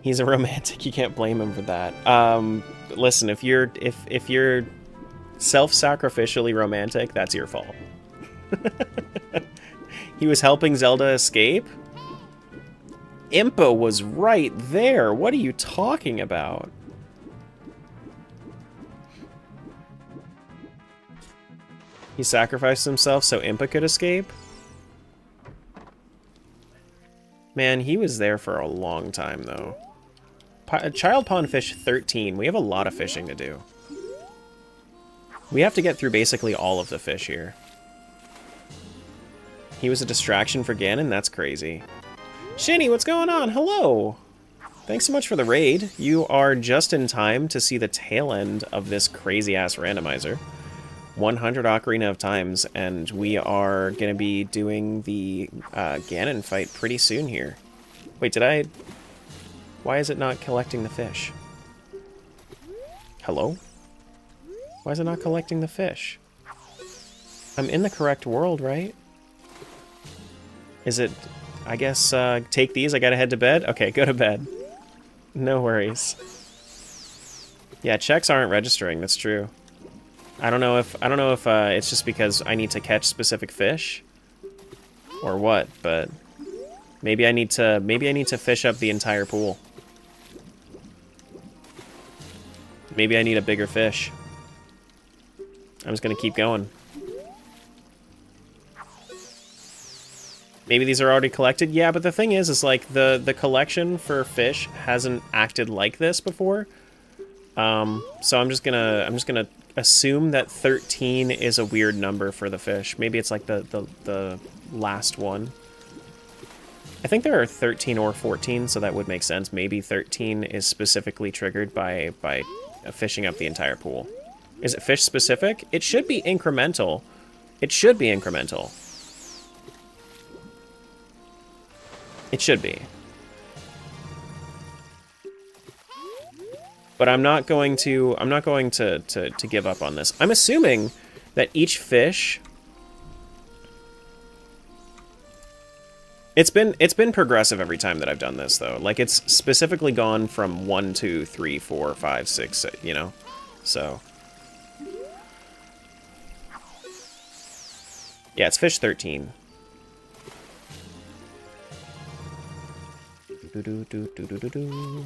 He's a romantic. You can't blame him for that. Listen, if you're self-sacrificially romantic, that's your fault. He was helping Zelda escape? Impa was right there. What are you talking about? He sacrificed himself so Impa could escape? Man, he was there for a long time, though. Child Pond Fish 13. We have a lot of fishing to do. We have to get through basically all of the fish here. He was a distraction for Ganon? That's crazy. Shinny, what's going on? Hello! Thanks so much for the raid. You are just in time to see the tail end of this crazy-ass randomizer. 100 Ocarina of Times, and we are going to be doing the Ganon fight pretty soon here. Wait, did I... Why is it not collecting the fish? Hello? Why is it not collecting the fish? I'm in the correct world, right? Is it... I guess, take these, I gotta head to bed? Okay, go to bed. No worries. Yeah, checks aren't registering, that's true. I don't know if it's just because I need to catch specific fish or what, but maybe I need to fish up the entire pool. Maybe I need a bigger fish. I'm just gonna keep going. Maybe these are already collected. Yeah, but the thing is like the collection for fish hasn't acted like this before. So I'm just gonna assume that 13 is a weird number for the fish. Maybe it's like the last one. I think there are 13 or 14, so that would make sense. Maybe 13 is specifically triggered by fishing up the entire pool. Is it fish specific? It should be incremental. It should be incremental. It should be. But I'm not going to give up on this. I'm assuming that each fish... It's been progressive every time that I've done this, though. Like, it's specifically gone from 1, 2, 3, 4, 5, 6, you know? So... Yeah, it's fish 13. Do-do-do-do-do-do.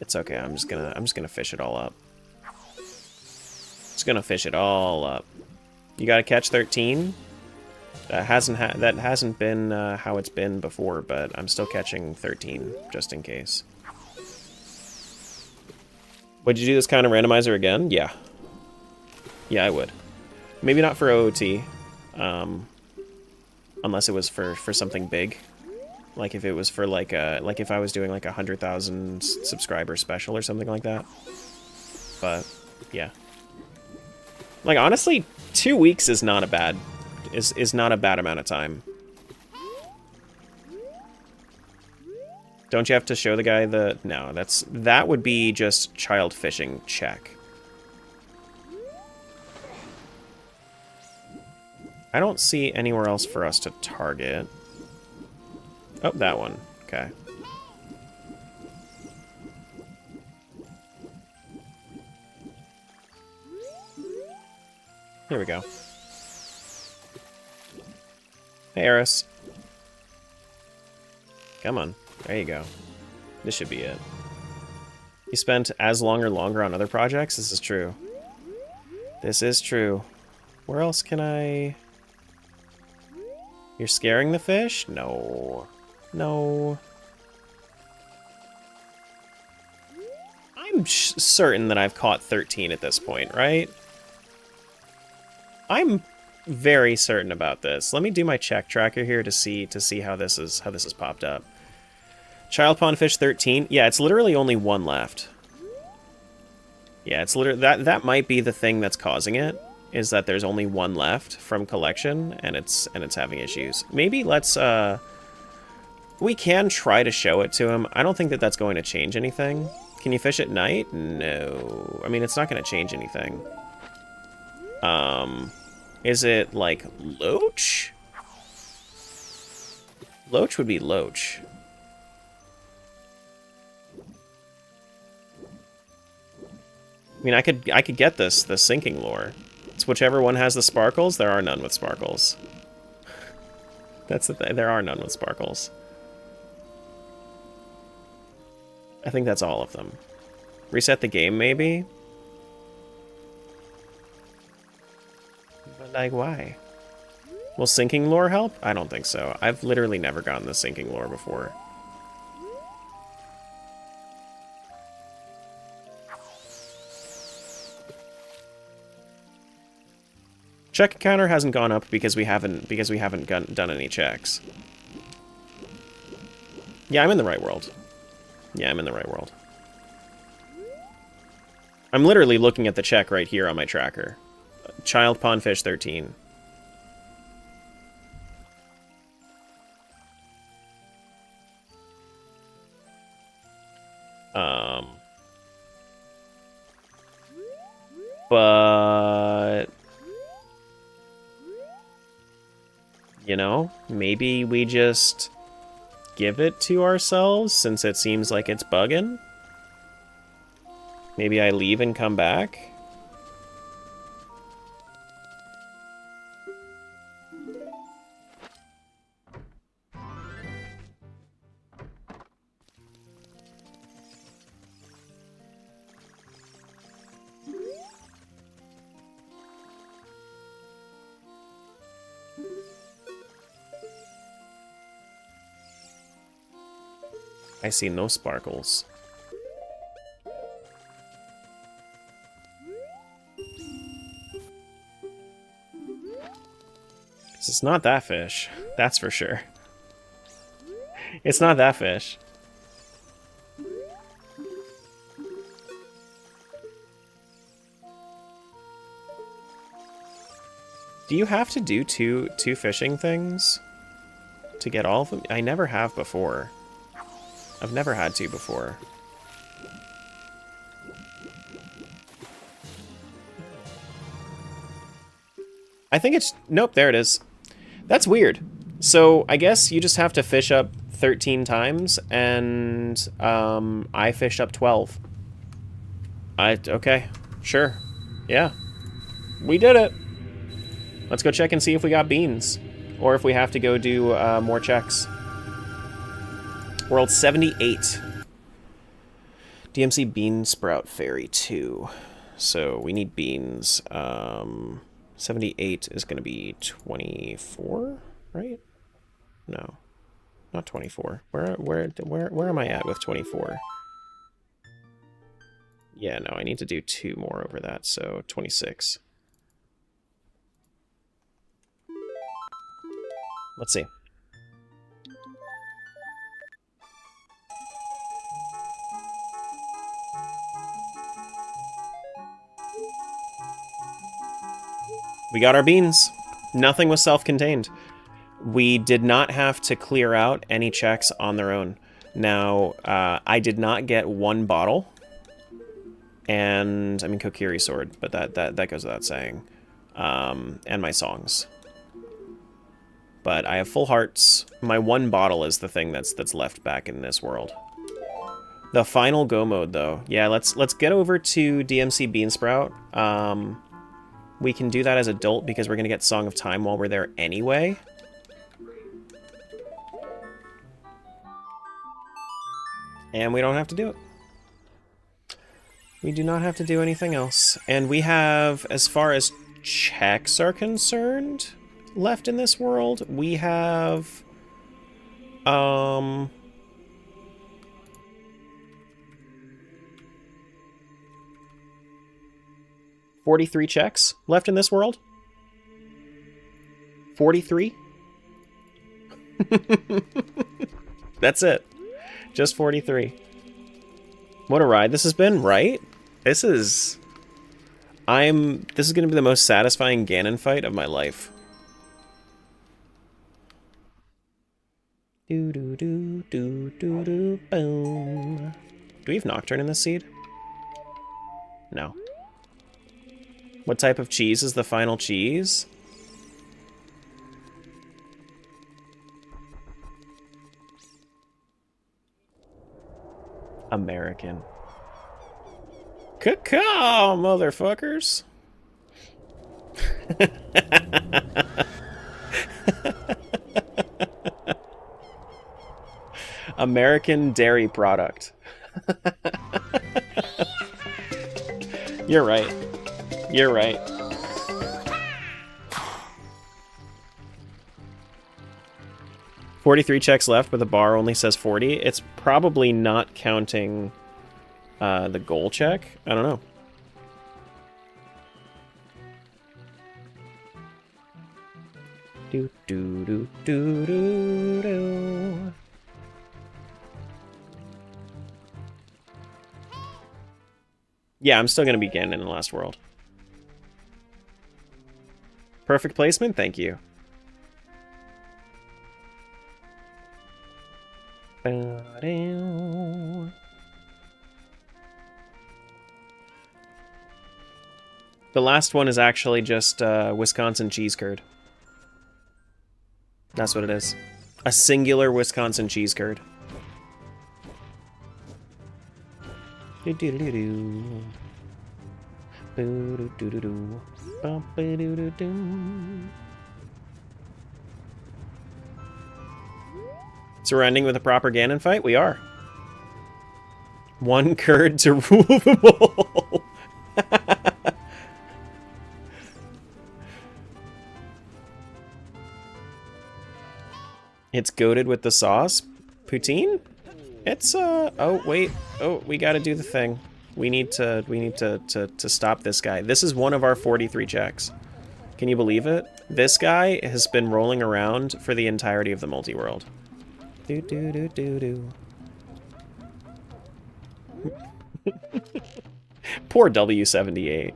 It's okay. I'm just gonna fish it all up. Just gonna fish it all up. You gotta catch 13. That hasn't been how it's been before, but I'm still catching 13 just in case. Would you do this kind of randomizer again? Yeah. Yeah, I would. Maybe not for OOT. Unless it was for something big. Like if it was for like if I was doing like 100,000 subscriber special or something like that. But yeah. Like honestly, 2 weeks is not a bad amount of time. Don't you have to show the guy the... No, that would be just child fishing check. I don't see anywhere else for us to target. Oh, that one. Okay. Here we go. Hey, Eris. Come on. There you go. This should be it. You spent as long or longer on other projects? This is true. This is true. Where else can I... You're scaring the fish? No. No. I'm certain that I've caught 13 at this point, right? I'm very certain about this. Let me do my check tracker here to see how this is popped up. Child pond fish 13. Yeah, it's literally only one left. Yeah, it's literally that might be the thing that's causing it, is that there's only one left from collection and it's having issues. Maybe let's we can try to show it to him. I don't think that that's going to change anything. Can you fish at night? No. I mean, it's not going to change anything. Is it like Loach? Loach would be Loach. I mean, I could get the sinking lure. It's whichever one has the sparkles. There are none with sparkles. That's the thing. There are none with sparkles. I think that's all of them. Reset the game, maybe? But, like, why? Will sinking lure help? I don't think so. I've literally never gotten the sinking lure before. Check counter hasn't gone up because we haven't done any checks. Yeah, I'm in the right world. Yeah, I'm in the right world. I'm literally looking at the check right here on my tracker. Child pond fish 13. But you know, maybe we just give it to ourselves since it seems like it's bugging. Maybe I leave and come back. I see no sparkles. It's not that fish, that's for sure. It's not that fish. Do you have to do two fishing things to get all of them? I never have before. I've never had to before. I think it's... Nope, there it is. That's weird. So, I guess you just have to fish up 13 times, and I fished up 12. Okay, sure. Yeah. We did it. Let's go check and see if we got beans. Or if we have to go do more checks. World 78. DMC Bean Sprout Fairy 2. So we need beans. 78 is going to be 24, right? No, not 24. Where am I at with 24? Yeah, no, I need to do 2 more over that, so 26. Let's see. We got our beans. Nothing was self-contained. We did not have to clear out any checks on their own. Now, I did not get 1 bottle. And, I mean, Kokiri sword, but that goes without saying. And my songs. But I have full hearts. My 1 bottle is the thing that's left back in this world. The final go mode, though. Yeah, let's get over to DMC Beansprout. We can do that as adult because we're going to get Song of Time while we're there anyway. And we don't have to do it. We do not have to do anything else. And we have, as far as checks are concerned, left in this world. We have 43 checks left in this world. 43. That's it. Just 43. What a ride this has been, right? This is going to be the most satisfying Ganon fight of my life. Do do do do do do boom. Do we have Nocturne in this seed? No. What type of cheese is the final cheese? American. Caw, motherfuckers. American dairy product. You're right. You're right. $43 checks left, but the bar only says 40. It's probably not counting the goal check. I don't know. Do do do do do do. Yeah, I'm still gonna be Ganon in the last world. Perfect placement, thank you. The last one is actually just Wisconsin cheese curd. That's what it is. A singular Wisconsin cheese curd. Do do do do. Boo do do do do. Bum ba do do do. So we're ending with a proper Ganon fight? We are. One curd to rule them all. It's goated with the sauce. Poutine? It's oh wait. Oh, we gotta do the thing. We need to stop this guy. This is one of our 43 checks. Can you believe it? This guy has been rolling around for the entirety of the multi-world. Do do do do do. Poor W78.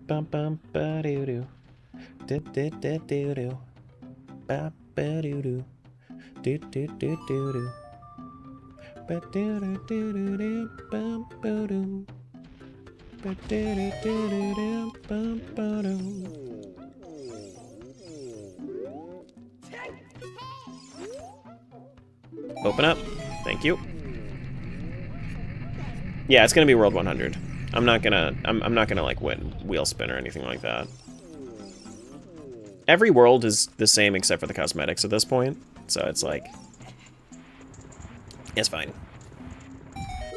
Bum bum ba doo doo. Do do do do do. Ba ba doo doo. Do do do do do. Ba do do do do do. Bum ba doo. Ba do do do do do. Bum ba doo. Open up. Thank you. Yeah, it's gonna be World 100. I'm not gonna like win wheel spin or anything like that. Every world is the same except for the cosmetics at this point, so it's like, it's fine.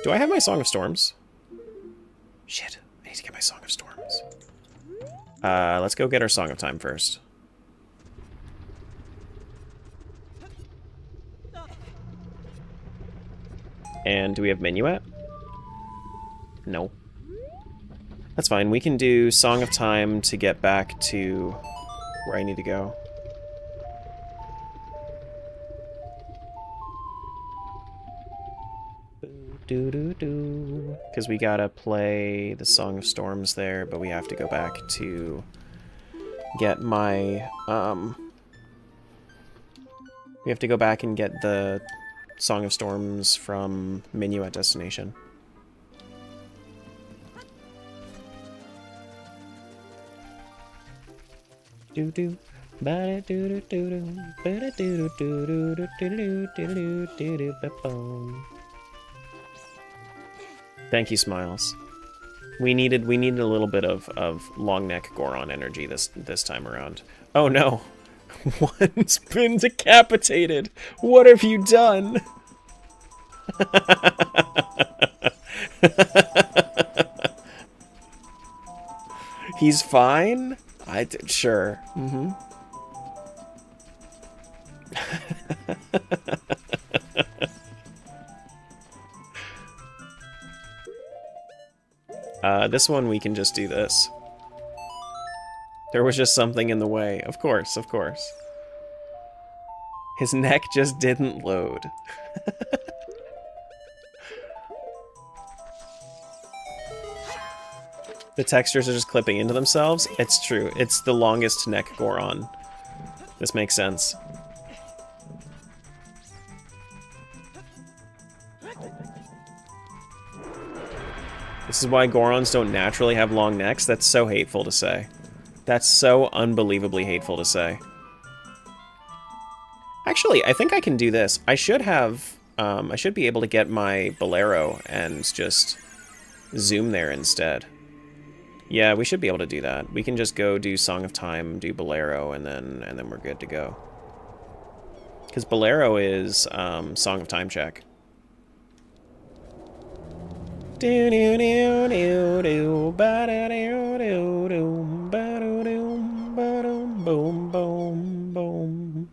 Do I have my Song of Storms? Shit, I need to get my Song of Storms. Let's go get our Song of Time first. And do we have Minuet? No. That's fine. We can do Song of Time to get back to where I need to go. Because we gotta play the Song of Storms there, but we have to go back to get my, we have to go back and get the Song of Storms from Minuet Destination. Do do. Ba do do do do. Ba do do do do do do do do do. Thank you, Smiles. We needed a little bit of long neck Goron energy this time around. Oh no. One's been decapitated. What have you done? He's fine? Sure. Mm-hmm. This one we can just do this. There was just something in the way. Of course, of course. His neck just didn't load. The textures are just clipping into themselves. It's true. It's the longest neck Goron. This makes sense. This is why Gorons don't naturally have long necks. That's so hateful to say. That's so unbelievably hateful to say. Actually, I think I can do this. I should have, I should be able to get my Bolero and just zoom there instead. Yeah, we should be able to do that. We can just go do Song of Time, do Bolero, and then we're good to go. Because Bolero is Song of Time check. Do do do do do ba da do do do ba do do ba dum boom boom boom.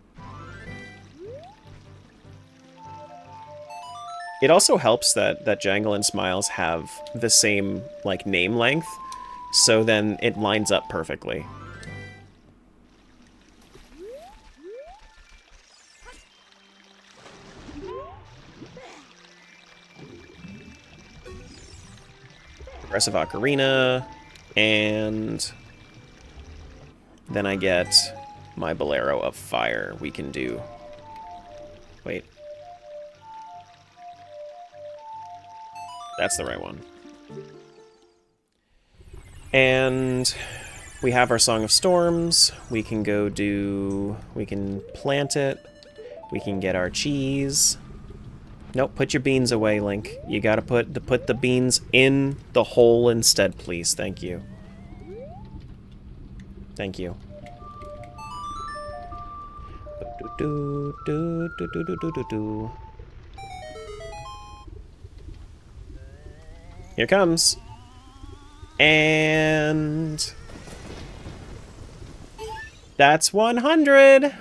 It also helps that Jangle and Smiles have the same like name length, so then it lines up perfectly. Progressive Ocarina, and then I get my Bolero of Fire. We can do... Wait. That's the right one. And we have our Song of Storms. We can go do... We can plant it. We can get our cheese. Nope, put your beans away, Link. You gotta put the beans in the hole instead, please. Thank you. Thank you. Here comes. And... That's 100!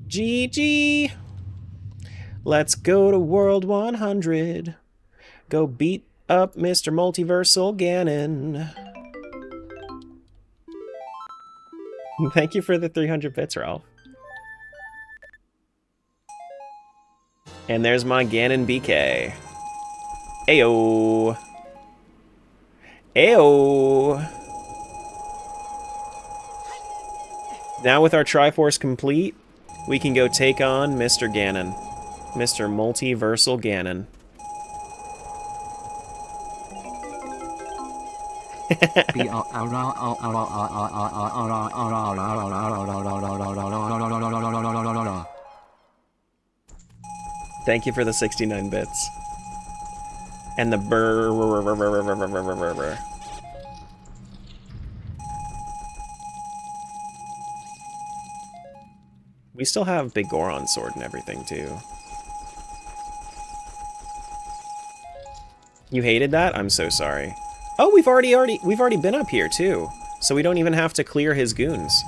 GG! Let's go to World 100. Go beat up Mr. Multiversal Ganon. Thank you for the 300 bits, Ralph. And there's my Ganon BK. Ayo! Ayo! Now with our Triforce complete, we can go take on Mr. Ganon. Mr. Multiversal Ganon. Thank you for the 69 bits. And the brr. We still have Big Goron's sword and everything too. You hated that? I'm so sorry. Oh, we've already been up here too, so we don't even have to clear his goons.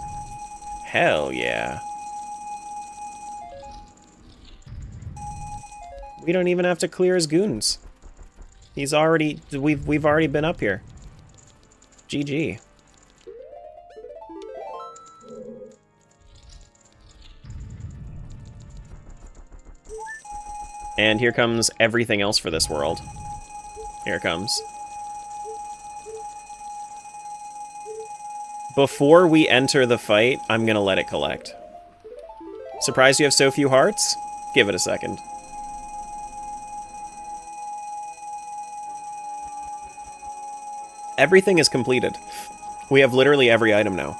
Hell yeah. We don't even have to clear his goons. He's already we've already been up here. GG. And here comes everything else for this world. Here it comes. Before we enter the fight, I'm gonna let it collect. Surprised you have so few hearts? Give it a second. Everything is completed. We have literally every item now.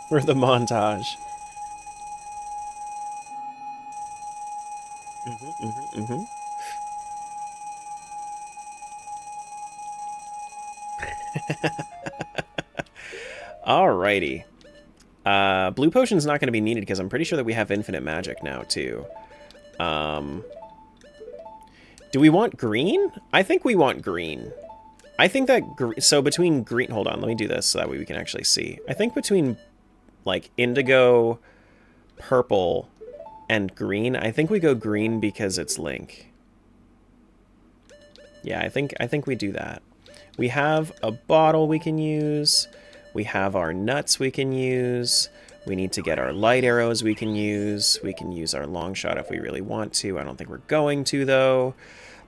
For the montage. Alrighty. Blue potion's not going to be needed because I'm pretty sure that we have infinite magic now, too. Do we want green? I think we want green. I think that... So between green... Hold on, let me do this so that way we can actually see. I think between, like, indigo, purple, and green, I think we go green because it's Link. Yeah, I think we do that. We have a bottle we can use. We have our nuts we can use. We need to get our light arrows we can use. We can use our long shot if we really want to. I don't think we're going to, though.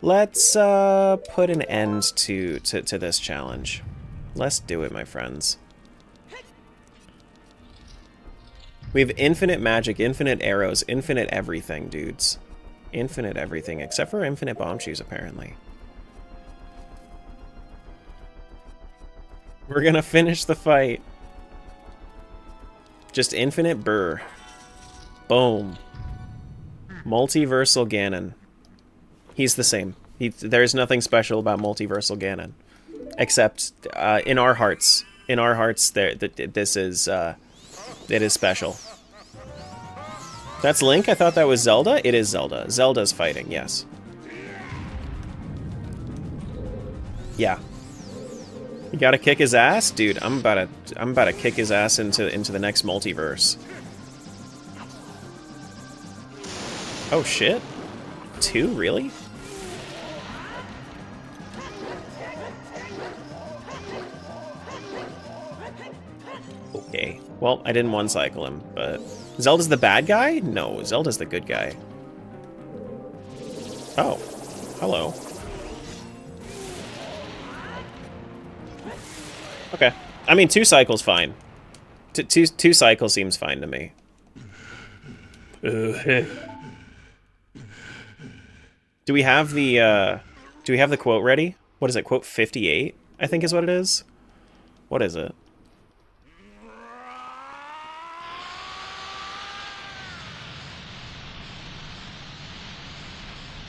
Let's put an end to this challenge. Let's do it, my friends. We have infinite magic, infinite arrows, infinite everything, dudes. Infinite everything, except for infinite bomb shoes, apparently. We're gonna finish the fight. Just infinite burr. Boom. Multiversal Ganon. He's the same. There's nothing special about multiversal Ganon, except in our hearts. In our hearts, this is it is special. That's Link. I thought that was Zelda. It is Zelda. Zelda's fighting. Yes. Yeah. You gotta kick his ass, dude. I'm about to kick his ass into the next multiverse. Oh shit. 2, really? Okay. Well, I didn't one-cycle him, but... Zelda's the bad guy? No, Zelda's the good guy. Oh. Hello. Okay. I mean, 2 cycles fine. Two cycles seems fine to me. Do we have the quote ready? What is it? Quote 58, I think is what it is. What is it?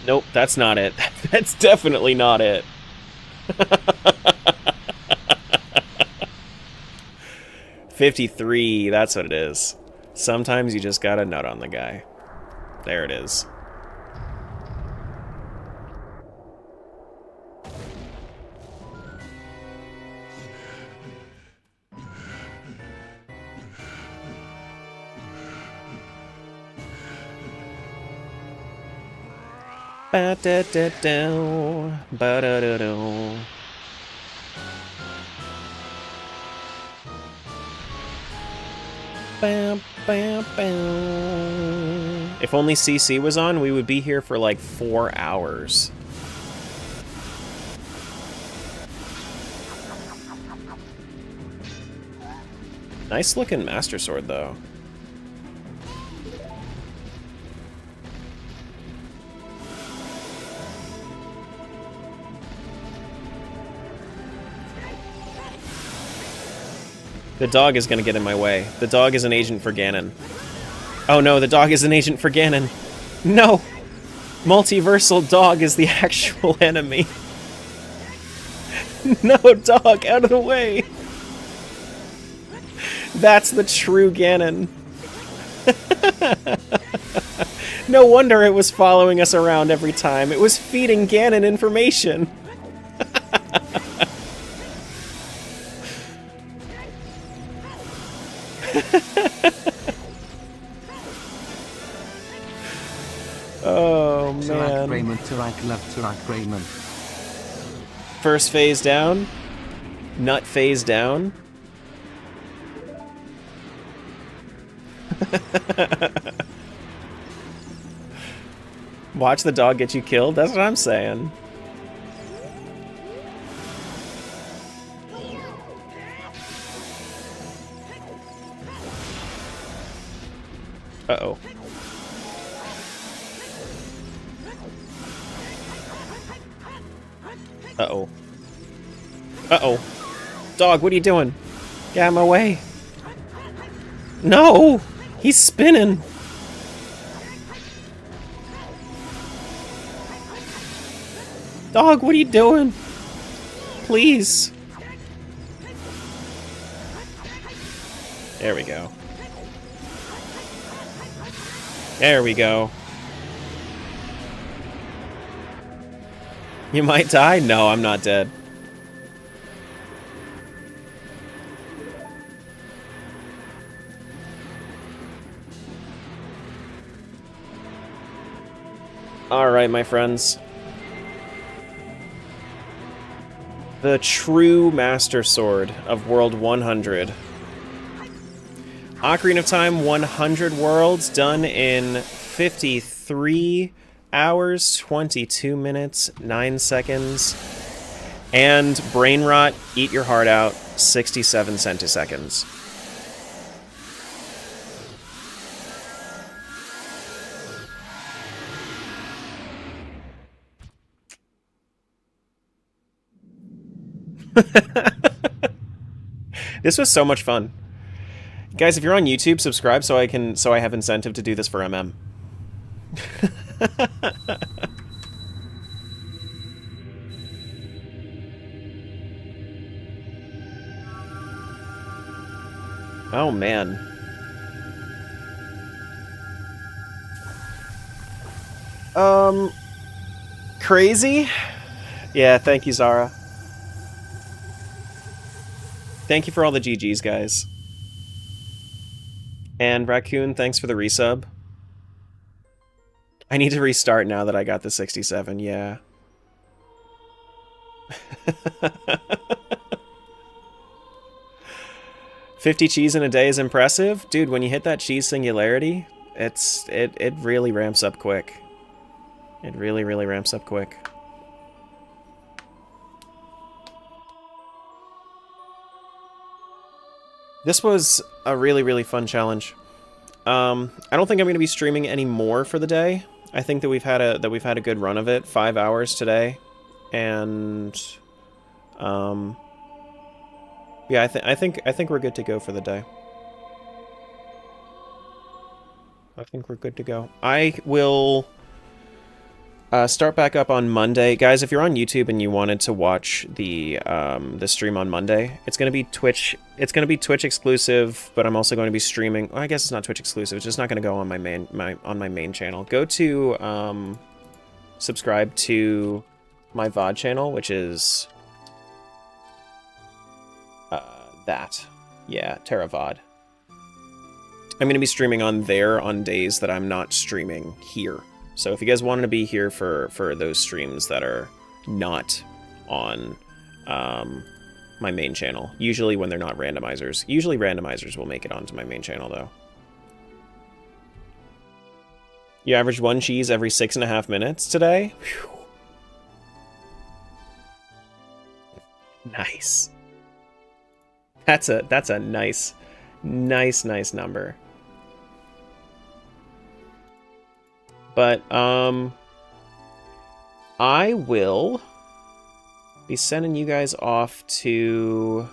Nope, that's not it. That's definitely not it. 53, that's what it is. Sometimes you just gotta nut on the guy. There it is. Ba-da-da-do, ba-da-da-do. Bam, bam, bam. If only CC was on, we would be here for like 4 hours. Nice looking Master Sword, though. The dog is gonna get in my way. The dog is an agent for Ganon. Oh no, the dog is an agent for Ganon. No! Multiversal dog is the actual enemy. No, dog, out of the way! That's the true Ganon. No wonder it was following us around every time. It was feeding Ganon information. Oh, man. First phase down. Nut phase down. Watch the dog get you killed? That's what I'm saying. Uh-oh. Uh-oh. Uh-oh. Dog, what are you doing? Get out of my way. No! He's spinning! Dog, what are you doing? Please. There we go. There we go. You might die? No, I'm not dead. Alright, my friends. The true Master Sword of World 100. Ocarina of Time 100 worlds done in 53 hours, 22 minutes, 9 seconds. And Brain Rot, Eat Your Heart Out, 67 centiseconds. This was so much fun. Guys, if you're on YouTube, subscribe so I have incentive to do this for MM. Oh man. Crazy? Yeah, thank you, Zara. Thank you for all the GGs, guys. And Raccoon, thanks for the resub. I need to restart now that I got the 67, yeah. $50 cheese in a day is impressive. Dude, when you hit that cheese singularity, it really ramps up quick. It really, really ramps up quick. This was a really, really fun challenge. I don't think I'm going to be streaming any more for the day. I think that we've had a good run of it. 5 hours today, and yeah, I think we're good to go for the day. I think we're good to go. I will start back up on Monday, guys. If you're on YouTube and you wanted to watch the stream on Monday, it's gonna be Twitch. It's gonna be Twitch exclusive, but I'm also going to be streaming. Well, I guess it's not Twitch exclusive. It's just not gonna go on my main channel. Go to subscribe to my VOD channel, which is that. Yeah, TerraVOD. I'm gonna be streaming on there on days that I'm not streaming here. So if you guys wanted to be here for those streams that are not on my main channel, usually when they're not randomizers. Usually randomizers will make it onto my main channel, though. You averaged 1 cheese every 6.5 minutes today? Whew. Nice. That's a nice number. But, I will be sending you guys off to...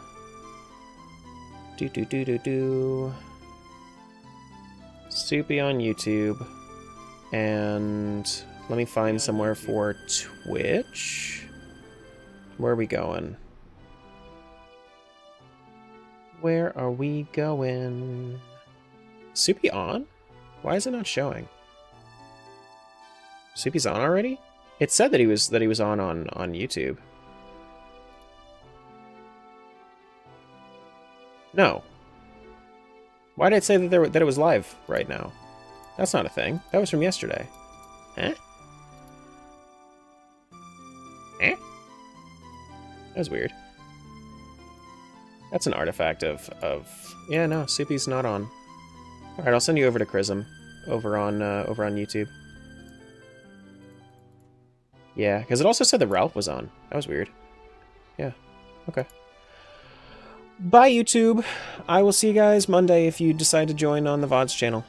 Soupy on YouTube. And let me find somewhere for Twitch. Where are we going? Where are we going? Soupy on? Why is it not showing? Soupy's on already? It said that he was on YouTube. No. Why did it say that it was live right now? That's not a thing. That was from yesterday. Eh? Eh? That was weird. That's an artifact of... Yeah, no, Soupy's not on. Alright, I'll send you over to Chrism over on YouTube. Yeah, because it also said that Ralph was on. That was weird. Yeah. Okay. Bye, YouTube. I will see you guys Monday if you decide to join on the VODs channel.